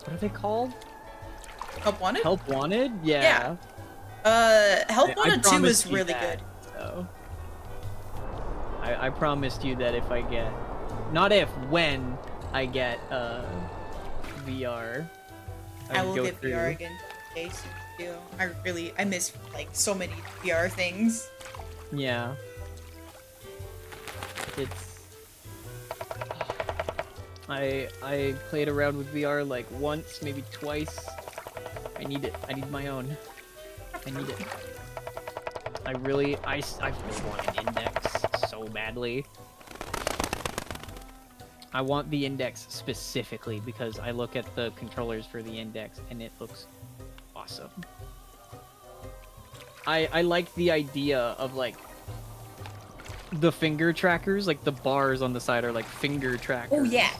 what are they called? Help Wanted? Help Wanted? Yeah. Help Wanted 2 is really good. So I promised you that if I get, when I get VR, I will get VR again. Okay, so I miss like so many VR things. Yeah. It's I played around with VR like once, maybe twice. I need it. I need my own. I need it. I really want an Index so badly. I want the Index specifically because I look at the controllers for the Index and it looks awesome. I like the idea of like the finger trackers, like the bars on the side are like finger trackers. Oh yeah.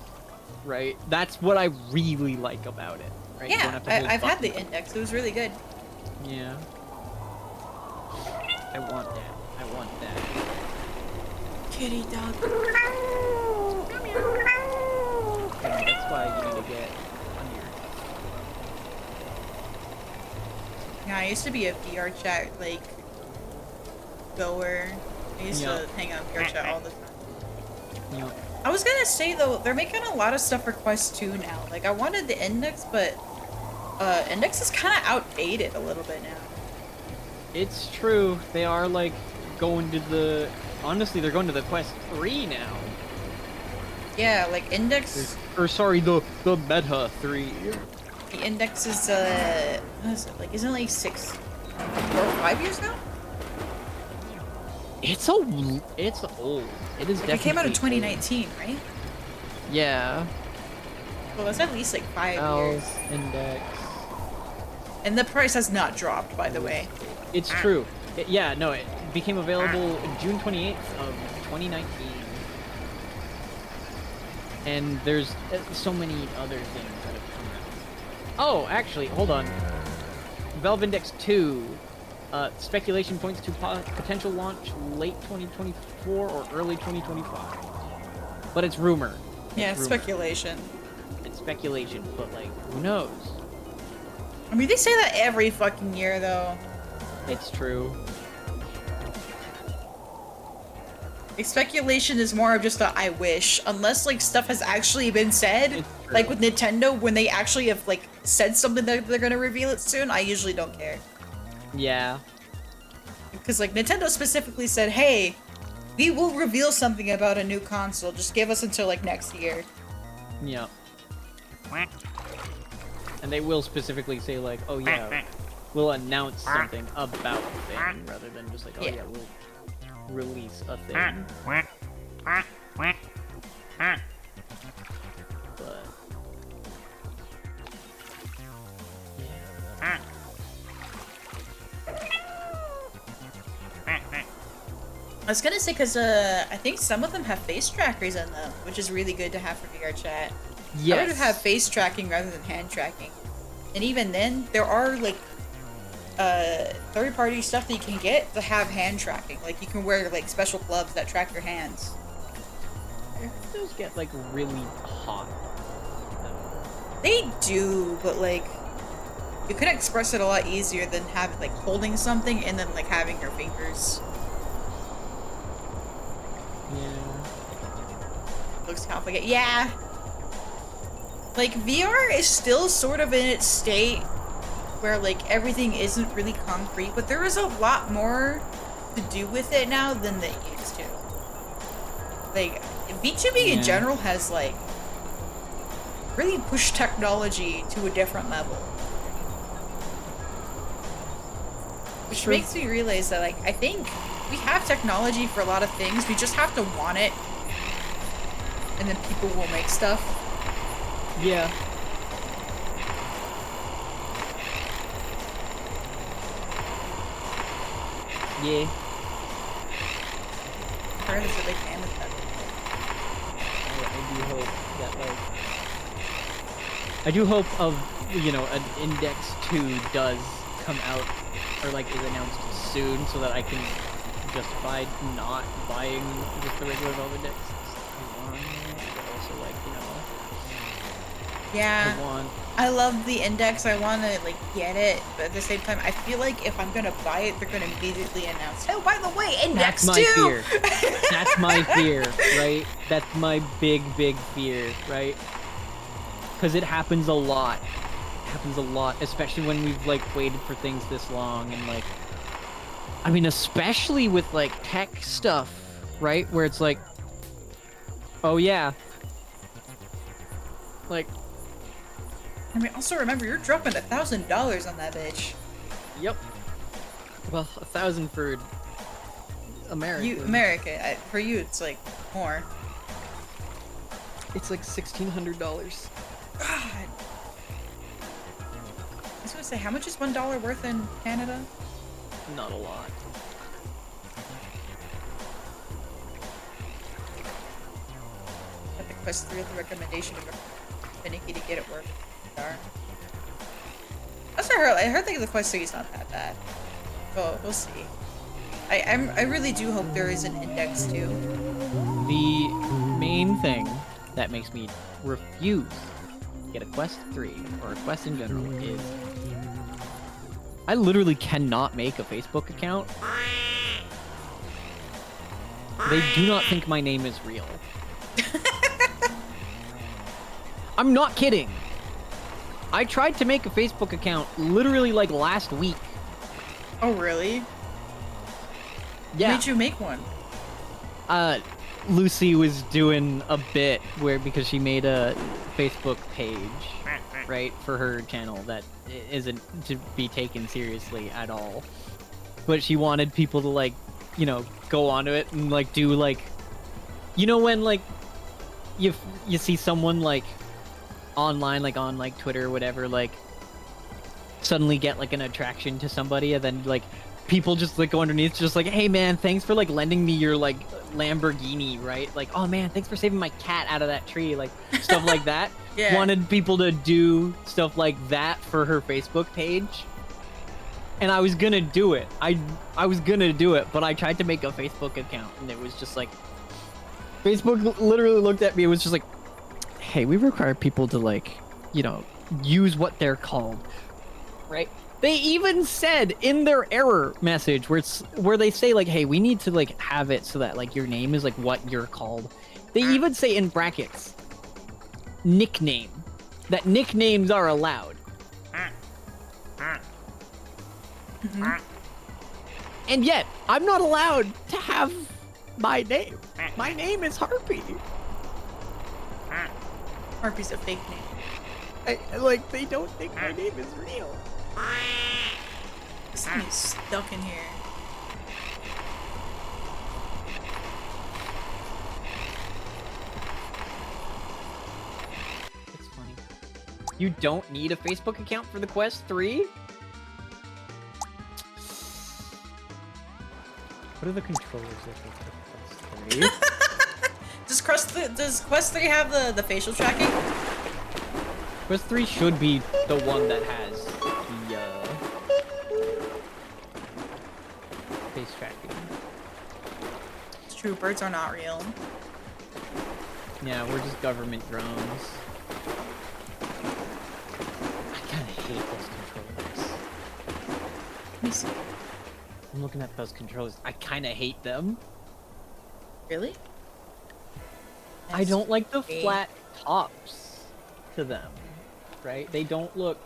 Right? That's what I really like about it, right? You don't Yeah, have to hold I've had the buttons. index. It was really good. Yeah. I want that. I want that. Kitty dog. Yeah, that's why you need to get under your Yeah, I used to be a VR chat like goer. I used to hang out VR chat all the time. Yeah. I was gonna say though, they're making a lot of stuff for Quest 2 now. Like I wanted the index, but index is kind of outdated a little bit now. It's true. They are like going to the. Honestly, they're going to the Quest 3 now. Yeah, like index. Or sorry, the Meta 3. The index is what is it like? Isn't it like 6 or 5 years now? It's old. It's old. It is definitely. It came out in old. 2019, right? Yeah. Well, that's at least like 5 Valve years. Index. And the price has not dropped, by the way. It's true. Yeah, no, it became available June 28th of 2019. And there's so many other things that have come out. Oh, actually, hold on. Valve Index 2. Speculation points to potential launch late 2024 or early 2025. But it's rumor. Yeah, It's rumor. speculation. It's speculation, but like, who knows? I mean, they say that every fucking year, though. It's true. Like, speculation is more of just a I wish, unless like stuff has actually been said. Like with Nintendo, when they actually have like said something that they're gonna reveal it soon, I usually don't care. Yeah. Because like Nintendo specifically said, hey, we will reveal something about a new console. Just give us until like next year. Yeah. And they will specifically say like, oh yeah, we'll announce something about a thing rather than just like, oh yeah, we'll release a thing. But I was gonna say because I think some of them have face trackers in them, which is really good to have for VR chat. I would Yes. have face tracking rather than hand tracking. And even then, there are like third-party stuff that you can get to have hand tracking. Like you can wear like special gloves that track your hands. those get like really hot. They do, but like you can express it a lot easier than having like holding something and then like having your fingers. Yeah. Looks complicated. Yeah. Like VR is still sort of in its state where like everything isn't really concrete, but there is a lot more to do with it now than they used to. Like VTubing in general has like really pushed technology to a different level. Which makes me realize that like I think we have technology for a lot of things, we just have to want it. And then people will make stuff. Yeah. Yeah. Karen is a big fan of that. I do hope that like I do hope of an Index 2 does come out or like is announced soon so that I can justify not buying just the regular Valve Index. But also like, Yeah. I want I love the Index. I want to like get it, but at the same time, I feel like if I'm gonna buy it, they're gonna immediately announce, "Oh, by the way, Index that's my 2!" fear. That's my fear, right? That's my big fear, right? Because it happens a lot. It happens a lot, especially when we've like waited for things this long and like I mean, especially with like tech stuff, right? Where it's like, oh yeah. Like I mean, also remember, you're dropping $1,000 on that bitch. Yep. Well, 1,000 for America. America. For you, it's like more. It's like $1,600. God. I was gonna say, how much is $1 worth in Canada? Not a lot. At the Quest 3 with the recommendation of finicky to get it worth $1. what I heard. I heard like the Quest 3 is not that bad. Well, we'll see. I really do hope there is an index too. The main thing that makes me refuse to get a Quest 3 or a Quest in general is I literally cannot make a Facebook account. They do not think my name is real. I'm not kidding. I tried to make a Facebook account literally like last week. Oh, really? Yeah. What made you make one? Lucy was doing a bit where because she made a Facebook page, right, for her channel that isn't to be taken seriously at all. But she wanted people to like, you know, go onto it and like do like, you know, when like you see someone like online, like on like Twitter or whatever, like suddenly get like an attraction to somebody and then like people just like go underneath just like, hey man, thanks for like lending me your like Lamborghini, right? Like, oh man, thanks for saving my cat out of that tree, like stuff like that. Yeah. Wanted people to do stuff like that for her Facebook page. And I was gonna do it. I was gonna do it, but I tried to make a Facebook account and it was just like Facebook literally looked at me and was just like, hey, we require people to like, you know, use what they're called, right? They even said in their error message where they say like, hey, we need to like have it so that like your name is like what you're called. They even say in brackets, nickname, that nicknames are allowed. And yet, I'm not allowed to have my name. My name is Harpy. Harpy's a fake name. Like, they don't think my name is real. This thing is stuck in here. It's funny. You don't need a Facebook account for the Quest 3? What are the controllers looking for the Quest 3? Does Quest 3 have the facial tracking? Quest 3 should be the one that has the face tracking. It's true, birds are not real. Yeah, we're just government drones. I kind of hate those controllers. Let me see. I'm looking at those controllers. I kind of hate them. Really? I don't like the flat tops to them, right? They don't look...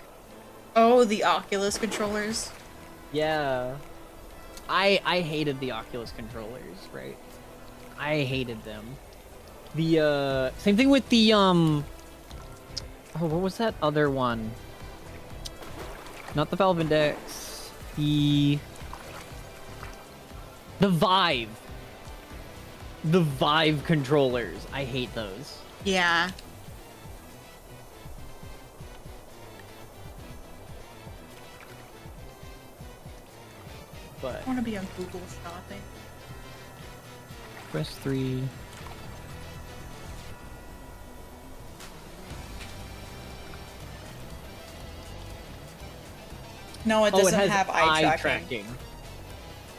Oh, the Oculus controllers? Yeah. I hated the Oculus controllers, right? I hated them. The, same thing with the, oh, what was that other one? Not the Valve Index. The Vive. The Vive controllers. I hate those. Yeah. But I want to be on Google Shopping. Quest 3. No, it doesn't have eye tracking.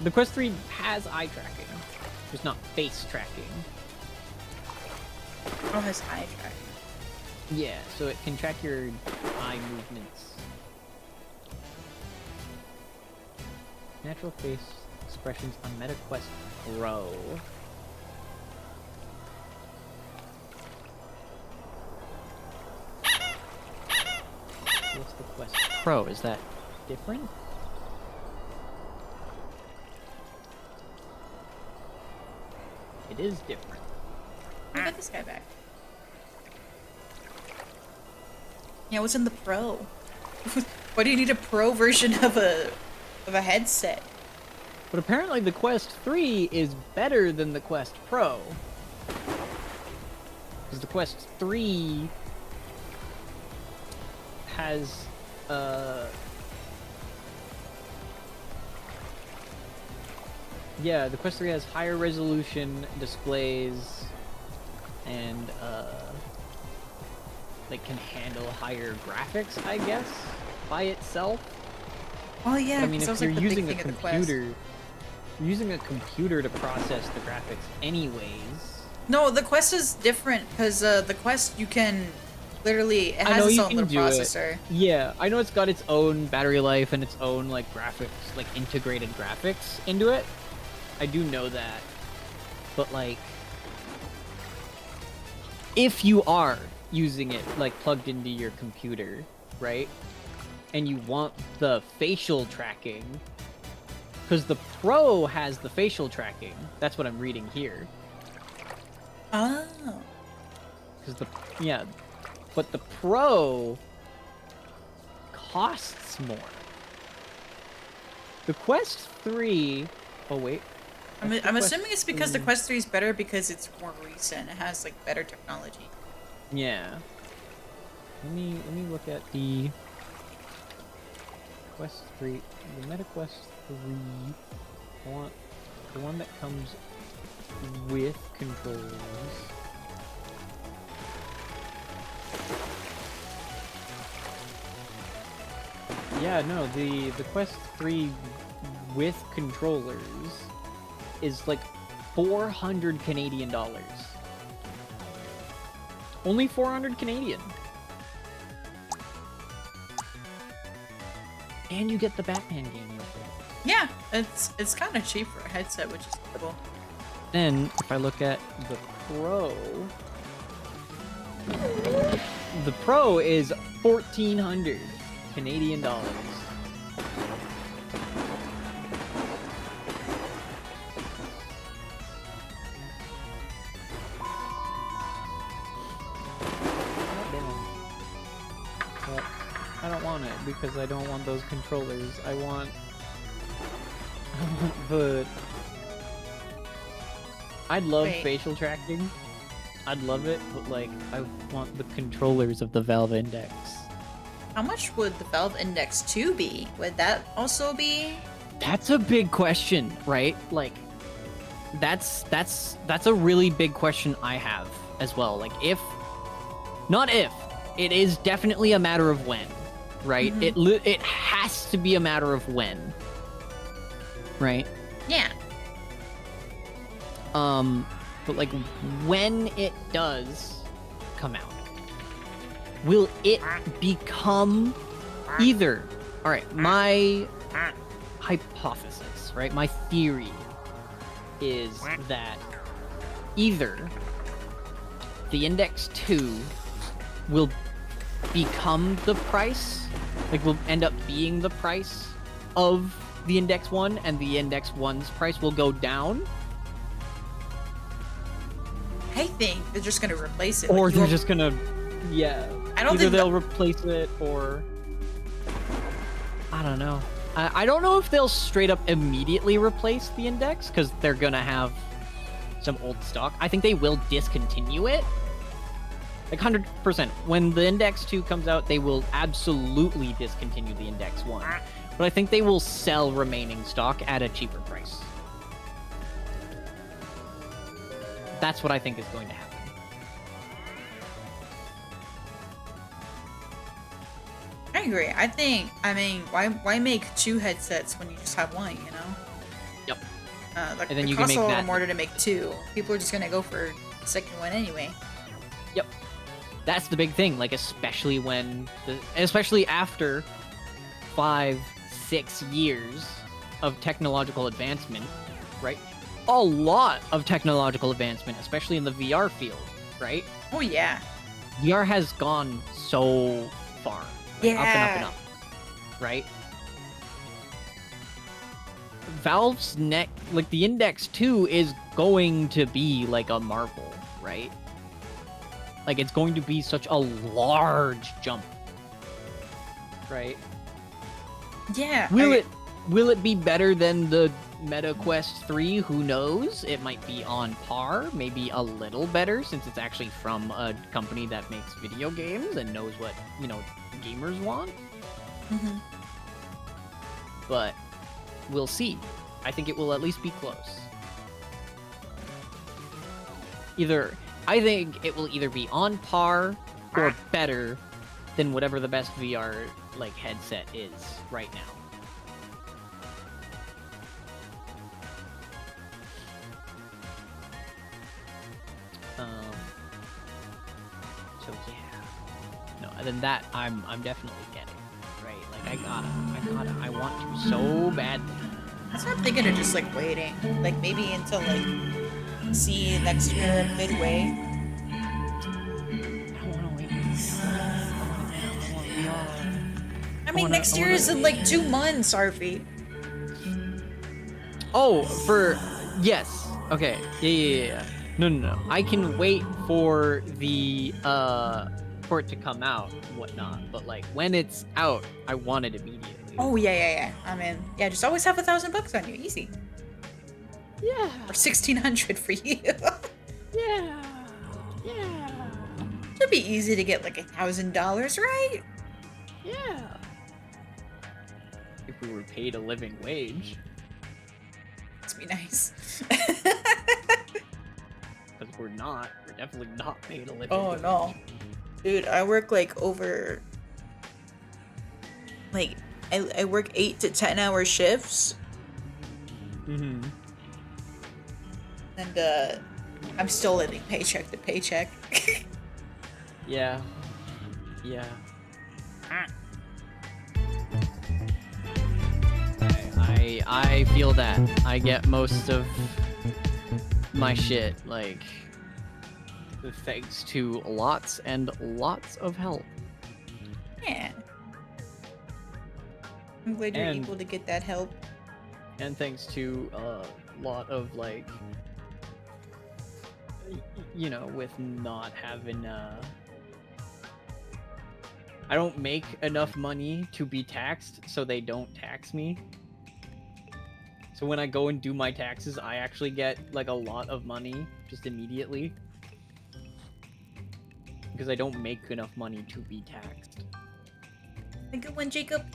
The Quest 3 has eye tracking. There's not face tracking. Oh, it has eye tracking. Yeah, so it can track your eye movements. Natural face expressions on MetaQuest Pro. What's the Quest Pro? Is that different? It is different. Look at this guy back. Yeah, what's in the Pro? Why do you need a Pro version of a headset? But apparently the Quest 3 is better than the Quest Pro. Because the Quest 3 has, yeah, the Quest 3 has higher resolution displays and, like can handle higher graphics, I guess. by itself. Oh yeah, But, I mean, 'cause that if was, you're like, the big using a thing of the Quest. computer, you're using a computer to process the graphics anyways. No, the Quest is different because the Quest you can literally it I has know its you own can little do processor. it. Yeah, I know it's got its own battery life and its own like graphics, like integrated graphics into it. I do know that. But like, if you are using it like plugged into your computer, right? And you want the facial tracking, because the Pro has the facial tracking. That's what I'm reading here. Oh. Because but the Pro costs more. The Quest 3. Oh wait. I'm What's the Quest assuming it's because the 3? Quest 3 is better because it's more recent. It has like better technology. Yeah. Let me look at the Quest 3. The Meta Quest 3. I want the one that comes with controllers. Yeah, no, the Quest 3 with controllers is like 400 Canadian dollars. Only 400 Canadian. And you get the Batman game with it. Yeah, it's kind of cheap for a headset, which is cool. Then, if I look at the Pro, the Pro is 1,400 Canadian dollars. But I don't want it because I don't want those controllers. I want the... I'd love Wait. facial tracking. I'd love it, but like, I want the controllers of the Valve Index. How much would the Valve Index 2 be? Would that also be? That's a big question, right? Like, that's a really big question I have as well. Like, not if, it is definitely a matter of when, right? Mhm. It has to be a matter of when, right? Yeah. But like, when it does come out, will it become either? All right, my hypothesis, right? My theory is that either the Index 2 will become the price, like will end up being the price of the Index 1, and the Index 1's price will go down. I think they're just gonna replace it. Or Like, they're you'll- just gonna, yeah. I don't Either think they'll replace it, or I don't know. I don't know if they'll straight up immediately replace the Index because they're gonna have some old stock. I think they will discontinue it, like 100%. When the Index 2 comes out, they will absolutely discontinue the Index 1. But I think they will sell remaining stock at a cheaper price. That's what I think is going to happen. I agree. I mean, why make two headsets when you just have one, you know? Yep. Like, And then it you can costs make a little that. more to make two. People are just gonna go for the second one anyway. Yep. That's the big thing, like especially especially after 5-6 years of technological advancement, right? A lot of technological advancement, especially in the VR field, right? Oh yeah. VR has gone so far. Like, up and up and Yeah. up. Right? Valve's like the Index 2 is going to be like a marvel, right? Like it's going to be such a large jump. Right? Yeah. Will it be better than the Meta Quest 3? Who knows? It might be on par, maybe a little better since it's actually from a company that makes video games and knows what, gamers want. Mhm. But we'll see. I think it will at least be close. I think it will either be on par or better than whatever the best VR like headset is right now. So yeah, no, and then that I'm definitely getting, right? Like I want to so badly. That's what I'm thinking of, just like waiting, like maybe until like see next year midway. I mean, next year is in like 2 months, Harvey. Oh, yes. Okay. Yeah. No. I can wait for the for it to come out and whatnot. But like when it's out, I want it immediately. Oh yeah. I mean, yeah, just always have $1,000 on you, easy. Yeah. Or 1,600 for you. Yeah. It'd be easy to get like $1,000, right? Yeah. If we were paid a living wage. That'd be nice. Because we're not. We're definitely not paid a living Oh wage. no. Dude, I work like over... Like, I work 8 to 10 hour shifts. Mm-hmm. And I'm still living paycheck to paycheck. Yeah. I feel that. I get most of my shit, like, thanks to lots and lots of help. Yeah. I'm glad you're And- able to get that help. And thanks to a lot of, like, you know, with not having, I don't make enough money to be taxed, so they don't tax me. So when I go and do my taxes, I actually get, like, a lot of money just immediately. Because I don't make enough money to be taxed. A good one, Jacob.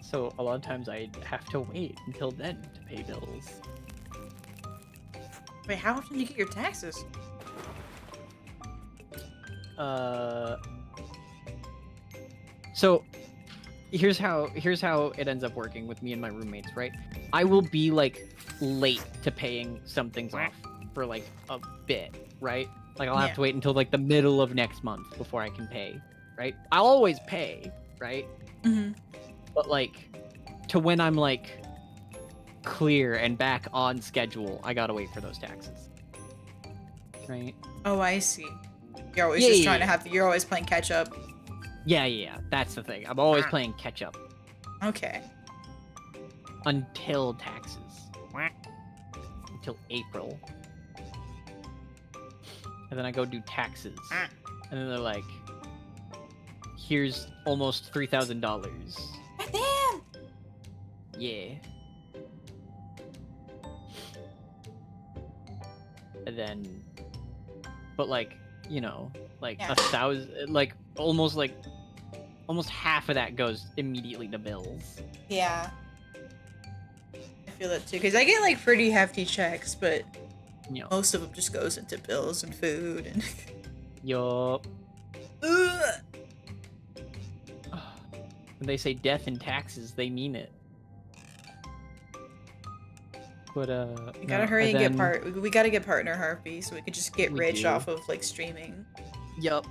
So a lot of times I have to wait until then to pay bills. Wait, how often do you get your taxes? So here's how it ends up working with me and my roommates, right? I will be like late to paying some things off for like a bit, right? Like I'll have to wait until like the middle of next month before I can pay, right? I'll always pay, right? Mm-hmm. But like to when I'm like clear and back on schedule, I gotta wait for those taxes. Right? Oh, I see. You're always just trying to have. You're always playing catch up. Yeah. That's the thing. I'm always playing catch up Okay. until taxes. Until April. And then I go do taxes. And then they're like, here's almost $3,000. Damn. Yeah. And then, but like, you know, like Yeah. 1,000, like almost half of that goes immediately to bills. Yeah. I feel that too, because I get like pretty hefty checks, but You know, most of them just goes into bills and food and. yup. Ugh. When they say death and taxes, they mean it. But We gotta hurry and get we gotta get partner Harvey so we could just get We rich do. off of like streaming. Yup.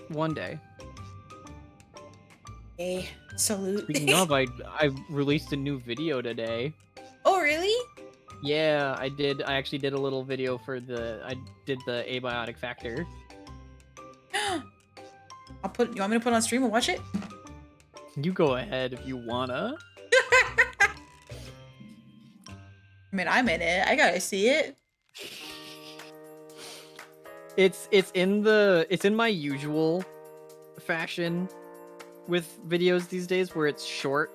One day. Hey, salute. Speaking of, I released a new video today. Oh really? Yeah, I did. I actually did a little video for I did the abiotic factor. You want me to put it on stream and watch it? You go ahead if you wanna. I mean, I'm in it. I gotta see it. It's in my usual fashion with videos these days where it's short.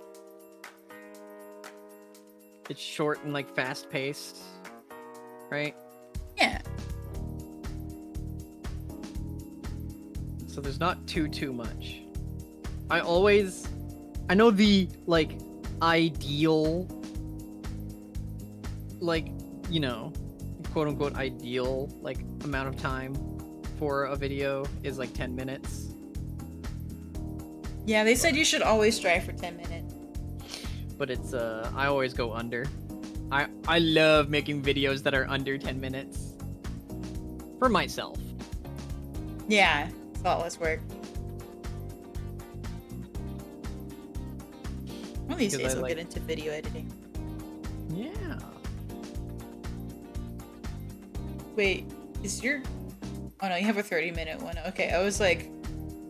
It's short and like fast paced, right? Yeah. So there's not too much. I know the like ideal, like, you know, quote unquote ideal like amount of time for a video is like 10 minutes. Yeah, they said you should always strive for 10 minutes. But it's I always go under. I love making videos that are under 10 minutes. For myself. Yeah, it's a lot less work. One of these Because days I we'll like- get into video editing. Yeah. Wait, is your... Oh no, you have a 30-minute one. Okay, I was like...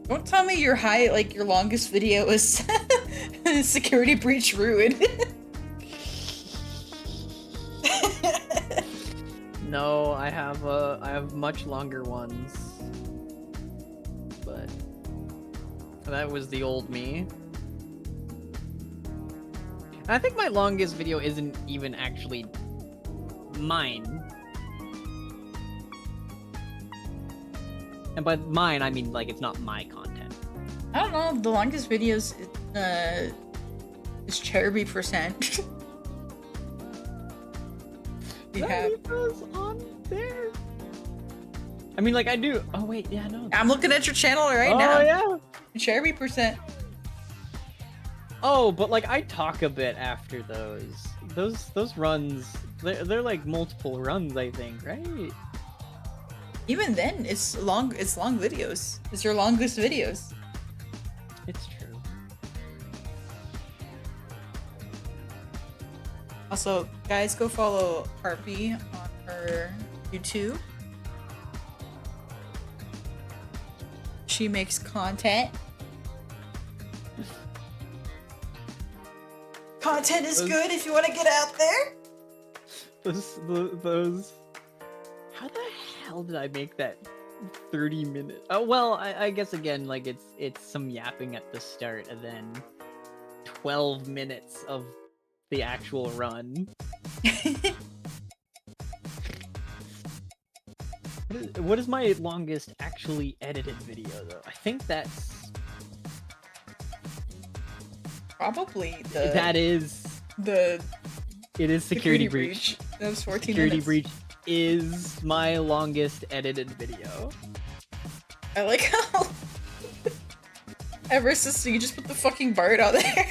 Don't tell me your your longest video is Security Breach Ruin. No, I have much longer ones. But that was the old me. And I think my longest video isn't even actually mine. And by mine, I mean like it's not my content. I don't know, the longest videos is Cherby%. You have... on there. I mean, like I do. Oh wait, yeah, no. I'm looking at your channel right Oh, now. yeah. Cherby%. Oh, but like I talk a bit after those. Those runs, they're like multiple runs, I think, right? Even then, it's long videos. It's your longest videos. It's true. Also, guys, go follow Harpy on her YouTube. She makes content. Content is good if you want to get out there. Those. How the hell did I make that 30 minutes? Oh well, I guess again, like it's some yapping at the start, and then 12 minutes of the actual run. What is my longest actually edited video though? I think that's probably it is Security Breach. That was 14 Security minutes. Breach is my longest edited video. I like how ever since you just put the fucking bird out there.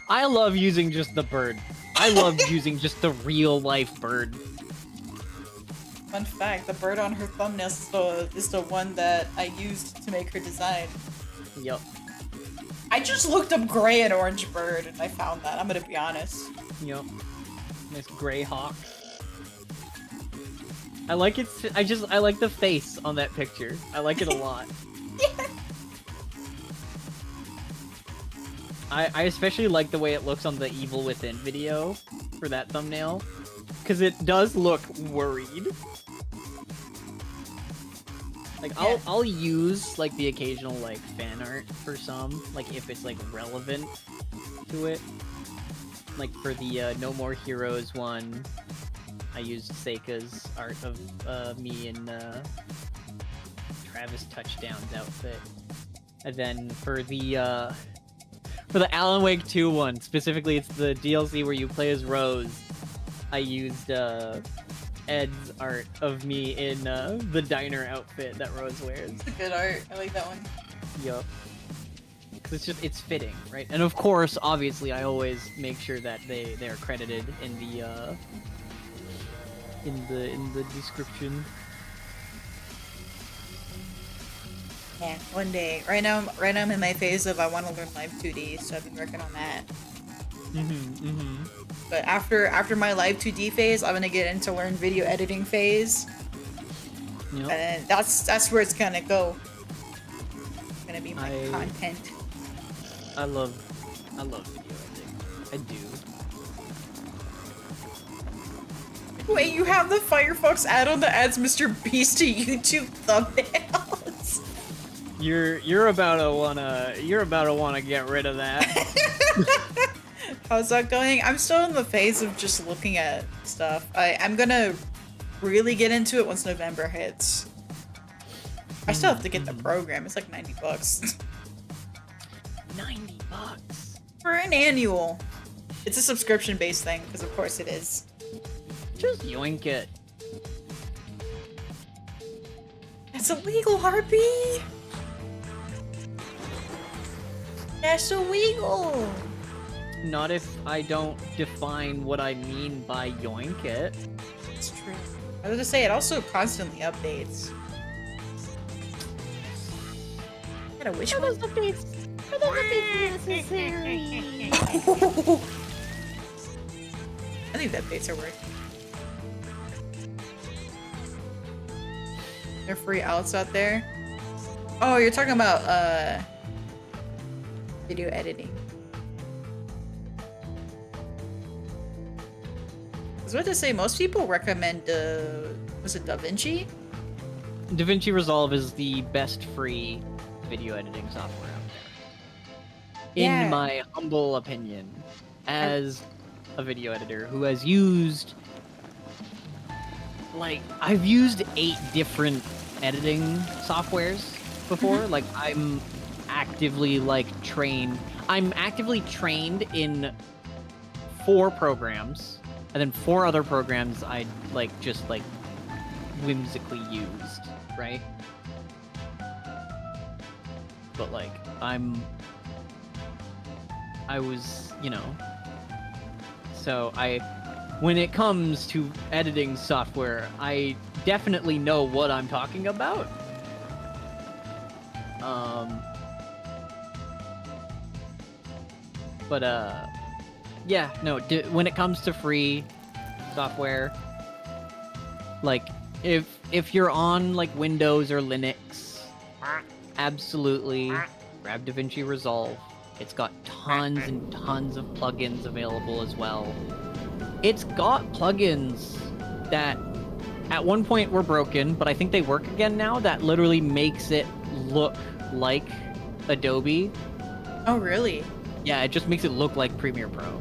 I love using just the bird. I love using just the real life bird. Fun fact, the bird on her thumbnail is the one that I used to make her design. Yup. I just looked up gray and orange bird and I found that, I'm gonna be honest. Yup. Nice gray hawk. I like it. I like the face on that picture. I like it a lot. Yeah. I especially like the way it looks on the Evil Within video for that thumbnail, because it does look worried. Like I'll use like the occasional like fan art for some, like if it's like relevant to it. Like for the No More Heroes one, I used Seika's art of me in Travis Touchdown's outfit, and then for the Alan Wake 2 one, specifically it's the DLC where you play as Rose, I used Ed's art of me in the diner outfit that Rose wears. It's a good art. I like that one. Yup. Because it's fitting, right? And of course, obviously, I always make sure that they are credited in the description. Yeah, one day. Right now I'm in my phase of I want to learn Live 2D, so I've been working on that. But after my Live 2D phase, I'm gonna get into learn video editing phase. Yep. And that's where it's gonna go. It's gonna be my content. I love video editing. I do. Wait, you have the Firefox add-on that adds Mr. Beast to YouTube thumbnails. You're about to wanna get rid of that. How's that going? I'm still in the phase of just looking at stuff. I'm gonna really get into it once November hits. I still have to get the program. It's like $90. $90 for an annual. It's a subscription-based thing, because of course it is. Just yoink it. It's illegal, Harpy! That's illegal! Not if I don't define what I mean by yoink it. It's true. I was gonna say, it also constantly updates. Got a wish one? Are those updates necessary? I think the updates are worth. There are free outs out there. Oh, you're talking about video editing. I was about to say, most people recommend was it DaVinci? DaVinci Resolve is the best free video editing software out there. Yeah. In my humble opinion, as a video editor who has used, like, I've used 8 different editing softwares before. Like, I'm actively trained in 4 programs, and then 4 other programs I just whimsically used, right? But like, I was, so when it comes to editing software, I definitely know what I'm talking about. Yeah, no, when it comes to free software, like, if you're on like Windows or Linux, absolutely grab DaVinci Resolve. It's got tons and tons of plugins available as well. It's got plugins that at one point were broken, but I think they work again now, that literally makes it look like Adobe. Oh, really? Yeah, it just makes it look like Premiere Pro.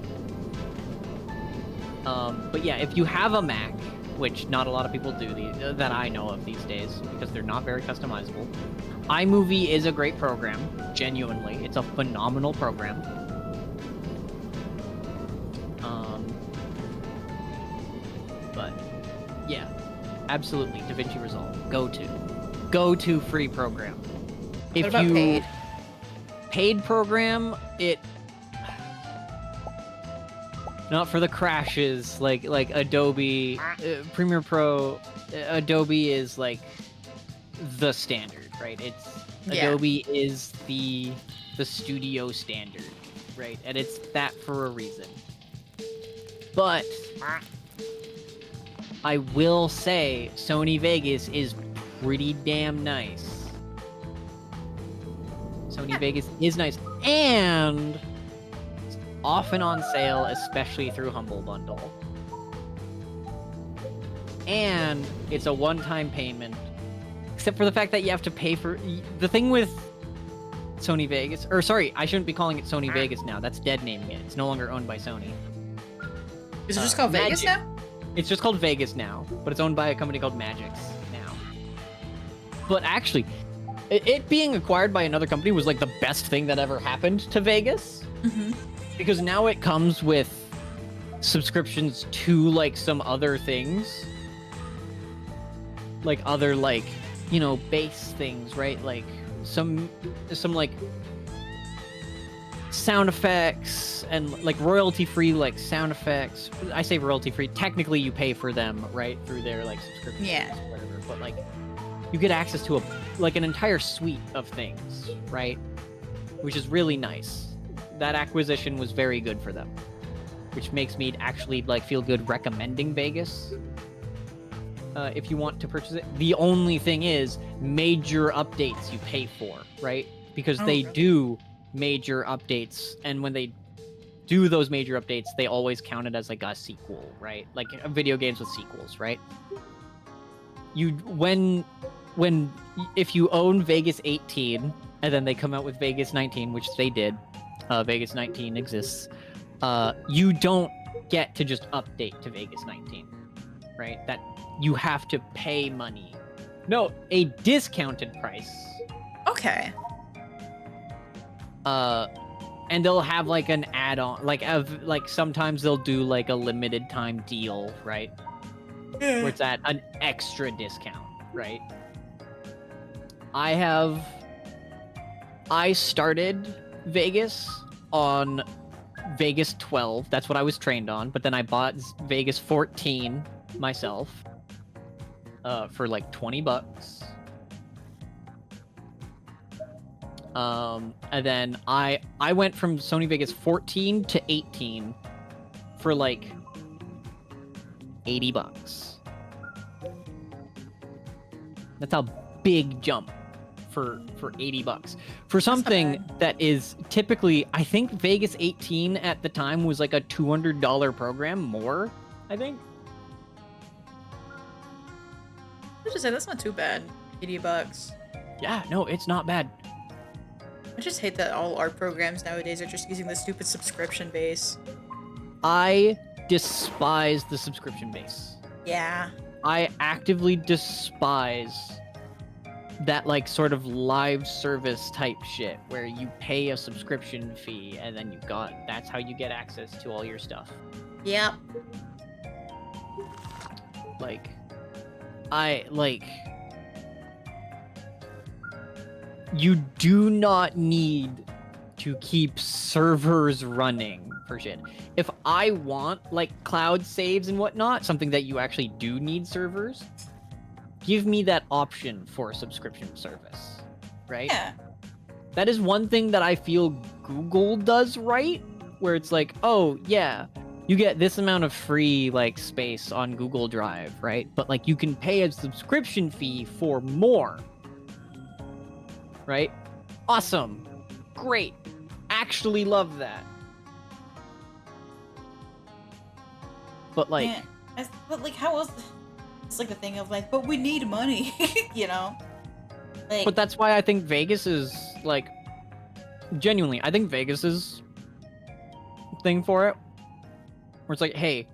But yeah, if you have a Mac, which not a lot of people do that I know of these days, because they're not very customizable, iMovie is a great program. Genuinely, it's a phenomenal program. But yeah, absolutely, DaVinci Resolve, go to free program. If What about you paid program, it not for the crashes like Adobe Premiere Pro. Adobe is like the standard, right? Adobe is the studio standard, right? And it's that for a reason. But I will say Sony Vegas is pretty damn nice. Sony Vegas is nice, and it's often on sale, especially through Humble Bundle. And it's a one-time payment, except for the fact that you have to pay for... The thing with Sony Vegas... Or sorry, I shouldn't be calling it Sony Vegas now. That's dead naming it. It's no longer owned by Sony. Is it just called Vegas now? It's just called Vegas now, but it's owned by a company called Magix now. But actually, it being acquired by another company was like the best thing that ever happened to Vegas. Mm-hmm. Because now it comes with subscriptions to like some other things. Like other like, base things, right? Like some like sound effects and like royalty-free like sound effects. I say royalty-free, technically you pay for them, right? Through their like subscriptions, or whatever. But like you get access to an entire suite of things, right? Which is really nice. That acquisition was very good for them, which makes me actually like feel good recommending Vegas. If you want to purchase it, the only thing is major updates you pay for, right? Because they do major updates, and when they do those major updates, they always count it as like a sequel, right? Like video games with sequels, right? If you own Vegas 18 and then they come out with Vegas 19, which they did, Vegas 19 exists, you don't get to just update to Vegas 19, right? That you have to pay money. No, a discounted price. Okay. And they'll have like an add-on, like sometimes they'll do like a limited time deal, right? Where it's at an extra discount, right? I started Vegas on Vegas 12. That's what I was trained on. But then I bought Vegas 14 myself for like $20. And then I went from Sony Vegas 14 to 18 for like $80. That's a big jump for $80 for something that is typically, I think Vegas 18 at the time was like a $200 program more, I think. I just say that's not too bad. $80. Yeah, no, it's not bad. I just hate that all art programs nowadays are just using the stupid subscription base. I despise the subscription base. Yeah. I actively despise that like sort of live service type shit where you pay a subscription fee and then that's how you get access to all your stuff. Yep. You do not need to keep servers running for shit. If I want like cloud saves and whatnot, something that you actually do need servers, give me that option for a subscription service, right? Yeah. That is one thing that I feel Google does right, where it's like, oh yeah, you get this amount of free like space on Google Drive, right? But like you can pay a subscription fee for more, right? Awesome. Great. Actually love that. But like, Man, but like, how else? It's like the thing of like, but we need money, you know? Like, but that's why I think Vegas is like, genuinely, I think Vegas is thing for it, where it's like, hey,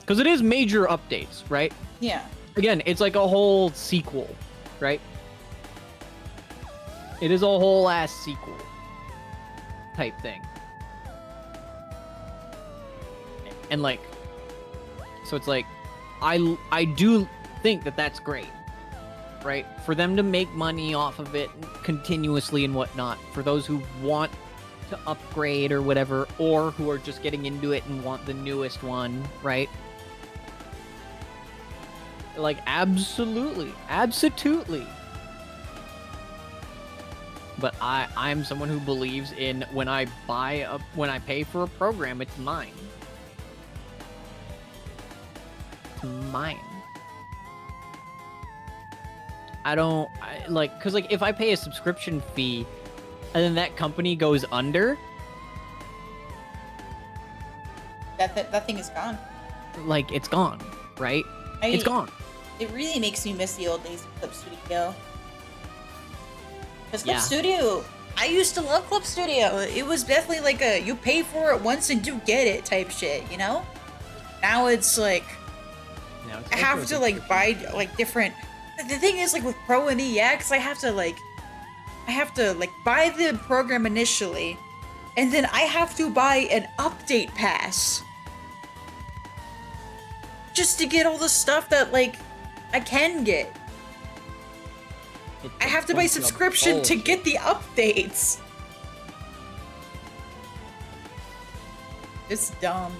because it is major updates, right? yeah. Again, it's like a whole sequel, right? It is a whole ass sequel type thing. And like, so it's like, I do think that that's great, right? For them to make money off of it continuously and whatnot, for those who want to upgrade or whatever, or who are just getting into it and want the newest one, right? Like, absolutely. But I'm someone who believes in when I pay for a program, it's mine. It's mine. Cause like if I pay a subscription fee and then that company goes under, That thing is gone. like it's gone, right? It's gone. It really makes me miss the old days of Clip Studio. Because Clip Yeah. Studio, I used to love Clip Studio. It was definitely like a you pay for it once and you get it type shit, you know? Now it's like Now it's I have to like buy like different. The thing is like with Pro and EX, I have to like buy the program initially, and then I have to buy an update pass just to get all the stuff that like I can get. I have to buy subscription to get the updates. It's dumb.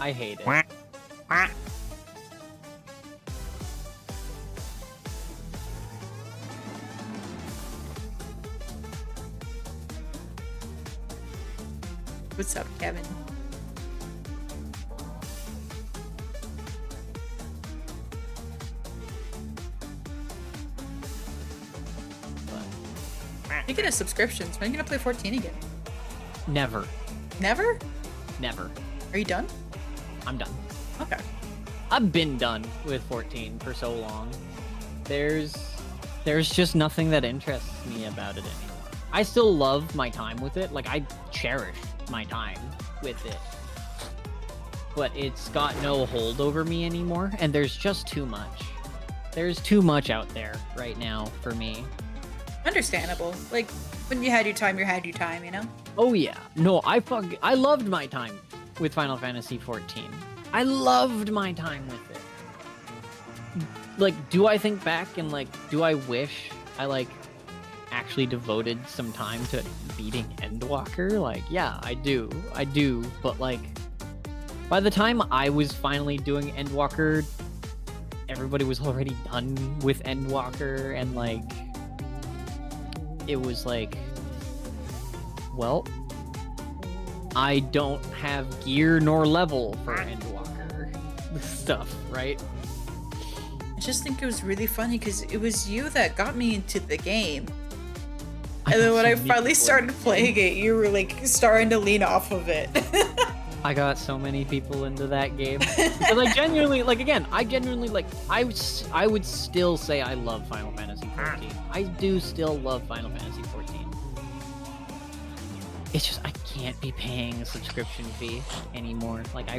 I hate it. What's up, Kevin? Speaking of subscriptions, when are you gonna play 14 again? Never. Never? Never. Are you done? I'm done. Okay. I've been done with 14 for so long. There's just nothing that interests me about it anymore. I still love my time with it. Like, I cherish my time with it. But it's got no hold over me anymore, and there's just too much. There's too much out there right now for me. Understandable. Like, when you had your time, you know? Oh yeah. No, I loved my time with Final Fantasy XIV. I loved my time with it. Like, do I think back and like, do I wish I like actually devoted some time to beating Endwalker? Like, yeah, I do, but like, by the time I was finally doing Endwalker, everybody was already done with Endwalker, and like, it was like, well, I don't have gear nor level for Endwalker stuff, right? I just think it was really funny because it was you that got me into the game. And then when I finally started playing it, you were like starting to lean off of it. I got so many people into that game. Because I genuinely, like, again, I would still say I love Final Fantasy XIV. I do still love Final Fantasy XIV. It's just, I can't be paying a subscription fee anymore. Like, I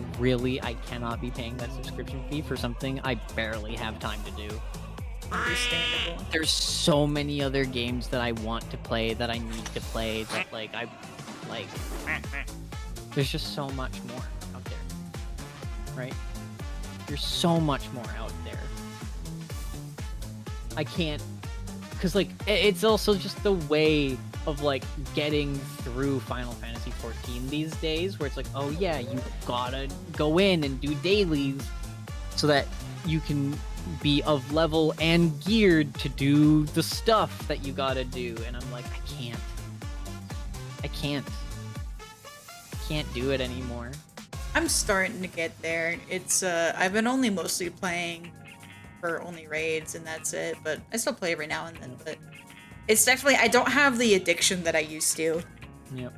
cannot be paying that subscription fee for something I barely have time to do. Understandable. There's so many other games that I want to play, that I need to play, that, like, there's just so much more out there, right? There's so much more out there. I can't, because, like, it's also just the way of, like, getting through Final Fantasy XIV these days, where it's like, oh yeah, you gotta go in and do dailies so that you can be of level and geared to do the stuff that you gotta do. And I'm like, I can't do it anymore. I'm starting to get there. It's I've been only mostly playing for only raids and that's it, but I still play every now and then, but it's definitely, I don't have the addiction that I used to. Yep.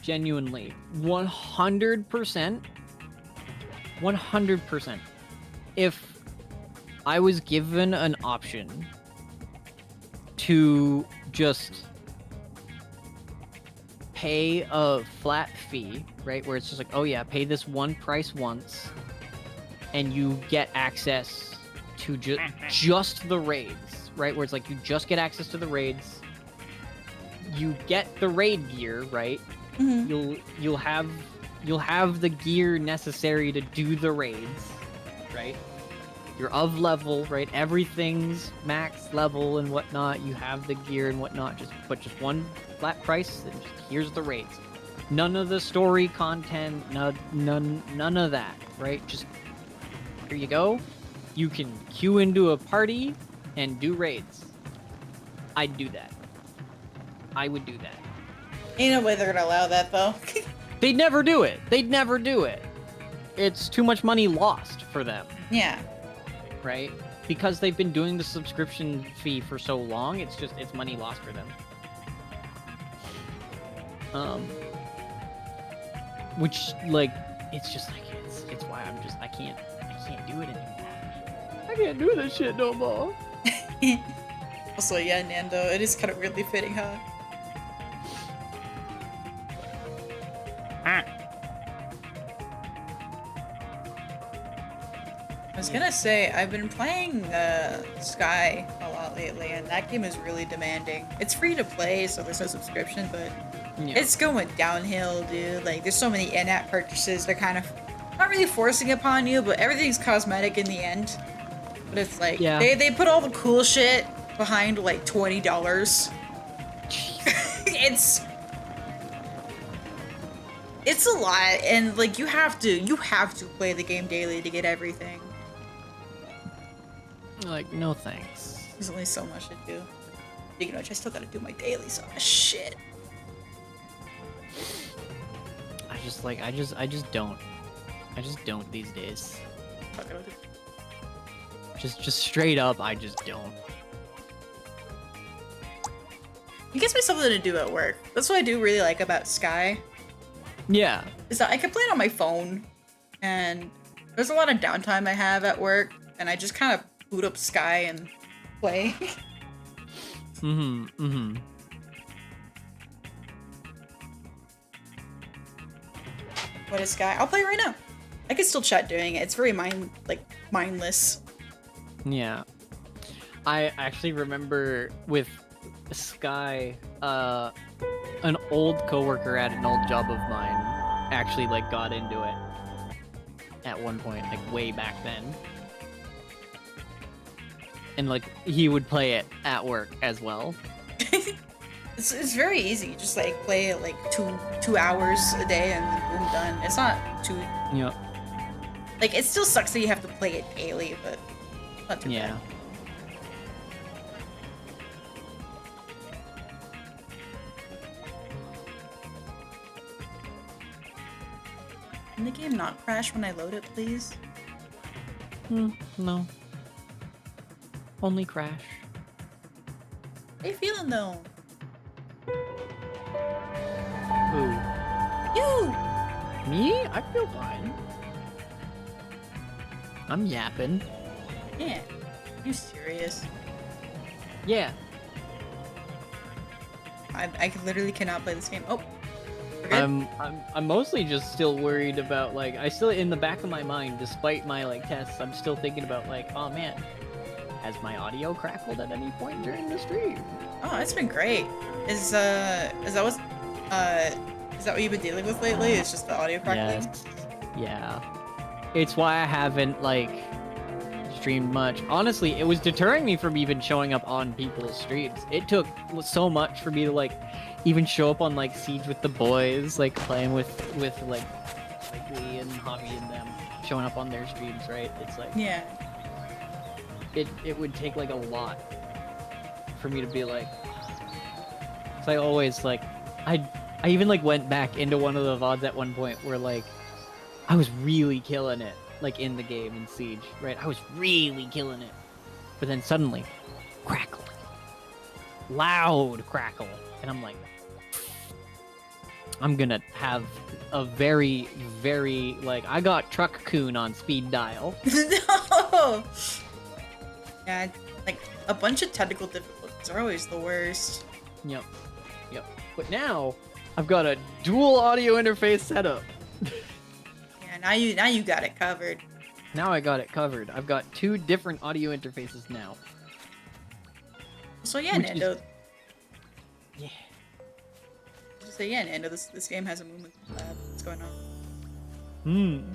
Genuinely. 100%. 100%. If I was given an option to just pay a flat fee, right? Where it's just like, oh yeah, pay this one price once, and you get access to just the raids, right? Where it's like, you just get access to the raids, you get the raid gear, right? Mm-hmm. You'll have the gear necessary to do the raids, right? You're of level, right? Everything's max level and whatnot. You have the gear and whatnot. Just one flat price, and just here's the raids. None of the story content, none of that, right? Just here you go. You can queue into a party and do raids. I'd do that. I would do that. Ain't no way they're gonna allow that though. They'd never do it. It's too much money lost for them. Yeah. Right? Because they've been doing the subscription fee for so long, it's money lost for them. Which, like, it's just like, it's why I can't do it anymore. I can't do this shit no more. Also, yeah, Nando, it is kind of weirdly fitting, huh? I was gonna say, I've been playing Sky a lot lately, and that game is really demanding. It's free to play, so there's no subscription, but it's going downhill, dude. Like, there's so many in-app purchases. They're kind of not really forcing upon you, but everything's cosmetic in the end. But it's like, they put all the cool shit behind like $20. It's a lot, and like you have to play the game daily to get everything. Like, no thanks. There's only so much to do. Speaking of which, I still gotta do my daily, so shit. I just don't these days. Just straight up, I just don't. It gives me something to do at work. That's what I do really like about Sky. Yeah. Is that I can play it on my phone, and there's a lot of downtime I have at work, and I just kind of boot up Sky and play. What is Sky? I'll play right now. I can still chat doing it. It's very mindless. Yeah. I actually remember with Sky, an old coworker at an old job of mine actually like got into it at one point, like way back then. And like he would play it at work as well. It's very easy. You just like play it like two hours a day and then boom, done. It's not too. Yep. Like it still sucks that you have to play it daily, but not too bad. Can the game not crash when I load it, please? No. Only crash. How you feeling though? Who? You! Me? I feel fine. I'm yapping. Yeah. You serious? Yeah. I literally cannot play this game. Oh. We're good? I'm mostly just still worried about like I still in the back of my mind, despite my like tests, I'm still thinking about like, oh man, has my audio crackled at any point during the stream? Oh, it's been great. Is that what you've been dealing with lately? It's just the audio crackling? Yes. Yeah. It's why I haven't like streamed much. Honestly, it was deterring me from even showing up on people's streams. It took so much for me to like even show up on like Siege with the boys, like playing with like Lee and Javi and them, showing up on their streams, right? It's like yeah. It would take like a lot for me to be like, so I always like I even like went back into one of the VODs at one point where like I was really killing it like in the game in Siege, right? I was really killing it, but then suddenly crackle, loud crackle, and I'm like, I'm gonna have a very like I got Truck Coon on speed dial. No. Yeah, like a bunch of technical difficulties are always the worst. Yep. But now I've got a dual audio interface setup. Yeah, now you got it covered. Now I got it covered. I've got 2 different audio interfaces now. So yeah, Nando. Yeah. So yeah, Nando, this game has a movement lab. What's going on?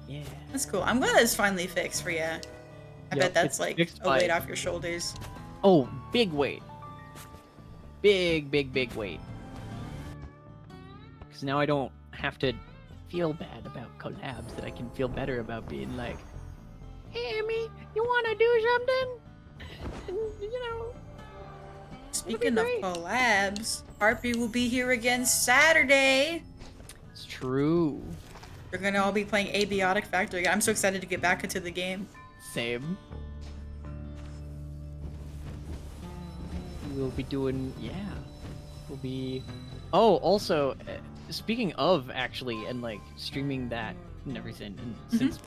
Yeah. That's cool. I'm glad it's finally fixed for you. I bet that's like a weight off your shoulders. Oh, big weight. Big weight. Because now I don't have to feel bad about collabs, that I can feel better about being like, hey, Amy, you want to do something? You know. Speaking of collabs, Harpy will be here again Saturday. It's true. We're gonna all be playing Abiotic Factory again. I'm so excited to get back into the game. Same. We'll be doing, we'll be, oh, also, speaking of actually, and like streaming that and everything, and since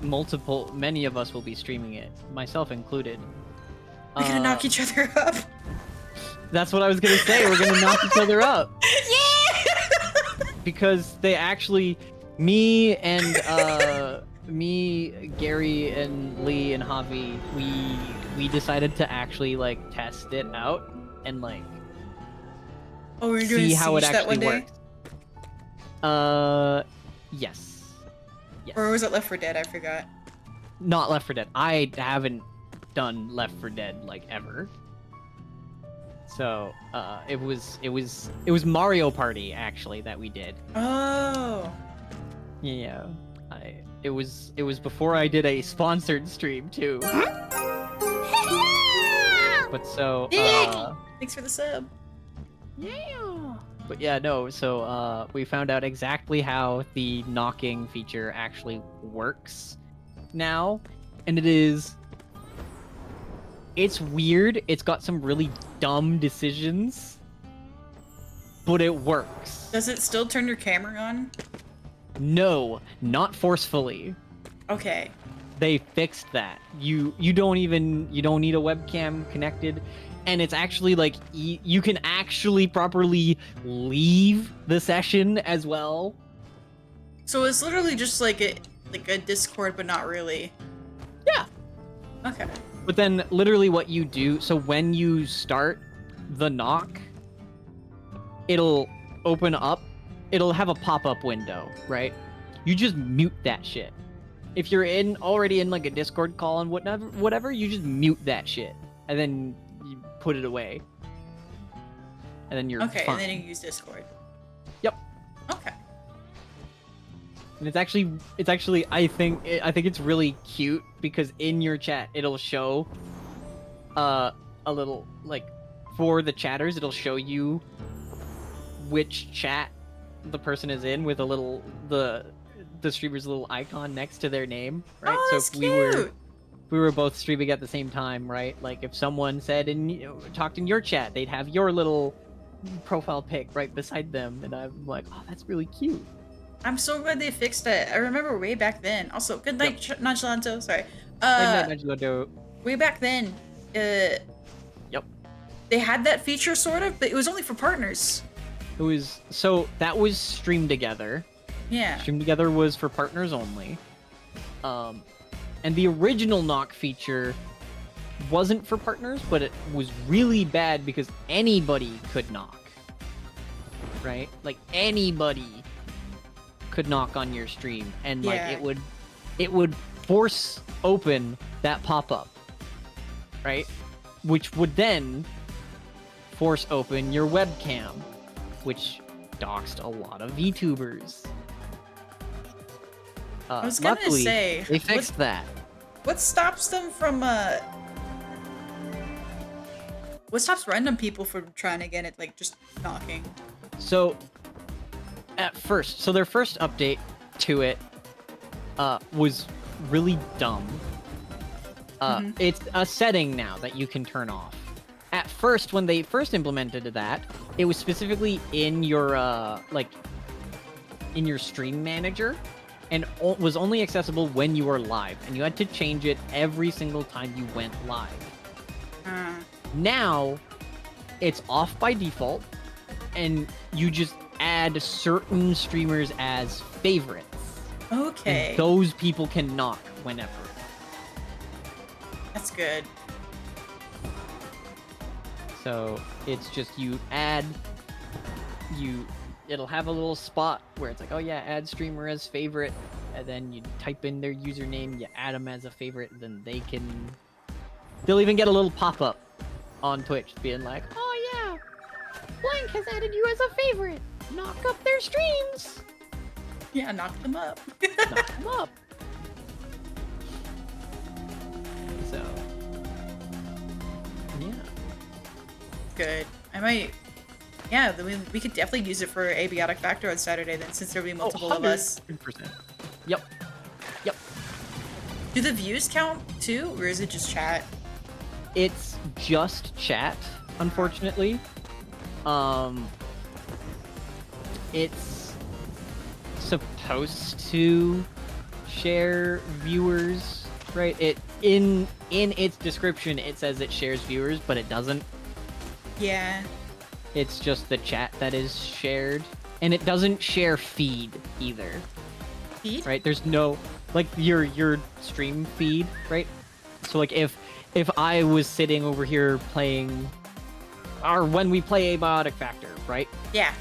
many of us will be streaming it, myself included. We're gonna knock each other up. That's what I was gonna say, we're gonna knock each other up. Yeah! Because they actually, me, Gary, and Lee, and Javi, we decided to actually like test it out and like see how it actually works. Yes. Or was it Left 4 Dead? I forgot. Not Left 4 Dead. I haven't done Left 4 Dead like ever. So it was Mario Party actually that we did. Oh. Yeah. It was before I did a sponsored stream too. But so thanks for the sub. Yeah. But yeah, no, so we found out exactly how the knocking feature actually works now, and it's weird. It's got some really dumb decisions, but it works. Does it still turn your camera on? No, not forcefully. Okay. They fixed that. You don't need a webcam connected, and it's actually like you can actually properly leave the session as well. So it's literally just like a Discord, but not really. Yeah. Okay. But then literally what you do, so when you start the knock, it'll open up, it'll have a pop-up window, right? You just mute that shit. If you're already in like a Discord call and whatever, you just mute that shit, and then you put it away, and then you're Okay, fine. and then you use Discord. Yep. Okay. And it's actually I think it's really cute because in your chat it'll show a little, like, for the chatters, it'll show you which chat the person is in with a little the streamer's little icon next to their name, right? Oh, So that's if cute. we were both streaming at the same time, right? Like if someone said talked in your chat, they'd have your little profile pic right beside them, and I'm like, oh, that's really cute. I'm so glad they fixed it. I remember way back then. Also, good night, Nonchalanto. Sorry. Way back then, Yep. they had that feature sort of, but it was only for partners. It was that was Stream Together. Yeah. Stream Together was for partners only. And the original knock feature wasn't for partners, but it was really bad because anybody could knock. Right? Like anybody could knock on your stream, and like it would force open that pop-up, right? Which would then force open your webcam, which doxed a lot of VTubers. I was gonna Luckily, say, they fixed that. What stops them from what stops random people from trying to get it, like, just knocking? So their first update to it was really dumb. It's a setting now that you can turn off. At first, when they first implemented that, it was specifically in your in your stream manager, and was only accessible when you were live, and you had to change it every single time you went live. Now, it's off by default, and you just add certain streamers as favorites. Okay. And those people can knock whenever. That's good. So it's just it'll have a little spot where it's like, oh yeah, add streamer as favorite, and then you type in their username, you add them as a favorite, then they'll even get a little pop-up on Twitch being like, oh yeah, Blank has added you as a favorite, knock up their streams. Yeah, knock them up. Knock them up. So yeah, good. I might. Yeah, we could definitely use it for Abiotic Factor on Saturday then, since there'll be multiple of us. 100%. Yep. Do the views count too, or is it just chat? It's just chat, unfortunately. It's supposed to share viewers, right? It in its description it says it shares viewers, but it doesn't. Yeah. It's just the chat that is shared, and it doesn't share feed either. Feed? Right? There's no, like, your stream feed, right? So like if I was sitting over here playing, or when we play Abiotic Factor, right? Yeah.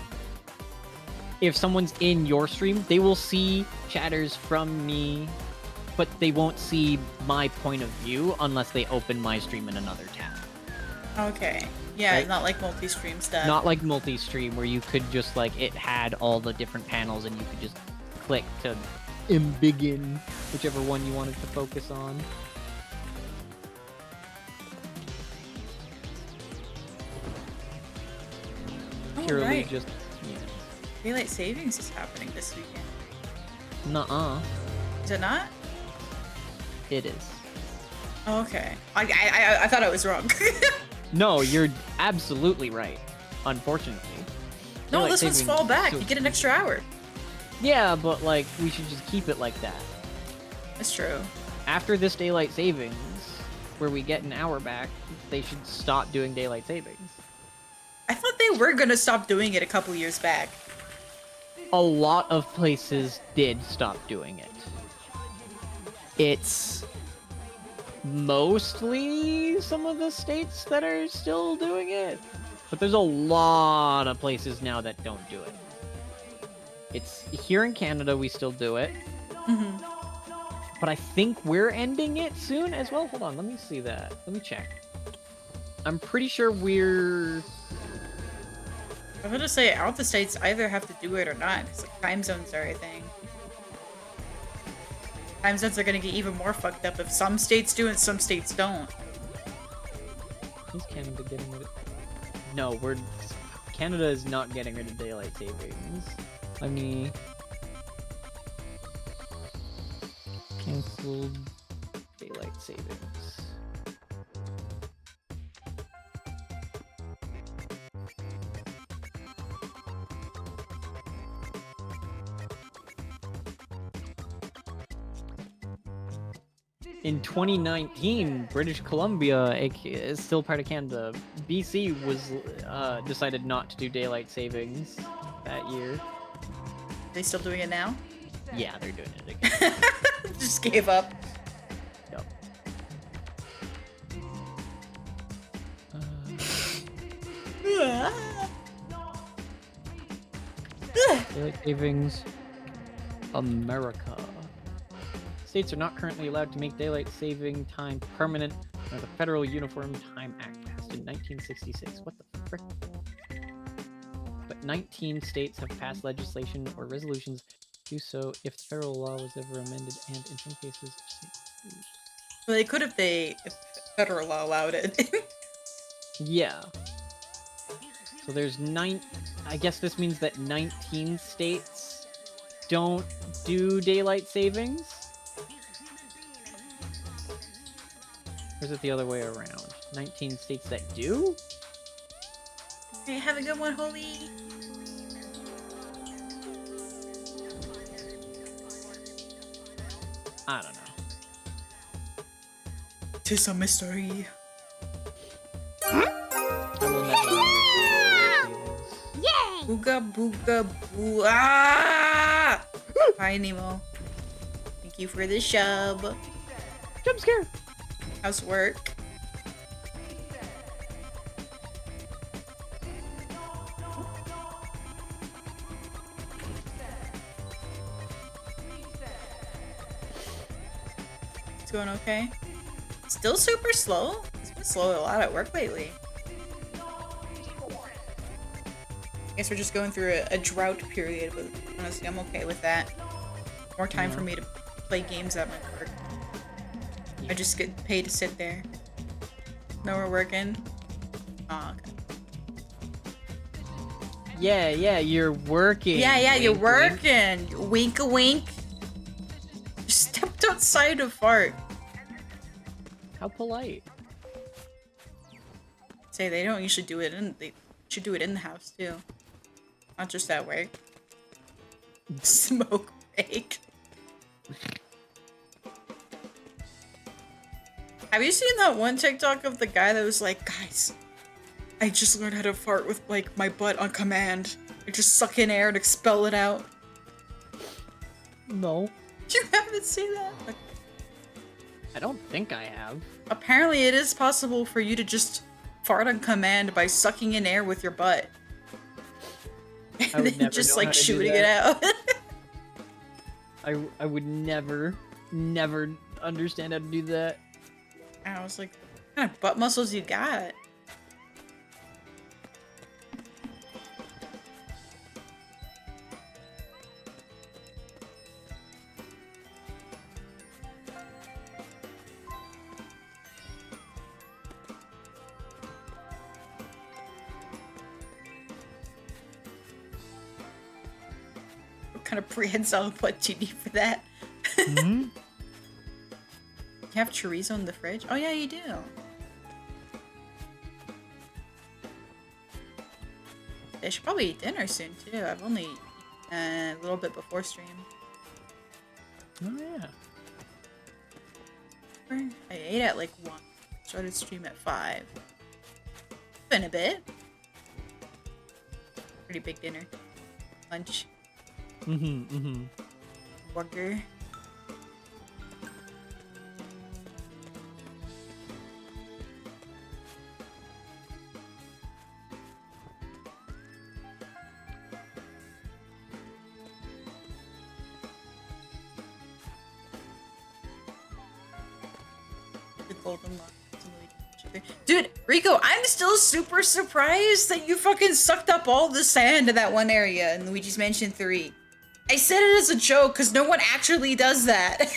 If someone's in your stream, they will see chatters from me, but they won't see my point of view unless they open my stream in another tab. Okay. Yeah, Right? not like multi-stream stuff. Not like multi-stream where you could just, like, it had all the different panels and you could just click to embiggen whichever one you wanted to focus on. Purely right. just, yeah. Daylight savings is happening this weekend. Nuh-uh. Is it not? It is. Oh, okay. I thought I was wrong. No, you're absolutely right. Unfortunately. No, Daylight this one's savings fall is back. so- You get an extra hour. Yeah, but like we should just keep it like that. That's true. After this daylight savings, where we get an hour back, they should stop doing daylight savings. I thought they were gonna stop doing it a couple years back. A lot of places did stop doing it. It's mostly some of the states that are still doing it. But there's a lot of places now that don't do it. It's here in Canada, we still do it. Mm-hmm. But I think we're ending it soon as well. Hold on, let me see that. Let me check. I'm pretty sure we're... I'm gonna say all the states either have to do it or not, because like, time zones are a thing. Time zones are gonna get even more fucked up if some states do and some states don't. Is Canada getting rid of... No, Canada is not getting rid of daylight savings. Let me... Canceled daylight savings. In 2019, British Columbia is still part of Canada. BC was decided not to do daylight savings that year. They still doing it now? Yeah, they're doing it again. Just gave up. Yep. Daylight savings, America. States are not currently allowed to make daylight saving time permanent under the Federal Uniform Time Act passed in 1966. What the frick? But 19 states have passed legislation or resolutions to do so if the federal law was ever amended, and in some cases, Well, they could if federal law allowed it. yeah. So there's I guess this means that 19 states don't do daylight savings? Or is it the other way around? 19 states that do? Hey, have a good one, Holy. I don't know. Tis a mystery. I will never understand Yay! Booga booga boo. Ah! Hi, Nemo. Thank you for the shub. Jump scare. How's work? It's going okay. Still super slow? It's been slow a lot at work lately. I guess we're just going through a drought period, but honestly, I'm okay with that. More time for me to play games at my work. I just get paid to sit there. No, we're working. Oh, okay. Yeah, you're working. Yeah, you're wink, working. Wink a wink. You stepped outside to fart. How polite. Say they don't usually do it they should do it in the house too. Not just at work. Smoke break. Have you seen that one TikTok of the guy that was like, guys, I just learned how to fart with like my butt on command. I just suck in air and expel it out. No. You haven't seen that? Like, I don't think I have. apparently it is possible for you to just fart on command by sucking in air with your butt. I And would then never just know like how to do shooting it that. out. I would never understand how to do that. I was like, what kind of butt muscles you got? What kind of prehensile butt do you need for that? Hmm? You have chorizo in the fridge? Oh yeah, you do. I should probably eat dinner soon too. I've only eaten a little bit before stream. Oh yeah. I ate at like 1. Started stream at 5. Been a bit. Pretty big dinner. Lunch. Burger. Golden Lines. Dude, Rico, I'm still super surprised that you fucking sucked up all the sand in that one area in Luigi's Mansion 3. I said it as a joke because no one actually does that.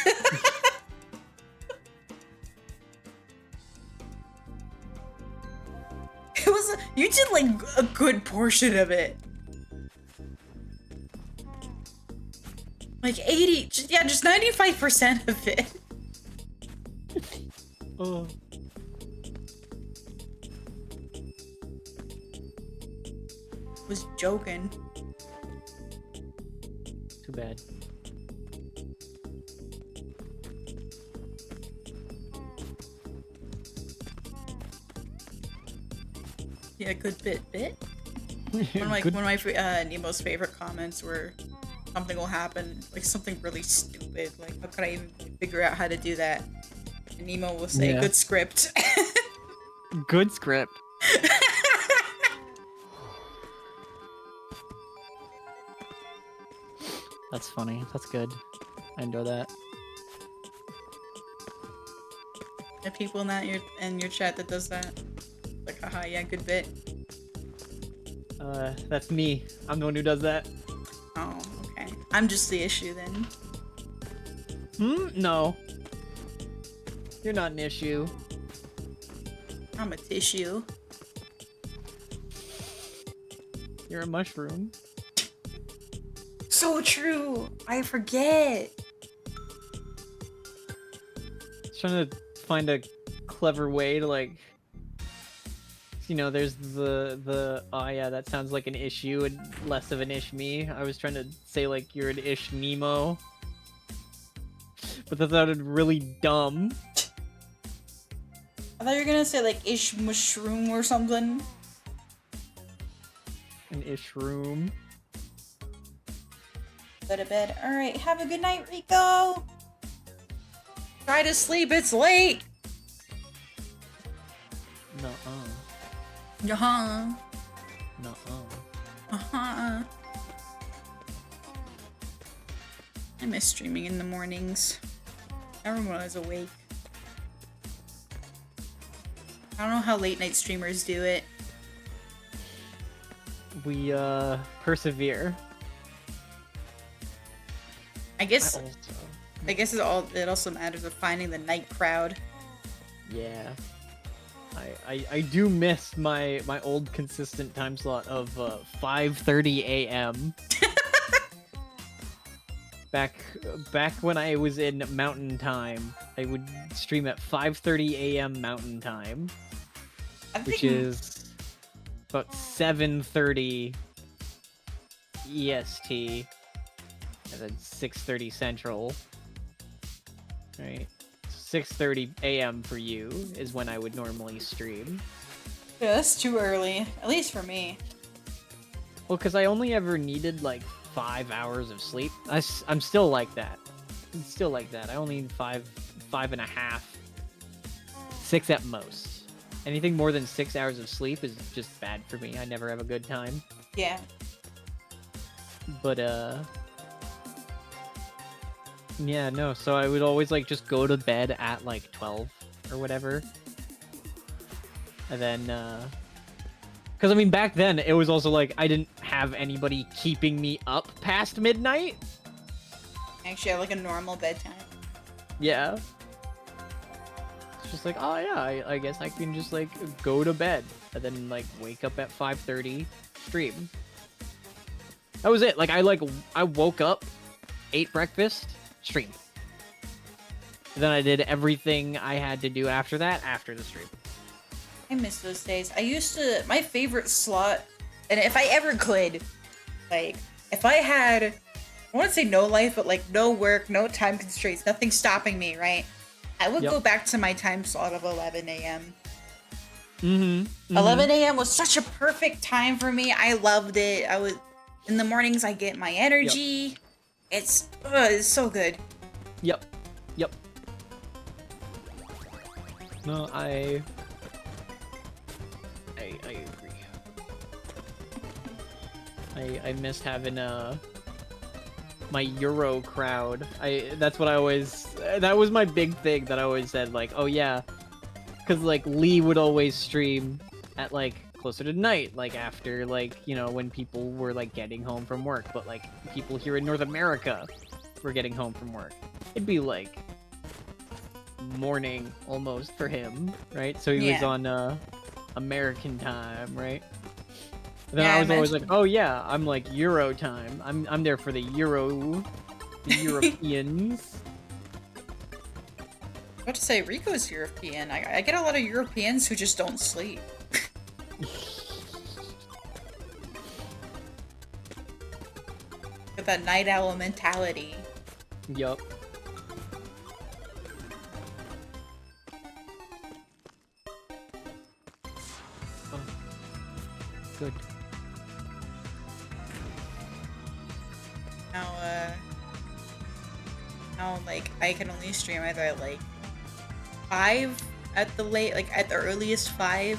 You did like a good portion of it. Like 80, yeah, just 95% of it. Oh. Was joking. Too bad. Yeah, good bit. One of my Nemo's favorite comments were something will happen, like something really stupid, like how could I even figure out how to do that? And Nemo will say, Yeah. good script. Good script. That's funny. That's good. I enjoy that. The people in your chat that does that. Like, haha, yeah, good bit. That's me. I'm the one who does that. Oh, okay. I'm just the issue then. No. You're not an issue. I'm a tissue. You're a mushroom. So true. I forget. Trying to find a clever way to like, you know, there's the oh yeah, that sounds like an issue and less of an ish me. I was trying to say like you're an ish Nemo, but that sounded really dumb. I thought you were gonna say like ish mushroom or something. An ish room. Go to bed. All right. Have a good night, Rico. Try to sleep. It's late. Nuh-uh. Uh-huh. Nuh-uh. Uh-huh. I miss streaming in the mornings. I remember when I was awake. I don't know how late night streamers do it. We persevere. I guess it also matters of finding the night crowd. Yeah. I do miss my old consistent time slot of 5:30 a.m. back when I was in Mountain Time, I would stream at 5:30 a.m. Mountain Time, which is about 7:30 EST, and then 6:30 Central. Right. 6:30 a.m. for you is when I would normally stream. Yeah, that's too early. At least for me. Well, because I only ever needed like 5 hours of sleep. I'm still like that. I'm still like that. I only need 5.5, 6 at most. Anything more than 6 hours of sleep is just bad for me. I never have a good time. Yeah. But yeah, no, so I would always like just go to bed at like 12 or whatever. And then because I mean back then it was also like I didn't have anybody keeping me up past midnight. Actually, I have like a normal bedtime. Yeah. It's just like, oh yeah, I guess I can just like go to bed and then like wake up at 5:30, stream. That was it. Like I woke up, ate breakfast, streamed. Then I did everything I had to do after that after the stream. I miss those days. My favorite slot, and if I ever could, like, if I had, I want to say no life, but like no work, no time constraints, nothing stopping me, right? I would go back to my time slot of 11 a.m. 11 a.m. was such a perfect time for me. I loved it. In the mornings, I get my energy. It's so good. Yep. No, I agree. I missed having my Euro crowd. That was my big thing that I always said, like, oh yeah, because like Lee would always stream at like closer to night, like after like, you know, when people were like getting home from work, but like people here in North America were getting home from work. It'd be like morning almost for him, right? So he was on American time, right? And then I was always like, oh yeah, I'm like Euro time. I'm there for the Europeans. I was about to say Rico's European. I get a lot of Europeans who just don't sleep. With that night owl mentality. Yup. Oh. Good. Now, like, I can only stream either at, like, 5 at the earliest 5,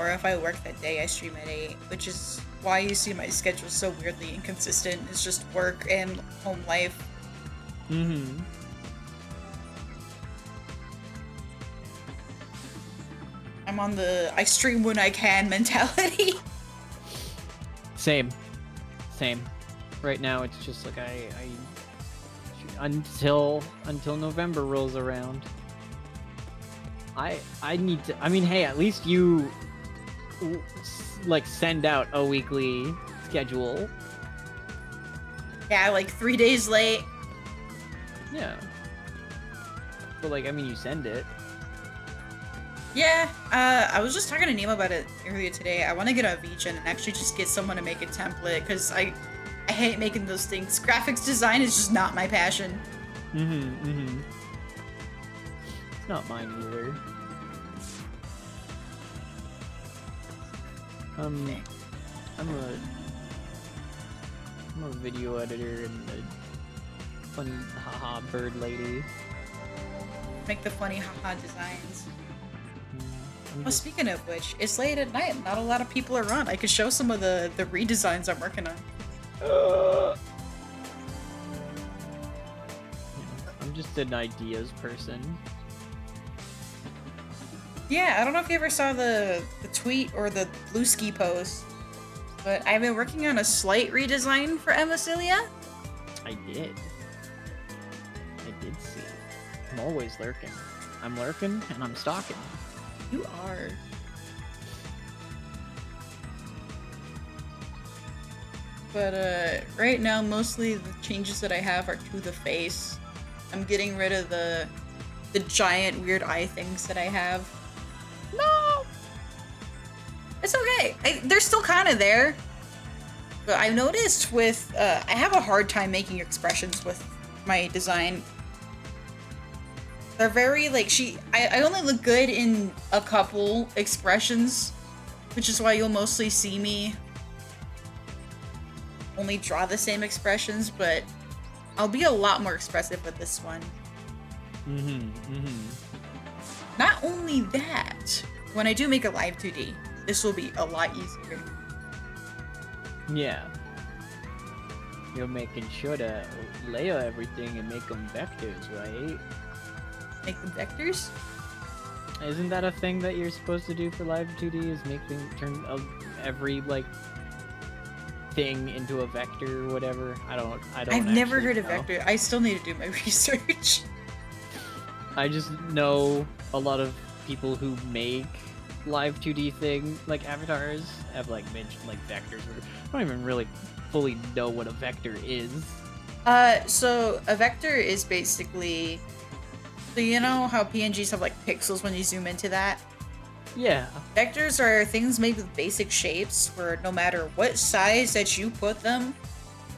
or if I work that day, I stream at 8, which is why you see my schedule so weirdly inconsistent. It's just work and home life. Mm-hmm. I'm on the I stream when I can mentality. Same. Right now, it's just like until November rolls around. I need to. I mean, hey, at least you like send out a weekly schedule. Yeah, like 3 days late. Yeah. But like, I mean, you send it. Yeah, I was just talking to Nemo about it earlier today. I want to get a VGen and actually just get someone to make a template, because I hate making those things. Graphics design is just not my passion. Mm-hmm. It's not mine either. I'm a video editor and a funny haha bird lady. Make the funny haha designs. Well, speaking of which, it's late at night. Not a lot of people are on. I could show some of the redesigns I'm working on. I'm just an ideas person. Yeah, I don't know if you ever saw the tweet or the Blue Ski post, but I've been working on a slight redesign for Emissilia. I did see. I'm always lurking. I'm lurking and I'm stalking. You are. But right now, mostly the changes that I have are to the face. I'm getting rid of the giant weird eye things that I have. No! It's okay. They're still kind of there. But I've noticed with, I have a hard time making expressions with my design. They're very, like, I only look good in a couple expressions, which is why you'll mostly see me only draw the same expressions, but I'll be a lot more expressive with this one. Not only that, when I do make a live 2D, this will be a lot easier. Yeah. You're making sure to layer everything and make them vectors, right? Make them vectors? Isn't that a thing that you're supposed to do for live 2D? Is turn every like thing into a vector or whatever? I don't. I've never heard of vector. I still need to do my research. I just know a lot of people who make live 2D thing like avatars have like mentioned like vectors. I don't even really fully know what a vector is. So a vector is basically, so you know how PNGs have like pixels when you zoom into that? Yeah. Vectors are things made with basic shapes where no matter what size that you put them,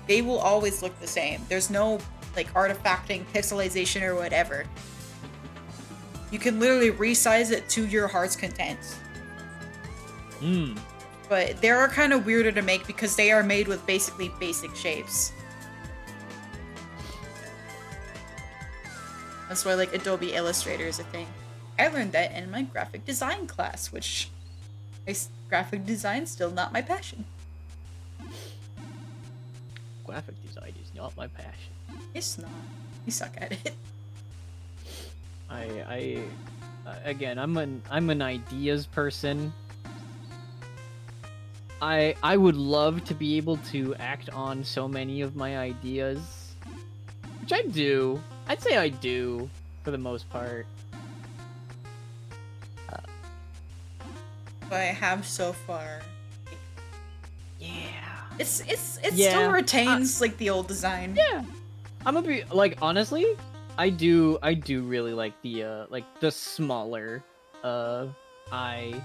they will always look the same. There's no like artifacting, pixelization, or whatever. You can literally resize it to your heart's content. But they are kind of weirder to make because they are made with basically basic shapes. That's why like Adobe Illustrator is a thing. I learned that in my graphic design class, which graphic design's still not my passion. Graphic design is not my passion. It's not. You suck at it. again, I'm an ideas person. I would love to be able to act on so many of my ideas, which I do. I'd say I do for the most part. But I have so far. Yeah. It still retains like the old design. Yeah. I'm gonna be like, honestly, I do really like the smaller eye.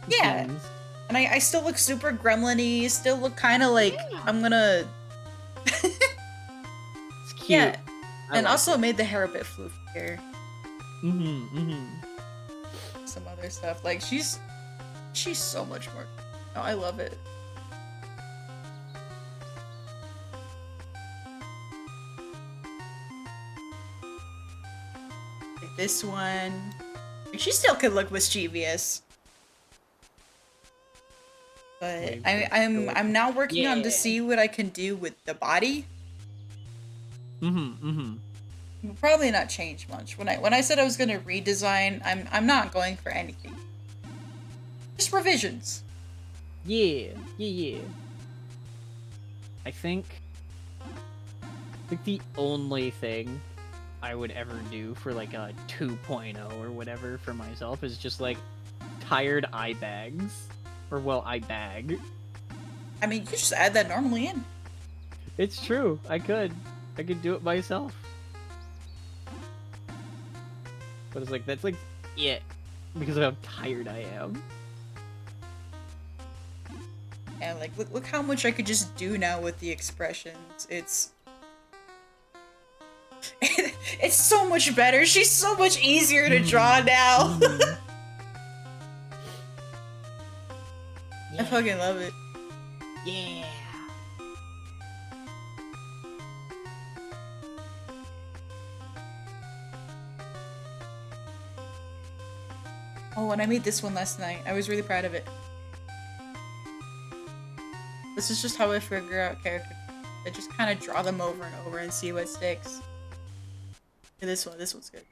Yeah. things. And I still look super gremlin-y, still look kind of like I'm gonna. It's cute. Yeah. I And like also it. made the hair a bit floofier. Mm-hmm. Some other stuff. Like she's so much more. Oh, I love it. Like this one. Like, she still could look mischievous. But I'm now working on to see what I can do with the body. Will probably not change much. When I said I was gonna redesign, I'm not going for anything. Just revisions. Yeah. I think the only thing I would ever do for like a 2.0 or whatever for myself is just like tired eye bags. Or well, eye bag. I mean, you just add that normally in. It's true. I could do it myself. But it's like that's like it because of how tired I am. And like look how much I could just do now with the expressions. It's so much better. She's so much easier to draw now. I fucking love it. Yeah. Oh, and I made this one last night. I was really proud of it. This is just how I figure out characters. I just kind of draw them over and over and see what sticks. This one's good.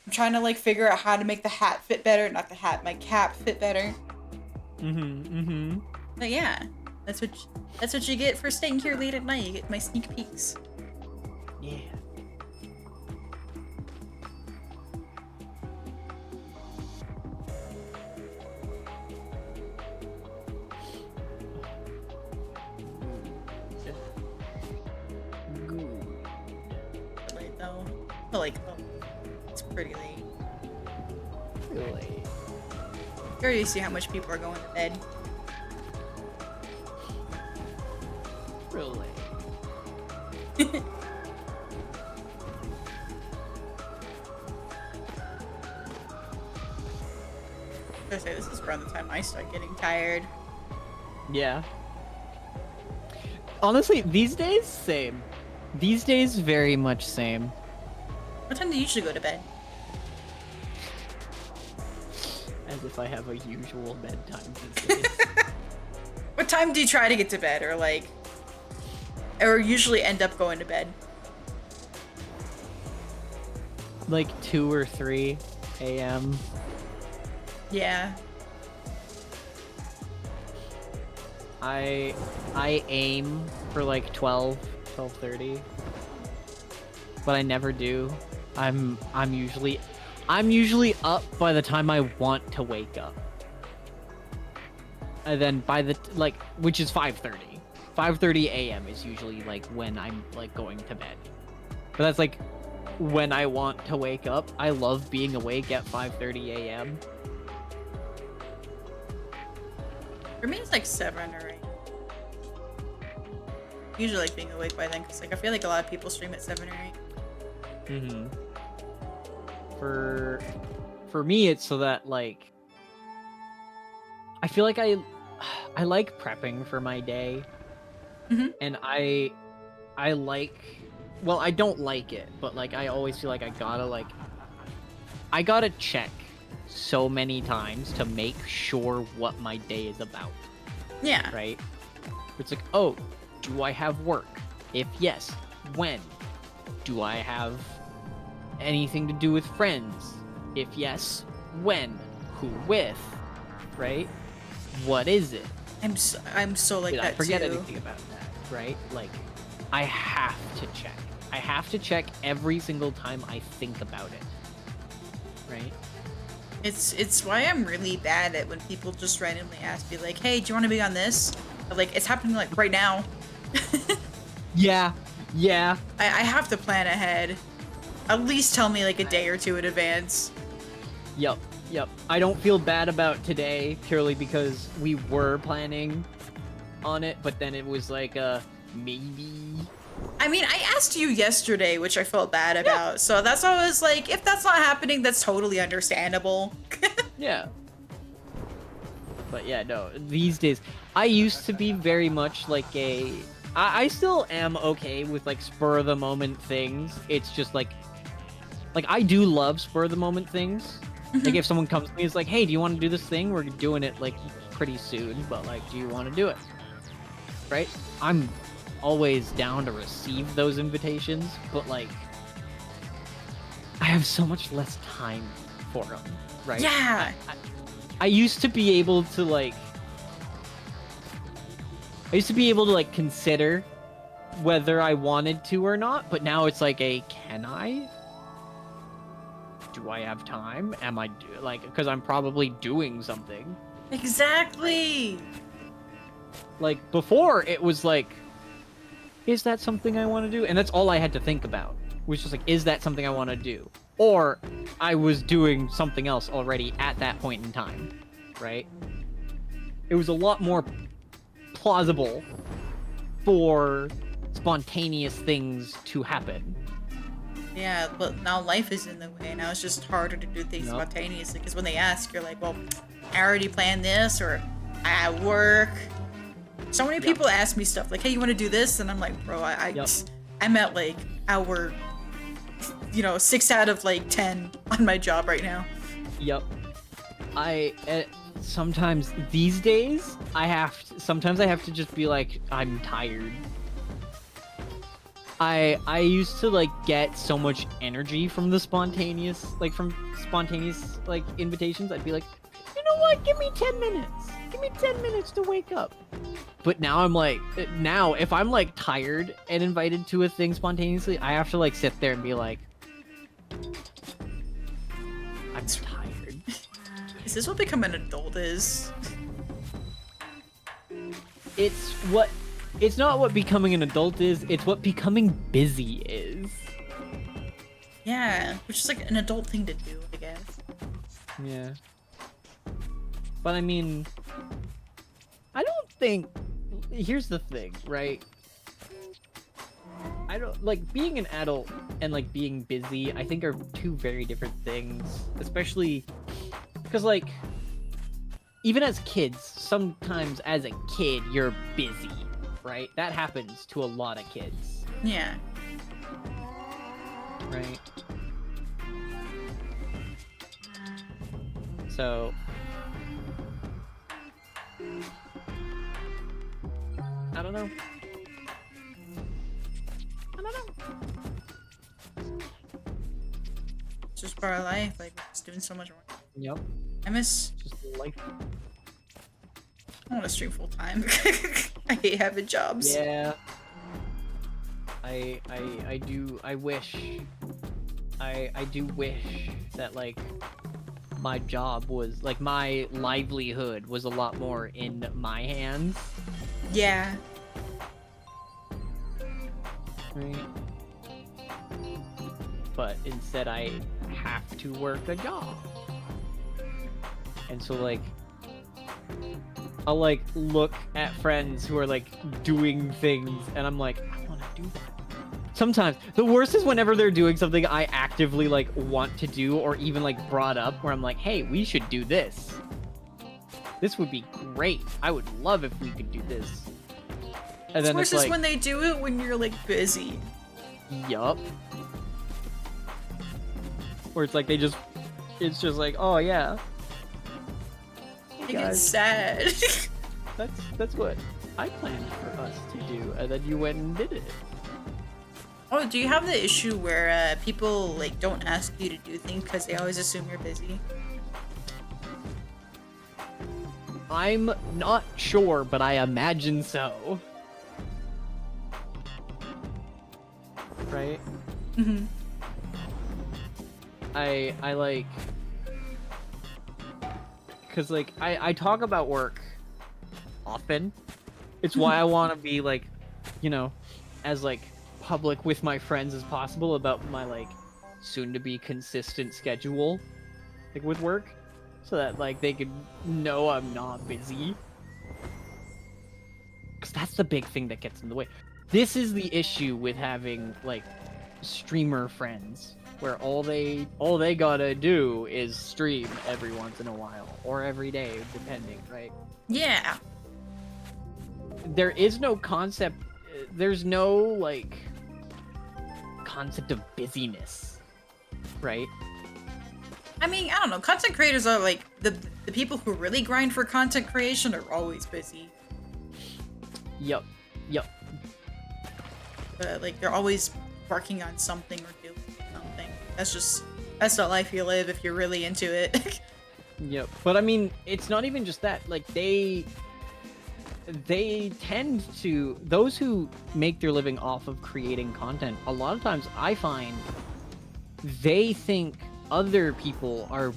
I'm trying to like figure out how to make the hat fit better. Not the hat, my cap fit better. But yeah, that's what you get for staying here late at night. You get my sneak peeks. Yeah. Late though. But like, oh, it's pretty late. Really? You already see how much people are going to bed. Really? I say this is around the time I start getting tired. Yeah. Honestly, these days, same. These days, very much same. What time do you usually go to bed? As if I have a usual bedtime these days. What time do you try to get to bed, or usually end up going to bed? Like 2 or 3 a.m. Yeah. I aim for like 12:30, but I never do. I'm usually up by the time I want to wake up. And then by the which is 5:30. 5:30 a.m. is usually like when I'm like going to bed. But that's like when I want to wake up. I love being awake at 5:30 a.m. For me, it's like 7 or 8. Usually like being awake by then, because like I feel like a lot of people stream at 7 or 8. For me, it's so that like I feel like I like prepping for my day, and I like, well, I don't like it, but like I always feel like I gotta check so many times to make sure what my day is about. Yeah. Right? It's like, oh, do I have work? If yes, when? Do I have anything to do with friends? If yes, when? Who with? Right? What is it? I'm so like Did that I forget too. anything about that? Right? Like, I have to check. I have to check every single time I think about it. Right? It's why I'm really bad at when people just randomly ask me like, "Hey, do you want to be on this?" Like it's happening like right now. Yeah. I have to plan ahead. At least tell me like a day or two in advance. Yep. I don't feel bad about today purely because we were planning on it, but then it was like maybe. I mean, I asked you yesterday, which I felt bad about. So that's why I was like, if that's not happening, that's totally understandable. Yeah. But yeah, no, these days, I used to be very much like I still am okay with like spur of the moment things. It's just like I do love spur of the moment things. Like if someone comes to me, it's like, hey, do you want to do this thing? We're doing it like pretty soon, but like, do you want to do it? Right? I'm always down to receive those invitations, but like, I have so much less time for them, right? Yeah. I used to be able to like consider whether I wanted to or not, but now it's like can I? Do I have time? Am I because I'm probably doing something. Exactly. Like before it was like, is that something I want to do? And that's all I had to think about. Was just like, is that something I want to do? Or I was doing something else already at that point in time, right? It was a lot more plausible for spontaneous things to happen. Yeah, but now life is in the way. Now it's just harder to do things spontaneously. Because when they ask, you're like, well, I already planned this, or I at work. So many people ask me stuff like, hey, you want to do this? And I'm like, bro, I'm at like hour 6 out of like 10 on my job right now. Yep. Sometimes these days sometimes I have to just be like, I'm tired. I used to like get so much energy from the spontaneous invitations. I'd be like, you know what? Give me 10 minutes. Give me 10 minutes to wake up. But now I'm like, if I'm like tired and invited to a thing spontaneously, I have to like sit there and be like, I'm tired. Is this what becoming an adult is? It's not what becoming an adult is, it's what becoming busy is. Yeah, which is like an adult thing to do, I guess. Yeah. But I mean, I don't think, here's the thing, right? I don't, like, being an adult and like being busy, I think are two very different things. Especially because like, even as kids, sometimes as a kid, you're busy. Right? That happens to a lot of kids. Yeah. Right? So... I don't know. It's just part of life. Like, it's doing so much work. Yep. I miss... Just life. I want to stream full time. I hate having jobs. Yeah. I do wish that like my job was like my livelihood was a lot more in my hands. Yeah. Right. But instead I have to work a job. And so like I'll like look at friends who are like doing things and I'm like, I want to do that. Sometimes the worst is whenever they're doing something I actively like want to do or even like brought up where I'm like, hey, we should do this. This would be great. I would love if we could do this. And then worse it's is like, when they do it when you're like busy. Yup. Where it's like it's just like, oh yeah. It gets sad. That's what I planned for us to do, and then you went and did it. Oh, do you have the issue where people like don't ask you to do things because they always assume you're busy? I'm not sure, but I imagine so. Right? Mm-hmm. I like... Because, like, I talk about work often. It's why I want to be, like, you know, as, like, public with my friends as possible about my, like, soon-to-be consistent schedule, like, with work. So that, like, they could know I'm not busy. Because that's the big thing that gets in the way. This is the issue with having, like, streamer friends. Where all they gotta do is stream every once in a while. Or every day, depending, right? Yeah. There is no concept... There's no, like... concept of busyness. Right? I mean, I don't know. Content creators are like the people who really grind for content creation are always busy. Yep. Like they're always working on something or doing something. That's the life you live if you're really into it. Yep. But I mean, it's not even just that. Like they tend to, those who make their living off of creating content, a lot of times I find they think other people are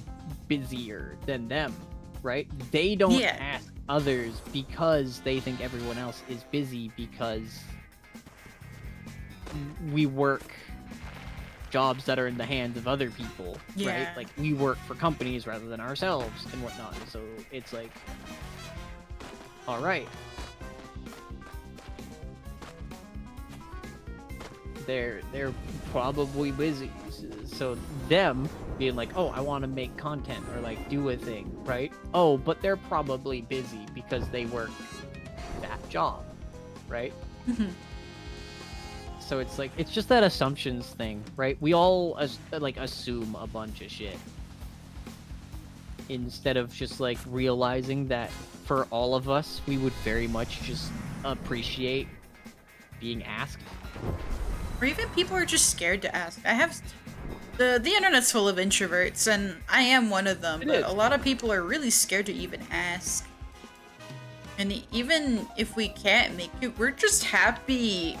busier than them, right? They don't ask others because they think everyone else is busy because we work jobs that are in the hands of other people, right? Like we work for companies rather than ourselves and whatnot. So it's like, all right, they're probably busy. So them being like, oh, I want to make content or like do a thing, right? Oh, but they're probably busy because they work that job, right? So it's like, it's just that assumptions thing, right? We all like assume a bunch of shit instead of just like realizing that for all of us, we would very much just appreciate being asked. Or even people are just scared to ask. I have the internet's full of introverts, and I am one of them. But a lot of people are really scared to even ask. And even if we can't make it, we're just happy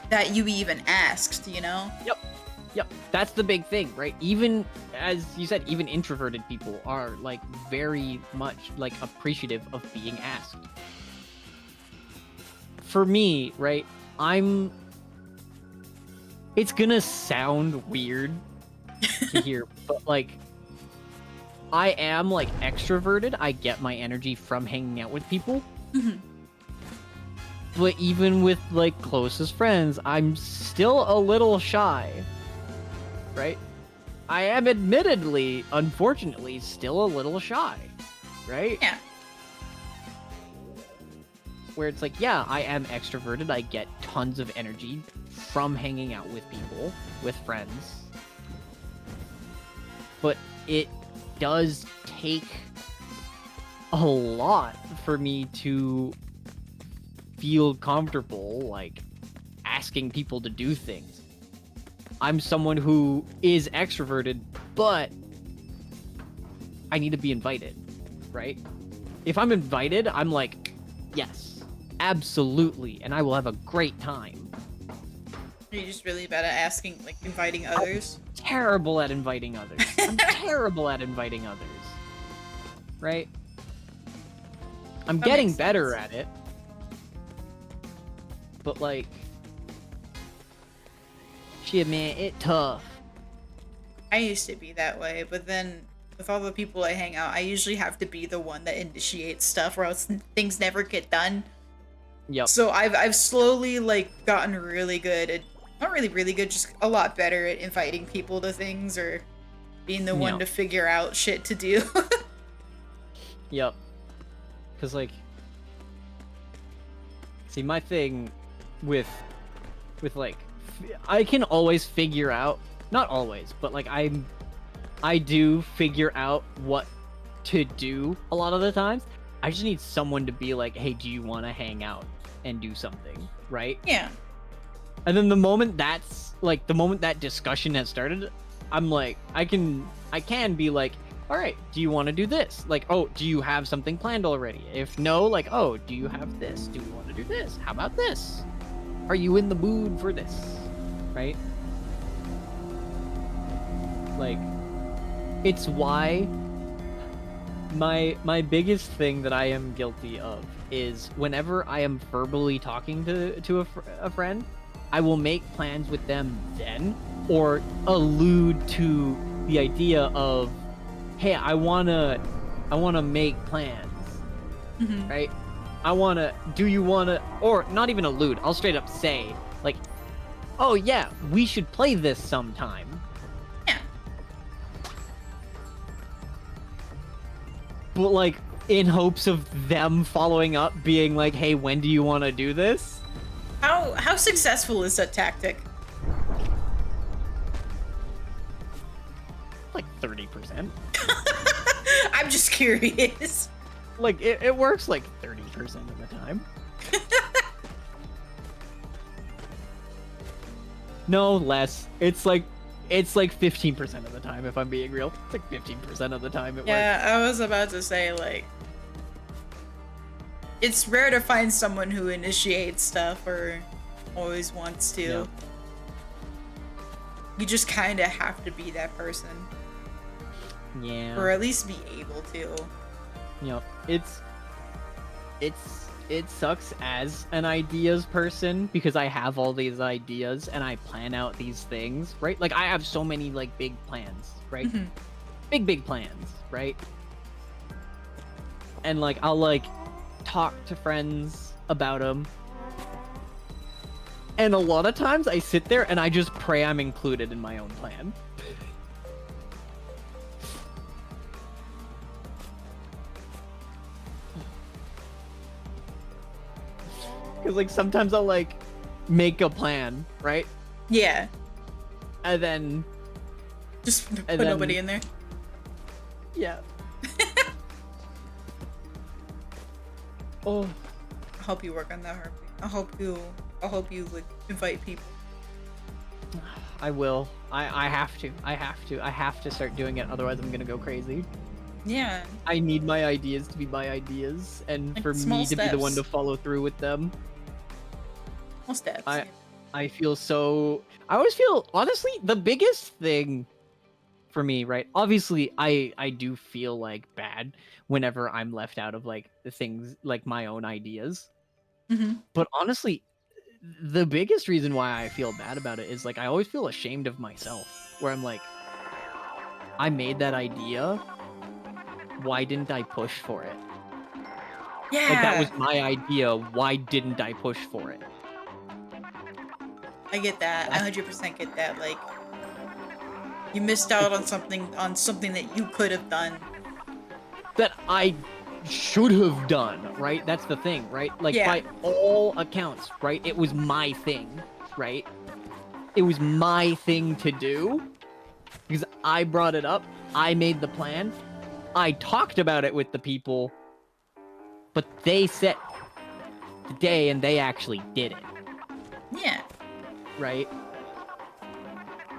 that you even asked, you know? Yep. That's the big thing, right? Even, as you said, even introverted people are, like, very much, like, appreciative of being asked. For me, right, it's gonna sound weird to hear, but, like, I am, like, extroverted. I get my energy from hanging out with people. But even with, like, closest friends, I'm still a little shy, right? I am admittedly, unfortunately, still a little shy, right? Yeah. Where it's like, yeah, I am extroverted. I get tons of energy from hanging out with people, with friends. But it does take a lot for me to feel comfortable, like, asking people to do things. I'm someone who is extroverted, but I need to be invited, right? If I'm invited, I'm like, yes, absolutely, and I will have a great time. Are you just really bad at asking, like, inviting others? I'm terrible at inviting others. I'm terrible at inviting others. Right? I'm getting better at it. But, like, shit, man, it's tough. I used to be that way, but then with all the people I hang out, I usually have to be the one that initiates stuff, or else things never get done. Yep. So I've slowly, like, gotten really good at, not really good, just a lot better at inviting people to things, or being the one to figure out shit to do. Yep. Because, like, see, my thing with like, I can always figure out, not always, but, like, I do figure out what to do a lot of the times. I just need someone to be like, hey, do you want to hang out and do something, right? Yeah. And then the moment that discussion has started, I'm like, I can be like, all right, do you want to do this? Like, oh, do you have something planned already? If no, like, oh, do you have this? Do we want to do this? How about this? Are you in the mood for this? Right? Like, it's why my biggest thing that I am guilty of is whenever I am verbally talking to a friend, I will make plans with them then, or allude to the idea of, hey, I wanna make plans, right? Do you wanna, or not even allude, I'll straight up say, like, oh yeah, we should play this sometime. Yeah. But like, in hopes of them following up, being like, hey, when do you want to do this? How successful is that tactic? Like 30%. I'm just curious. Like, it works like 30% of the time. No, less. It's like 15% of the time, if I'm being real. It's like 15% of the time it works. Yeah, I was about to say, like, it's rare to find someone who initiates stuff or always wants to. Yeah. You just kind of have to be that person. Yeah. Or at least be able to. Yep. It sucks as an ideas person because I have all these ideas and I plan out these things, right? Like, I have so many like big plans, right? Big plans, right? And like, I'll like talk to friends about them. And a lot of times I sit there and I just pray I'm included in my own plan. Because like sometimes I'll like make a plan, right? Yeah. And then just put nobody in there. Yeah. Oh. I hope you work on that, Harvey. I hope you like invite people. I will. I have to. I have to start doing it, otherwise I'm gonna go crazy. Yeah. I need my ideas to be my ideas, and like for me to be the one to follow through with them. Small steps. I feel so. I always feel, honestly, the biggest thing for me, right? Obviously, I do feel like bad whenever I'm left out of like the things, like my own ideas. But honestly, the biggest reason why I feel bad about it is like I always feel ashamed of myself, where I'm like, I made that idea. Why didn't I push for it? Yeah. Like, that was my idea. Why didn't I push for it? I get that. I 100% get that. Like, you missed out on something that you could have done. That I should have done, right? That's the thing, right? Like, by all accounts, right? It was my thing, right? It was my thing to do. Because I brought it up. I made the plan. I talked about it with the people. But they set the day and they actually did it. Yeah. Right?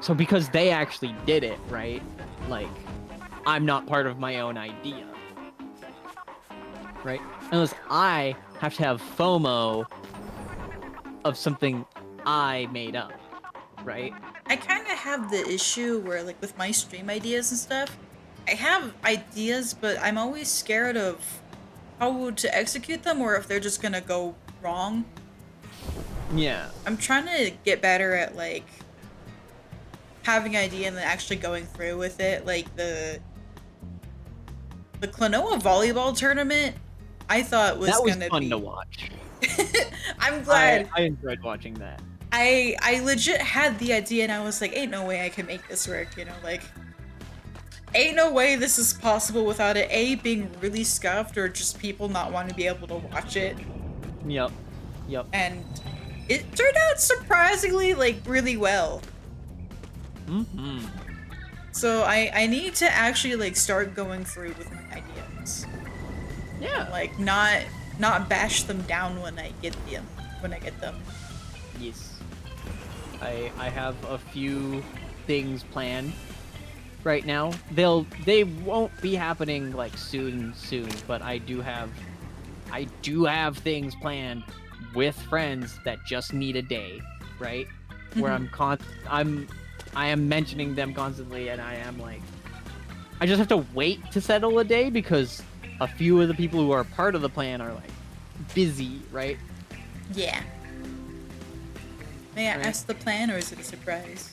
So because they actually did it, right? Like, I'm not part of my own idea. Right? Unless I have to have FOMO of something I made up. Right? I kind of have the issue where, like, with my stream ideas and stuff, I have ideas, but I'm always scared of how to execute them or if they're just gonna go wrong. Yeah. I'm trying to get better at, like, having an idea and then actually going through with it. Like, the Klonoa volleyball tournament, I thought was gonna be... That was fun to watch. I'm glad. I enjoyed watching that. I legit had the idea and I was like, ain't no way I can make this work, you know, like, ain't no way this is possible without it A, being really scuffed or just people not wanting to be able to watch it. Yep. And it turned out surprisingly, like, really well. So I need to actually, like, start going through with my ideas. Yeah. Like, not bash them down when I get them. Yes. I have a few things planned right now. They won't be happening like soon, but I do have things planned with friends that just need a day, right? Where I am mentioning them constantly, and I am like, I just have to wait to settle a day because a few of the people who are part of the plan are like busy, right? Yeah. May I Right. ask the plan, or is it a surprise?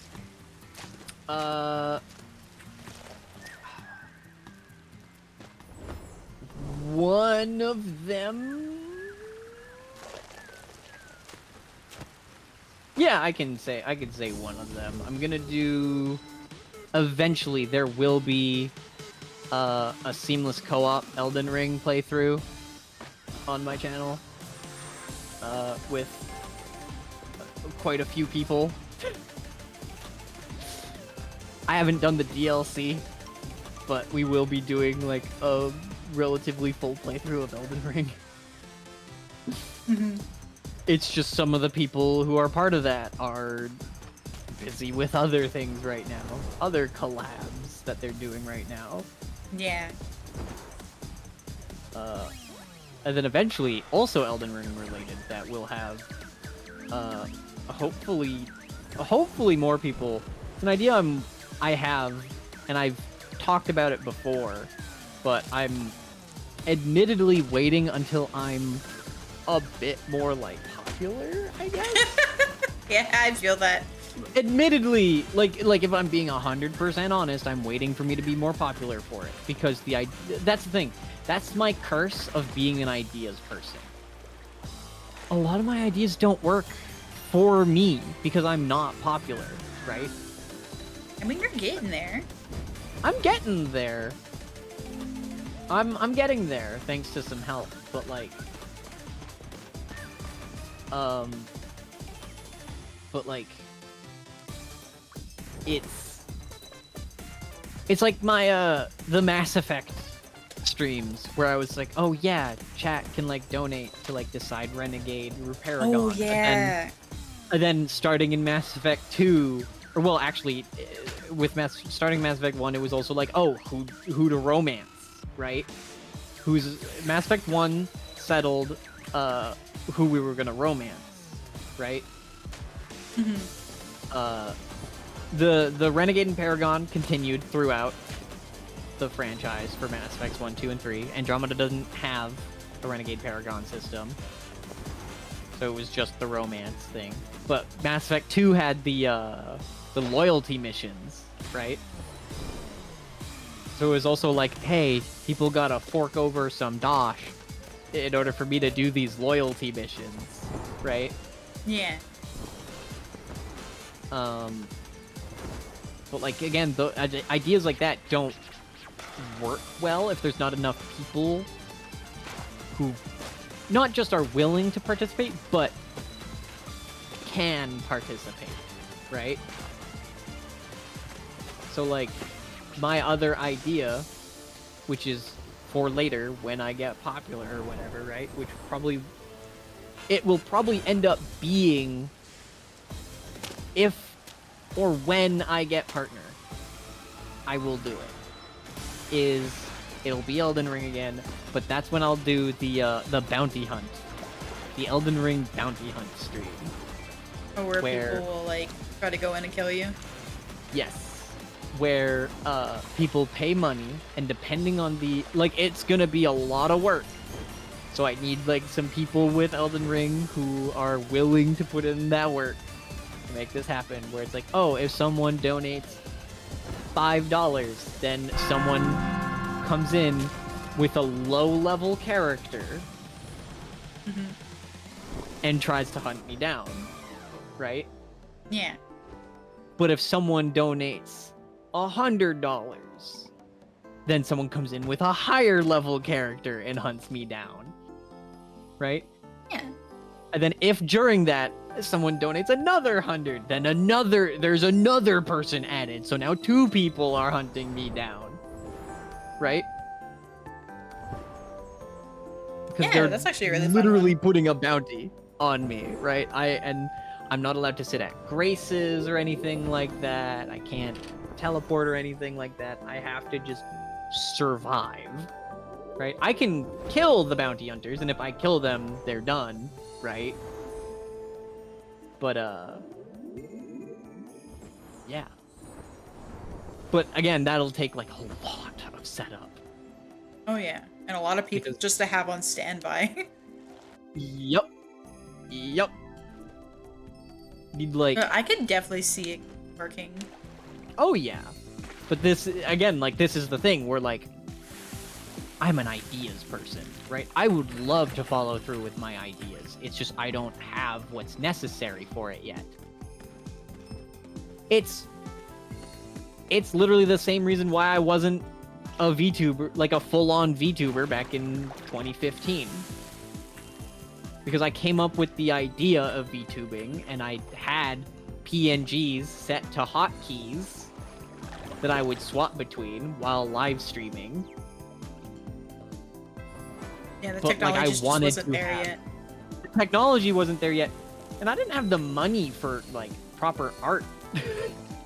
One of them. Yeah, I can say one of them. I'm gonna do. Eventually, there will be a seamless co-op Elden Ring playthrough on my channel with quite a few people. I haven't done the DLC, but we will be doing like a relatively full playthrough of Elden Ring. It's just some of the people who are part of that are busy with other things right now, other collabs that they're doing right now. Yeah. And then eventually, also Elden Ring related, that will have hopefully more people. It's an idea I have, and I've talked about it before, but I'm admittedly waiting until I'm a bit more like popular, I guess. Yeah, I feel that. Admittedly, like if I'm being 100% honest, I'm waiting for me to be more popular for it, because that's the thing. That's my curse of being an ideas person. A lot of my ideas don't work for me because I'm not popular, right? I mean, you're getting there. I'm getting there. I'm getting there thanks to some help, but like it's like my the Mass Effect streams where I was like, oh yeah, chat can like donate to like Decide Renegade or Paragon. Oh yeah. And then starting in Mass Effect 2, or well, actually, with starting Mass Effect 1, it was also like, oh, who to romance, right? Mass Effect 1 settled who we were gonna romance, right? The Renegade and Paragon continued throughout the franchise for Mass Effects 1, 2, and 3. Andromeda doesn't have a Renegade Paragon system, so it was just the romance thing. But Mass Effect 2 had the loyalty missions, right? So it was also like, hey, people gotta fork over some dosh in order for me to do these loyalty missions, right? Yeah. But like again, the ideas like that don't work well if there's not enough people who not just are willing to participate, but can participate, right? So like my other idea, which is for later when I get popular or whatever, right? Which it will probably end up being if or when I get partner, I will do it. It'll be Elden Ring again, but that's when I'll do the bounty hunt, the Elden Ring bounty hunt stream. Or where people will like try to go in and kill you. Yes, where people pay money, and depending on it's gonna be a lot of work. So I need like some people with Elden Ring who are willing to put in that work to make this happen, where it's like, oh, if someone donates $5, then someone comes in with a low-level character and tries to hunt me down, right? Yeah. But if someone donates $100, then someone comes in with a higher-level character and hunts me down, right? Yeah. And then if during that someone donates another 100, then there's another person added. So now 2 people are hunting me down, right? Because Yeah, that's actually a really fun literally one. putting a bounty on me, right? I'm not allowed to sit at graces or anything like that. I can't teleport or anything like that. I have to just survive, right? I can kill the bounty hunters, and if I kill them, they're done, right? But, yeah. But again, that'll take like a lot of setup. Oh yeah, and a lot of people just to have on standby. Yep. Yep. You'd like. I could definitely see it working. Oh yeah, but this again, like this is the thing where like I'm an ideas person, right? I would love to follow through with my ideas. It's just I don't have what's necessary for it yet. It's literally the same reason why I wasn't a VTuber, like a full-on VTuber back in 2015. Because I came up with the idea of VTubing, and I had PNGs set to hotkeys that I would swap between while live streaming. Yeah, the But, technology just wasn't to there have- yet. The technology wasn't there yet, and I didn't have the money for like proper art.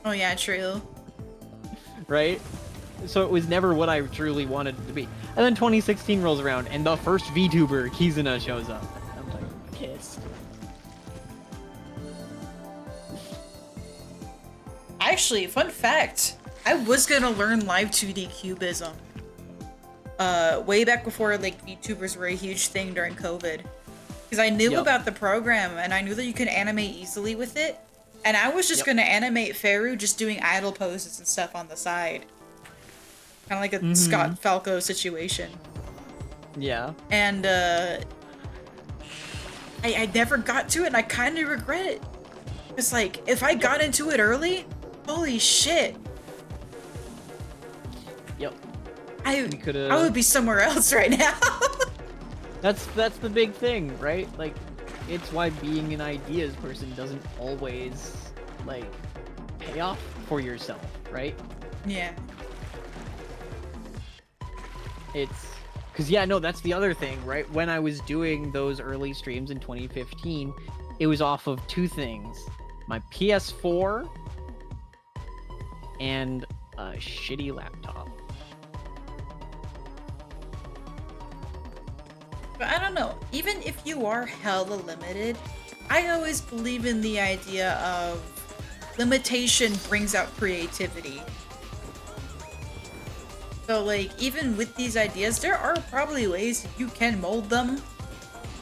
Oh yeah, true. Right? So it was never what I truly wanted it to be. And then 2016 rolls around, and the first VTuber, Kizuna, shows up. I'm like, pissed. Actually, fun fact, I was gonna learn live 2D cubism. Way back before like VTubers were a huge thing during COVID. Because I knew about the program, and I knew that you could animate easily with it. And I was just gonna animate Faru just doing idle poses and stuff on the side. Kind of like a Scott Falco situation. Yeah. And I never got to it, and I kind of regret it. It's like, if I got into it early, holy shit. Yep. I would be somewhere else right now. That's the big thing, right? Like, it's why being an ideas person doesn't always, like, pay off for yourself, right? Yeah. It's... Because, yeah, no, that's the other thing, right? When I was doing those early streams in 2015, it was off of two things. My PS4 and a shitty laptop. But I don't know, even if you are hella limited, I always believe in the idea of limitation brings out creativity. So like, even with these ideas, there are probably ways you can mold them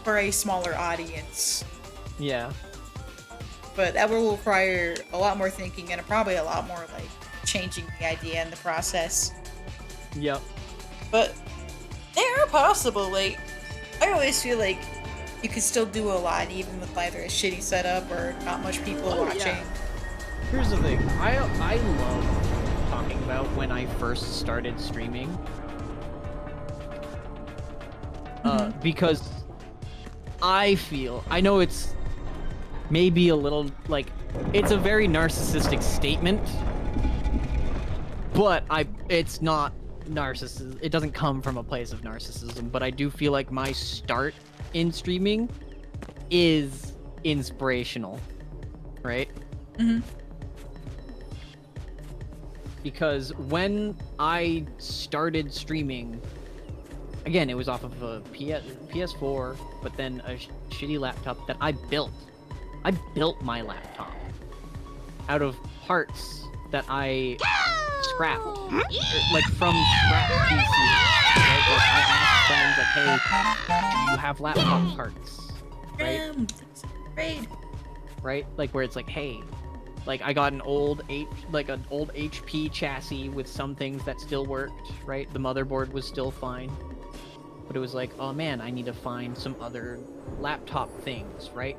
for a smaller audience. Yeah. But that will require a lot more thinking and probably a lot more like changing the idea in the process. Yep. But they are possible. Like, I always feel like you can still do a lot even with either a shitty setup or not much people watching. Yeah. Here's the thing. I love talking about when I first started streaming. Because I know it's maybe a little, like, it's a very narcissistic statement, but it's not narcissism. It doesn't come from a place of narcissism, but I do feel like my start in streaming is inspirational, right? Mm-hmm. Because when I started streaming, again, it was off of a PS4, but then a shitty laptop that I built. I built my laptop out of parts that I scrapped, like from scrap PCs. Right? Like I asked friends, like, "Hey, do you have laptop parts?" Right? Right? Like where it's like, "Hey, like I got an old HP chassis with some things that still worked. Right? The motherboard was still fine, but it was like, oh man, I need to find some other laptop things, right?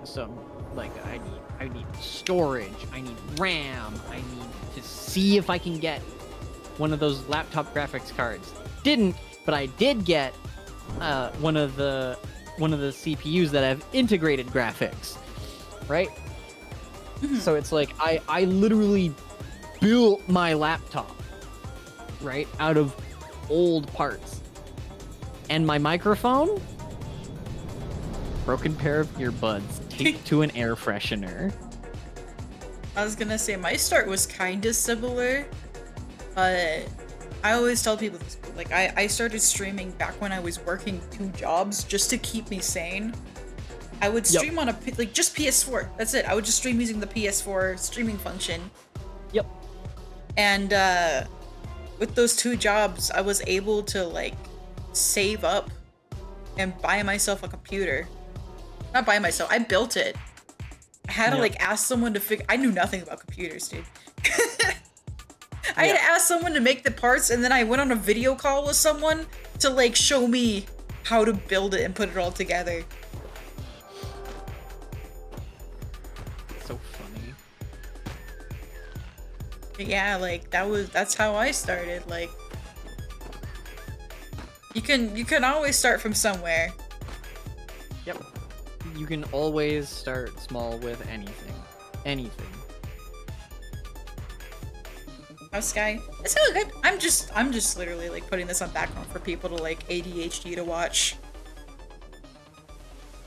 Some like I need storage, I need RAM, I need to see if I can get one of those laptop graphics cards. Didn't, but I did get one of the CPUs that have integrated graphics, right? So it's like I literally built my laptop, right, out of old parts. And my microphone, broken pair of earbuds. taped to an air freshener. I was gonna say my start was kind of similar, but I always tell people this. Like, I started streaming back when I was working 2 jobs just to keep me sane. I would stream on just PS4. That's it. I would just stream using the PS4 streaming function. Yep. And with those 2 jobs, I was able to like save up and buy myself a computer. Not buy myself. I built it. I had to like ask someone to figure. I knew nothing about computers, dude. I had to ask someone to make the parts, and then I went on a video call with someone to like show me how to build it and put it all together. So funny. Yeah, like that's how I started. Like, you can always start from somewhere. Yep. You can always start small with anything. Anything. Oh, Sky. It's so good. I'm just literally like putting this on background for people to like ADHD to watch.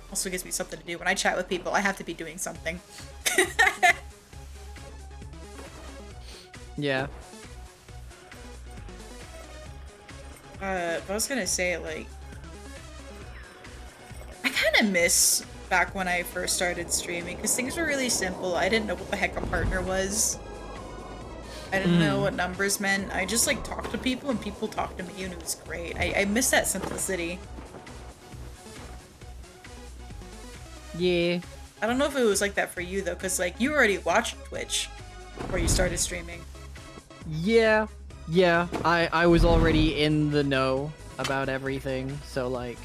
Also gives me something to do. When I chat with people, I have to be doing something. Yeah. But I was gonna say, like, I kind of miss back when I first started streaming because things were really simple. I didn't know what the heck a partner was. I didn't know what numbers meant. I just like talked to people and people talked to me, and it was great. I miss that simplicity. Yeah. I don't know if it was like that for you though, because like you already watched Twitch before you started streaming. Yeah. Yeah. I was already in the know about everything, so like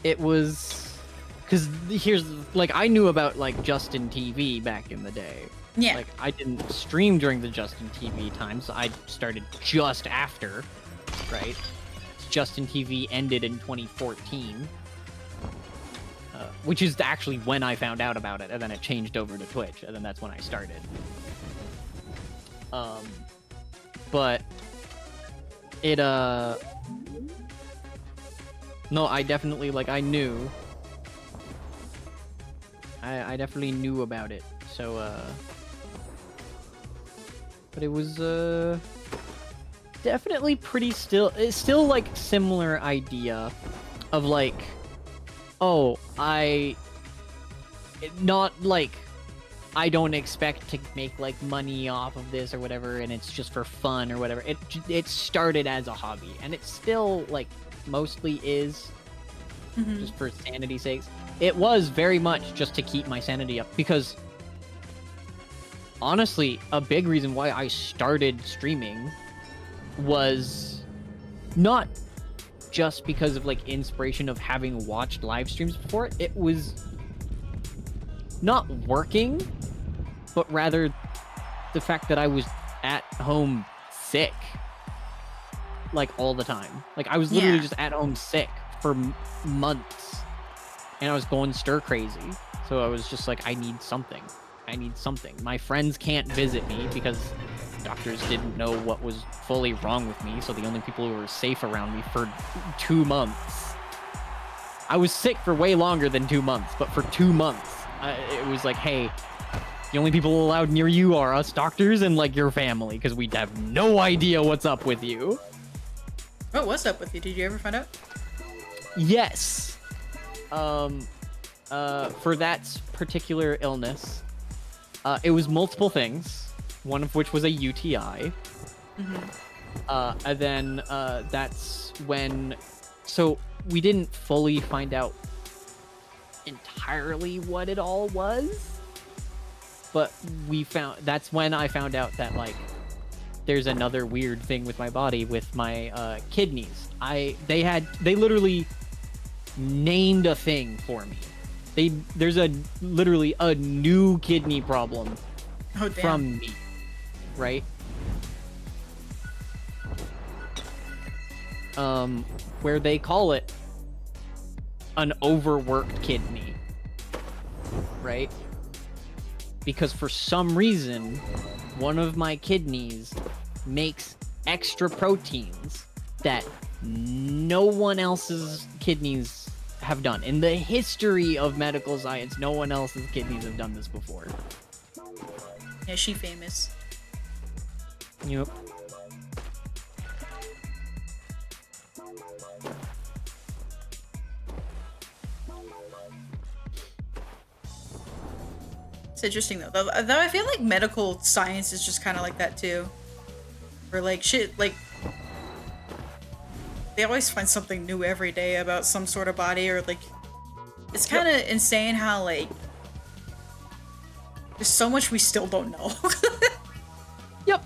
it was because here's like I knew about like Justin TV back in the day. Yeah. Like I didn't stream during the Justin TV times. I started just after, right? Justin TV ended in 2014. Which is actually when I found out about it, and then it changed over to Twitch, and then that's when I started. But it, no, I definitely, like, I knew. I definitely knew about it, so, but it was, definitely pretty it's still, like, similar idea of, like, oh, not like I don't expect to make like money off of this or whatever, and it's just for fun or whatever. It started as a hobby, and it still like mostly is, just for sanity's sakes. It was very much just to keep my sanity up, because honestly, a big reason why I started streaming was not just because of like inspiration of having watched live streams before. It was not working, but rather the fact that I was at home sick like all the time. Like I was literally just at home sick for months, and I was going stir crazy. So I was just like, I need something. My friends can't visit me because doctors didn't know what was fully wrong with me, so the only people who were safe around me for 2 months. I was sick for way longer than 2 months, but for 2 months, it was like, hey, the only people allowed near you are us doctors and like your family, because we have no idea what's up with you. Oh, what's up with you? Did you ever find out? Yes. For that particular illness, it was multiple things. One of which was a UTI. And then that's when... So we didn't fully find out entirely what it all was. But that's when I found out that, like, there's another weird thing with my body with my kidneys. They literally named a thing for me. There's literally a new kidney problem from me. Right? Where they call it an overworked kidney. Right? Because for some reason, one of my kidneys makes extra proteins that no one else's kidneys have done. In the history of medical science, no one else's kidneys have done this before. Yeah, she famous. Yep. It's interesting though. Though I feel like medical science is just kind of like that too. Or like shit, like they always find something new every day about some sort of body, or like it's kind of insane how like there's so much we still don't know. Yep.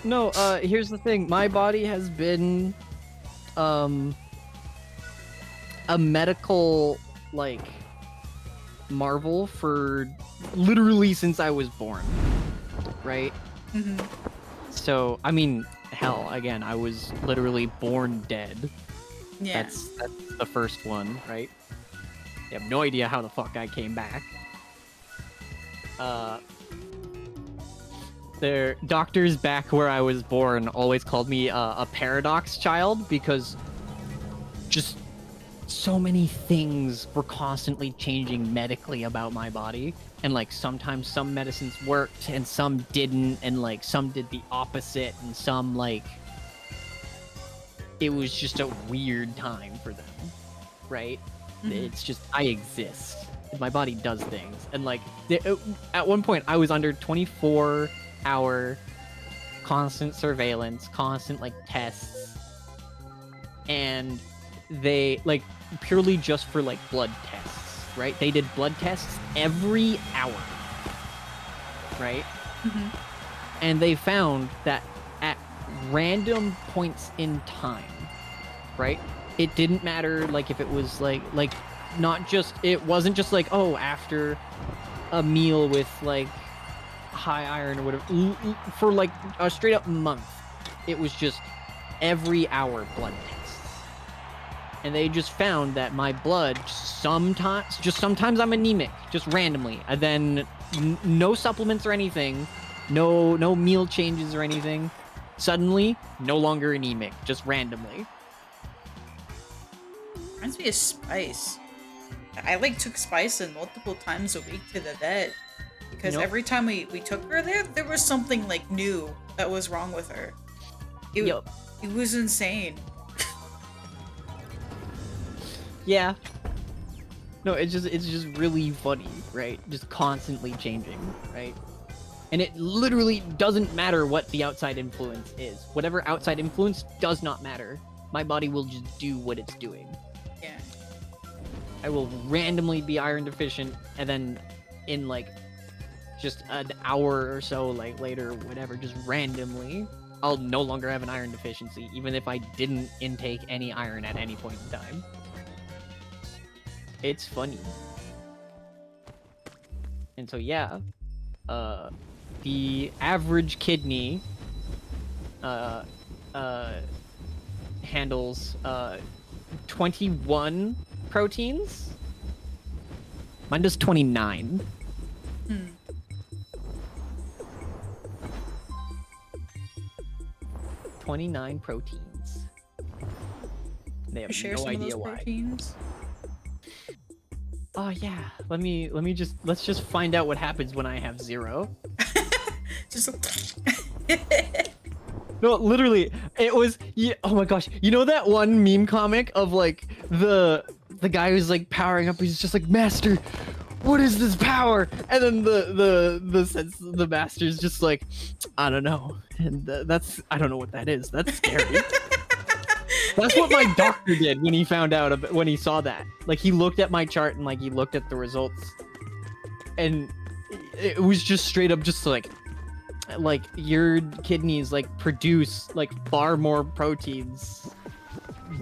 No, here's the thing. My body has been a medical like marvel for literally since I was born. Right? Mm-hmm. So, I mean, hell, again, I was literally born dead. Yeah. That's the first one, right? You have no idea how the fuck I came back. Their doctors back where I was born always called me a paradox child because just so many things were constantly changing medically about my body. And like sometimes some medicines worked and some didn't, and like some did the opposite, and some like it was just a weird time for them, right? Mhm. It's just I exist. My body does things, and like at one point I was under 24-hour constant surveillance, constant like tests, and they like purely just for like blood tests, right? They did blood tests every hour, right? Mm-hmm. And they found that at random points in time, right? It didn't matter like if it was like not just, it wasn't just like, oh, after a meal with like high iron or whatever, for like a straight up month. It was just every hour blood tests. And they just found that my blood sometimes I'm anemic, just randomly. And then no supplements or anything, no meal changes or anything. Suddenly, no longer anemic, just randomly. Reminds me of Spice. I like took Spice in multiple times a week to the vet because every time we took her there was something like new that was wrong with her. It was insane. Yeah. No, it's just really funny, right? Just constantly changing, right? And it literally doesn't matter what the outside influence is. Whatever outside influence does not matter. My body will just do what it's doing. Yeah. I will randomly be iron deficient, and then in like just an hour or so like later, whatever, just randomly, I'll no longer have an iron deficiency, even if I didn't intake any iron at any point in time. It's funny. And so yeah, the average kidney handles 21 proteins. Mine does 29. 29 proteins. They have Share no some of idea those why. proteins. Oh yeah, let's just find out what happens when I have 0. Just No, literally, it was, yeah, oh my gosh, you know that one meme comic of like the guy who's like powering up, he's just like, Master, what is this power? And then the master's just like, I don't know, and I don't know what that is. That's scary. That's what my doctor did when he found out when he saw that. Like he looked at my chart and like he looked at the results, and it was just straight up just like your kidneys like produce like far more proteins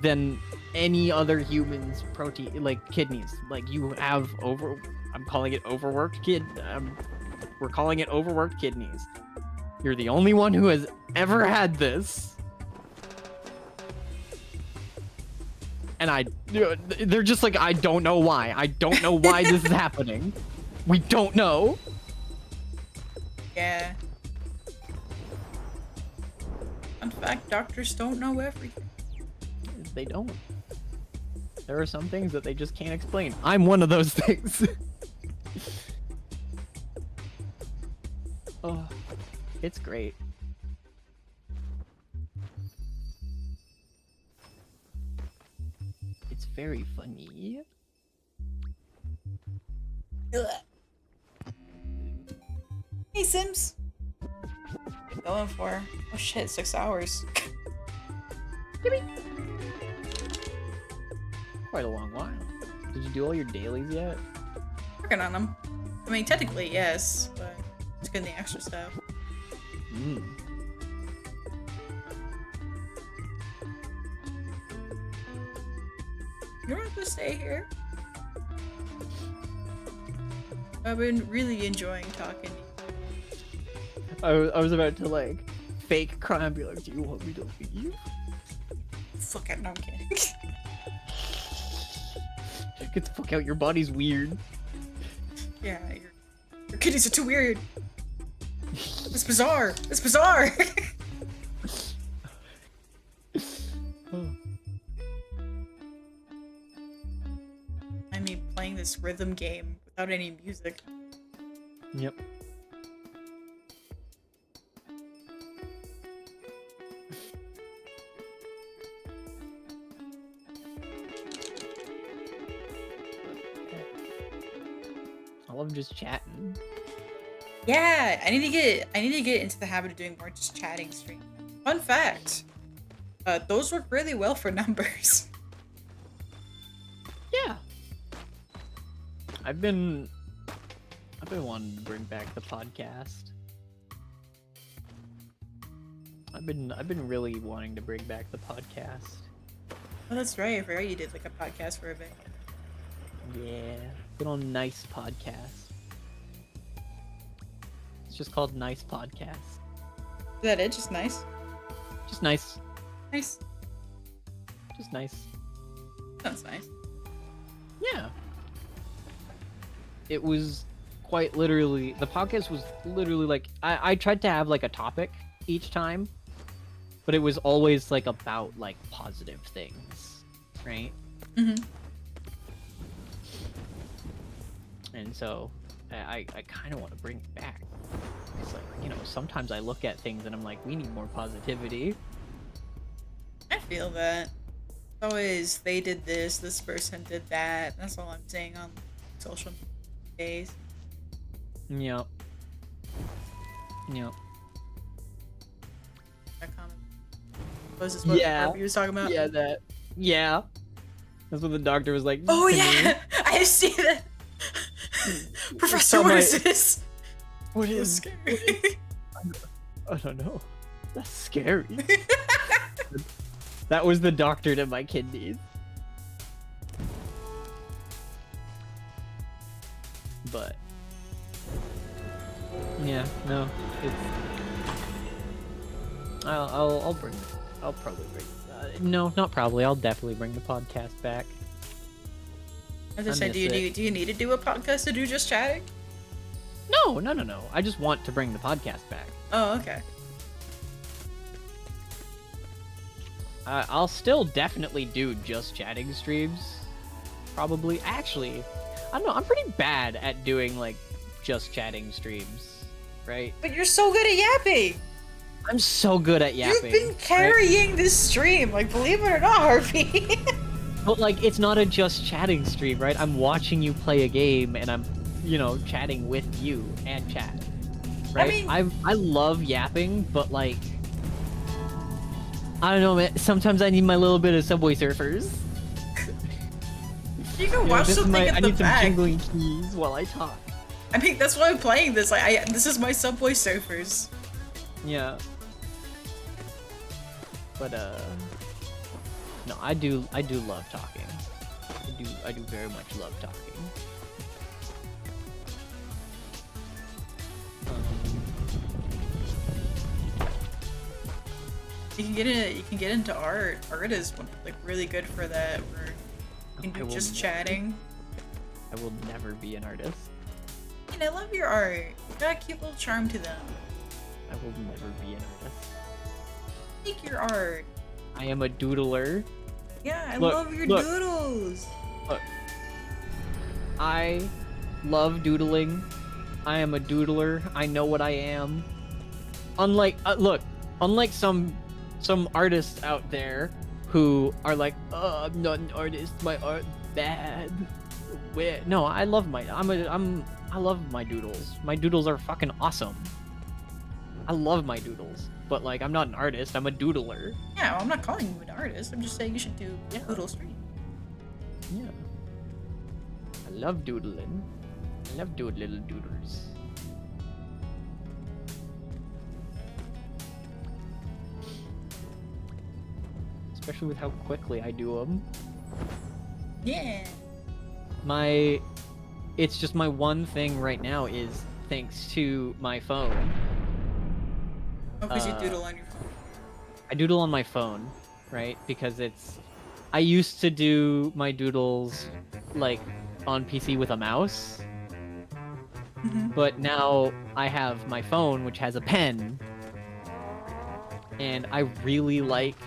than any other human's protein, like kidneys. Like you have I'm calling it overworked we're calling it overworked kidneys. You're the only one who has ever had this. And they're just like, I don't know why. I don't know why this is happening. We don't know. Yeah. Fun fact, doctors don't know everything. They don't. There are some things that they just can't explain. I'm one of those things. Oh, it's great. It's very funny. Ugh. Hey, Sims. Going for, oh shit, 6 hours. Quite a long while. Did you do all your dailies yet? Working on them. I mean, technically, yes, but it's getting the extra stuff. Mm. You don't have to stay here. I've been really enjoying talking to you. I was about to like fake cry and be like, do you want me to leave? Fuck it, no, I'm kidding. Get the fuck out, your body's weird. Yeah, your kitties are too weird. It's bizarre. It's bizarre. I mean, playing this rhythm game without any music. Yep. I love just chatting. Yeah, I need to get into the habit of doing more just chatting streams. Fun fact. Those work really well for numbers. Yeah. I've been wanting to bring back the podcast. I've been really wanting to bring back the podcast. Oh, that's right. I forgot you did like a podcast for a bit. Yeah. Been on Nice Podcast. It's just called Nice Podcast. Is that it? Just nice? Just nice. Nice. Just nice. Sounds nice. Yeah. It was quite literally, the podcast was literally like, I tried to have like a topic each time, but it was always like about like positive things, right? Mm-hmm. And so I kind of want to bring it back. It's like, you know, sometimes I look at things and I'm like, we need more positivity. I feel that. It's always, they did this person did that. That's all I'm saying on social days. Yep. Yep. That comment. Was this what Harvey was talking about? Yeah, that. Yeah. That's what the doctor was like. Oh to yeah! me. I see that! Professor, what is this? What is scary? I don't know. That's scary. That was the doctor to my kidneys. But yeah, no, it's. I'll bring. I'll probably bring. No, not probably. I'll definitely bring the podcast back. As I said, do you need to do a podcast to do just chatting? No. I just want to bring the podcast back. Oh, okay. I'll still definitely do just chatting streams. Probably. Actually, I don't know. I'm pretty bad at doing like just chatting streams, right? But you're so good at yapping. I'm so good at yapping. You've been carrying this stream, like, believe it or not, Harvey. But like, it's not a just chatting stream, right? I'm watching you play a game and I'm, you know, chatting with you and chat. Right? I mean, I love yapping, but like, I don't know, man. Sometimes I need my little bit of Subway Surfers. You can watch something at the back. I need some jingling keys while I talk. I mean, that's why I'm playing this. Like, this is my Subway Surfers. Yeah. But no, I do love talking. I do very much love talking. You can get into art. Art is like really good for that. Where you can do just chatting. I will never be an artist. And I love your art. You got a cute little charm to them. I will never be an artist. Make your art. I am a doodler. Yeah, I Look, love your look. doodles. Look. I love doodling. I am a doodler. I know what I am. Unlike unlike some artists out there who are like, "Oh, I'm not an artist. My art bad." Where? No, I love my I love my doodles. My doodles are fucking awesome. I love my doodles. But like, I'm not an artist. I'm a doodler. Yeah, well, I'm not calling you an artist. I'm just saying you should do Doodle Street. Yeah. I love doodling. I love little doodlers. Especially with how quickly I do them. Yeah. It's just my one thing right now is thanks to my phone. Oh, because you doodle on your phone. I doodle on my phone, right? Because I used to do my doodles like on PC with a mouse. But now I have my phone, which has a pen. And I really like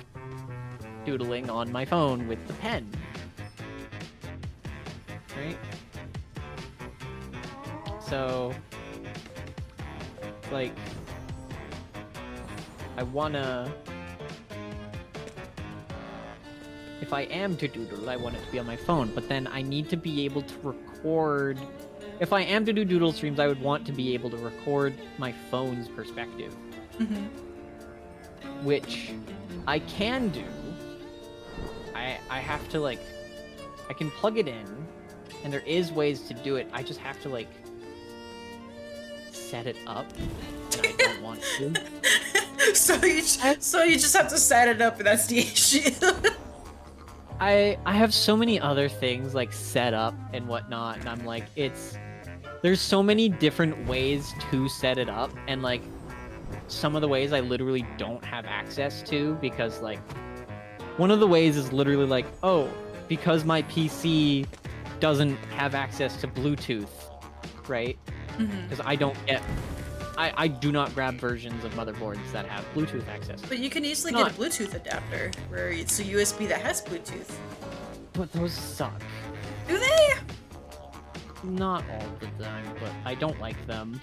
doodling on my phone with the pen. Right? So, like, I wanna... If I am to doodle, I want it to be on my phone, but then I need to be able to record... If I am to do doodle streams, I would want to be able to record my phone's perspective. Which I can do. I have to, like... I can plug it in, and there is ways to do it. I just have to, like... set it up, and I don't want to. So you just have to set it up, and that's the issue. I have so many other things like set up and whatnot, and I'm like, there's so many different ways to set it up, and like some of the ways I literally don't have access to because like one of the ways is literally like, oh, because my PC doesn't have access to Bluetooth, right? Because I don't get I do not grab versions of motherboards that have Bluetooth access. But you can easily get a Bluetooth adapter where it's a USB that has Bluetooth. But those suck. Do they? Not all the time, but I don't like them.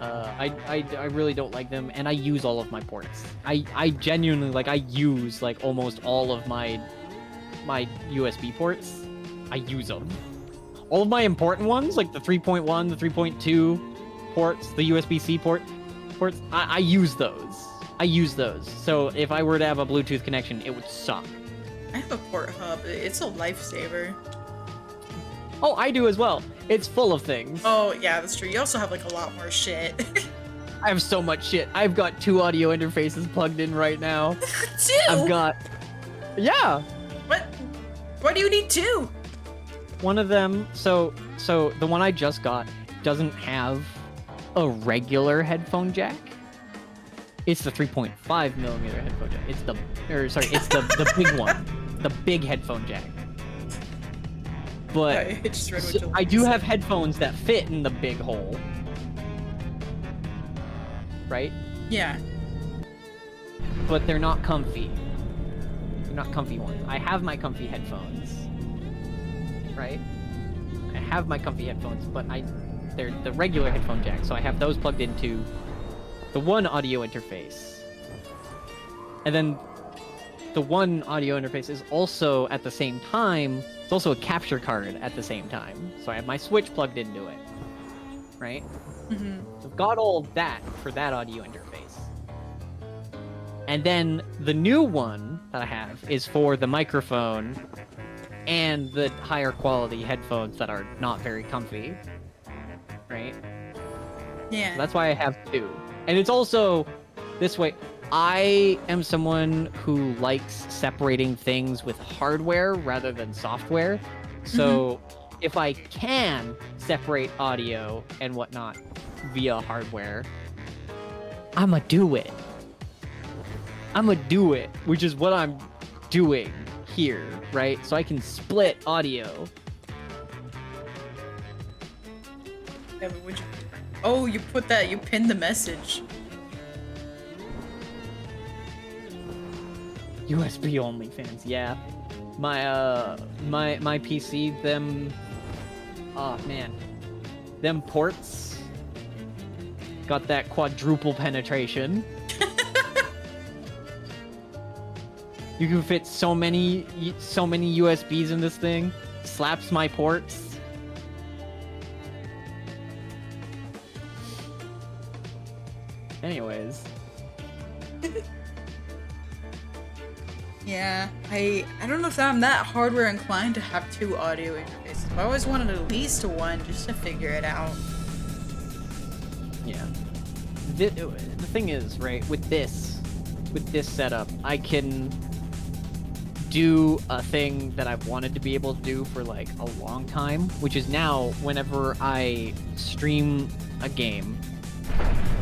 I really don't like them, and I use all of my ports. I genuinely, like, I use, like, almost all of my USB ports. I use them. All of my important ones, like the 3.1, the 3.2 ports, the USB-C ports, I use those. I use those. So if I were to have a Bluetooth connection, it would suck. I have a port hub. It's a lifesaver. Oh, I do as well. It's full of things. Oh, yeah, that's true. You also have, like, a lot more shit. I have so much shit. I've got 2 audio interfaces plugged in right now. 2? I've got... Yeah! What? Why do you need 2? One of them... So the one I just got doesn't have a regular headphone jack. It's the 3.5 millimeter headphone jack. It's the... it's the big one. The big headphone jack. But I do have headphones that fit in the big hole. Right? Yeah. But they're not comfy. They're not comfy ones. I have my comfy headphones. Right? I have my comfy headphones, but they're the regular headphone jack, so I have those plugged into the one audio interface. And then the one audio interface is also at the same time, it's also a capture card at the same time. So I have my Switch plugged into it. Right? So I've got all of that for that audio interface. And then the new one that I have is for the microphone and the higher quality headphones that are not very comfy. Right? Yeah. So that's why I have 2. And it's also this way. I am someone who likes separating things with hardware rather than software. So if I can separate audio and whatnot via hardware, I'ma do it. I'ma do it, which is what I'm doing here, right? So I can split audio. Yeah, but would you... Oh, you pinned the message. USB only fans, yeah. My my PC, them, oh man, them ports got that quadruple penetration. You can fit so many USBs in this thing. Slaps my ports. Anyways. Yeah, I don't know if I'm that hardware inclined to have 2 audio interfaces. I always wanted at least one just to figure it out. Yeah. The thing is, right, with this setup, I can do a thing that I've wanted to be able to do for like a long time, which is now whenever I stream a game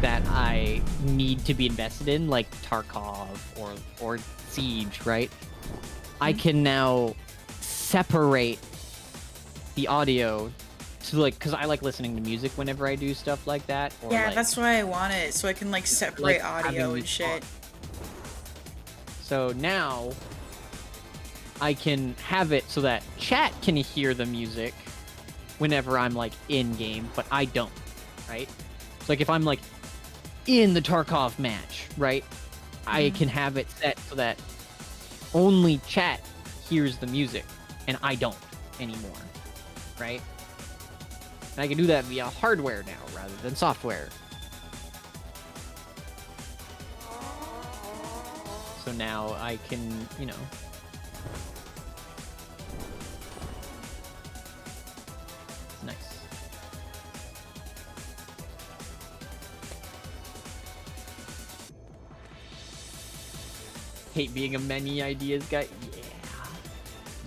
that I need to be invested in, like Tarkov or Siege, right? I can now separate the audio to like, because I like listening to music whenever I do stuff like that. Or Yeah, like, that's why I want it, so I can like separate audio and shit. So now I can have it so that chat can hear the music whenever I'm like in game, but I don't, right? So like if I'm like in the Tarkov match, right? I can have it set so that only chat hears the music and I don't anymore, right? And I can do that via hardware now rather than software. So now I can, you know, it's nice. Hate being a many ideas guy.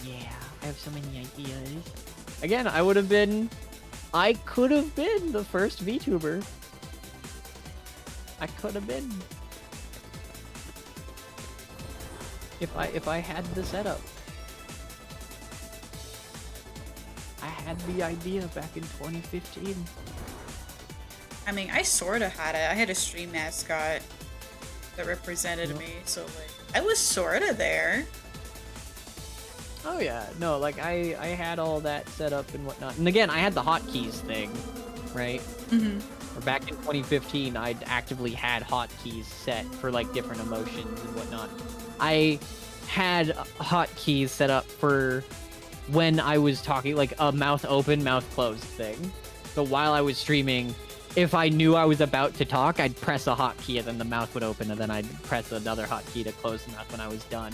Yeah, I have so many ideas. Again, I could have been the first VTuber. I could have been. If I had the setup. I had the idea back in 2015. I mean, I sorta had it. I had a stream mascot that represented me, so like I was sorta there. Oh yeah, no, like I had all that set up and whatnot. And again, I had the hotkeys thing, right? Or back in 2015, I'd actively had hotkeys set for like different emotions and whatnot. I had hotkeys set up for when I was talking, like a mouth open, mouth closed thing. So while I was streaming, if I knew I was about to talk, I'd press a hotkey and then the mouth would open, and then I'd press another hotkey to close the mouth when I was done.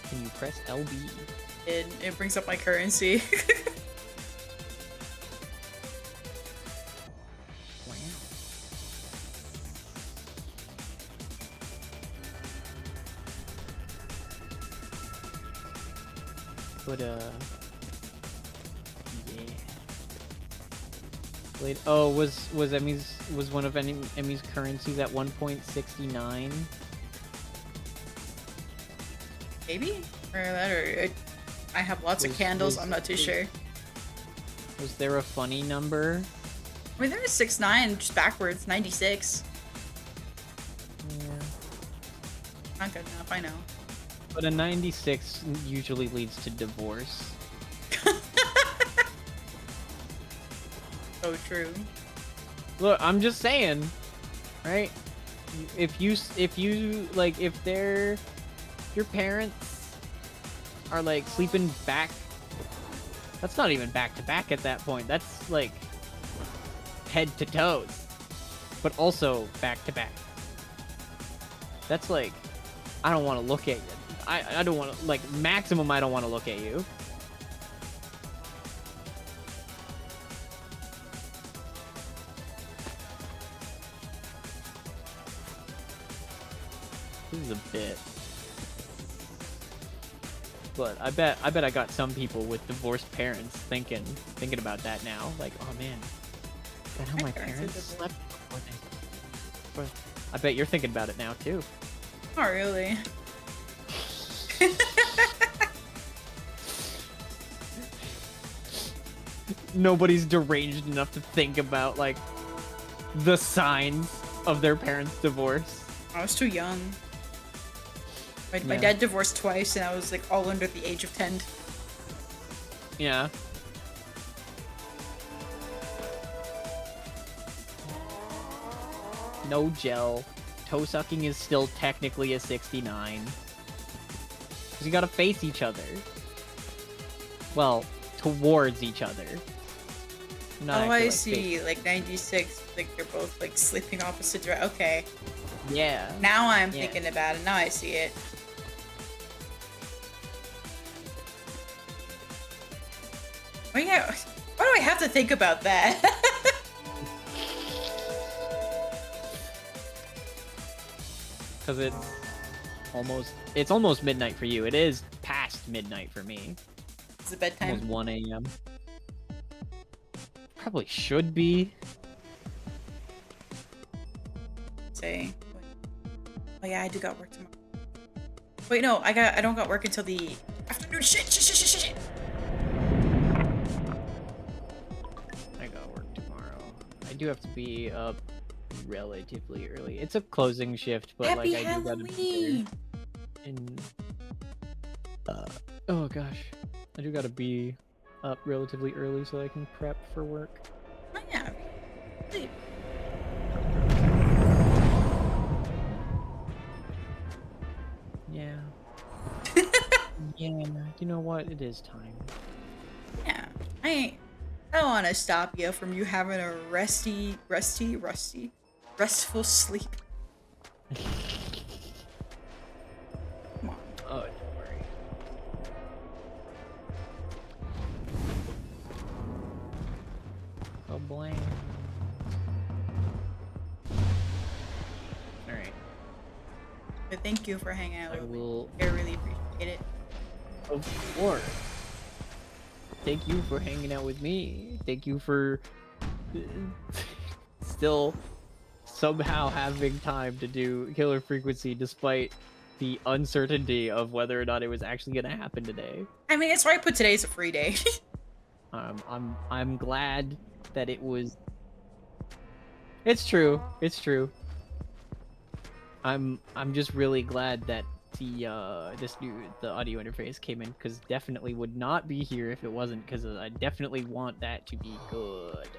Can you press LB? It brings up my currency. Wow. But yeah. Wait, oh, was one of Emmy's currencies at 1.69? Maybe? Or that, or I have lots of candles, I'm not too sure. Was there a funny number? I mean, there is 6'9", just backwards, 96. Yeah. Not good enough, I know. But a 96 usually leads to divorce. So true. Look, I'm just saying, right? If you like, if your parents are like sleeping back, that's not even back to back at that point. That's like head to toes, but also back to back. That's like, I don't want to look at you. I don't want to, like, maximum I don't want to look at you. This is a bit. But I bet I got some people with divorced parents thinking about that now. Like, oh man, is that how my parents slept before they... I bet you're thinking about it now too. Not really. Nobody's deranged enough to think about like the signs of their parents' divorce. I was too young. My Yeah. dad divorced twice, and I was like all under the age of 10. Yeah. No gel. Toe sucking is still technically a 69. Because you gotta face each other. Well, towards each other. Not Oh, actually, I like, see. Like 96, like they're both like sleeping opposite direction. Okay. Yeah. Now I'm Yeah. thinking about it. Now I see it. Oh yeah. Why do I have to think about that? Because it's almost midnight for you. It is past midnight for me. Is it bedtime? Almost 1 a.m. Probably should be. Say. Oh yeah, I do got work tomorrow. Wait, no, I don't got work until the afternoon. Shit. I got work tomorrow. I do have to be up relatively early. It's a closing shift, but Happy like I do gotta be there. And oh gosh, I do gotta be up relatively early so I can prep for work. Oh yeah. Sleep. Yeah. Yeah. You know what? It is time. Yeah. I don't want to stop you from you having a restful sleep. Come on. Oh, don't worry. Oh, bland. Alright. But thank you for hanging out I with me. will. I really appreciate it. Of course. Thank you for hanging out with me. Thank you for still somehow having time to do Killer Frequency despite the uncertainty of whether or not it was actually gonna happen today. I mean, it's why I put today as a free day. I'm glad that it was. It's true. It's true. I'm just really glad that the audio interface came in, because definitely would not be here if it wasn't, because I definitely want that to be good.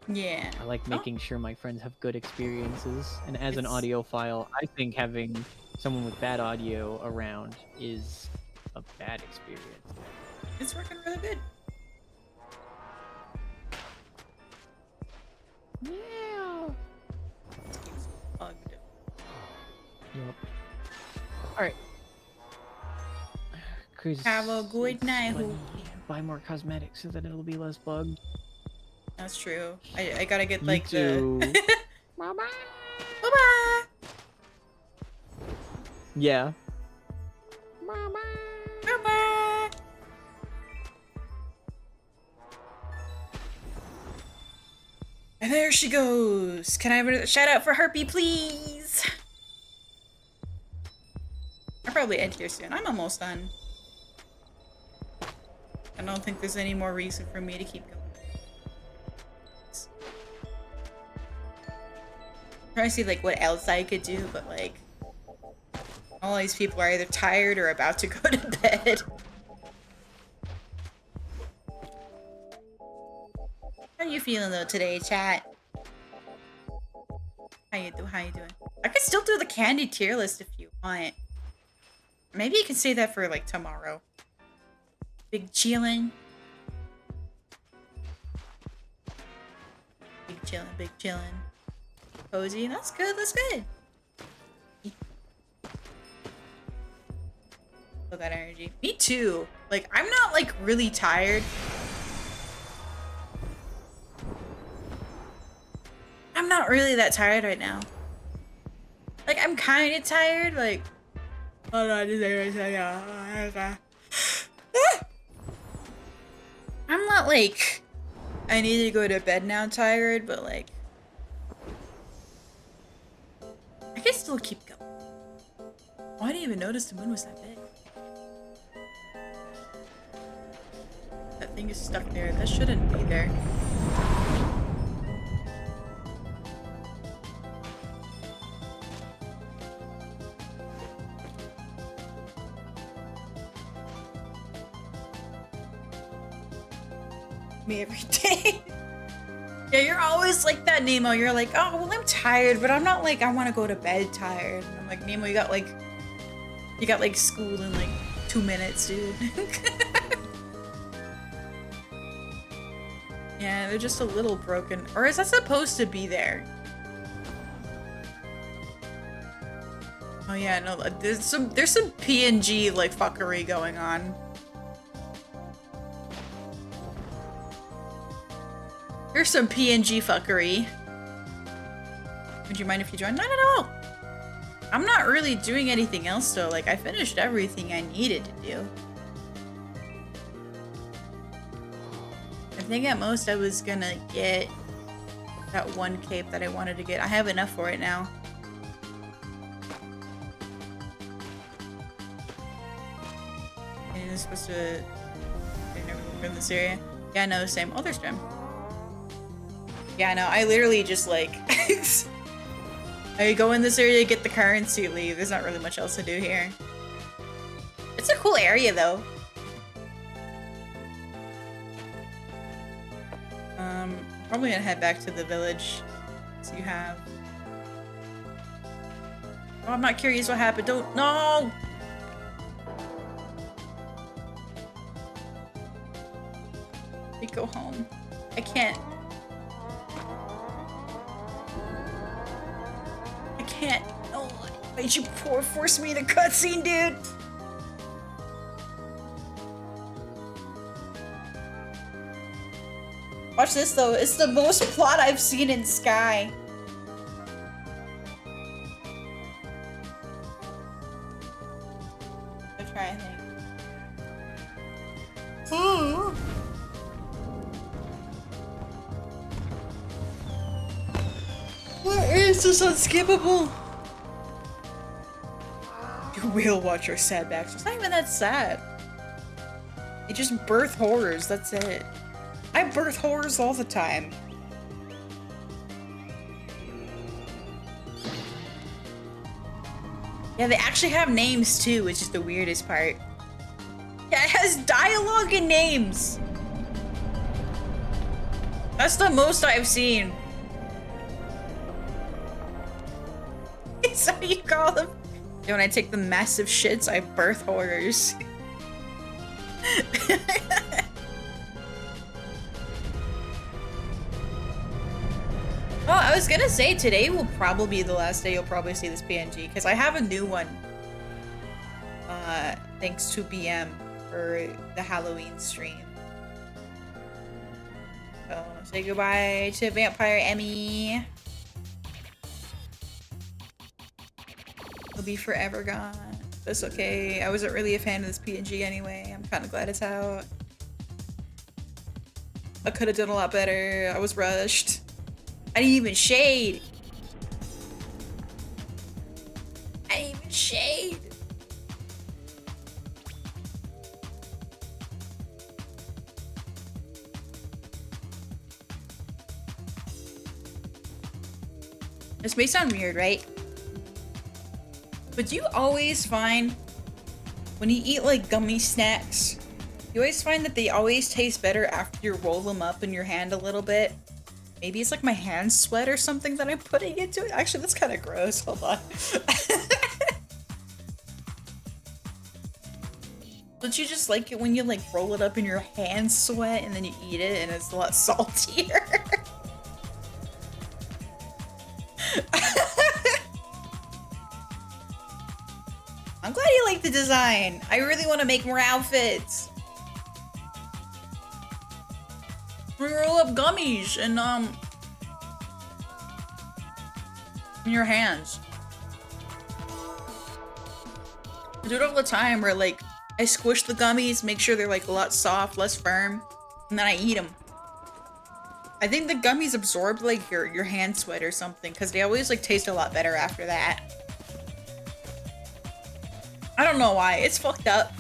Yeah. I like making sure my friends have good experiences, and as an It's- audiophile, I think having someone with bad audio around is a bad experience. It's working really good. Yeah. Bugged. Yep. Alright. Have a good night. Let me buy more cosmetics so that it'll be less bugged. That's true. I gotta get You like too. the. Bye bye. Yeah. Bye bye. And there she goes. Can I have a shout out for Herpy, please? I'll probably end here soon. I'm almost done. I don't think there's any more reason for me to keep going. I'm trying to see like what else I could do, but like all these people are either tired or about to go to bed. How you feeling though today, chat? How you doing? I could still do the candy tier list if you want. Maybe you can say that for like tomorrow. Big chillin'. Big chillin'. Cozy. That's good. Still got energy. Me too. Like, I'm not like really tired. I'm not really that tired right now. Like, I'm kind of tired. Like, hold on, I'm not like I need to go to bed now tired, but like I can still keep going. Oh, I didn't even notice the moon was that big. That thing is stuck there. That shouldn't be there. me every day. Yeah, you're always like that, Nemo. You're like, oh, well, I'm tired, but I'm not like, I want to go to bed tired. And I'm like, Nemo, you got like school in like 2 minutes, dude. Yeah, they're just a little broken. Or is that supposed to be there? Oh yeah, no, there's some PNG like fuckery going on. There's some PNG fuckery. Would you mind if you join? Not at all. I'm not really doing anything else though. Like I finished everything I needed to do. I think at most I was gonna get that one cape that I wanted to get. I have enough for it now. And it's supposed to... I never looked in this area. Yeah, no, same. Oh, there's Jim. Yeah, no, I literally just like... I go in this area, get the currency, leave. There's not really much else to do here. It's a cool area though. Probably gonna head back to the village. So you have... Oh, I'm not curious what happened. Don't... No! Let me go home. I can't. I can't. No. Why'd you force me in a cutscene, dude? Watch this though, it's the most plot I've seen in Sky. I'm trying to think. Ooh. Where is this unskippable? You will watch your sad backs. It's not even that sad. It just birth horrors, that's it. I birth horrors all the time. Yeah, they actually have names too, which is the weirdest part. Yeah, it has dialogue and names. That's the most I've seen. Is that what you call them? When I take the massive shits, I birth horrors. Well, I was gonna say today will probably be the last day you'll probably see this PNG because I have a new one. Thanks to BM for the Halloween stream. So say goodbye to Vampire Emmy. He'll be forever gone. That's okay. I wasn't really a fan of this PNG anyway. I'm kind of glad it's out. I could have done a lot better. I was rushed. I didn't even shade. I didn't even shade. This may sound weird, right? But do you always find when you eat like gummy snacks, you always find that they always taste better after you roll them up in your hand a little bit? Maybe it's like my hand sweat or something that I'm putting into it. Actually, that's kind of gross. Hold on. Don't you just like it when you like roll it up in your hand sweat and then you eat it and it's a lot saltier? I'm glad you like the design. I really want to make more outfits. We roll up gummies and in your hands. I do it all the time where like I squish the gummies, make sure they're like a lot soft, less firm, and then I eat them. I think the gummies absorb like your hand sweat or something because they always like taste a lot better after that. I don't know why. It's fucked up.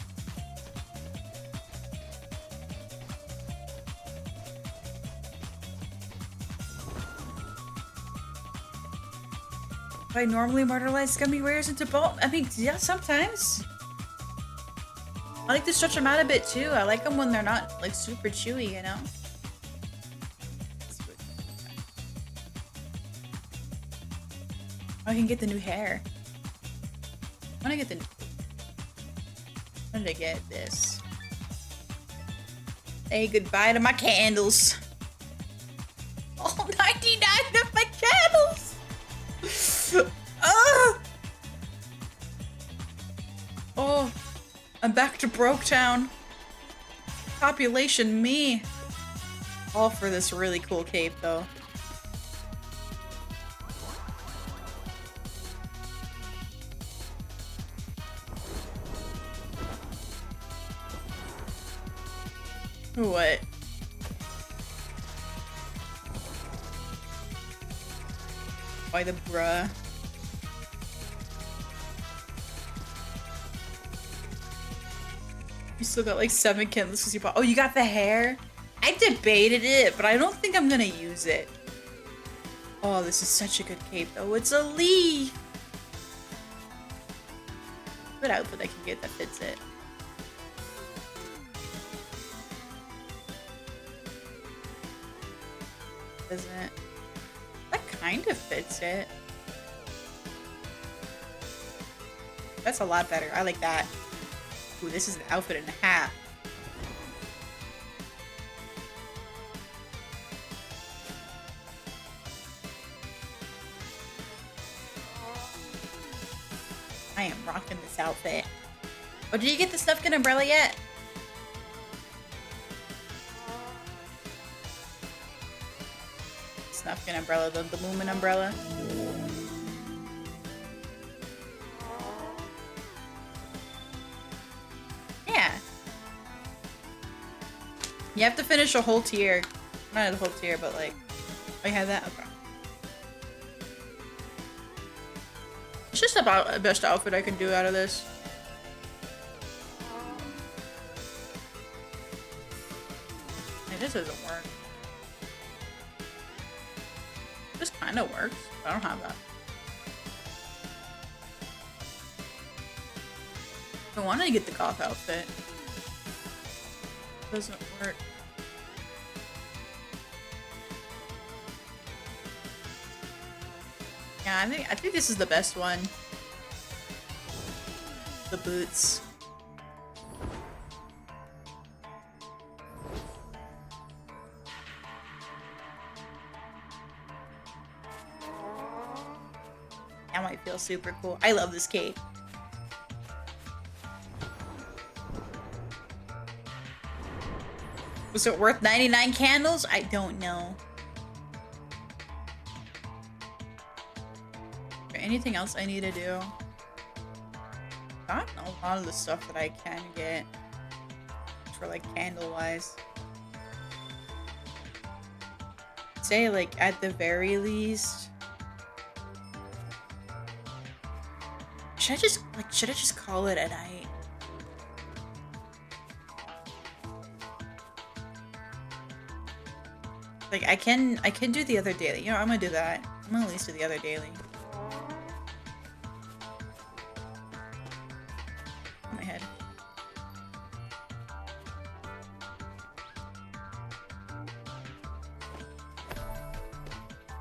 Do I normally marginalize gummy wares into bulk? I mean, yeah, sometimes. I like to stretch them out a bit too. I like them when they're not like super chewy, you know? I can get the new hair. I wanna get the. I wanted to get this. Say goodbye to my candles. All 99 of my candles! Oh, I'm back to Broketown. Population me. All for this really cool cape though. What? Why the bruh? You still got like 7 candles because you bought. Oh, you got the hair? I debated it, but I don't think I'm gonna use it. Oh, this is such a good cape though. It's a leaf. What outfit I can get that fits it? Doesn't. That kind of fits it. That's a lot better. I like that. Ooh, this is an outfit and a half. I am rocking this outfit. Oh, did you get the Snufkin umbrella yet? Snufkin umbrella, the Lumen umbrella. Yeah. You have to finish a whole tier. Not a whole tier, but like... Oh, you have that? Okay. It's just about the best outfit I can do out of this. Hey, this doesn't work. This kind of works. I don't have that. I wanted to get the goth outfit. Doesn't work. Yeah, I think this is the best one. The boots. That might feel super cool. I love this cape. Was it worth 99 candles? I don't know. Is there anything else I need to do? Got a lot of the stuff that I can get for like candle wise. Say like at the very least. Should I just call it a night? Like I can do the other daily. You know, I'm gonna do that. I'm gonna at least do the other daily. In my head.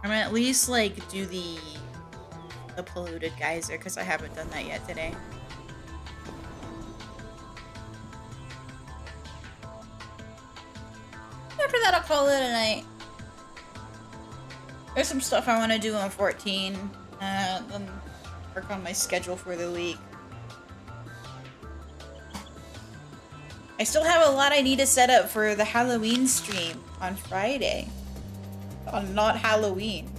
I'm gonna at least like do the polluted geyser because I haven't done that yet today. After that, I'll call it a night. There's some stuff I want to do on 14. Then work on my schedule for the week. I still have a lot I need to set up for the Halloween stream on Friday. On not Halloween.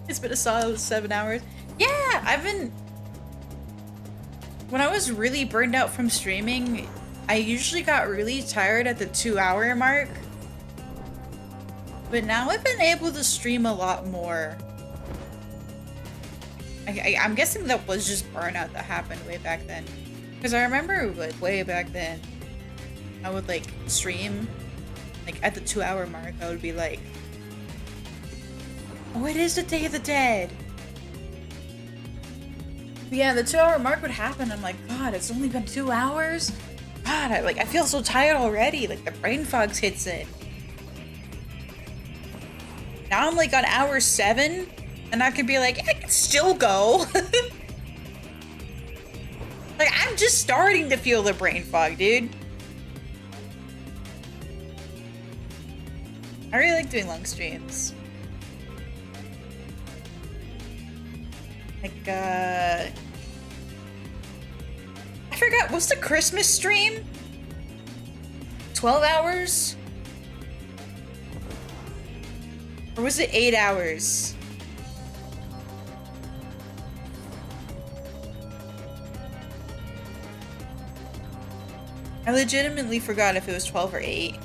It's been a solid 7 hours. Yeah, I've been... When I was really burned out from streaming, I usually got really tired at the 2-hour mark. But now I've been able to stream a lot more. I'm guessing that was just burnout that happened way back then. Because I remember like way back then, I would like stream, like at the 2-hour mark, I would be like, oh, it is the Day of the Dead. But yeah, the 2-hour mark would happen. I'm like, God, it's only been 2 hours? God, I feel so tired already. Like the brain fog hits in. Now I'm like on hour 7, and I could be like, I can still go. Like, I'm just starting to feel the brain fog, dude. I really like doing long streams. Like, I forgot, what's the Christmas stream? 12 hours? Or was it 8 hours? I legitimately forgot if it was 12 or 8.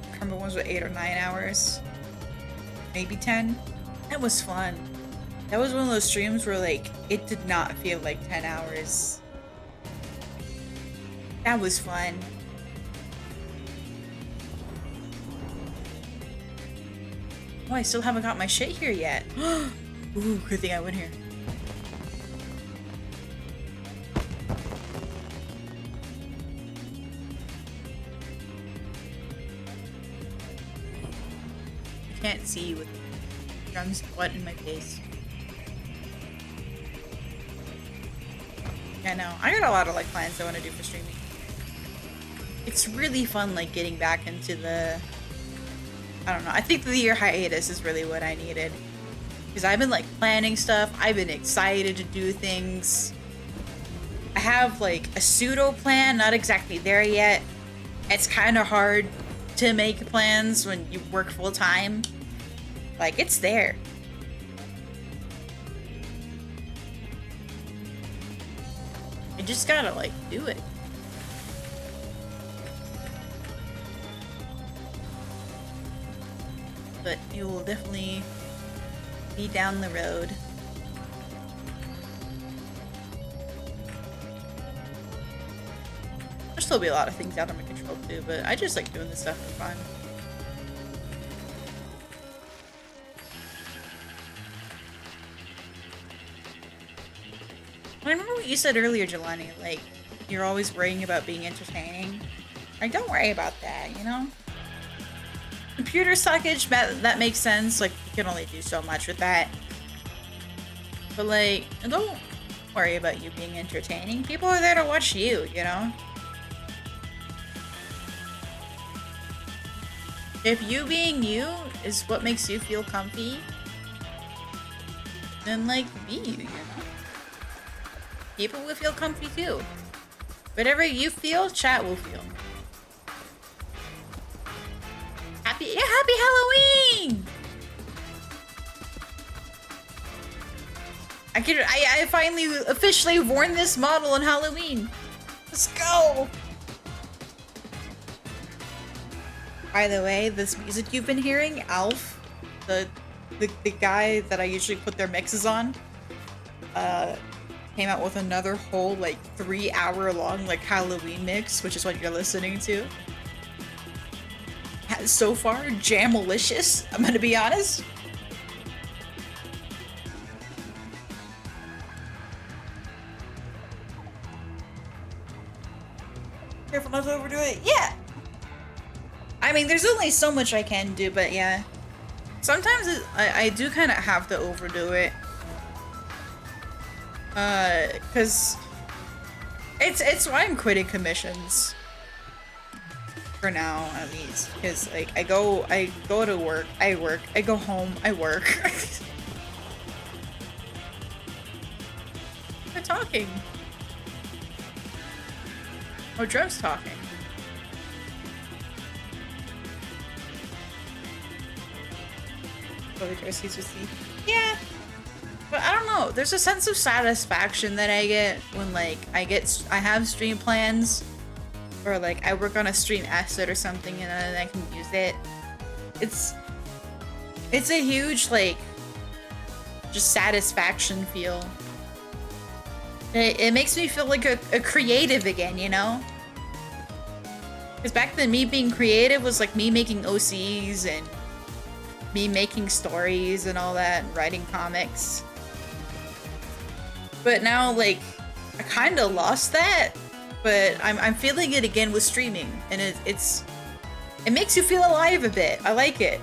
I remember ones with 8 or 9 hours. Maybe 10. That was fun. That was one of those streams where, like, it did not feel like 10 hours. That was fun. Oh, I still haven't got my shit here yet. Ooh, good thing I went here. Can't see with drums butt in my face. Yeah, no, I got a lot of like plans I want to do for streaming. It's really fun, like getting back into the. I don't know. I think the year hiatus is really what I needed, because I've been like planning stuff. I've been excited to do things. I have like a pseudo plan, not exactly there yet. It's kind of hard to make plans when you work full time. Like, it's there. I just gotta like do it. But it will definitely be down the road. There'll still be a lot of things out of my control too, but I just like doing this stuff for fun. I remember what you said earlier, Jelani, like, you're always worrying about being entertaining. Like, don't worry about that, you know? Computer suckage, that makes sense. Like, you can only do so much with that. But, like, don't worry about you being entertaining. People are there to watch you, you know? If you being you is what makes you feel comfy, then, like, be you, you know? People will feel comfy too. Whatever you feel, chat will feel. Happy Halloween! I finally officially worn this model on Halloween. Let's go! By the way, this music you've been hearing, Alf, the guy that I usually put their mixes on, came out with another whole like 3-hour long like Halloween mix, which is what you're listening to. So far, Jamalicious, I'm gonna be honest. Careful not to overdo it. Yeah! I mean, there's only so much I can do, but yeah. Sometimes I do kind of have to overdo it. Cause it's why I'm quitting commissions for now, at least. Cause like I go to work, I work, I go home, I work. We're talking. Oh, Drew's talking. Oh, the Drew's with Steve. Yeah. But I don't know, there's a sense of satisfaction that I get when like I have stream plans, or like I work on a stream asset or something and then I can use it. It's a huge like just satisfaction feel. It makes me feel like a creative again, you know? Because back then me being creative was like me making OCs and me making stories and all that, and writing comics. But now, like, I kind of lost that, but I'm feeling it again with streaming, and it's It makes you feel alive a bit. I like it.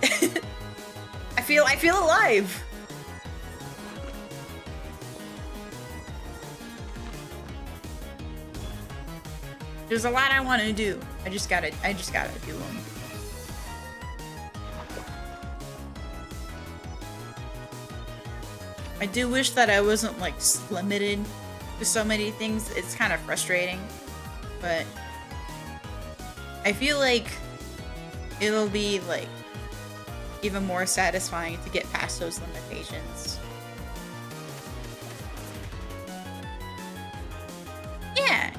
I feel alive. There's a lot I want to do. I just gotta do them. I do wish that I wasn't like limited to so many things. It's kind of frustrating, but I feel like it'll be like even more satisfying to get past those limitations. Yeah.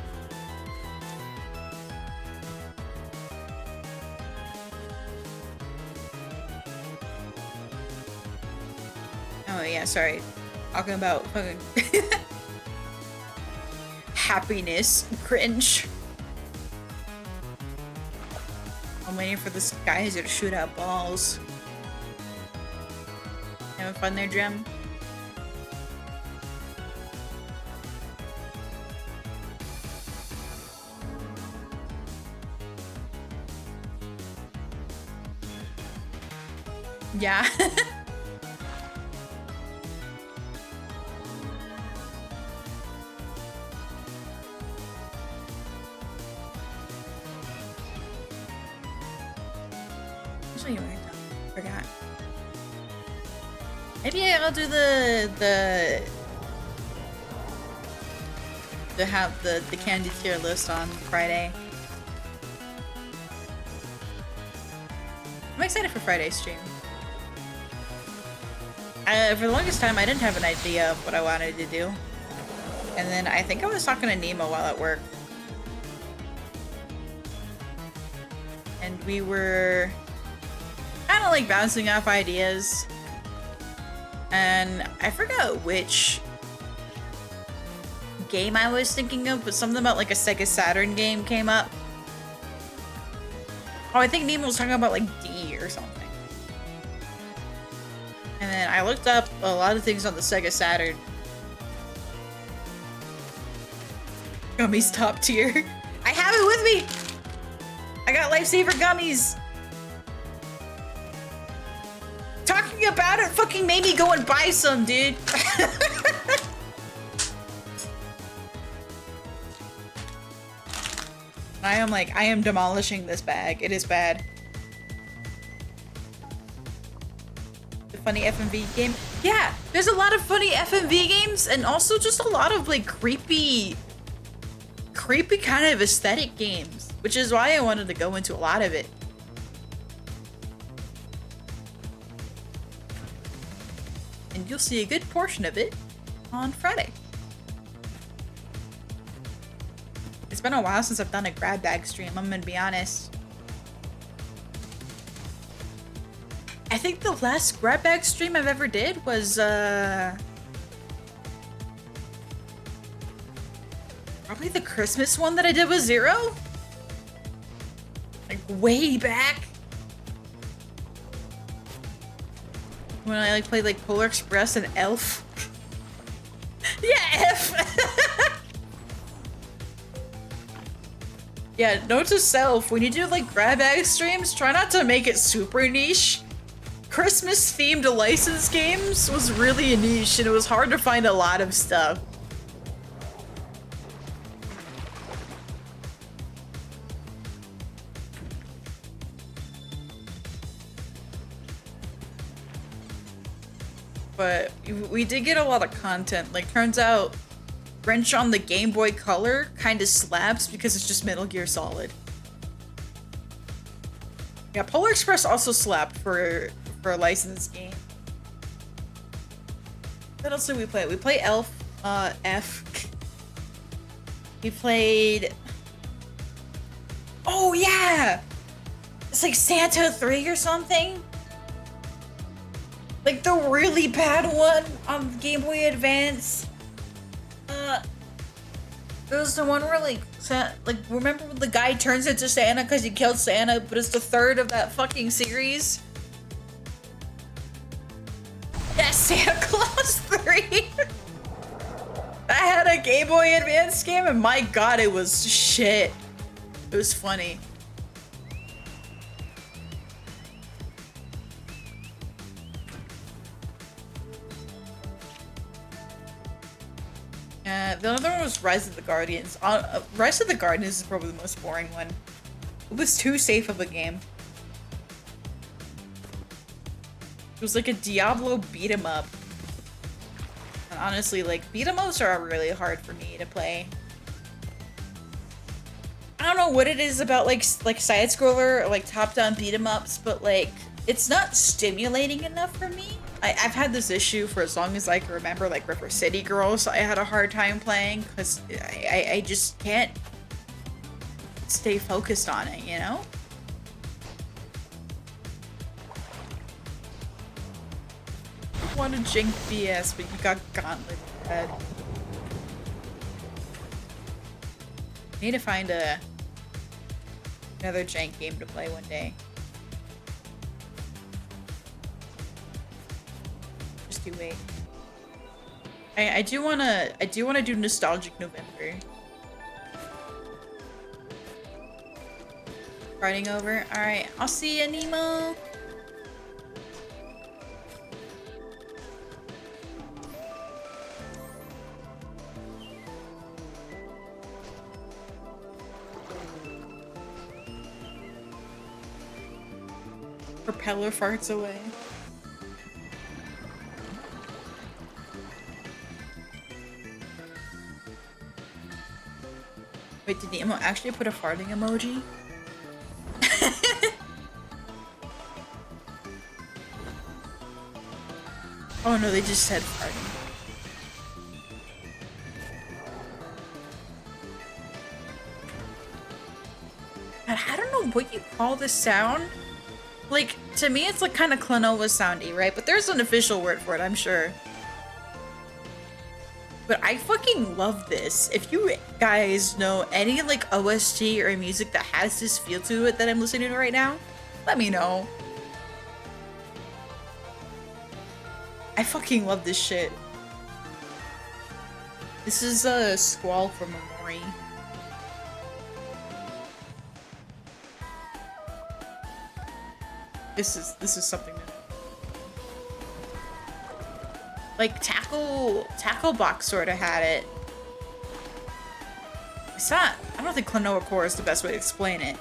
Oh yeah, sorry. Talking about fucking happiness, cringe. I'm waiting for this guy to shoot out balls. Having fun there, Gem? Yeah. Forgot. Maybe I'll do the candy tier list on Friday. I'm excited for Friday's stream. For the longest time, I didn't have an idea of what I wanted to do. And then I think I was talking to Nemo while at work. And we were kind of like bouncing off ideas. And I forgot which game I was thinking of, but something about like a Sega Saturn game came up. Oh, I think Nemo was talking about like D or something. And then I looked up a lot of things on the Sega Saturn. Gummies top tier. I have it with me! I got Lifesaver gummies! Talking about it fucking made me go and buy some, dude. I am demolishing this bag. It is bad. The funny FMV game. Yeah, there's a lot of funny FMV games and also just a lot of like creepy kind of aesthetic games, which is why I wanted to go into a lot of it. And you'll see a good portion of it on Friday. It's been a while since I've done a grab bag stream, I'm gonna be honest. I think the last grab bag stream I've ever did was probably the Christmas one that I did with Zero. Like way back. When I like played like Polar Express and Elf. Yeah, F. Yeah, note to self, when you do like grab bag streams, try not to make it super niche. Christmas themed license games was really a niche and it was hard to find a lot of stuff. But we did get a lot of content. Like, turns out Grinch on the Game Boy Color kind of slaps because it's just Metal Gear Solid. Yeah, Polar Express also slapped for a licensed game. What else did we play? We played Elf, F. We played... Oh yeah! It's like Santa 3 or something? Like the really bad one on Game Boy Advance. It was the one where like remember when the guy turns into Santa because he killed Santa, but it's the third of that fucking series? Yeah, Santa Claus 3! I had a Game Boy Advance game and my god, it was shit. It was funny. The other one was Rise of the Guardians. Rise of the Guardians is probably the most boring one. It was too safe of a game. It was like a Diablo beat 'em up. And honestly, like, beat 'em ups are really hard for me to play. I don't know what it is about like side scroller or like top down beat 'em ups, but like it's not stimulating enough for me. I've had this issue for as long as I can remember, like River City Girls. I had a hard time playing because I just can't stay focused on it, you know? I want to jank BS, but you got Gauntlet instead. Need to find another jank game to play one day. Just you wait. I do wanna do Nostalgic November. Riding over. Alright, I'll see you, Nemo. Propeller farts away. Wait, did Nemo actually put a farting emoji? Oh no, they just said farting. God, I don't know what you call this sound. Like, to me, it's like kind of Klonoa soundy, right? But there's an official word for it, I'm sure. But I fucking love this. If you guys know any like OST or music that has this feel to it that I'm listening to right now, let me know. I fucking love this shit. This is a Squall from Memory. This is something new. Like Tackle Box sort of had it. It's not. I don't think Klonoa Core is the best way to explain it.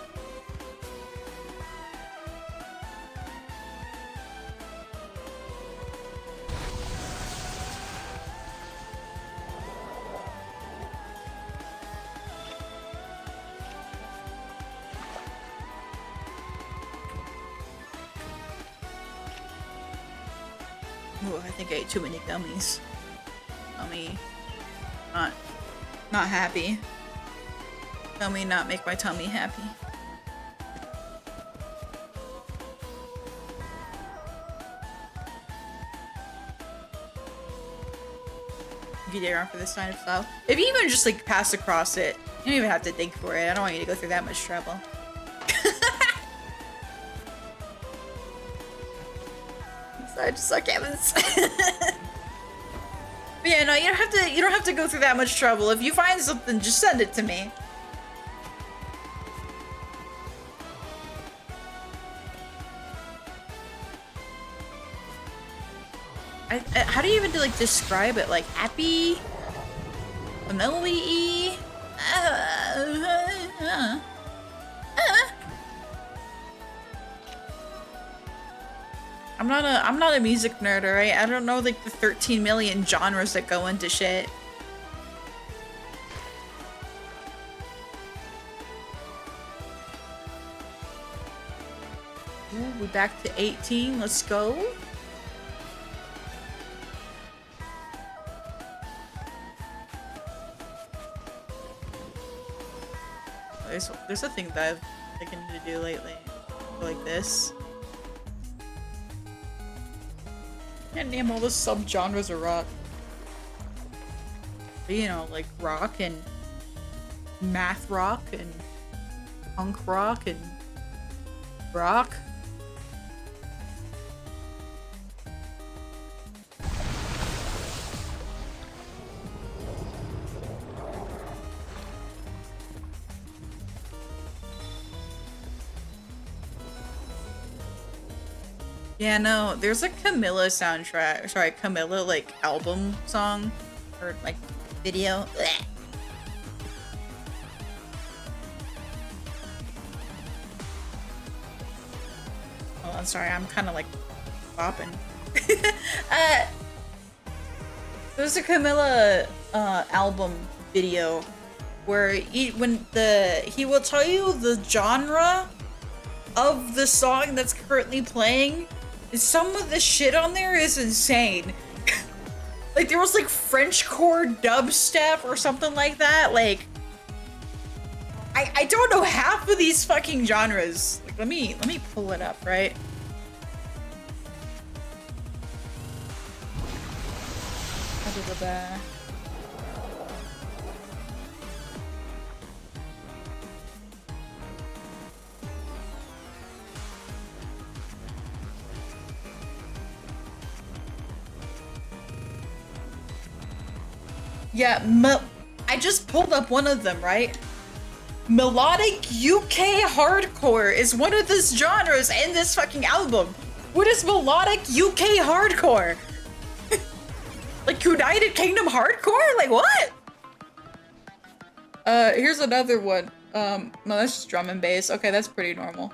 Ooh, I think I ate too many gummies. Tummy, not happy. Tummy not make my tummy happy. Get around for this sign of style. If you even just like pass across it, you don't even have to think for it. I don't want you to go through that much trouble. I just suck Evans. But yeah, no, you don't have to go through that much trouble. If you find something, just send it to me. How do you even like describe it? Like happy, melody-y? I'm not a music nerd, alright? I don't know like the 13 million genres that go into shit. Ooh, we're back to 18. Let's go. There's a thing that I've taken to do lately, like this. Can't name all the subgenres of rock. But, you know, like rock and math rock and punk rock and rock. Yeah, no, there's a Camilla soundtrack, sorry, Camilla, like, album song, or, like, video. Blech. Oh, I'm sorry. I'm kind of like bopping. There's a Camilla album video where he will tell you the genre of the song that's currently playing. Some of the shit on there is insane. Like there was like Frenchcore dubstep or something like that. Like I don't know half of these fucking genres. Like, let me pull it up, right? Yeah, I just pulled up one of them, right? Melodic UK hardcore is one of these genres in this fucking album. What is melodic UK hardcore? Like United Kingdom hardcore? Like what? Here's another one. No, that's just drum and bass. Okay, that's pretty normal.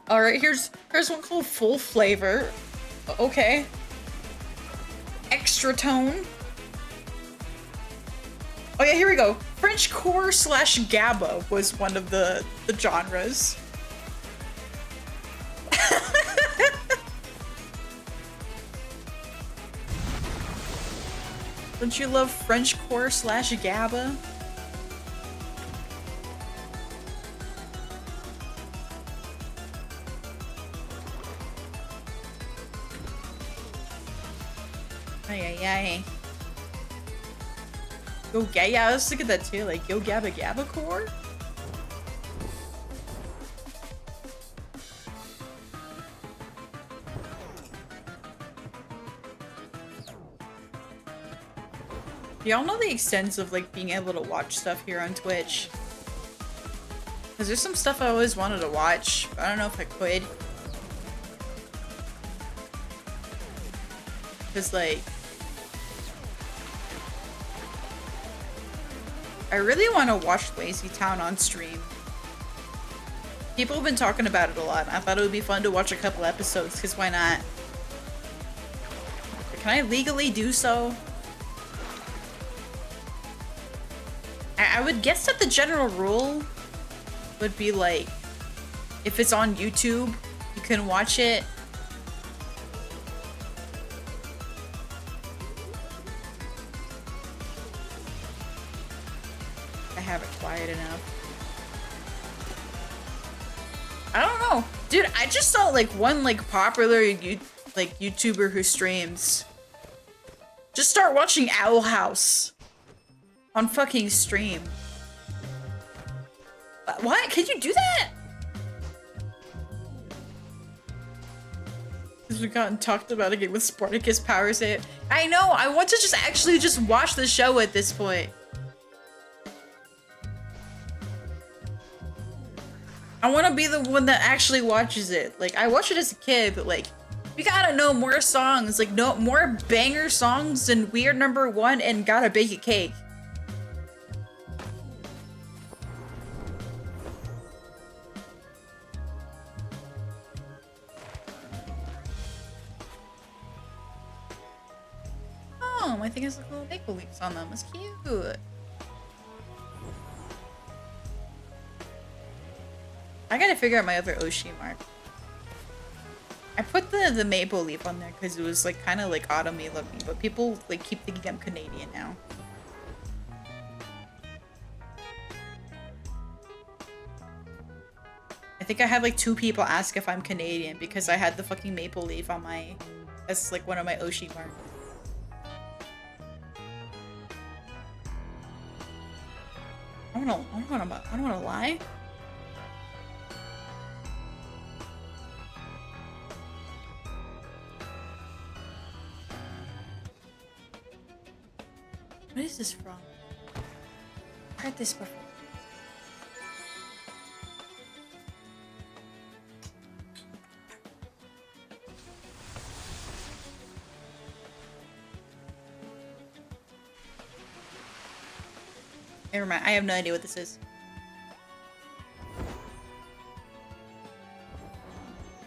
All right, here's one called Full Flavor. Okay. Extra Tone. Oh yeah, here we go. Frenchcore / Gabba was one of the genres. Don't you love Frenchcore / Gabba? Ay, ay, ay. Yo, yeah, I was thinking that too, like, Yo Gabba Gabba Core? Y'all know the extent of, like, being able to watch stuff here on Twitch? Because there's some stuff I always wanted to watch, but I don't know if I could. Because, like, I really want to watch Lazy Town on stream. People have been talking about it a lot. I thought it would be fun to watch a couple episodes, because why not? Can I legally do so? I would guess that the general rule would be like, if it's on YouTube, you can watch it. I have it quiet enough. I don't know. Dude, I just saw like one like popular YouTuber who streams. Just start watching Owl House on fucking stream. What? Can you do that? Because we got talked about again with Spartacus Power Save. I know, I want to just actually just watch the show at this point. I want to be the one that actually watches it. Like, I watched it as a kid, but like, we gotta know more songs. Like, no more banger songs than Weird Number 1 and Gotta Bake a Cake. Oh, my thing has like little maple leaves on them. It's cute. I gotta figure out my other Oshi mark. I put the maple leaf on there because it was like kind of like autumn-y looking, but people like keep thinking I'm Canadian now. I think I had like 2 people ask if I'm Canadian because I had the fucking maple leaf on my, as like one of my Oshi marks. I don't wanna lie. What is this from? I heard this before. Never mind. I have no idea what this is.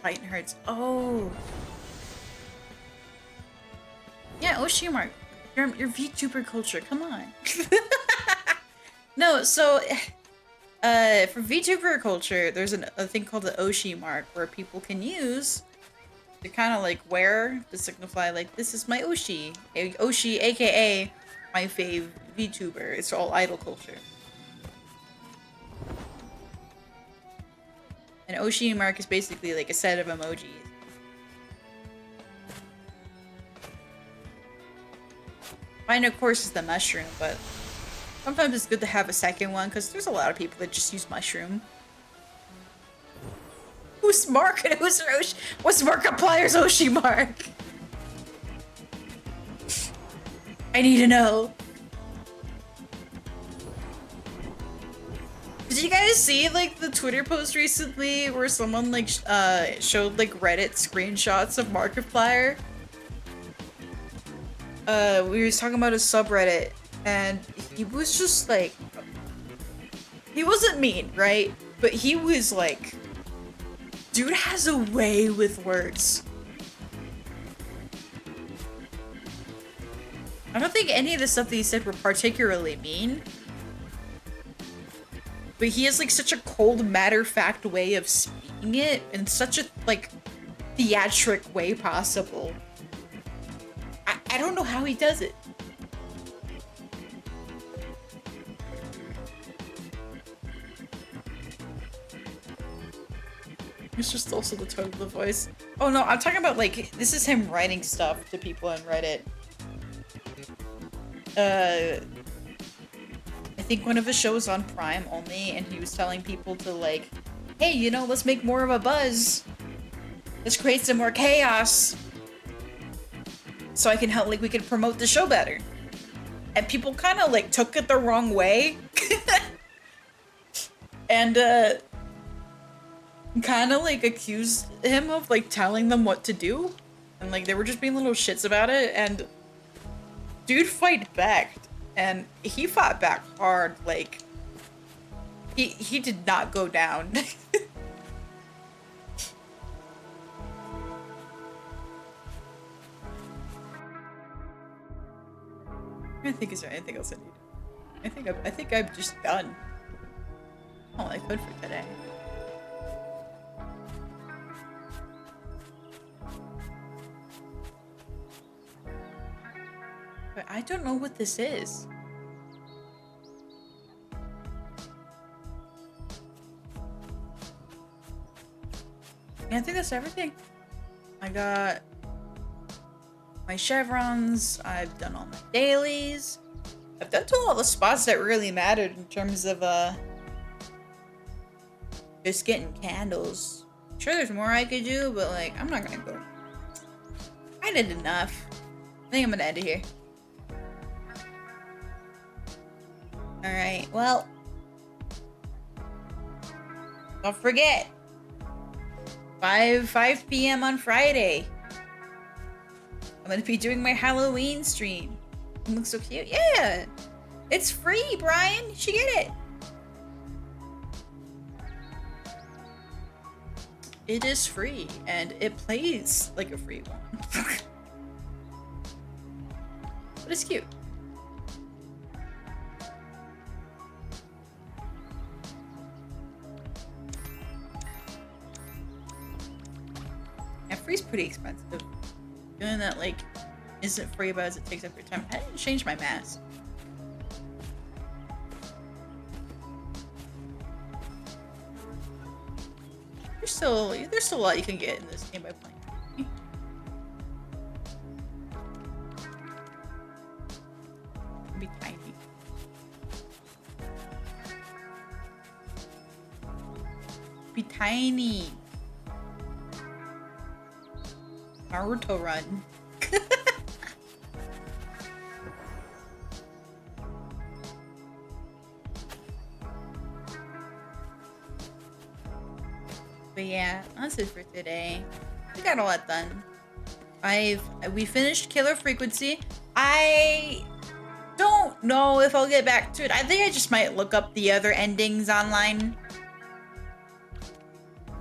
Fighting hurts. Oh. Yeah, Oshimark. Your VTuber culture. Come on. No, so for VTuber culture, there's a thing called the Oshimark where people can use to kind of like wear to signify like this is my Oshi. Oshi, aka my fave VTuber. It's all idol culture. An Oshimark is basically like a set of emojis. Mine, of course, is the mushroom, but sometimes it's good to have a second one because there's a lot of people that just use mushroom. Who's Mark and who's Oshi? What's Markiplier's Oshimark? I need to know. Did you guys see like the Twitter post recently where someone like showed like Reddit screenshots of Markiplier? We were talking about a subreddit and he was just like, he wasn't mean, right? But he was like, dude has a way with words. I don't think any of the stuff that he said were particularly mean. But he has like such a cold matter-of-fact way of speaking it in such a like theatric way possible. I don't know how he does it. It's just also the tone of the voice. Oh no, I'm talking about like, this is him writing stuff to people on Reddit. I think one of his shows on Prime only, and he was telling people to like, hey, you know, let's make more of a buzz. Let's create some more chaos. So I can help, like, we can promote the show better. And people kind of like took it the wrong way. And kind of like accused him of like telling them what to do. And like they were just being little shits about it, and dude fight back. And he fought back hard, like, he did not go down. I think, is there anything else I need? I think I'm just done. All I could for today. But I don't know what this is. Yeah, I think that's everything. I got my chevrons, I've done all my dailies. I've done to all the spots that really mattered in terms of just getting candles. I'm sure there's more I could do, but like I'm not gonna go. I did enough. I think I'm gonna end it here. Alright, well, don't forget, 5 p.m. on Friday, I'm gonna be doing my Halloween stream. It looks so cute. Yeah, it's free, Brian. You should get it. It is free, and it plays like a free one. But it's cute. Yeah, free's pretty expensive. Doing that like isn't free about as it takes up your time. I didn't change my mask. There's still a lot you can get in this game by playing. Be tiny. Be tiny. Naruto run. But yeah, that's it for today. We got a lot done. We finished Killer Frequency. I don't don't know if I'll get back to it. I think I just might look up the other endings online.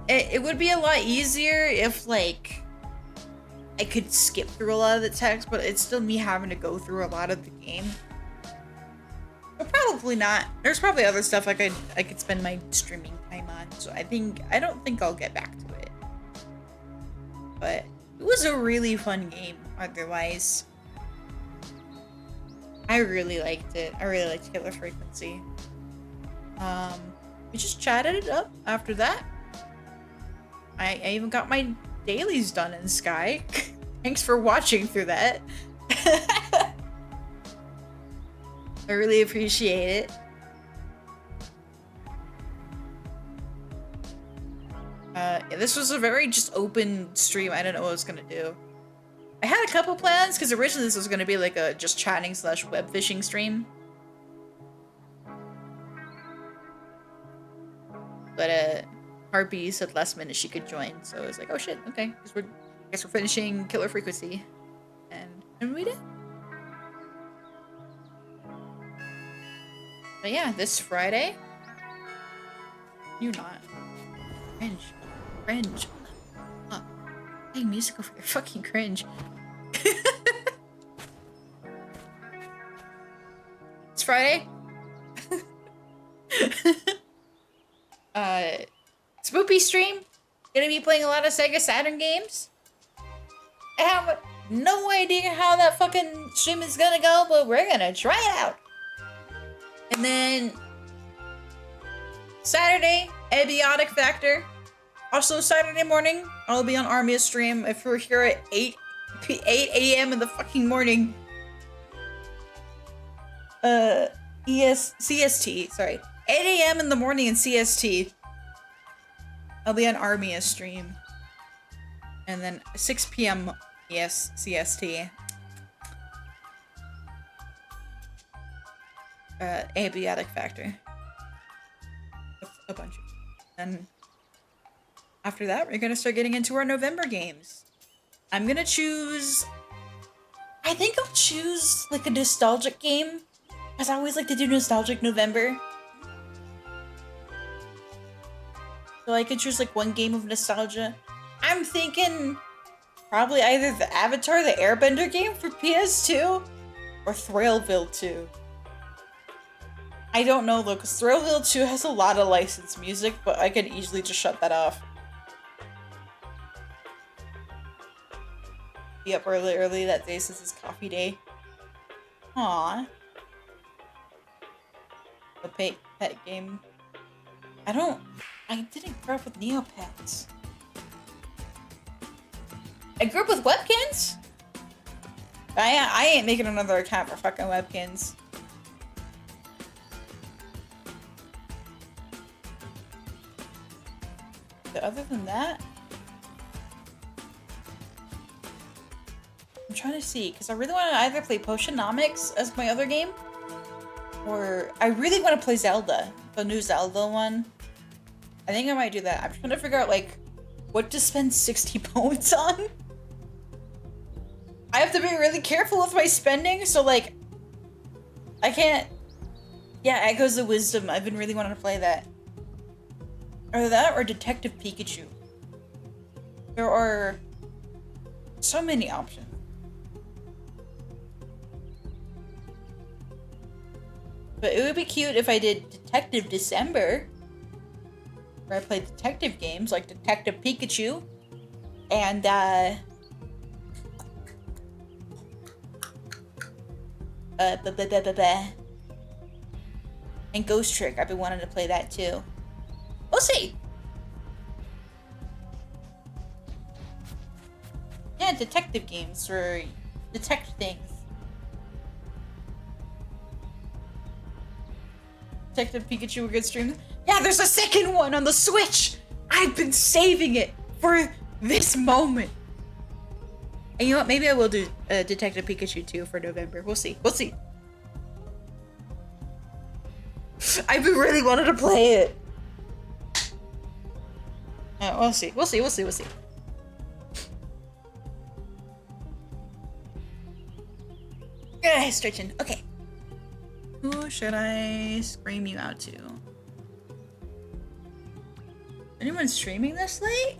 It would be a lot easier if, like, I could skip through a lot of the text, but it's still me having to go through a lot of the game. But probably not. There's probably other stuff I could spend my streaming time on, so I don't think I'll get back to it. But it was a really fun game, otherwise. I really liked it. I really liked Killer Frequency. We just chatted it up after that. I even got my dailies done in Sky. Thanks for watching through that. I really appreciate it. Yeah, this was a very just open stream. I didn't know what I was gonna do. I had a couple plans because originally this was gonna be like a just chatting / web fishing stream. But Harpy said last minute she could join, so I was like, oh shit, okay. I guess we're finishing Killer Frequency. And we did. But yeah, this Friday. You're not. Cringe. Cringe. Oh, hey, music over there. Fucking cringe. It's Friday. Spoopy stream. Gonna be playing a lot of Sega Saturn games. I have no idea how that fucking stream is gonna go, but we're gonna try it out. And then Saturday, Abiotic Factor. Also Saturday morning, I'll be on Armia stream. If you're here at 8 a.m. in the fucking morning. CST, sorry. 8 a.m. in the morning in CST. I'll be on Armia stream. And then 6 p.m. CST. Abiotic Factor. A bunch of. And after that, we're gonna start getting into our November games. I'm gonna choose. I think I'll choose like a nostalgic game, because I always like to do nostalgic November. So I could choose like one game of nostalgia. I'm thinking probably either the Avatar the Airbender game for PS2 or Thrillville 2. I don't know though, because Thrillville 2 has a lot of licensed music, but I could easily just shut that off. Be up early that day since it's coffee day. Aww. The pet game. I didn't grow up with Neopets. I grew up with Webkins? I ain't making another account for fucking Webkins. But other than that, I'm trying to see, because I really want to either play Potionomics as my other game, or I really want to play Zelda, the new Zelda one. I think I might do that. I'm trying to figure out, like, what to spend 60 points on. I have to be really careful with my spending, so, like, I can't... Yeah, Echoes of Wisdom. I've been really wanting to play that. Or that, or Detective Pikachu. There are so many options. But it would be cute if I did Detective December, where I play detective games like Detective Pikachu and and Ghost Trick. I've been wanting to play that too. We'll see. Yeah, detective games where you detect things. Detective Pikachu were good streams. Yeah, there's a second one on the Switch! I've been saving it for this moment. And you know what? Maybe I will do Detective Pikachu 2 for November. We'll see. We'll see. I've been really wanting to play it. We'll see. We'll see. We'll see. We'll see. Stretching. Okay. Who should I scream you out to? Anyone streaming this late?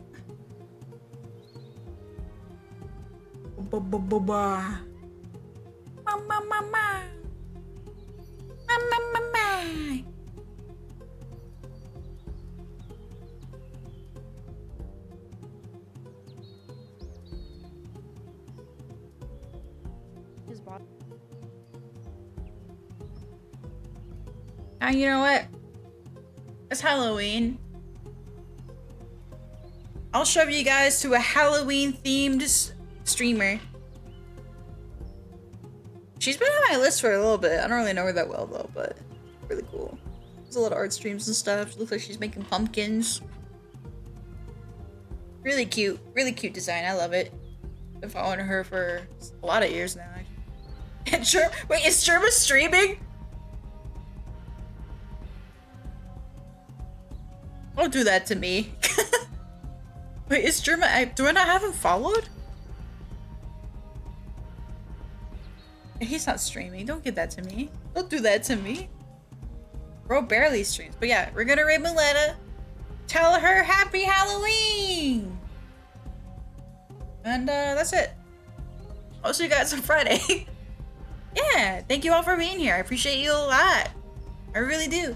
Mama. His body. Now you know what? It's Halloween. I'll shove you guys to a Halloween themed streamer. She's been on my list for a little bit. I don't really know her that well though, but really cool. There's a lot of art streams and stuff. She looks like she's making pumpkins. Really cute design. I love it. Been following her for a lot of years now. And wait, is Sherma streaming? Don't do that to me. Wait, is Germa? Do I not have him followed? He's not streaming. Don't give that to me. Don't do that to me. Bro barely streams. But yeah, we're gonna raid Miletta. Tell her Happy Halloween! And that's it. I'll see you guys on Friday. Yeah, thank you all for being here. I appreciate you a lot. I really do.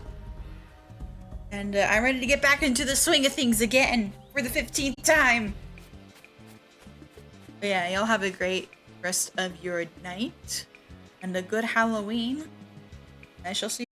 And I'm ready to get back into the swing of things again for the 15th time. But yeah, y'all have a great rest of your night and a good Halloween. I shall see you.